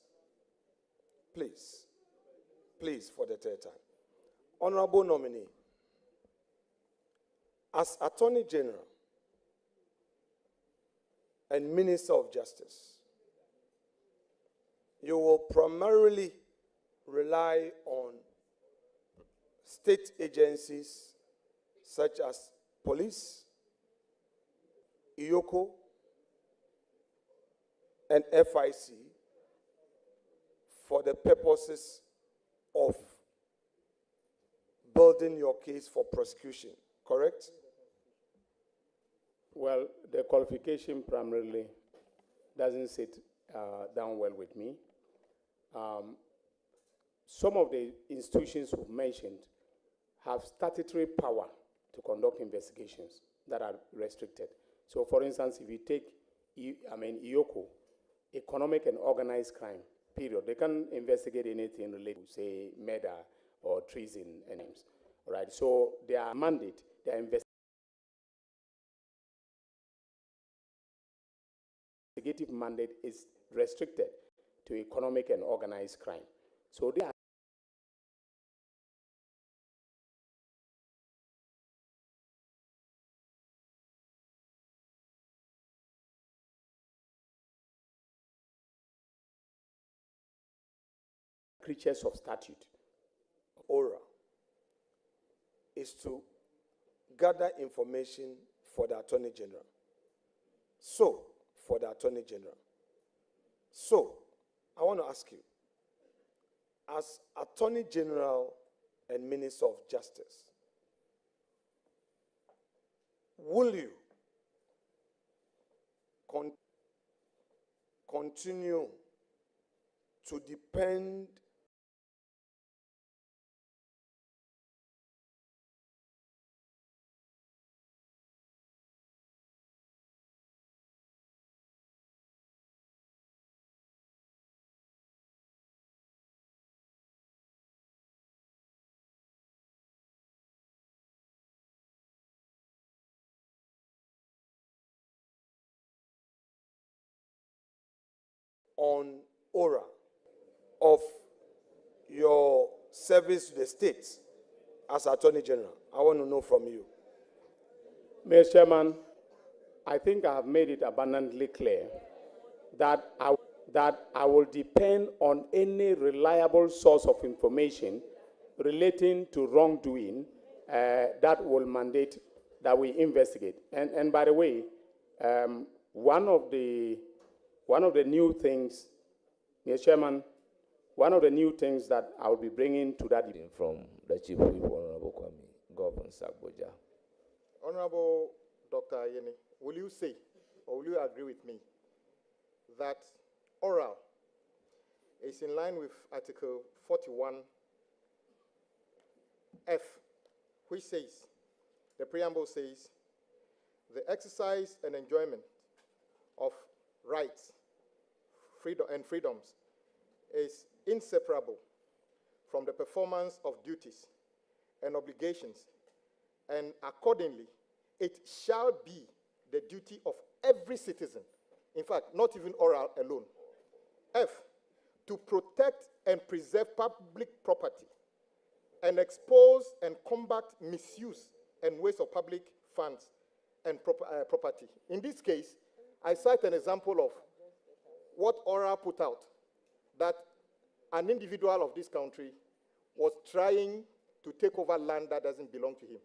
for the third time. Honorable nominee, as Attorney General and Minister of Justice, you will primarily rely on state agencies such as police, IOCO, and FIC for the purposes of building your case for prosecution, correct? Well, the qualification primarily doesn't sit down well with me. Some of the institutions we've mentioned have statutory power to conduct investigations that are restricted. So, for instance, if you take, IOCO, economic and organized crime, period, they can investigate anything related to, say, murder or treason and names. All right, so their mandate, their investigative mandate is restricted to economic and organized crime. So they are creatures of statute. ORA is to gather information for the Attorney General. So, for the Attorney General. So, I want to ask you, as Attorney General and Minister of Justice, will you continue to depend on ORA of your service to the state as Attorney General? I want to know from you. Mr. Chairman, I think I have made it abundantly clear that I will depend on any reliable source of information relating to wrongdoing that will mandate that we investigate. And by the way, one of the new things, Mr. Chairman, one of the new things that I will be bringing to that from the Chief Whip, Honorable Kwame, Governor Sagboja. Honorable Dr. Ayeni, will you say, or will you agree with me, that oral is in line with Article 41F, which says, the preamble says, the exercise and enjoyment of rights and freedoms is inseparable from the performance of duties and obligations, and accordingly, it shall be the duty of every citizen, in fact, not even oral alone. F, to protect and preserve public property and expose and combat misuse and waste of public funds and property. In this case, I cite an example of what ORA put out, that an individual of this country was trying to take over land that doesn't belong to him.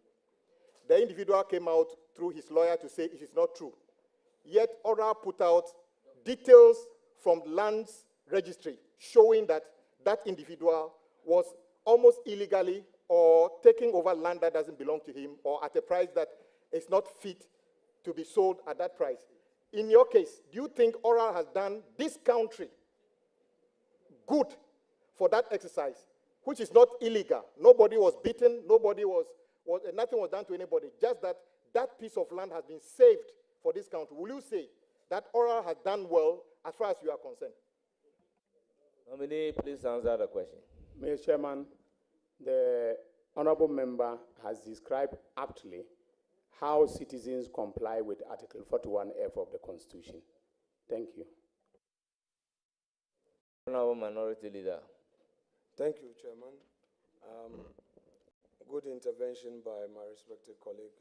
The individual came out through his lawyer to say it is not true. Yet ORA put out details from lands registry showing that that individual was almost illegally or taking over land that doesn't belong to him or at a price that is not fit to be sold at that price. In your case, do you think ORA has done this country good for that exercise, which is not illegal? Nobody was beaten, nothing was done to anybody, just that that piece of land has been saved for this country. Will you say that ORA has done well as far as you are concerned? Nominee, please answer the question. Mr. Chairman, the honorable member has described aptly how citizens comply with Article 41F of the Constitution. Thank you. Honorable Minority Leader. Thank you, Chairman. Good intervention by my respected colleague,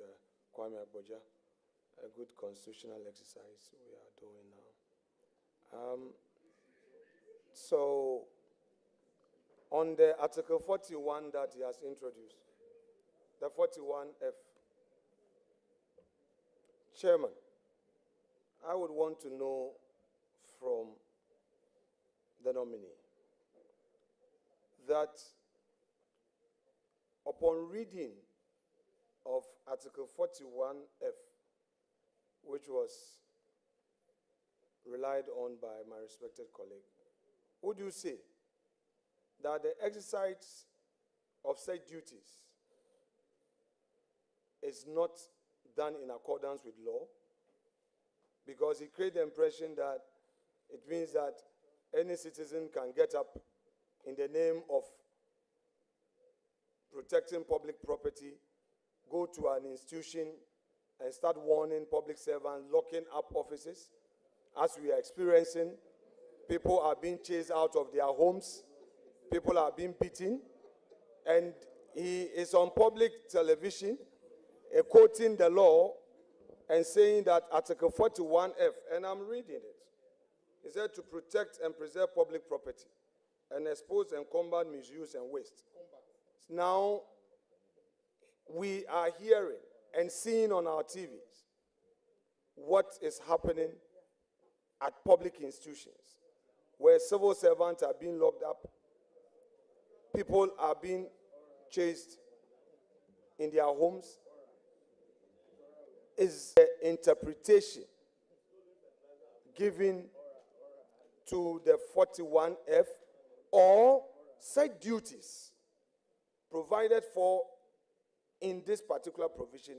Kwame Agboja. A good constitutional exercise we are doing now. So, on the Article 41 that he has introduced, the 41F, Chairman, I would want to know from the nominee that upon reading of Article 41F, which was relied on by my respected colleague, would you say that the exercise of said duties is not done in accordance with law? Because he created the impression that it means that any citizen can get up in the name of protecting public property, go to an institution and start warning public servants, locking up offices. As we are experiencing, people are being chased out of their homes, people are being beaten, and he is on public television quoting the law and saying that Article 41F, and I'm reading it, he said to protect and preserve public property and expose and combat misuse and waste. Now, we are hearing and seeing on our TVs what is happening at public institutions where civil servants are being locked up, people are being chased in their homes. Is the interpretation given to the 41F or set duties provided for in this particular provision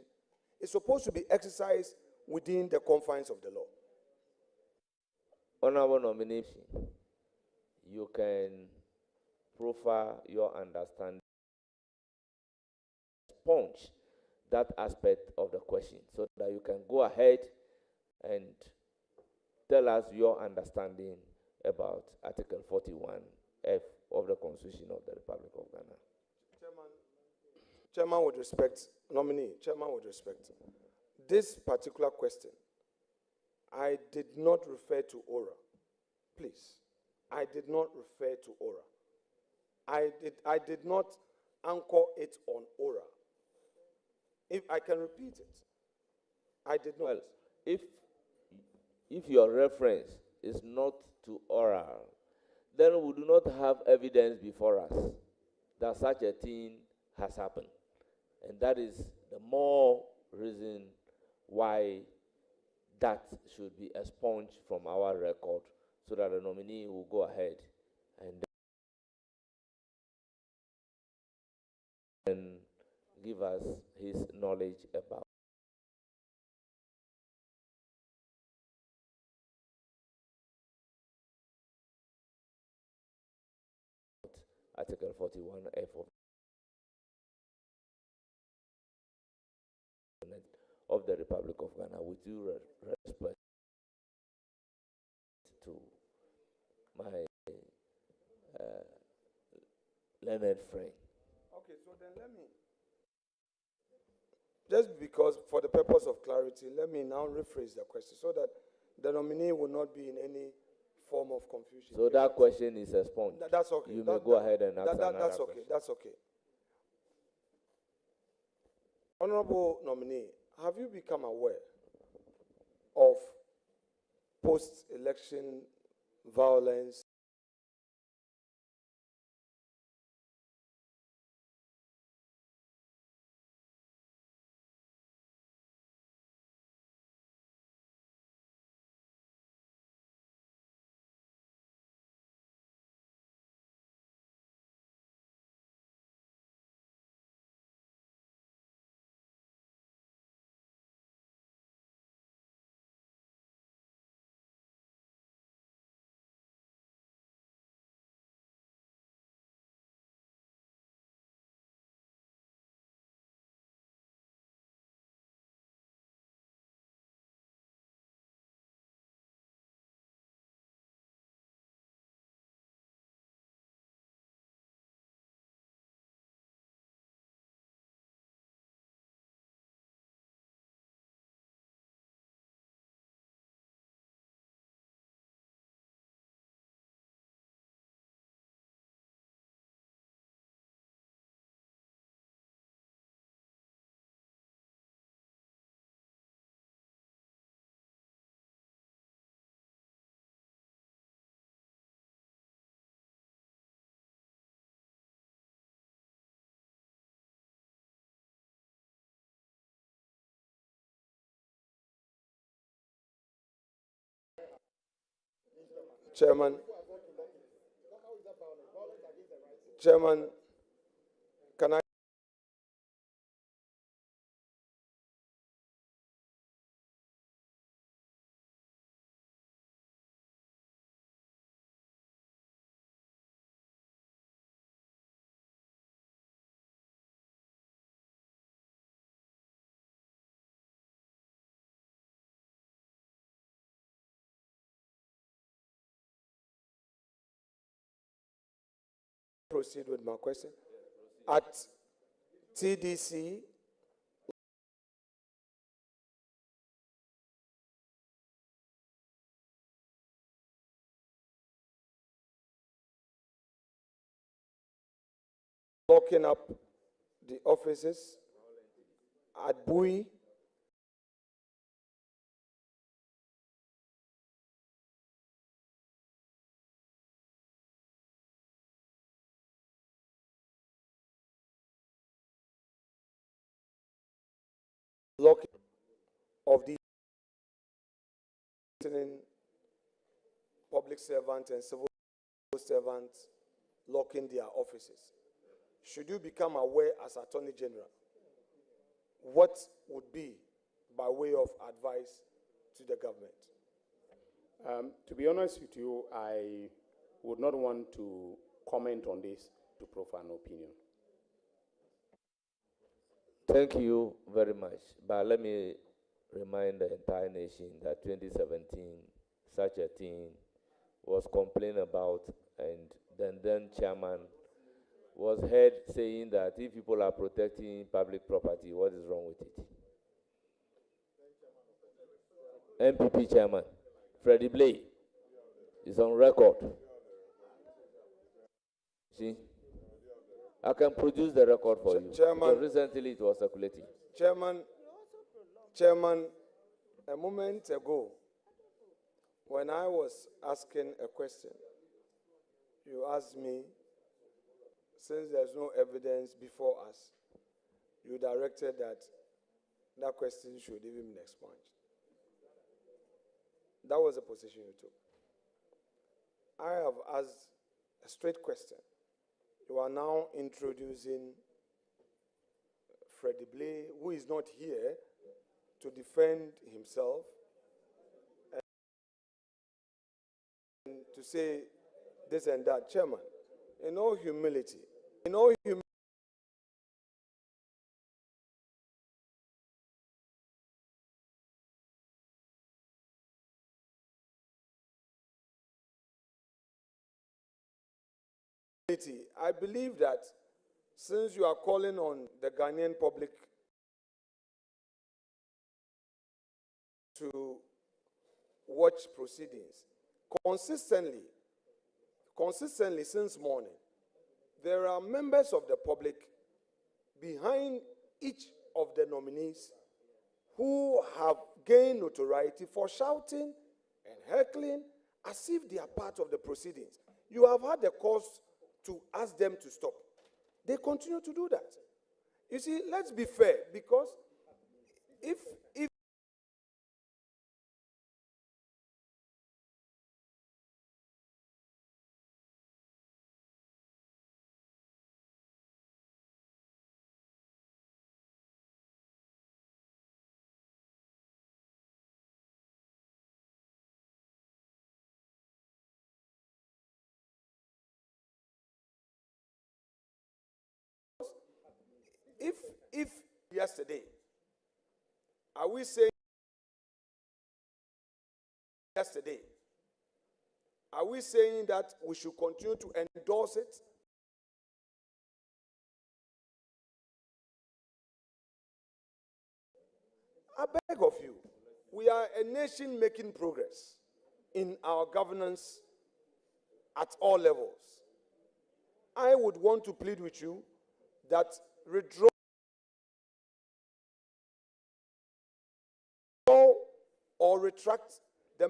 is supposed to be exercised within the confines of the law? Honorable nomination, you can profile your understanding, sponge that aspect of the question so that you can go ahead and tell us your understanding about Article 41F of the Constitution of the Republic of Ghana. Chairman, with respect, nominee, Chairman, with respect, this particular question, I did not refer to aura. Please, I did not refer to aura. I did not anchor it on aura. If I can repeat it, I did not. Well, if your reference is not to oral, then we do not have evidence before us that such a thing has happened. And that is the more reason why that should be expunged from our record so that the nominee will go ahead and then give us his knowledge about Article 41F of the Republic of Ghana, with due respect to my learned friend. Okay, so then let me, just because for the purpose of clarity, let me now rephrase the question so that the nominee will not be in any form of confusion. So that question is expunged. That's okay. You may go ahead and ask another that's okay. question. That's okay. Honorable nominee, have you become aware of post-election violence Chairman, Chairman, can I? Proceed with my question. At TDC, locking up the offices at Bui, locking of the public servants and civil servants locking their offices. Should you become aware as Attorney General, what would be by way of advice to the government? To be honest with you, I would not want to comment on this to proffer an opinion. Thank you very much. But let me remind the entire nation that 2017, such a thing was complained about, and then chairman was heard saying that if people are protecting public property, what is wrong with it? MPP chairman, Freddie Blay, is on record. See? I can produce the record for you. Chairman, recently it was circulating. Chairman, a moment ago, when I was asking a question, you asked me, since there's no evidence before us, you directed that that question should even be expunged. That was the position you took. I have asked a straight question. You are now introducing Freddie Blay, who is not here to defend himself and to say this and that. Chairman, in all humility, I believe that since you are calling on the Ghanaian public to watch proceedings consistently since morning, there are members of the public behind each of the nominees who have gained notoriety for shouting and heckling as if they are part of the proceedings. You have had the cause to ask them to stop. They continue to do that. You see, let's be fair, because if yesterday, are we saying that we should continue to endorse it? I beg of you, we are a nation making progress in our governance at all levels. I would want to plead with you that withdraw or retract the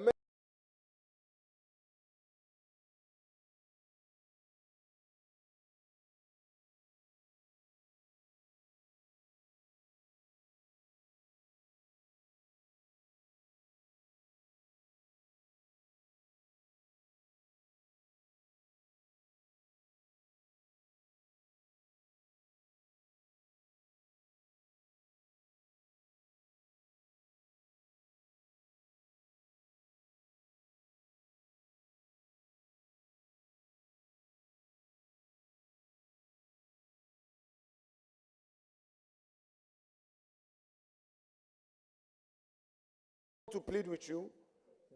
to plead with you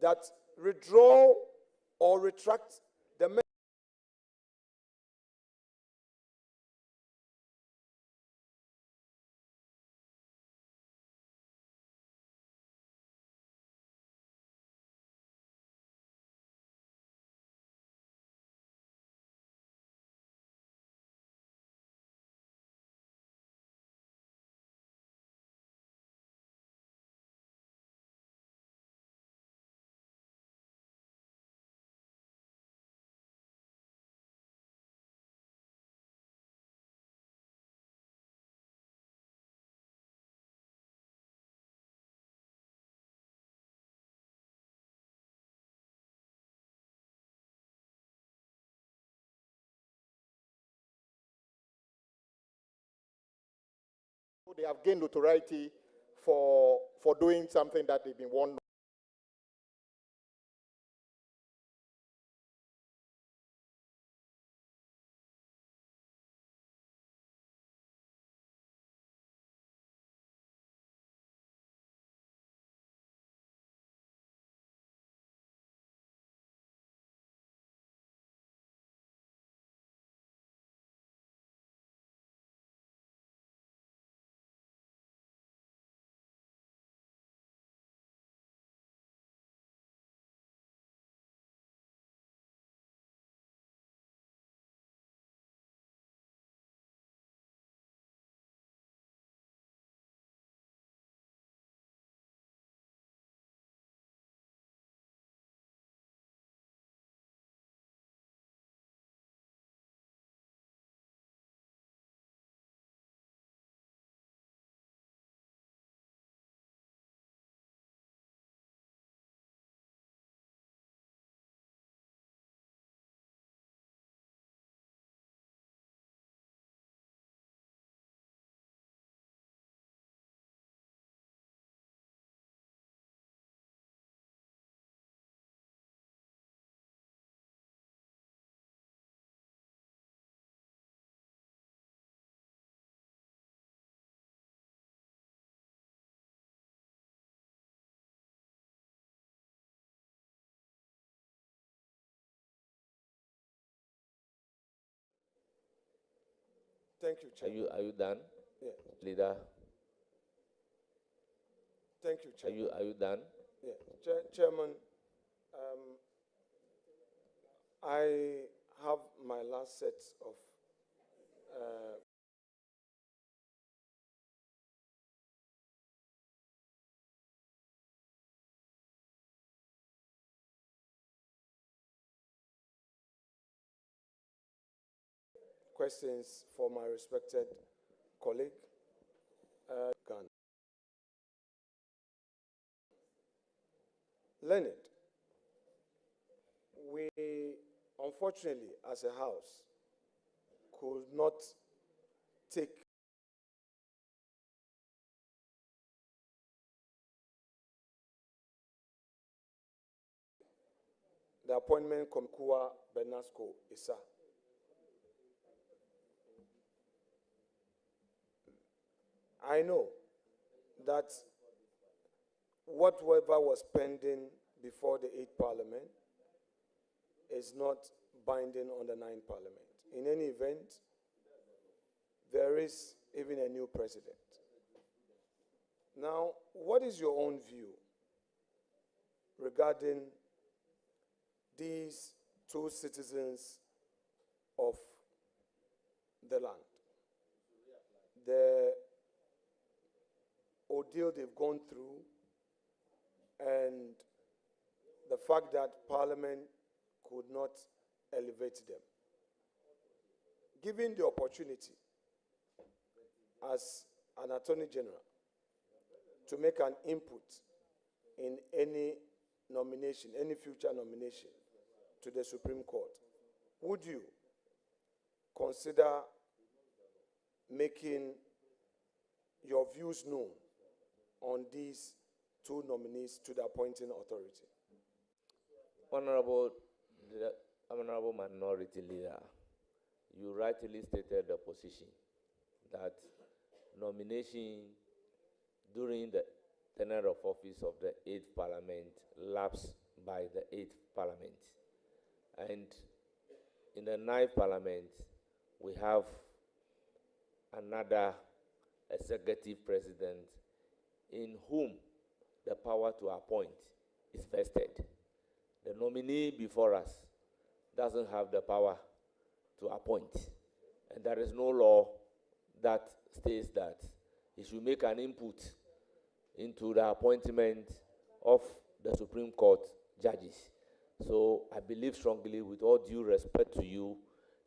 that withdraw or retract the they have gained notoriety for doing something that they've been warned. Thank you, Chairman. Are you done? Yeah. Leader? Thank you, Chairman. Are you done? Yeah. Chairman, I have my last set of questions for my respected colleague, Ghana. Leonard, we unfortunately, as a house, could not take the appointment Komkua Bernasco Issa. I know that whatever was pending before the 8th Parliament is not binding on the 9th Parliament. In any event, there is even a new president. Now, what is your own view regarding these two citizens of the land? The ordeal they've gone through and the fact that Parliament could not elevate them. Given the opportunity as an Attorney General to make an input in any nomination, any future nomination to the Supreme Court, would you consider making your views known on these two nominees to the appointing authority? Honorable Minority Leader, you rightly stated the position that nomination during the tenure of office of the 8th Parliament lapsed by the 8th Parliament. And in the 9th Parliament, we have another executive president in whom the power to appoint is vested. The nominee before us doesn't have the power to appoint. And there is no law that states that he should make an input into the appointment of the Supreme Court judges. So I believe strongly, with all due respect to you,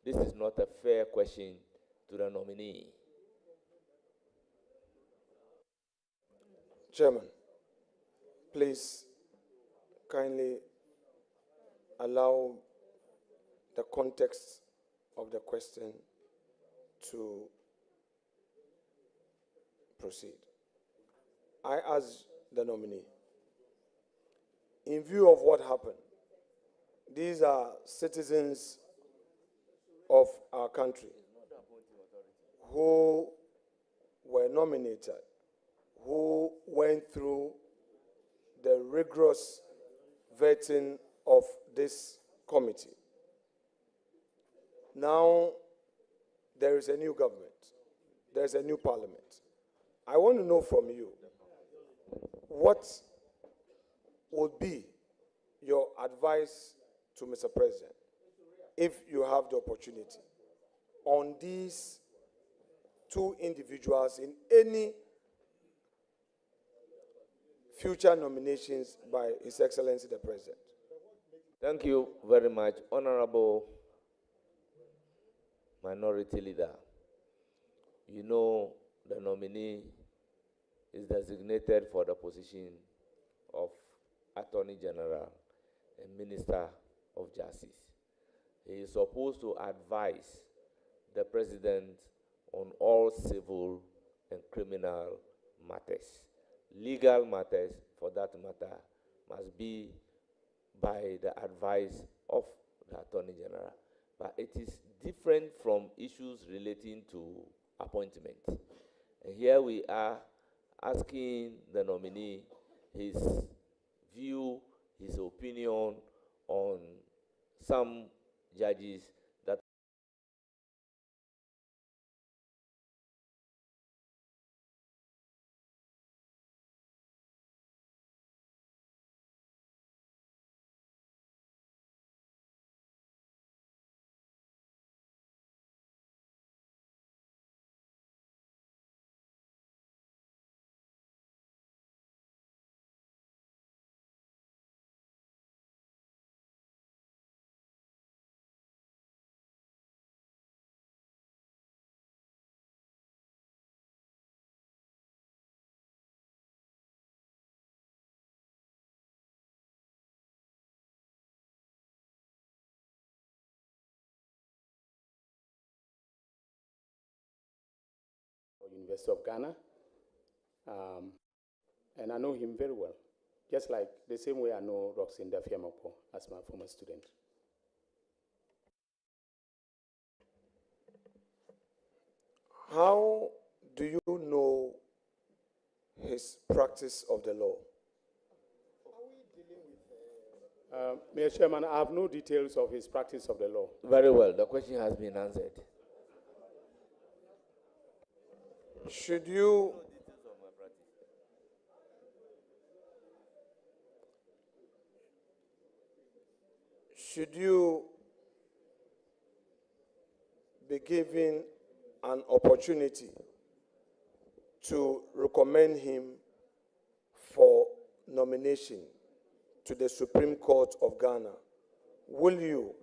this is not a fair question to the nominee. Chairman, please kindly allow the context of the question to proceed. I ask the nominee, in view of what happened, these are citizens of our country who were nominated, who went through the rigorous vetting of this committee. Now, there is a new government. There's a new parliament. I want to know from you, what would be your advice to Mr. President, if you have the opportunity, on these two individuals in any future nominations by His Excellency the President? Thank you very much, Honorable Minority Leader. You know, the nominee is designated for the position of Attorney General and Minister of Justice. He is supposed to advise the President on all civil and criminal matters. Legal matters, for that matter, must be by the advice of the Attorney General. But it is different from issues relating to appointment. And here we are asking the nominee his view, his opinion on some judges that University of Ghana, and I know him very well, just like the same way I know Roxinda Fiamopo as my former student. How do you know his practice of the law? Mr. Chairman, I have no details of his practice of the law. Very well, the question has been answered. Should you be given an opportunity to recommend him for nomination to the Supreme Court of Ghana, will you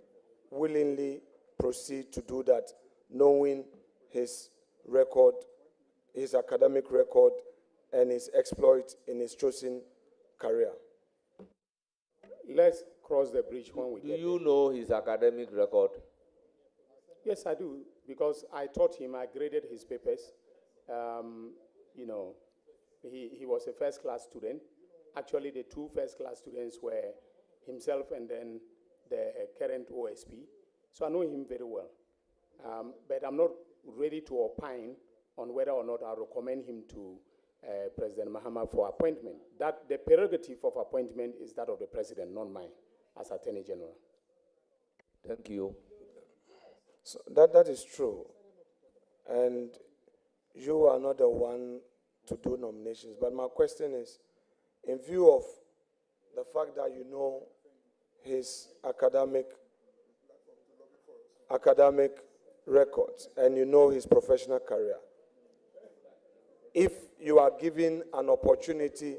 willingly proceed to do that, knowing his record, his academic record, and his exploit in his chosen career? Let's cross the bridge when we get there. Do you know his academic record? Yes, I do, because I taught him, I graded his papers. You know, he was a first-class student. Actually, the two first-class students were himself and then the current OSP. So I know him very well. But I'm not ready to opine on whether or not I recommend him to President Mahama for appointment. That the prerogative of appointment is that of the president, not mine, as Attorney General. Thank you. So that is true. And you are not the one to do nominations. But my question is, in view of the fact that you know his academic records and you know his professional career, if you are given an opportunity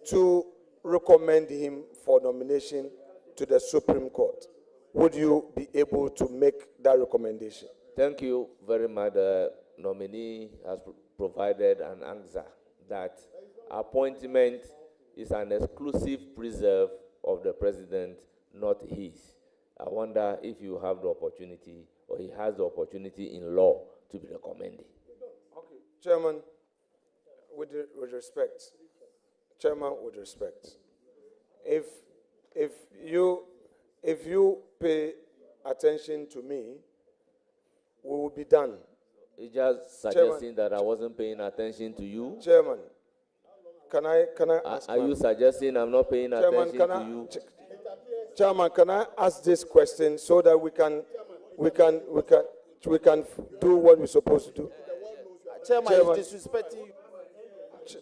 to recommend him for nomination to the Supreme Court, would you be able to make that recommendation? Thank you very much. The nominee has provided an answer that appointment is an exclusive preserve of the president, not his. I wonder if you have the opportunity, or he has the opportunity in law to be recommended. Okay, Chairman, with respect, Chairman, with respect, if you pay attention to me, we will be done. You're just suggesting that I wasn't paying attention to you? Chairman, can I ask? Are you suggesting I'm not paying attention to you? Chairman, can I ask this question so that we can do what we're supposed to do? Chairman is disrespecting you.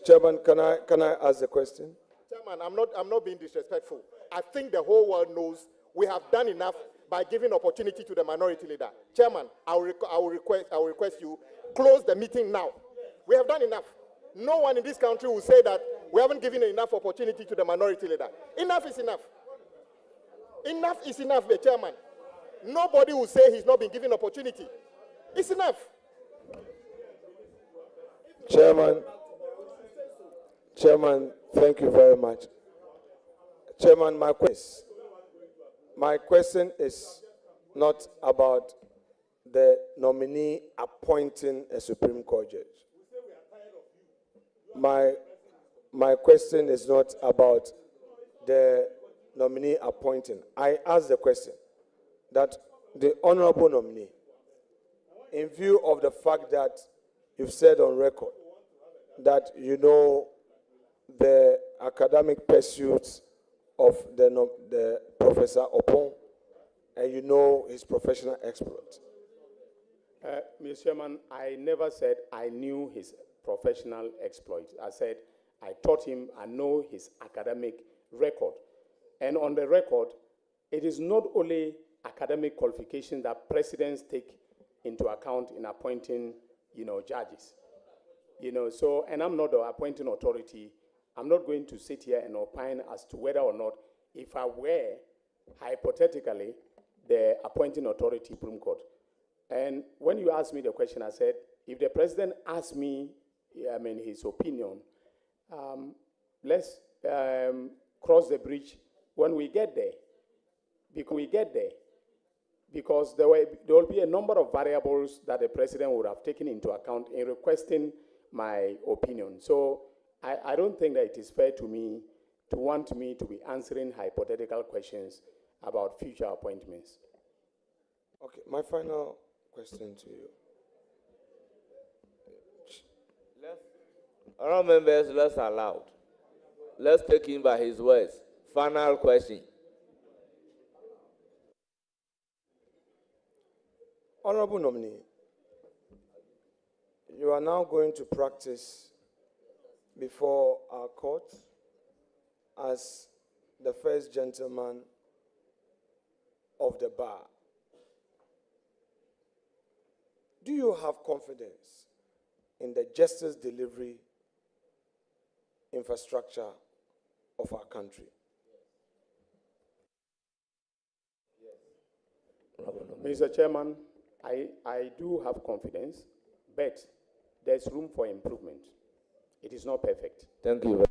Chairman, can I ask the question? Chairman, I'm not being disrespectful. I think the whole world knows we have done enough by giving opportunity to the minority leader. Chairman, I will request you close the meeting now. We have done enough. No one in this country will say that we haven't given enough opportunity to the minority leader. Enough is enough. Enough is enough, the chairman. Nobody will say he's not been given opportunity. It's enough. Chairman, thank you very much. Chairman, my question is not about the nominee appointing a Supreme Court judge. My question is not about the nominee appointing. I asked the question that the honorable nominee, in view of the fact that you've said on record that you know the academic pursuits of the Professor Opon, and you know his professional exploits. Mr. Chairman, I never said I knew his professional exploits. I said I taught him, I know his academic record. And on the record, it is not only academic qualifications that presidents take into account in appointing, judges. So, and I'm not the appointing authority. I'm not going to sit here and opine as to whether or not, if I were, hypothetically, the appointing authority, Supreme Court. And when you asked me the question, I said, if the president asked me, his opinion, let's cross the bridge when we get there. Because there will be a number of variables that the president would have taken into account in requesting my opinion. So I don't think that it is fair to me to want me to be answering hypothetical questions about future appointments. Okay, my final question to you. All members, let's allow. Let's take him by his words. Final question. Honorable nominee, you are now going to practice before our court as the first gentleman of the bar. Do you have confidence in the justice delivery infrastructure of our country? Mr. Chairman, I do have confidence, but there's room for improvement. It is not perfect. Thank you.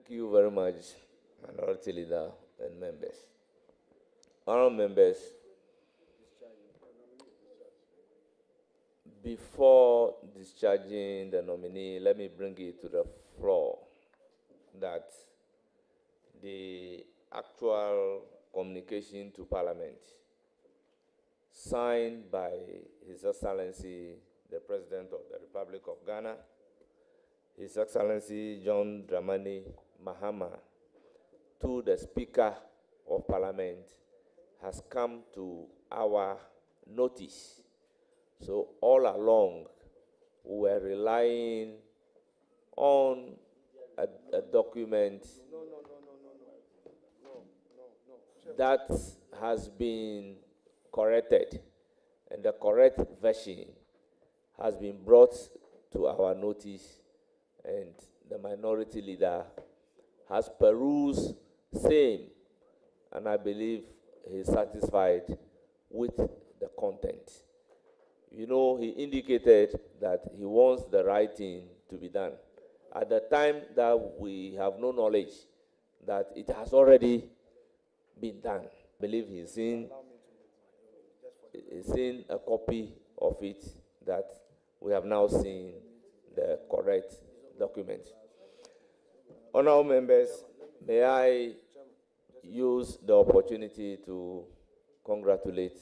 Thank you very much, Minority Leader and members. Honourable members, before discharging the nominee, let me bring it to the floor that the actual communication to Parliament signed by His Excellency, the President of the Republic of Ghana, His Excellency John Dramani Mahama, to the Speaker of Parliament has come to our notice. So all along, we were relying on a document that has been corrected, and the correct version has been brought to our notice, and the Minority Leader has perused same, and I believe he's satisfied with the content. You know, he indicated that he wants the right thing to be done. At the time that we have no knowledge that it has already been done, I believe he's seen a copy of it, that we have now seen the correct document. Honourable members, may I use the opportunity to congratulate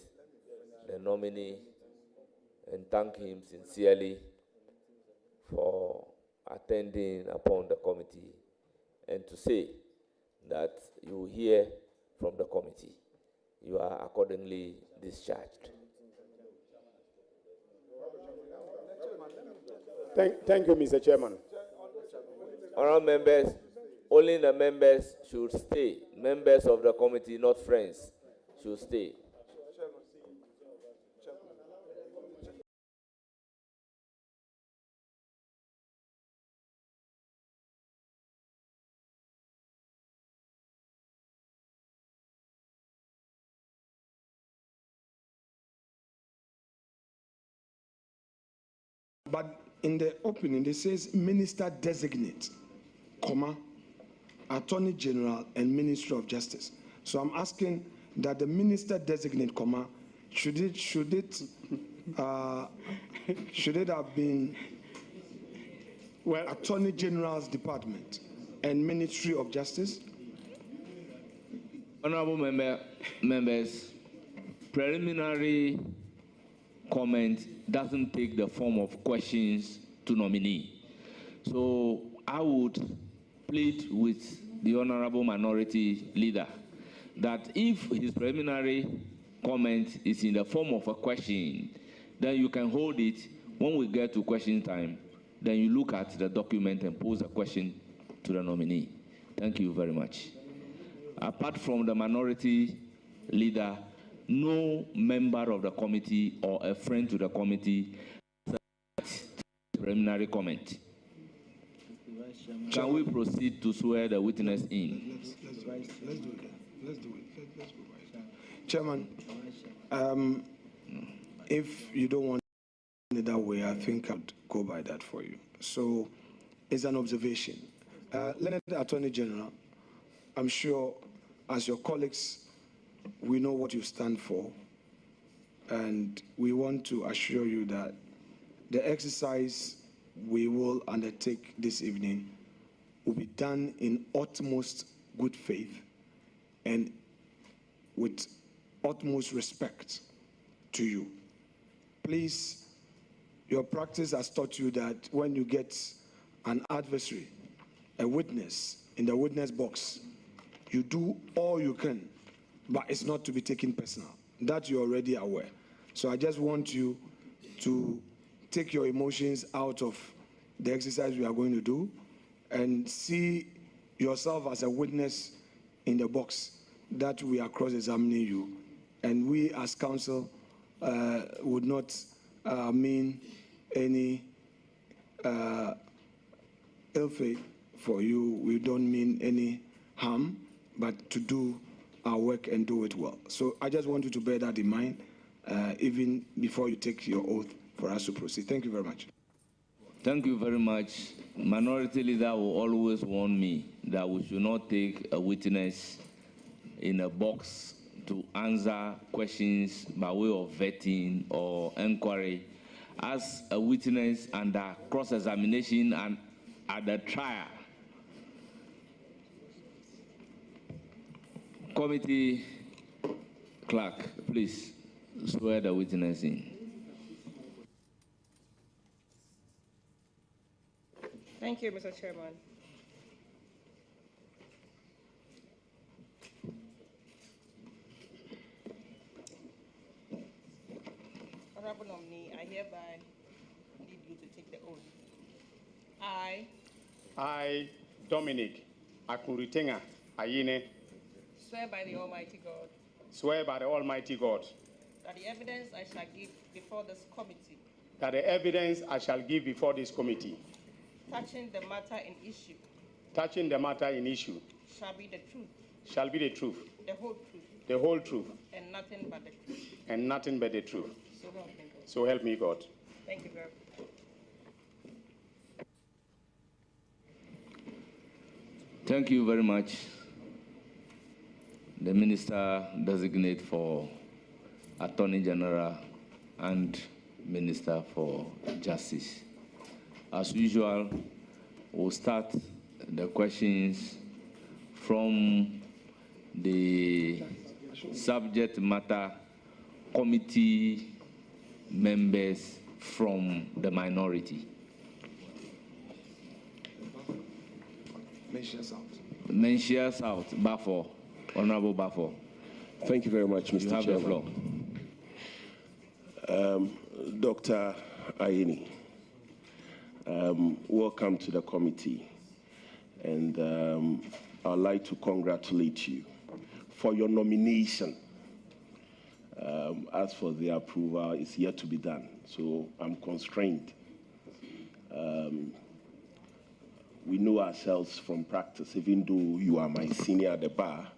the nominee and thank him sincerely for attending upon the committee, and to say that you hear from the committee. You are accordingly discharged. Thank you, Mr. Chairman. Honourable members, only the members should stay. Members of the committee, not friends, should stay. But in the opening, it says Minister Designate, comma, Attorney General and Ministry of Justice. So I'm asking that the Minister Designate, comma, should it have been Attorney General's Department and Ministry of Justice? Honourable members, preliminary comment doesn't take the form of questions to nominee. So I would plead with the Honourable Minority Leader that if his preliminary comment is in the form of a question, then you can hold it. When we get to question time, then you look at the document and pose a question to the nominee. Thank you very much. Apart from the Minority Leader, no member of the committee or a friend to the committee has a preliminary comment. Can we proceed to swear the witness in? Let's do it. Let's do it. Let's go by that. Chairman, if you don't want it that way, I think I'd go by that for you. So it's an observation. Learned Attorney General, I'm sure as your colleagues, we know what you stand for, and we want to assure you that the exercise we will undertake this evening will be done in utmost good faith and with utmost respect to you. Please, your practice has taught you that when you get an adversary, a witness in the witness box, you do all you can, but it's not to be taken personal. That you're already aware. So I just want you to take your emotions out of the exercise we are going to do and see yourself as a witness in the box that we are cross-examining you. And we as counsel would not mean any ill fate for you. We don't mean any harm, but to do our work and do it well. So I just want you to bear that in mind, even before you take your oath for us to proceed. Thank you very much. Thank you very much. Minority Leader will always warn me that we should not take a witness in a box to answer questions by way of vetting or inquiry. As a witness under cross-examination and at the trial. Committee clerk, please swear the witness in. Thank you, Mr. Chairman. Honorable nominee, I hereby need you to take the oath. I, Dominic Akunritenga Ayine, swear by the Almighty God swear by the Almighty God that the evidence I shall give before this committee that the evidence I shall give before this committee touching the matter in issue shall be the truth, the whole truth, the whole truth, and nothing but the truth. and nothing but the truth. So help me God. So help me God. Thank you very much. Thank you very much. The Minister Designate for Attorney General and Minister for Justice. As usual, we'll start the questions from the subject matter committee members from the minority. Menchia South, Bafo, Honorable Bafo. Thank you very much, Mr. You have Chairman. the floor. Dr. Ayini, welcome to the committee. And I'd like to congratulate you for your nomination. As for the approval, it's yet to be done. So I'm constrained. We know ourselves from practice, even though you are my senior at the bar.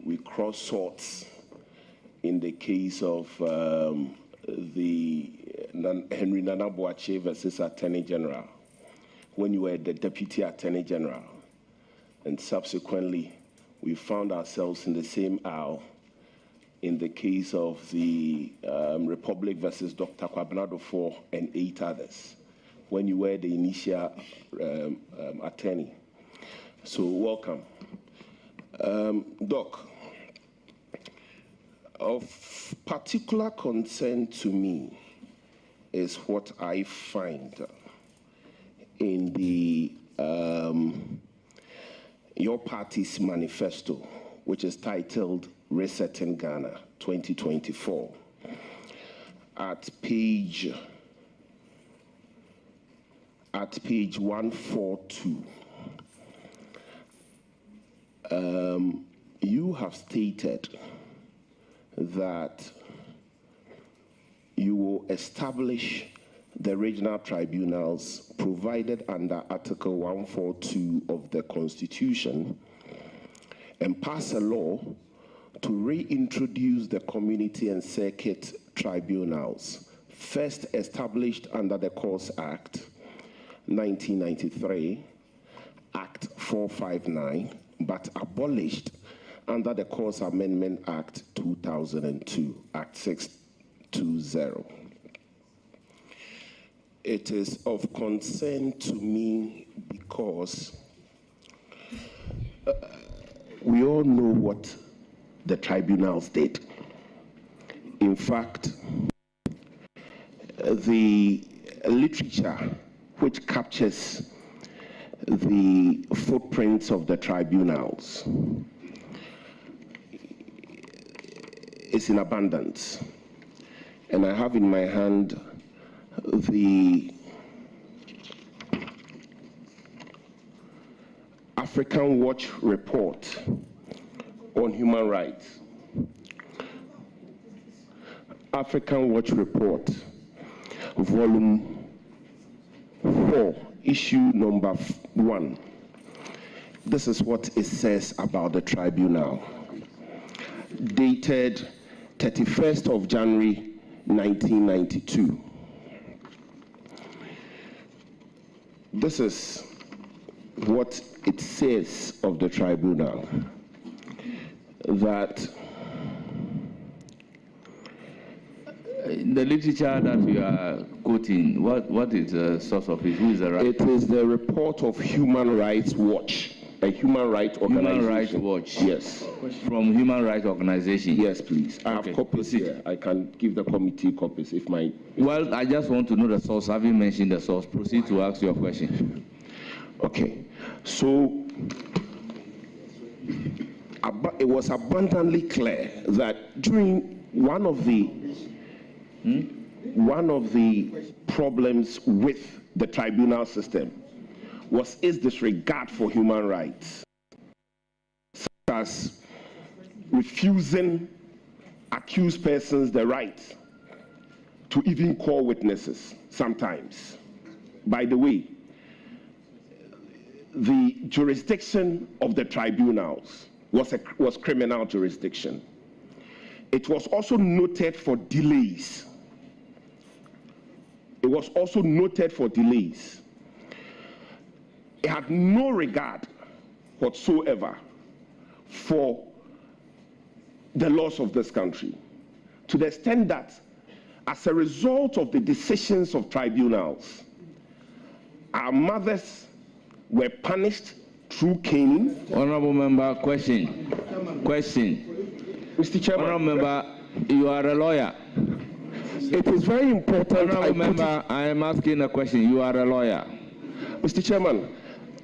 We cross swords in the case of the Henry Nana Boakye versus Attorney General, when you were the Deputy Attorney General. And subsequently, we found ourselves in the same aisle in the case of the Republic versus Dr. Kwabena 4 and 8 others, when you were the initial attorney. So welcome. Doc, of particular concern to me is what I find in the your party's manifesto, which is titled Resetting Ghana 2024. At page 142, you have stated that you will establish the regional tribunals provided under Article 142 of the Constitution and pass a law to reintroduce the community and circuit tribunals, first established under the Courts Act 1993, Act 459, but abolished under the Courts Amendment Act 2002, Act 620. It is of concern to me because we all know what the tribunals did. In fact, the literature which captures the footprints of the tribunals is in abundance. And I have in my hand the African Watch report on human rights. African Watch report, volume 4, issue number 1. This is what it says about the tribunal. Dated 31st of January 1992. this is what it says of the tribunal, that the literature that you are quoting, what is the source of it? Who is the right? It is the report of Human Rights Watch, a human rights organization. Human Rights Watch? Yes. From Human Rights Organization? Yes, please. I have copies here. I can give the committee copies if my... Well, I just want to know the source. Having mentioned the source, proceed to ask your question. Okay. So, it was abundantly clear that during one of the problems with the tribunal system was its disregard for human rights, such as refusing accused persons the right to even call witnesses sometimes. By the way, the jurisdiction of the tribunals was criminal jurisdiction. It was also noted for delays. It was also noted for delays. It had no regard whatsoever for the laws of this country, to the extent that as a result of the decisions of tribunals, our mothers were punished through caning. Honorable member, question. Mr. Chairman. Honorable member, you are a lawyer. It is very important. Honorable member, I am asking a question. You are a lawyer. Mr. Chairman,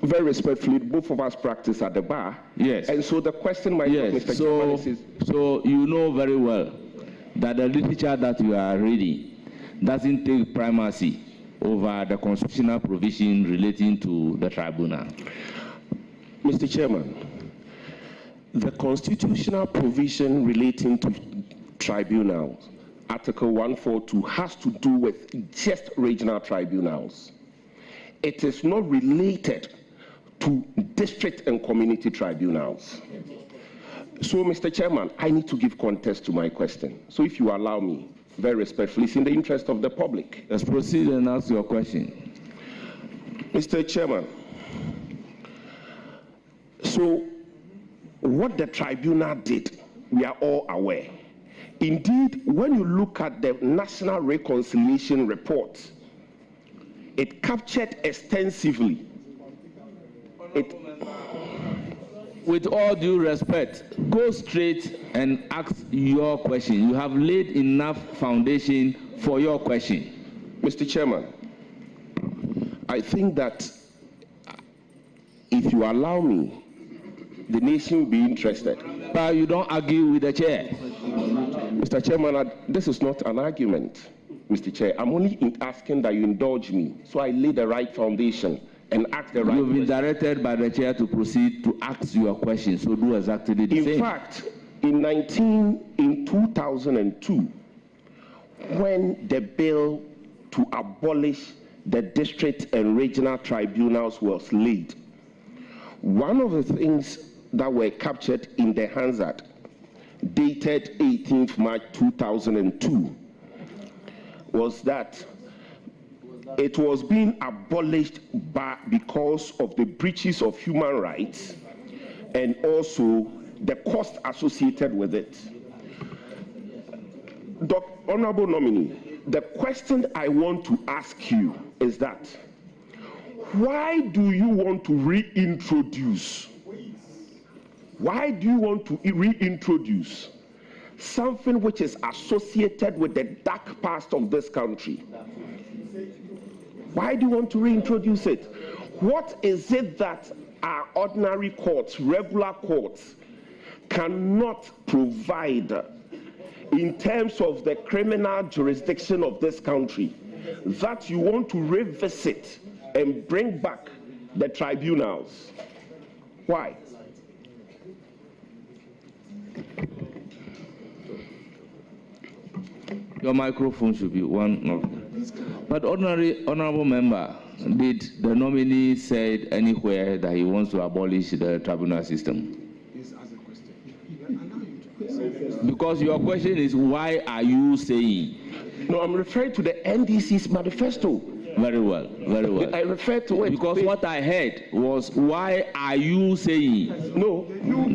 very respectfully, both of us practice at the bar. Yes. And so the question might yes. Mr. Chairman is... So you know very well that the literature that you are reading doesn't take primacy over the constitutional provision relating to the tribunal. Mr. Chairman, the constitutional provision relating to tribunals, Article 142, has to do with just regional tribunals. It is not related to district and community tribunals. So, Mr. Chairman, I need to give context to my question. So if you allow me, very respectfully, it's in the interest of the public. Let's proceed and ask your question. Mr. Chairman, so what the tribunal did, we are all aware. Indeed, when you look at the National Reconciliation Report, it captured extensively. With all due respect, go straight and ask your question. You have laid enough foundation for your question. Mr. Chairman, I think that if you allow me, the nation will be interested. But you don't argue with the chair. Mr. Chairman, this is not an argument, Mr. Chair. I'm only asking that you indulge me so I lay the right foundation and ask the right question. You've been directed by the chair to proceed to ask your question, so do exactly the same. In fact, in 2002, when the bill to abolish the district and regional tribunals was laid, one of the things that were captured in the Hansard, dated 18th March 2002, was that it was being abolished because of the breaches of human rights and also the cost associated with it. Honorable nominee, the question I want to ask you is that why do you want to reintroduce something which is associated with the dark past of this country? Why do you want to reintroduce it? What is it that our ordinary courts, regular courts, cannot provide in terms of the criminal jurisdiction of this country that you want to revisit and bring back the tribunals? Why? Your microphone should be one of. But honorable member, did the nominee said anywhere that he wants to abolish the tribunal system? Because your question is, why are you saying? No, I'm referring to the NDC's manifesto. Very well, very well. I refer to it. Because what I heard was, why are you saying? No, you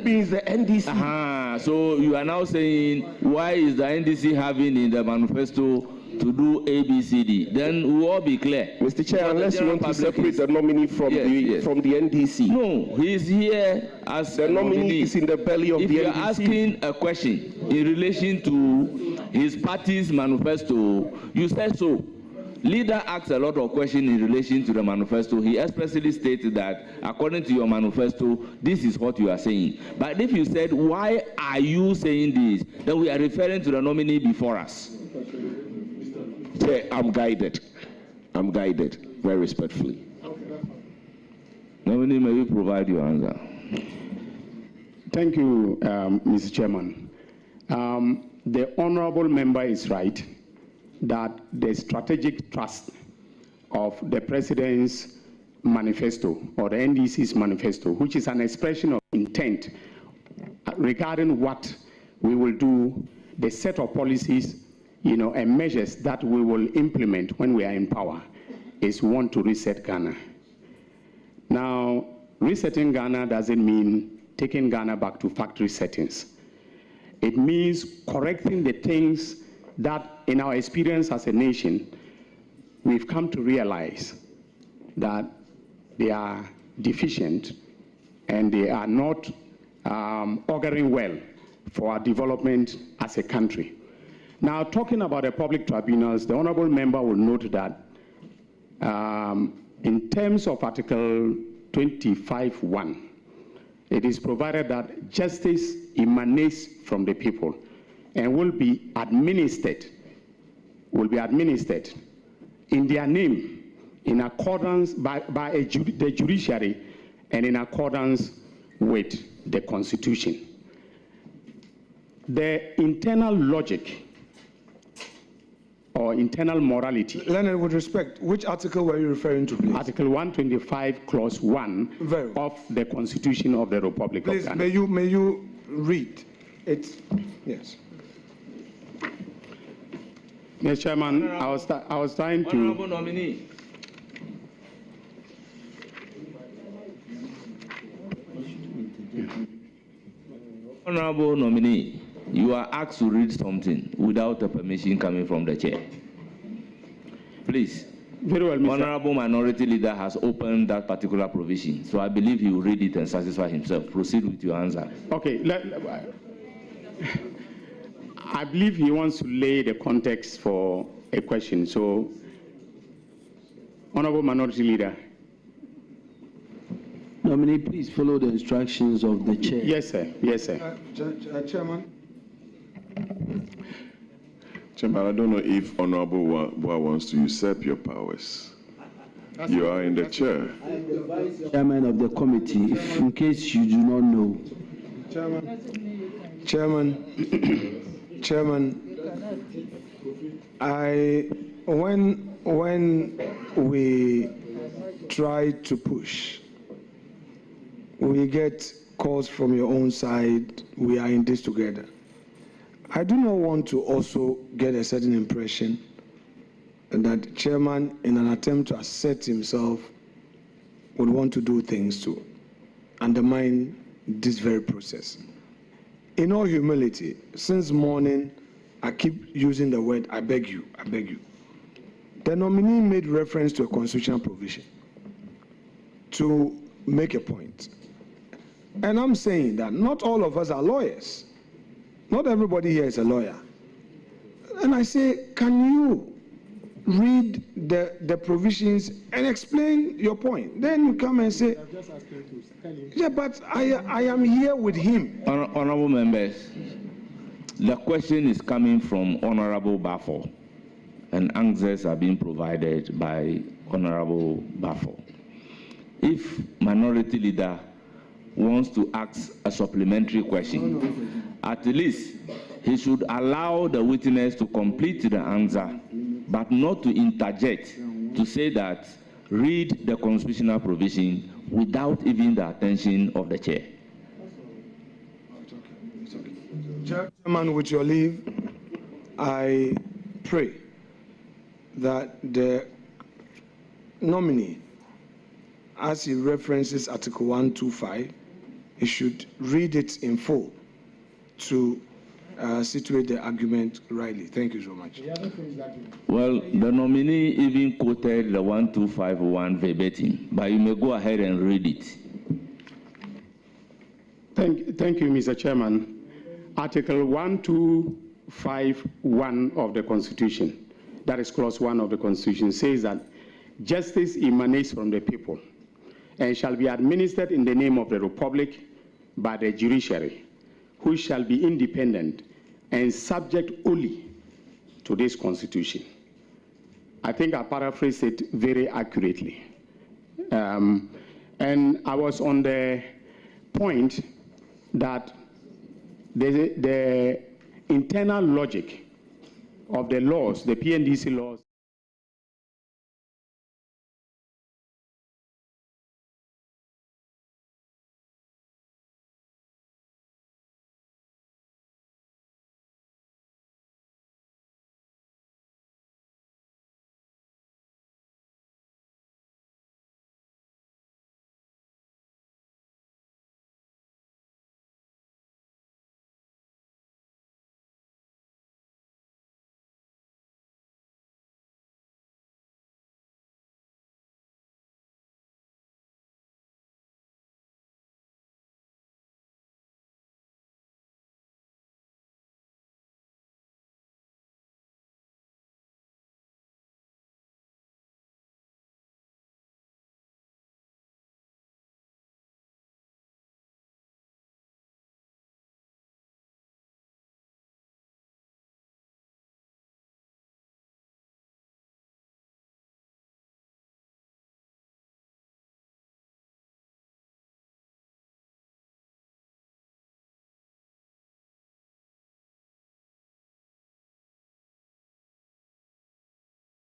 means the NDC. So you are now saying, why is the NDC having in the manifesto to do ABCD? Then we'll all be clear. Mr. Chair, unless you want to separate the nominee from the NDC. No, he's here as the nominee is in the belly of if the NDC. If you're asking a question in relation to his party's manifesto, you said so. Leader asked a lot of questions in relation to the manifesto. He expressly stated that, according to your manifesto, this is what you are saying. But if you said, why are you saying this, then we are referring to the nominee before us. Yeah, I'm guided. I'm guided, very respectfully. Nominee, may you provide your answer? Thank you, Mr. Chairman. The honorable member is right that the strategic trust of the President's manifesto, or the NDC's manifesto, which is an expression of intent regarding what we will do, the set of policies, and measures that we will implement when we are in power, is one to reset Ghana. Now, resetting Ghana doesn't mean taking Ghana back to factory settings. It means correcting the things that, in our experience as a nation, we've come to realize that they are deficient and they are not auguring well for our development as a country. Now, talking about the public tribunals, the honorable member will note that in terms of Article 25(1), it is provided that justice emanates from the people and will be administered in their name, in accordance by the judiciary and in accordance with the Constitution. The internal logic or internal morality. Leonard, with respect, which article were you referring to, please? Article 125, Clause 1 of the Constitution of the Republic of Ghana. May you read it? Yes. Mr. Chairman, I was trying to. Honorable nominee. Honorable nominee, you are asked to read something without a permission coming from the chair. Please. Very well, Mr. Honorable Minority Leader has opened that particular provision, so I believe he will read it and satisfy himself. Proceed with your answer. Okay. I believe he wants to lay the context for a question. So, Honorable Minority Leader. Nominee, please follow the instructions of the chair. Yes, sir. Yes, sir. Chairman. Chairman, I don't know if Honorable Boa wants to usurp your powers. You are in the chair. I am the vice chairman of the committee, in case you do not know. Chairman, when we try to push, we get calls from your own side, we are in this together. I do not want to also get a certain impression that chairman, in an attempt to assert himself, would want to do things to undermine this very process. In all humility, since morning, I keep using the word, I beg you, I beg you. The nominee made reference to a constitutional provision to make a point. And I'm saying that not all of us are lawyers. Not everybody here is a lawyer. And I say, can you read the provisions and explain your point? Then you come and say, yeah, but I am here with him. Honorable members, the question is coming from Honorable Bafo, and answers are being provided by Honorable Bafo. If Minority Leader wants to ask a supplementary question, at least he should allow the witness to complete the answer, but not to interject to say that read the constitutional provision without even the attention of the chair. Chairman, with your leave, I pray that the nominee, as he references Article 125, he should read it in full to situate the argument rightly. Thank you so much. Well, the nominee even quoted the 1251 verbatim, but you may go ahead and read it. Thank you, Mr. Chairman. Article 1251 of the Constitution, that is clause 1 of the Constitution, says that justice emanates from the people and shall be administered in the name of the Republic by the judiciary, who shall be independent and subject only to this Constitution. I think I paraphrased it very accurately. And I was on the point that the internal logic of the laws, the PNDC laws,